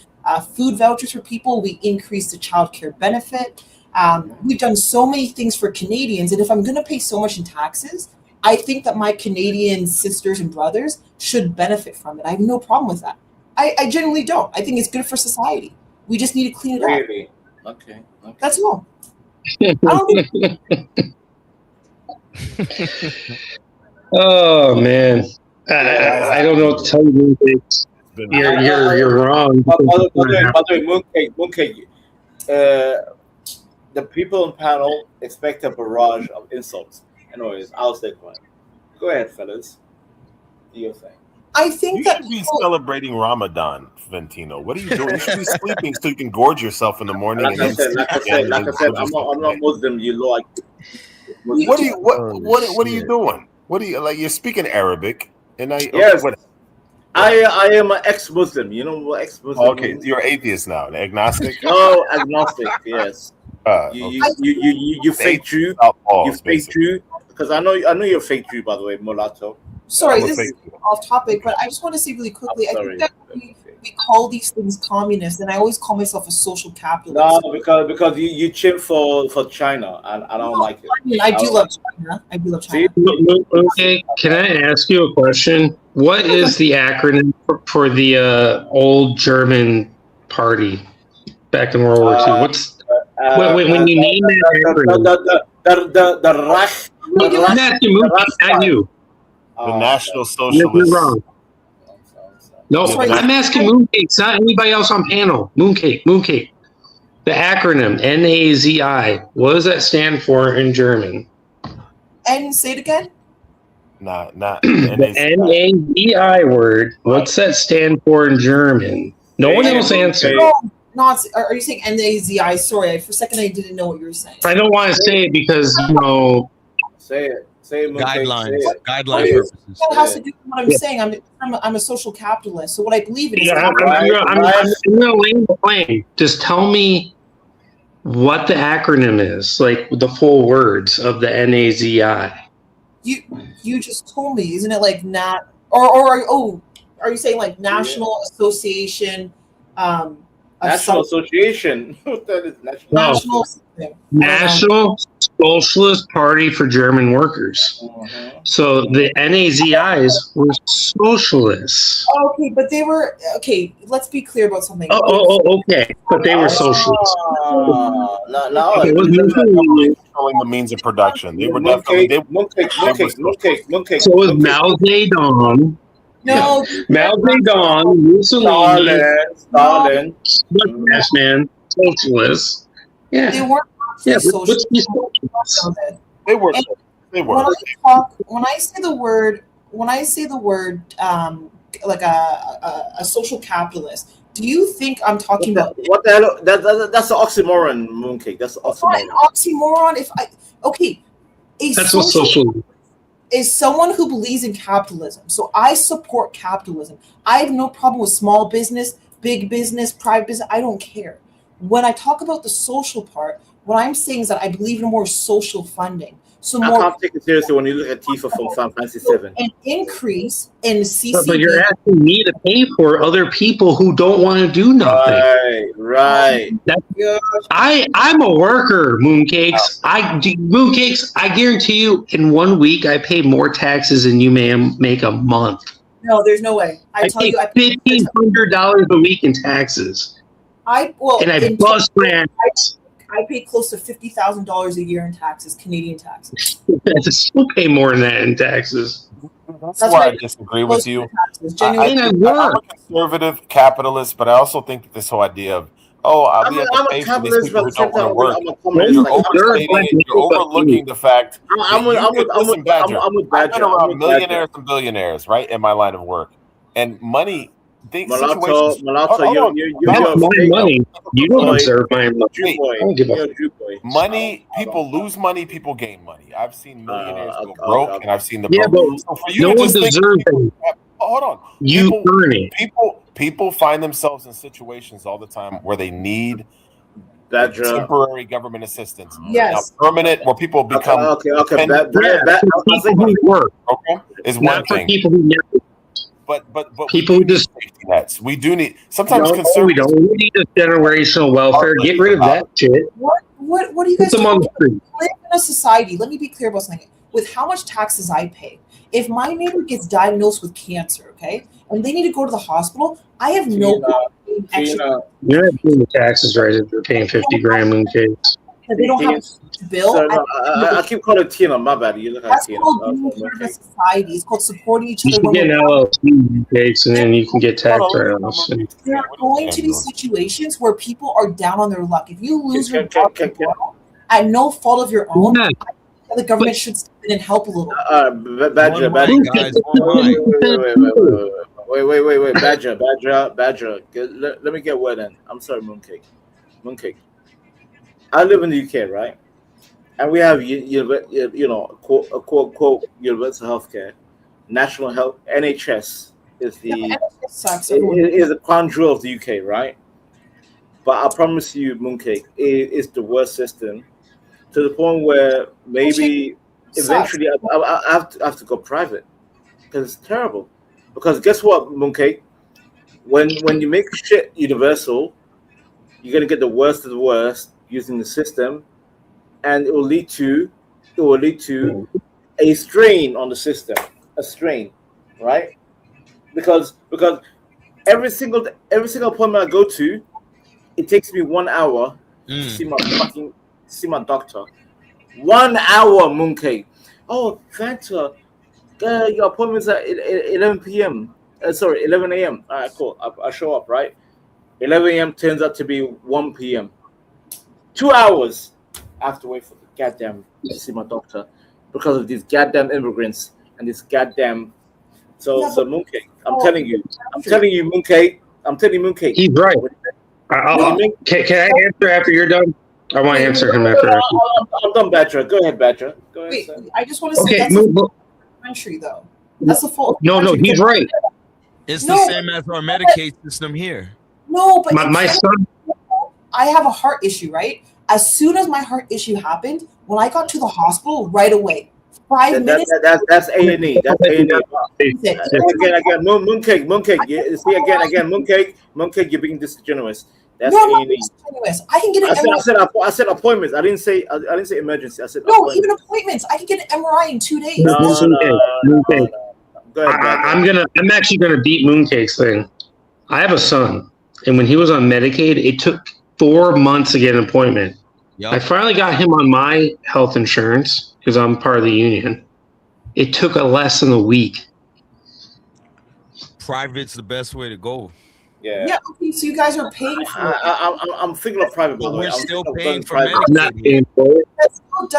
Food vouchers for people. We increased the child care benefit. We've done so many things for Canadians. And if I'm going to pay so much in taxes, I think that my Canadian sisters and brothers should benefit from it. I have no problem with that. I genuinely don't. I think it's good for society. We just need to clean it up. Really? Okay. That's all. Oh man, I don't know what to tell you. You're wrong. By the way, Mooncake, the people in panel expect a barrage of insults. Anyways, I'll stay quiet. Go ahead, fellas. Do your thing. I think you should be celebrating Ramadan, Ventino. What are you doing? You should be sleeping so you can gorge yourself in the morning. Like I said, I'm not Muslim. You know, like. What are you doing? What are you like? You're speaking Arabic, and yes, I am an ex-Muslim. You know what ex-Muslim? Okay, means? You're atheist now, agnostic. No, agnostic. Yes. You fake Jew. You fake Jew. Because I know you're fake Jew, by the way, mulatto. Sorry, this is off topic, but I just want to say really quickly. I think that we call these things communist, and I always call myself a social capitalist. No, because you chimp for China, and I don't like it. I mean, I do love China. Okay, can I ask you a question? What is the acronym for the old German party back in World War II? What's when you name that acronym? The Reich. Not you. The National Socialist. You're wrong. No, I'm asking Mooncake, not anybody else on panel. Mooncake. The acronym NAZI. What does that stand for in German? And say it again. Not the NAZI word. What's that stand for in German? No one else answered. No, are you saying NAZI? Sorry, for a second I didn't know what you were saying. I don't want to say it because Say it. Guidelines purposes. That has to do with what I'm saying. I'm a social capitalist. So what I believe in is. I'm gonna land the plane. Just tell me what the acronym is, like the full words of the NAZI. You just told me, isn't it like not or are you saying like National Association? National Association. National Socialist Party for German Workers. So the NAZIs were socialists. Okay, but they were let's be clear about something. Okay, but they were socialists. It was controlling the means of production. They were definitely mooncake. So was Mao Zedong. No, Mao Zedong, Mussolini, Stalin, man, socialists. Yeah, they weren't. Yeah, they were. When I say the word, like a social capitalist, do you think I'm talking about what the hell? That's an oxymoron, Mooncake. That's an oxymoron. An oxymoron. That's what socialism. is someone who believes in capitalism. So I support capitalism. I have no problem with small business, big business, private business. I don't care. When I talk about the social part, what I'm saying is that I believe in more social funding. So I more can't take it seriously when you look at Tifa from Final Fantasy VII. an increase in CCB. But you're asking me to pay for other people who don't want to do nothing. Right. I'm a worker, Mooncakes. Mooncakes, I guarantee you, in 1 week, I pay more taxes than you may make a month. No, there's no way. I tell pay you, $1,500 a week in taxes. I bust my ass. I pay close to $50,000 a year in taxes, Canadian taxes. I still pay more than that in taxes. That's why I disagree with you. I'm a conservative capitalist, but I also think that this whole idea of we have to pay for these people who don't want to work. You're overstating it. You're overlooking the fact. Listen, Badger, I've been around millionaires and billionaires, right, in my line of work, and money. Malato, that's my money. You don't observe my money. Money, people lose money, people gain money. I've seen millionaires go broke, and I've seen the broke. But so for you no to one just deserves it. Hold on. You earn it. People find themselves in situations all the time where they need temporary government assistance. Yes. Now, permanent, where people become is one thing. People who never. But people who just safety nets. We do need sometimes we conservatives. don't. We need this generational welfare. Get rid of that shit. What do you guys Put them on the street. live in a society? Let me be clear about something. With how much taxes I pay, if my neighbor gets diagnosed with cancer, okay, and they need to go to the hospital, I have no problem paying extra. You're not paying the taxes right if you're paying 50 grand in case. They don't have a bill. I keep calling Tina. My bad. You look like That's Tina. called being part of a society. It's called supporting each You other. can get an LLC case, and then you can get tax write-offs. There are going to be situations where people are down on their luck. If you lose your job tomorrow, at no fault of your own, the government should step in and help a little. Badger. Wait. Badger. Let me get word in. I'm sorry, Mooncake. I live in the UK, right? And we have, quote, universal healthcare, national health, NHS is the crown jewel of the UK, right? But I promise you, Mooncake, it is the worst system to the point where maybe eventually I have to go private because it's terrible. Because guess what, Mooncake? When you make shit universal, you're gonna get the worst of the worst using the system, and it will lead to a strain on the system, right? Because every single appointment I go to, it takes me 1 hour to see my doctor. 1 hour, Mooncake. Oh, Fanta, your appointment's at 11 p.m. 11 a.m. All right, cool. I show up, right? 11 a.m. turns out to be 1 p.m. 2 hours. I have to wait for the goddamn to see my doctor because of these goddamn immigrants and this goddamn. So Mooncake, I'm telling you, Mooncake. He's right. Can I answer after you're done? I want to answer him after. I'm done, Badger. Go ahead, Badger. Go ahead. Wait, I just want to say that's a country, though. That's a fault. No, he's right. It's the same as our Medicaid system here. No, but my son. I have a heart issue, right? As soon as my heart issue happened, when I got to the hospital, right away, 5 minutes. That's A&E. That's A&E. Again, Mooncake. See, Mooncake, you're being disingenuous. That's A&E. I can get an MRI. I said appointments. I didn't say emergency. I said even appointments. I can get an MRI in 2 days. Mooncake. I'm actually gonna beat Mooncake's thing. I have a son, and when he was on Medicaid, it took 4 months to get an appointment. Yep. I finally got him on my health insurance because I'm part of the union. It took less than a week. Private's the best way to go. Yeah. Okay, so you guys are paying for it. I'm thinking of private, by the way. We're still paying for Medicaid. I'm not paying for it.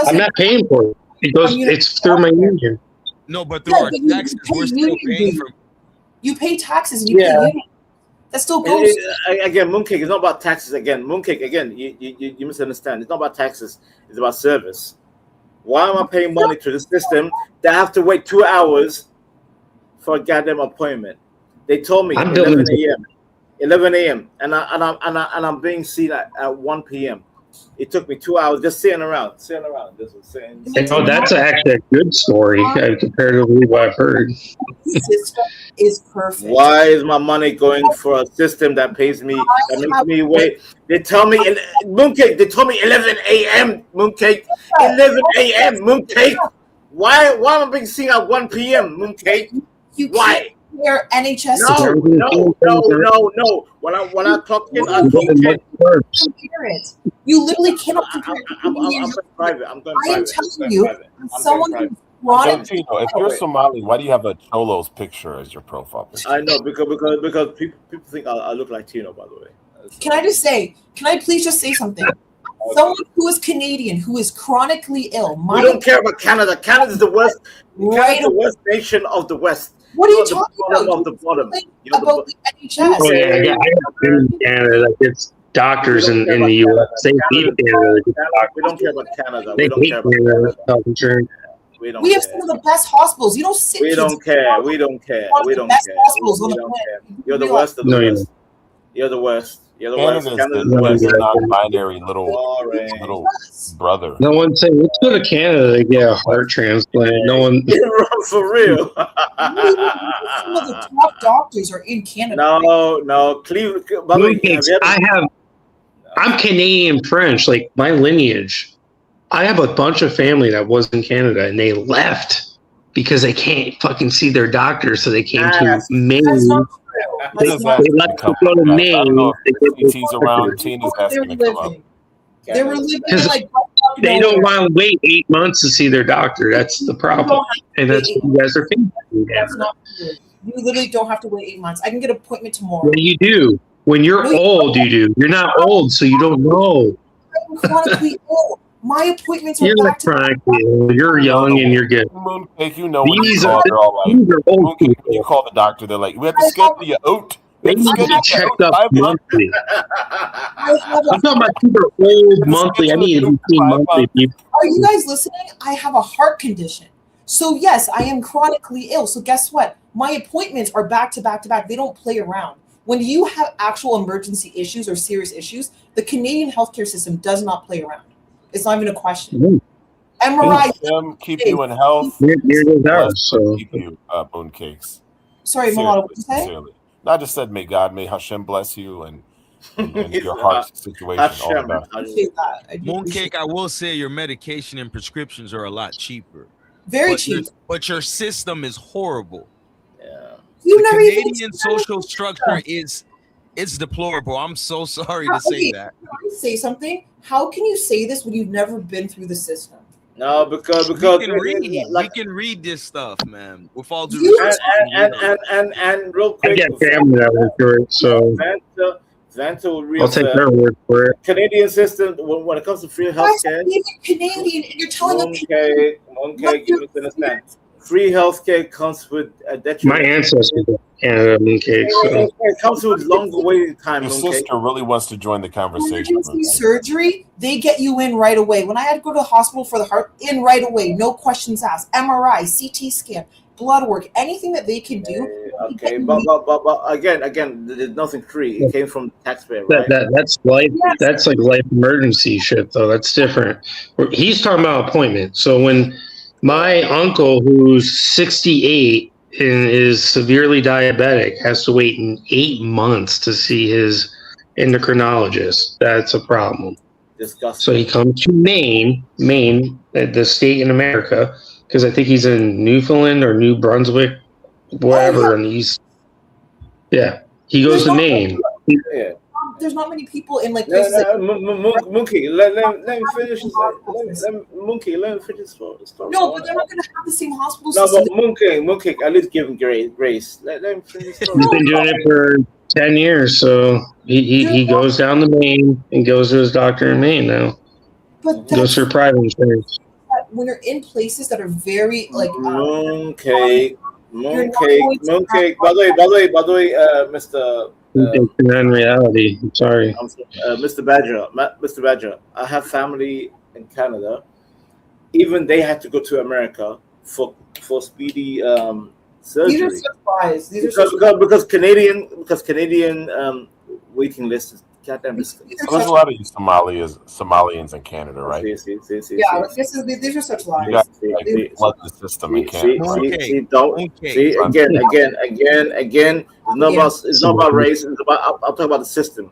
I'm not paying for it. It's through my union. No, but through our taxes, we're still paying for. You pay taxes and you pay union. That still goes. Again, Mooncake, it's not about taxes. Again, Mooncake, you misunderstand. It's not about taxes. It's about service. Why am I paying money to the system that I have to wait 2 hours for a goddamn appointment? They told me 11 a.m. 11 a.m. and I'm being seen at 1 p.m. It took me 2 hours just sitting around. This was saying. That's actually a good story compared to what I've heard. The system is perfect. Why is my money going for a system that pays me, that makes me wait? They tell me, Mooncake, they told me 11 a.m. Mooncake, 11 a.m. Mooncake. Why am I being seen at 1 p.m. Mooncake? Why? Your NHS. No. When I clock in, I clock in. Compare it. You literally cannot compare it. I'm going private. I'm going private. I am telling you, someone who's chronic. Tino, if you're Somali, why do you have a Cholo's picture as your profile picture? I know because people think I look like Tino. By the way. Can I please just say something? Someone who is Canadian, who is chronically ill. We don't care about Canada. Canada is the worst. Canada is the worst nation of the West. What are you talking about? Of the bottom. About the NHS. Oh yeah, in Canada, like it's doctors in the U.S. They hate Canada. We don't care about Canada. They hate Canada health insurance. We have some of the best hospitals. You don't sit. We don't care. We don't care. We don't care. You're the worst of the worst. You're the worst. You're the worst. Canada's the worst non-binary little brother. No one say let's go to Canada to get a heart transplant. No one. For real. Some of the top doctors are in Canada. No. I'm Canadian French. Like my lineage, I have a bunch of family that was in Canada and they left because they can't fucking see their doctor, so they came to Maine. They left to go to Maine. Tina's around. Tina's asking to come up. They were living like they don't want to wait 8 months to see their doctor. That's the problem, and that's what you guys are thinking. That's not good. You literally don't have to wait 8 months. I can get an appointment tomorrow. Well, you do. When you're old, you do. You're not old, so you don't know. I'm chronically ill. My appointments are You're back to back. You're young and you're good. Mooncake, you know when you call, they're all like, Mooncake, when you call the doctor, they're like, we have to schedule your oat. They need to get checked up monthly. I'm talking about super old monthly. I need to be seen monthly, people. Are you guys listening? I have a heart condition. So yes, I am chronically ill. So guess what? My appointments are back to back to back. They don't play around. When you have actual emergency issues or serious issues, the Canadian healthcare system does not play around. It's not even a question. MRI. Keep you in health. Keep you Mooncakes. Sorry, Malala, what did you say? Sincerely. I just said, may Hashem bless you and your heart situation. All of that. Mooncake, I will say your medication and prescriptions are a lot cheaper. Very cheap. But your system is horrible. Yeah. The Canadian social structure is deplorable. I'm so sorry to say that. Can I say something? How can you say this when you've never been through the system? No, because we can read this stuff, man. With all due respect, and real quick, I get family that went through it, so Vanta I'll take their word for it. Canadian system when it comes to free healthcare. Canadian, and you're telling me. Okay, you must understand. Free healthcare comes with a detriment. My ancestors were Canada, Mooncake. So. It comes with longer waiting time. Your sister really wants to join the conversation. Emergency surgery, they get you in right away. When I had to go to the hospital for the heart, in right away, no questions asked. MRI, CT scan, blood work, anything that they can do. Okay, but again, there's nothing free. It came from the taxpayer, right? That's life. Yes. That's like life emergency shit, though. That's different. He's talking about appointment. So when my uncle, who's 68 and is severely diabetic, has to wait 8 months to see his endocrinologist, that's a problem. Disgusting. So he comes to Maine, the state in America, because I think he's in Newfoundland or New Brunswick, wherever in the east. Yeah, he goes to Maine. Yeah. There's not many people in like places. Monkey, let me finish. Monkey, let me finish. No, but they're not going to have the same hospital system. No, but Monkey, at least give him grace. Let him finish. He's been doing it for 10 years, so he goes down to Maine and goes to his doctor in Maine now. But goes for private insurance. When you're in places that are very like Mooncake. By the way, Mr. In reality, I'm sorry, Mr. Badger. I have family in Canada. even they had to go to America for speedy surgery. These are such lies. Because Canadian waiting list is goddamn disgusting. So there's a lot of you Somalians in Canada, right? These are such lies. You got flood the system in Canada. Again. It's not about race. It's about. I'll talk about the system.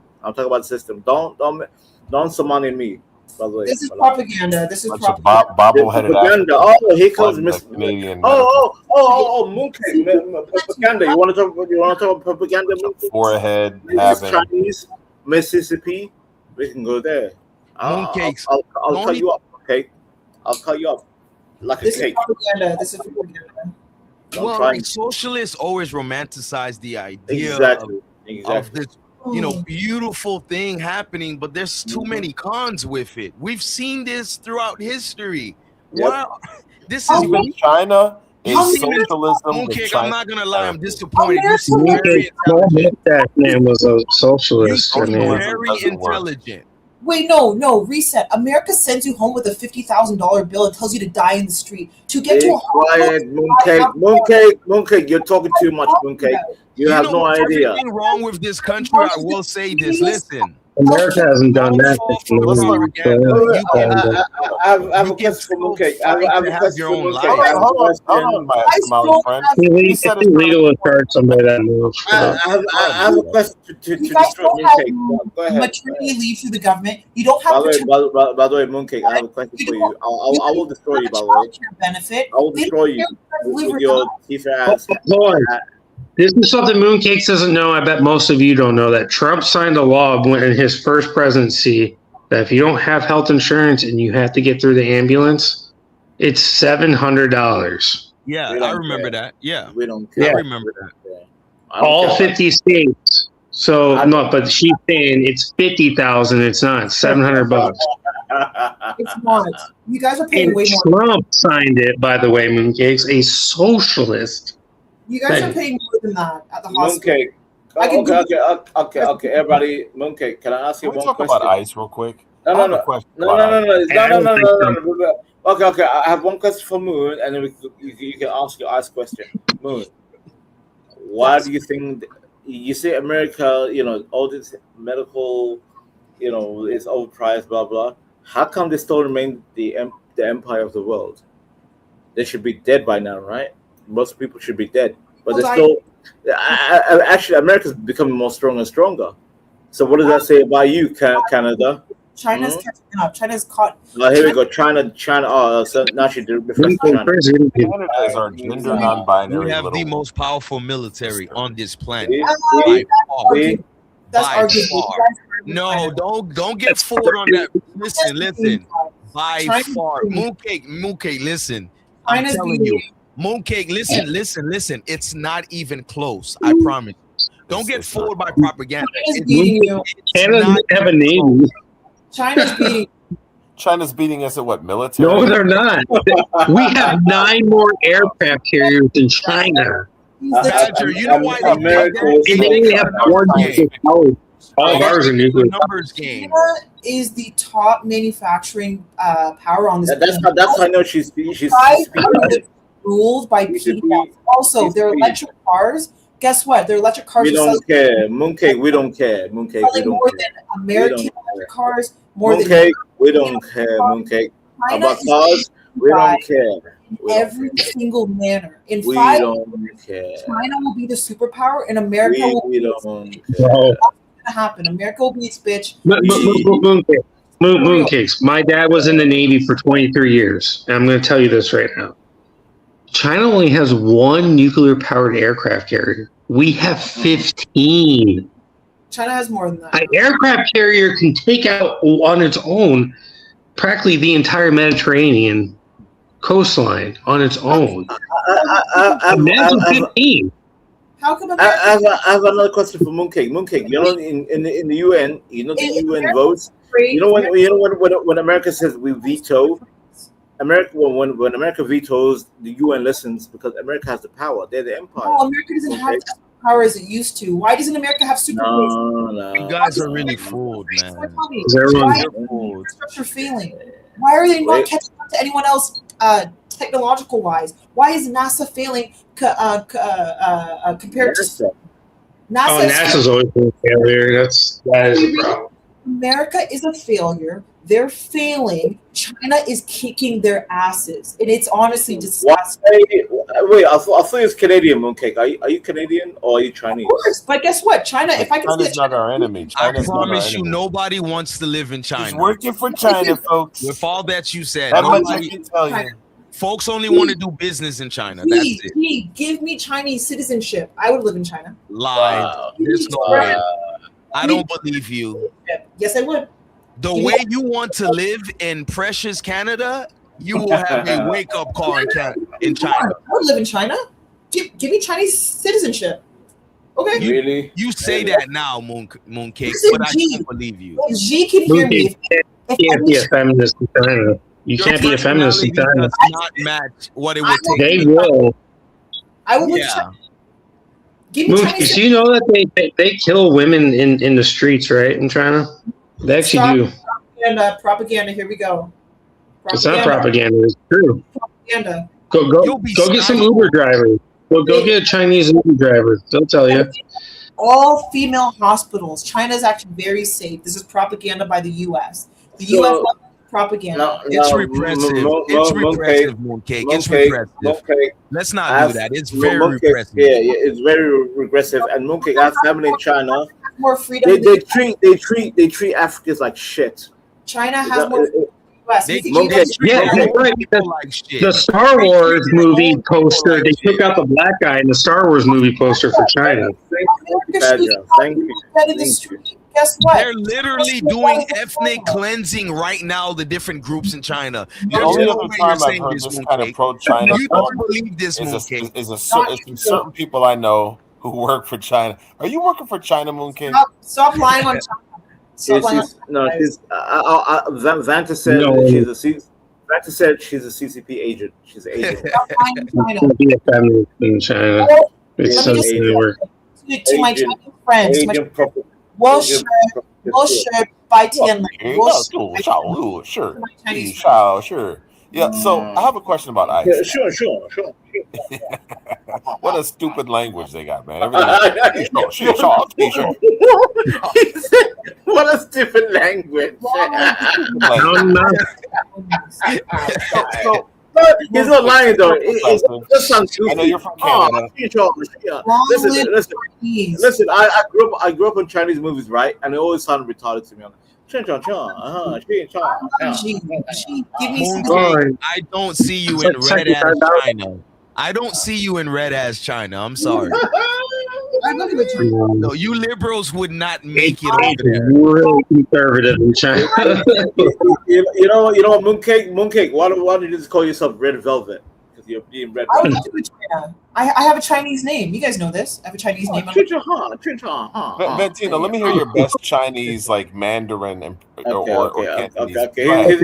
Don't Somali me. By the way, this is propaganda. This is propaganda. Oh, here comes Miss Canadian. Mooncake. Propaganda. You want to talk about propaganda? Forehead having Chinese, Mississippi. We can go there. I'll cut you up. Okay, I'll cut you up like a cake. This is propaganda. Well, like socialists always romanticize the idea of this, beautiful thing happening, but there's too many cons with it. We've seen this throughout history. Yep. Wow, this is even China is socialism. I'm not gonna lie, I'm disappointed. That man was a socialist. Very intelligent. Wait, no, reset. America sends you home with a $50,000 bill and tells you to die in the street to get to a quiet, Mooncake. You're talking too much, Mooncake. You have no idea. Everything wrong with this country. I will say this. Listen, America hasn't done that. I have a question for Mooncake. I have a question for Mooncake. Hold on, my Somali friend. It's illegal to charge somebody that move. I have a question to destroy Mooncake. Go ahead. Maternity leave through the government. You don't have. By the way, Mooncake, I have a question for you. I will destroy you. By the way, benefit. I will destroy you with your teeth ass. This is something Mooncakes doesn't know. I bet most of you don't know that Trump signed a law in his first presidency that if you don't have health insurance and you have to get through the ambulance, it's $700. Yeah, I remember that. Yeah, we don't. Yeah. I remember that. All 50 states. So no, but she's saying it's 50,000. It's not $700. It's not. You guys are paying And way more. Trump signed it, by the way, Mooncakes, a socialist. You guys are paying more than that at the hospital. Mooncake. Okay. Everybody, Mooncake. Can I ask you Can we one talk question? about ICE real quick? No. Okay. I have one question for Moon, and then you can ask your ICE question. Moon, why do you think you say America? All this medical, is overpriced, blah blah. How come they still remain the empire of the world? They should be dead by now, right? Most people should be dead, but they're still. Actually, America's becoming more stronger and stronger. So, what does that say about you, Canada? China's catching up. China's caught. Here we go. China. So now she refers to China. Canada is our gender non-binary. We have the most powerful military on this planet. That's by arguable. far. No, don't get fooled on that. Listen. By far, Mooncake. Listen, I'm telling you. Mooncake, listen. It's not even close. I promise. Don't get fooled by propaganda. Canada doesn't have a navy. China's beating us at what, military? No, they're not. We have 9 more aircraft carriers than China. Badger, you know why they only have 1 nuclear power. All of ours are nuclear. Numbers game. China is the top manufacturing power on this. That's how I know she's ruled by PDS. Also, their electric cars. Guess what? Their electric cars. We don't care, Mooncake. We don't care, Mooncake. We don't more care. than American electric cars. Mooncake. We don't care, Mooncake. About cars, we don't care. In every single manner. In we 5 don't care. China will be the superpower, and America will. We don't care. That's going to happen. America will be its bitch. Mooncakes. My dad was in the Navy for 23 years, and I'm going to tell you this right now. China only has 1 nuclear-powered aircraft carrier. We have 15. China has more than that. An aircraft carrier can take out on its own practically the entire Mediterranean coastline on its own. Imagine 15. How come I have another question for Mooncake. Mooncake, in the UN, the UN votes. When America says we veto. When America vetoes, the UN listens because America has the power. They're the empire. No, America doesn't have the power as it used to. Why doesn't America have super? No. You guys are really fooled, man. Why is infrastructure failing? Why are they not catching to anyone else technological wise? Why is NASA failing compared to NASA? NASA's always been a failure. That is a problem. America is a failure. They're failing. China is kicking their asses, and it's honestly disgusting. Wait, I thought it's Canadian, Mooncake. Are you Canadian or are you Chinese? Of course, but guess what? China. If I can see China's not our enemy. I China's not our promise you, enemy. nobody wants to live in China. He's working for China, folks. With all that you said, That much I can tell you. Folks only want to do business in China. That's it. Give me Chinese citizenship. I would live in China. Lie. Wow. There's no way. I don't believe you. Yes, I would. The way you want to live in precious Canada, you will have a wake-up call in China. I would live in China. Give me Chinese citizenship. Okay. Really? You say that now, Mooncake, but I don't believe you. G can hear me. You can't be a feminist in China. You can't be a feminist in China. Does not match what it would take. They will. I will. Yeah. Give me Chinese. Do you know that they kill women in the streets, right, in China? They actually do. Propaganda. Here we go. It's not propaganda. It's true. Propaganda. Go get some Uber drivers. Go get a Chinese Uber driver. They'll tell you. All female hospitals. China is actually very safe. This is propaganda by the U.S. The U.S. loves propaganda. It's repressive. It's repressive, Mooncake. It's repressive. Let's not do that. It's very repressive. Yeah, it's very regressive. And Mooncake, I have family in China. More freedom. They treat Africans like shit. China has more. The Star Wars movie poster, they took out the black guy in the Star Wars movie poster for China. Thank you. Guess what? They're literally doing ethnic cleansing right now, the different groups in China. The only other time I've heard this kind of pro-China you don't believe this, is certain people I know who work for China. Are you working for China, Mooncake? Stop lying on China. Vanta said Vanta said she's a CCP agent. She's an agent. Can't be a feminist in China. It doesn't work. To my Chinese friends, Sure. Yeah, so I have a question about ICE. Yeah, sure. What a stupid language they got, man. What a stupid language. He's not lying though. It sounds stupid. I know you're from Canada. Listen. I grew up in Chinese movies, right? And it always sounded retarded to me. I don't see you in red ass China. I don't see you in red ass China. I'm sorry. No, you liberals would not make it over there. Really conservative in China. you know what, Mooncake. Why don't you just call yourself Red Velvet? Because you're being Red Velvet. I have a Chinese name. You guys know this. I have a Chinese name. Ventina, let me hear your best Chinese, like Mandarin or Cantonese. Okay.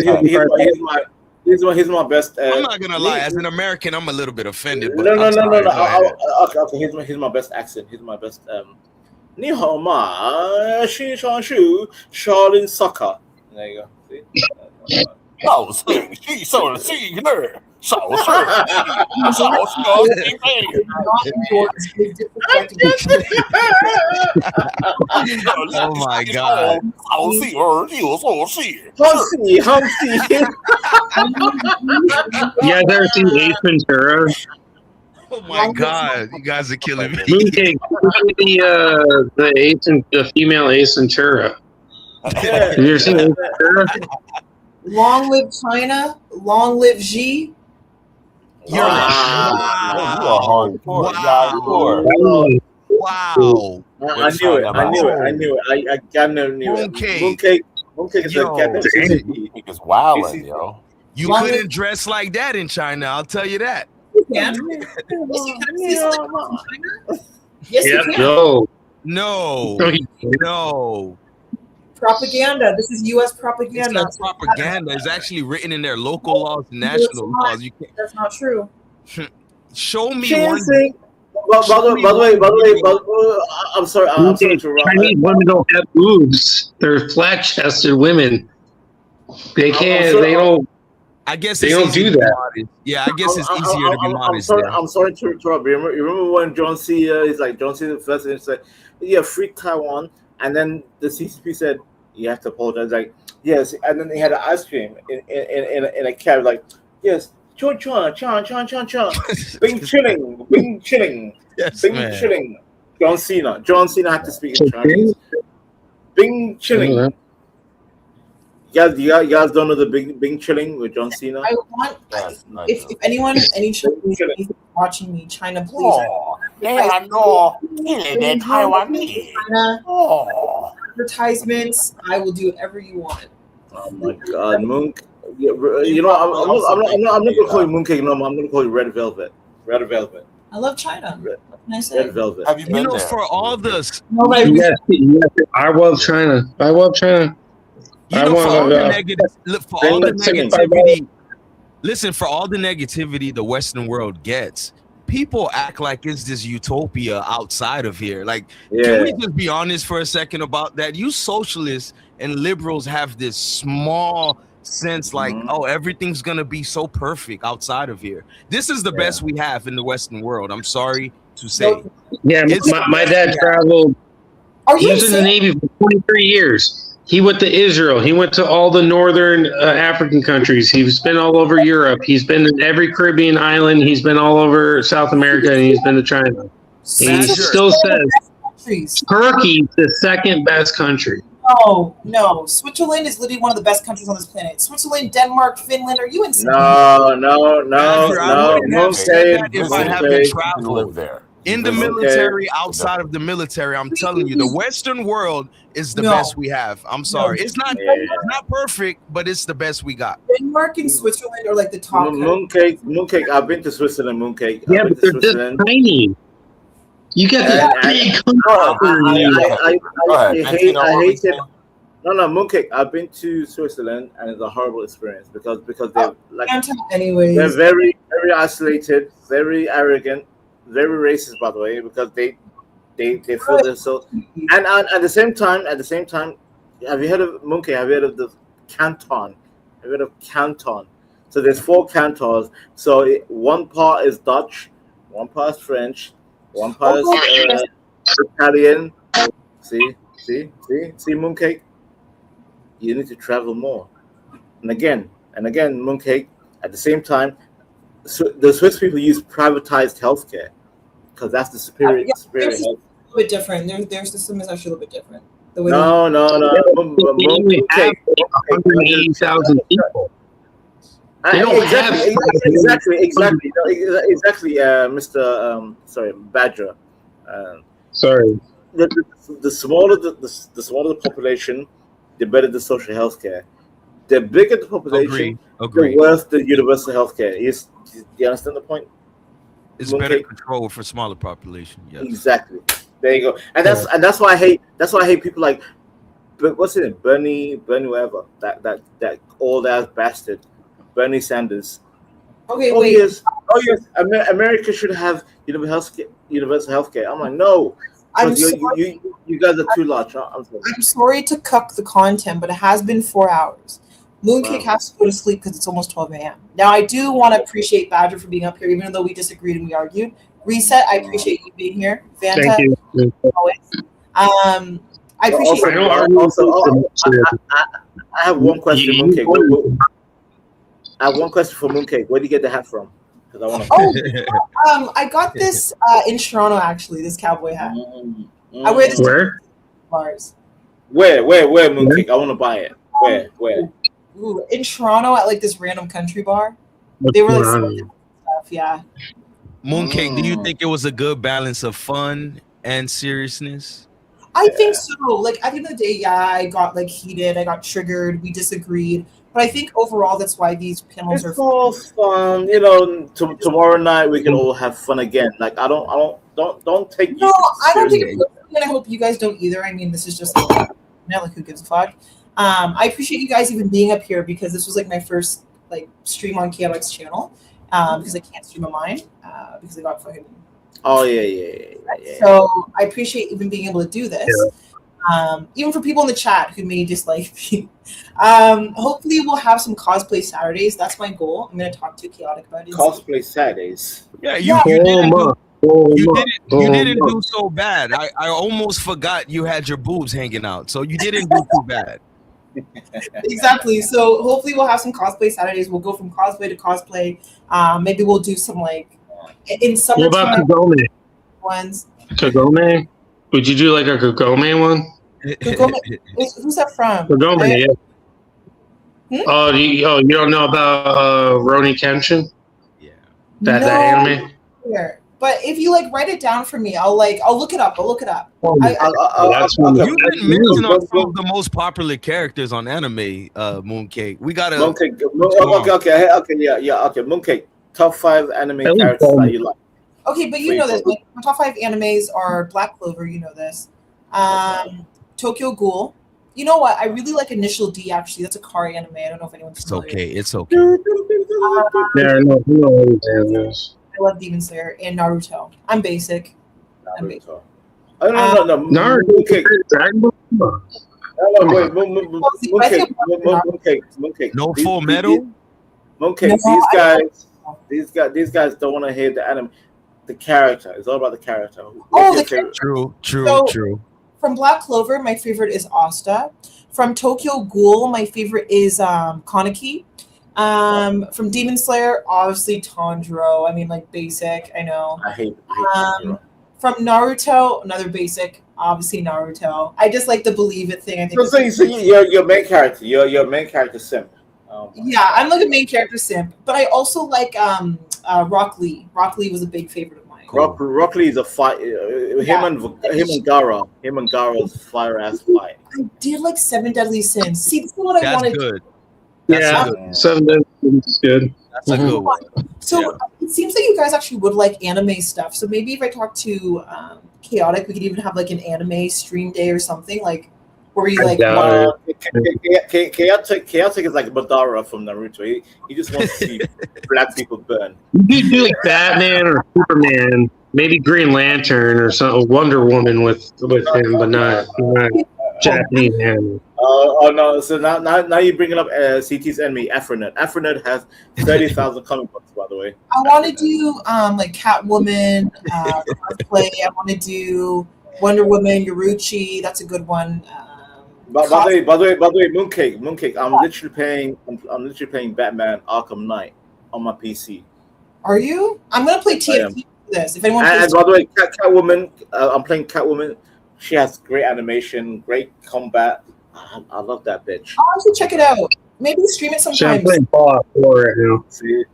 Here's my best. I'm not gonna lie. As an American, I'm a little bit offended. But No. Okay. Here's my best accent. Here's my best. Ni hao ma, xin shuang shu, Shaolin soccer. There you go. See? Oh my god. You guys ever seen Ace Ventura? Oh my god, you guys are killing me. Mooncake, the female Ace Ventura. Have you ever seen Ace Ventura? Long live China. Long live Xi. You're hardcore. Wow. I knew it. I knew it. Mooncake is a captain. It's wilding, yo. You couldn't dress like that in China, I'll tell you that. Yes, you can. No. Propaganda. This is U.S. propaganda. It's not propaganda. It's actually written in their local laws, national laws. You can't. That's not true. Show me one. By the way, I'm sorry. I'm sorry to interrupt. Chinese women don't have boobs. They're flat-chested women. They can't. They don't. I guess They it's don't easy do to be that. modest. Yeah, I guess it's easier to be modest. I'm sorry to interrupt. Remember when John Cena is like John Cena first and said, "Yeah, free Taiwan," and then the CCP said, "You have to apologize." Like, yes, and then they had an ice cream in a cab. Like, yes, Chuan, Bing chilling, Yes, Bing man. chilling. John Cena had to speak in Chinese. Bing chilling. You guys don't know the Bing chilling with John Cena? I want if anyone, any Chinese is watching me, China, please. China advertisements. I will do whatever you want. Oh my God, Moon. You know, I'm not gonna call you Mooncake no more. I'm gonna call you Red Velvet. Red Velvet. I love China. What can I say? Red Velvet. Have you been there? For all the Yes, I love China. I love China. for all the negativity. Listen, for all the negativity the Western world gets, people act like it's this utopia outside of here. Like, can we just be honest for a second about that? You socialists and liberals have this small sense like, oh, everything's gonna be so perfect outside of here. This is the best we have in the Western world. I'm sorry to say. Yeah, my dad traveled. He was in the Navy for 23 years. He went to Israel. He went to all the northern African countries. He's been all over Europe. He's been in every Caribbean island. He's been all over South America, and he's been to China. And he still says Turkey's the second best country. No. Switzerland is literally one of the best countries on this planet. Switzerland, Denmark, Finland. Are you insane? No. If I haven't traveled there. In the military, outside of the military, I'm telling you, the Western world is the best we have. I'm sorry. It's not perfect, but it's the best we got. Denmark and Switzerland are like the top. Mooncake. I've been to Switzerland, Mooncake. Yeah, but they're just tiny. You got this big country. I hate it. No, Mooncake. I've been to Switzerland, and it's a horrible experience because they're like they're very very isolated, very arrogant. Very racist, by the way, because they feel they're so. And at the same time, have you heard of Mooncake? Have you heard of the canton? Have you heard of canton? So there's 4 cantons. So one part is Dutch, one part is French, one part is Italian. See, Mooncake. You need to travel more. And again, Mooncake. At the same time, so the Swiss people use privatized healthcare because that's the superior health. A little bit different. Their system is actually a little bit different. The way No. They only have 180,000 people. They don't exactly, Mr. Badger. Sorry. The smaller the population, the better the social health care. The bigger the population, the worse the universal health care is. Do you understand the point? It's better control for smaller population. Yes. Exactly. There you go. And that's why I hate people like, what's his name? Bernie whatever. That old ass bastard. Bernie Sanders. Okay, wait. Yes. America should have universal health care. I'm like, no. You guys are too large. I'm sorry to cuck the content, but it has been 4 hours. Mooncake has to go to sleep because it's almost 12 a.m. Now, I do want to appreciate Badger for being up here, even though we disagreed and we argued. Reset, I appreciate you being here. Vanta, thank you. Always. I appreciate I have one question, Mooncake. I have one question for Mooncake. Where did you get the hat from? Because I want to. I got this in Toronto, actually, this cowboy hat. I wear this Where? Bars. Where, Mooncake? I want to buy it. Where? Ooh, in Toronto at like this random country bar. They were like selling stuff, yeah. Mooncake, do you think it was a good balance of fun and seriousness? I think so. Like at the end of the day, yeah, I got like heated, I got triggered, we disagreed. But I think overall that's why these panels are all fun. You know, tomorrow night we can all have fun again. Like I don't take No, I don't take it personally, and I hope you guys don't either. I mean, this is just like who gives a fuck. I appreciate you guys even being up here because this was like my first like stream on KMX channel because I can't stream on mine because I got fucking. Oh yeah. So I appreciate even being able to do this. Even for people in the chat who may dislike me. Hopefully we'll have some cosplay Saturdays. That's my goal. I'm gonna talk to Chaotic about it. Cosplay Saturdays. Yeah, you didn't do so bad. I almost forgot you had your boobs hanging out, so you didn't do too bad. Exactly. So hopefully we'll have some cosplay Saturdays. We'll go from cosplay to cosplay. Maybe we'll do some like in summer. What about Kagome? Ones. Kagome? Would you do like a Kagome one? Kagome, who's that from? Kagome, yeah. Oh, you don't know about Roni Kenshin? Yeah. That anime? Here. But if you like write it down for me, I'll look it up. You've been mentioning some of the most popular characters on anime, Mooncake. We gotta Mooncake. Okay, yeah. Okay, Mooncake. Top 5 anime characters that you like. Okay, but you know this. Like, my top 5 animes are Black Clover. You know this. Tokyo Ghoul. You know what? I really like Initial D. Actually, that's a car anime. I don't know if anyone's familiar. It's okay. Yeah, no. I love Demon Slayer and Naruto. I'm basic. No. Mooncake. Mooncake. No Full Metal. Mooncake. These guys don't want to hear the anime. The character. It's all about the character. True. From Black Clover, my favorite is Asta. From Tokyo Ghoul, my favorite is Kaneki. From Demon Slayer, obviously Tanjiro. I mean, like basic. I know. I hate Tanjiro. From Naruto, another basic. Obviously Naruto. I just like the believe it thing. I think. So you're main character. You're main character simp. Yeah, I'm like a main character simp, but I also like Rock Lee. Rock Lee was a big favorite of mine. Rock Lee is a fight. Him and Gaara's fire ass fight. I did like 7 Deadly Sins. See, this is what I wanted. Good. Yeah, 7 Deadly Sins is good. That's a good one. So it seems like you guys actually would like anime stuff. So maybe if I talk to Chaotic, we could even have like an anime stream day or something like. Where you like Chaotic is like Madara from Naruto. He just wants to see black people burn. You could do like Batman or Superman, maybe Green Lantern or some Wonder Woman with him, but not Japanese anime. Oh no! So now you're bringing up CT's enemy, Afronet. Afronet has 30,000 comic books, by the way. I want to do like Catwoman cosplay. I want to do Wonder Woman, Yoruchi. That's a good one. By the way, Mooncake. I'm literally playing Batman Arkham Knight on my PC. Are you? I'm gonna play TFT for this. If anyone. And by the way, Catwoman. I'm playing Catwoman. She has great animation, great combat. I love that bitch. I'll actually check it out. Maybe stream it sometimes. I'm playing Fallout 4 right now. See.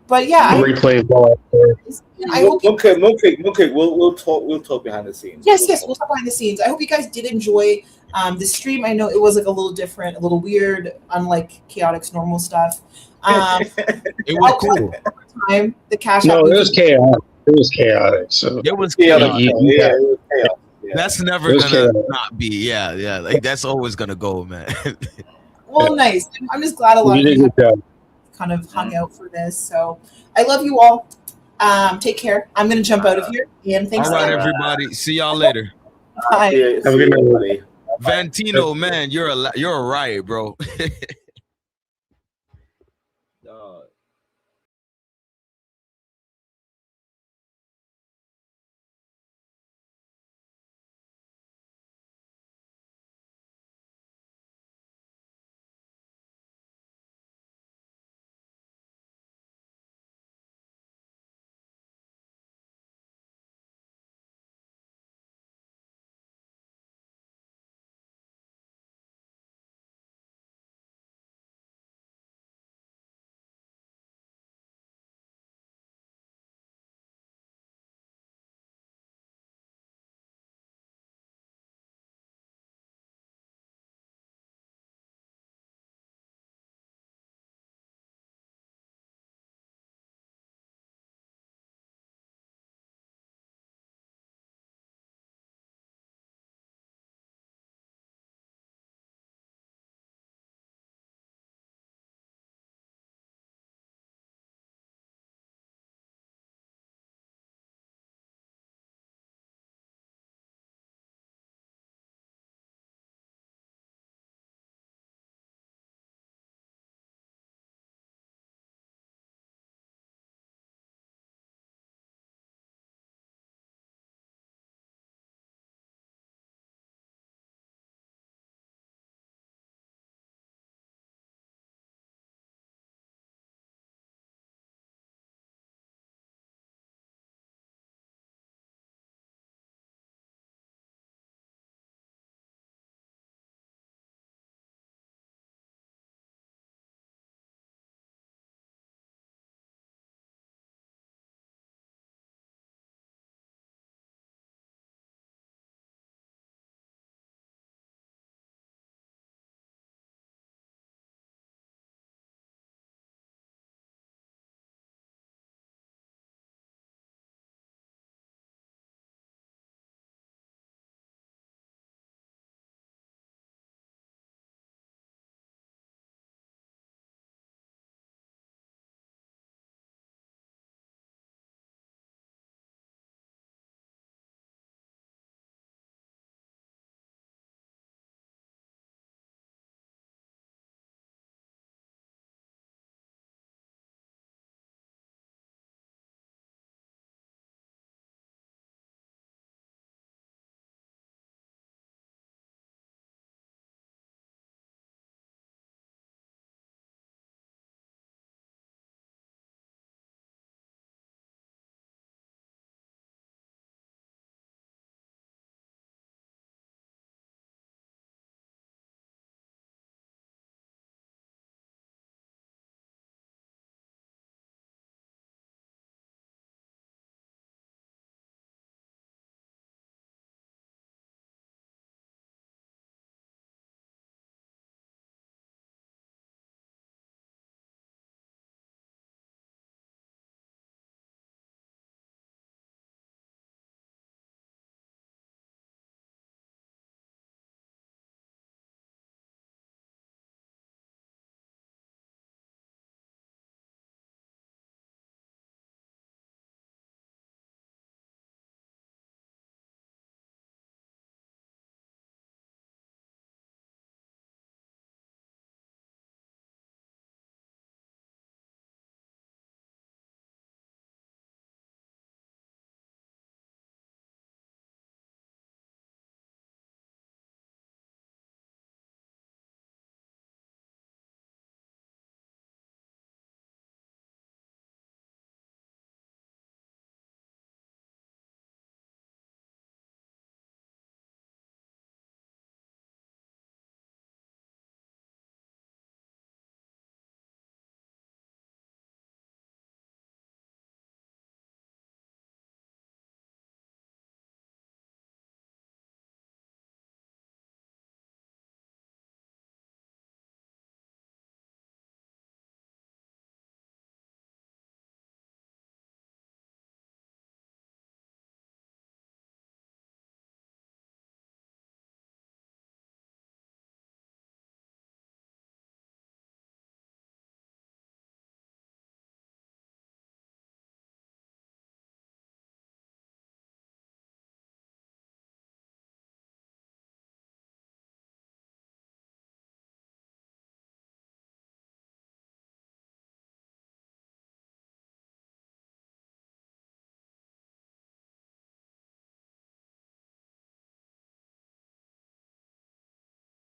But yeah, I'm replaying Fallout 4. Mooncake. We'll talk behind the scenes. Yes, we'll talk behind the scenes. I hope you guys did enjoy the stream. I know it was like a little different, a little weird, unlike Chaotic's normal stuff. It was cool. The cash. No, it was chaotic. It was chaotic. So it was chaotic. It was chaotic. That's never gonna not be. Yeah. Like that's always gonna go, man. Well, nice. I'm just glad a lot of you kind of hung out for this. So I love you all. Take care. I'm gonna jump out of here. And thanks. All right, everybody. See y'all later. Bye. Have a good night, Vantino, man, you're a riot, bro.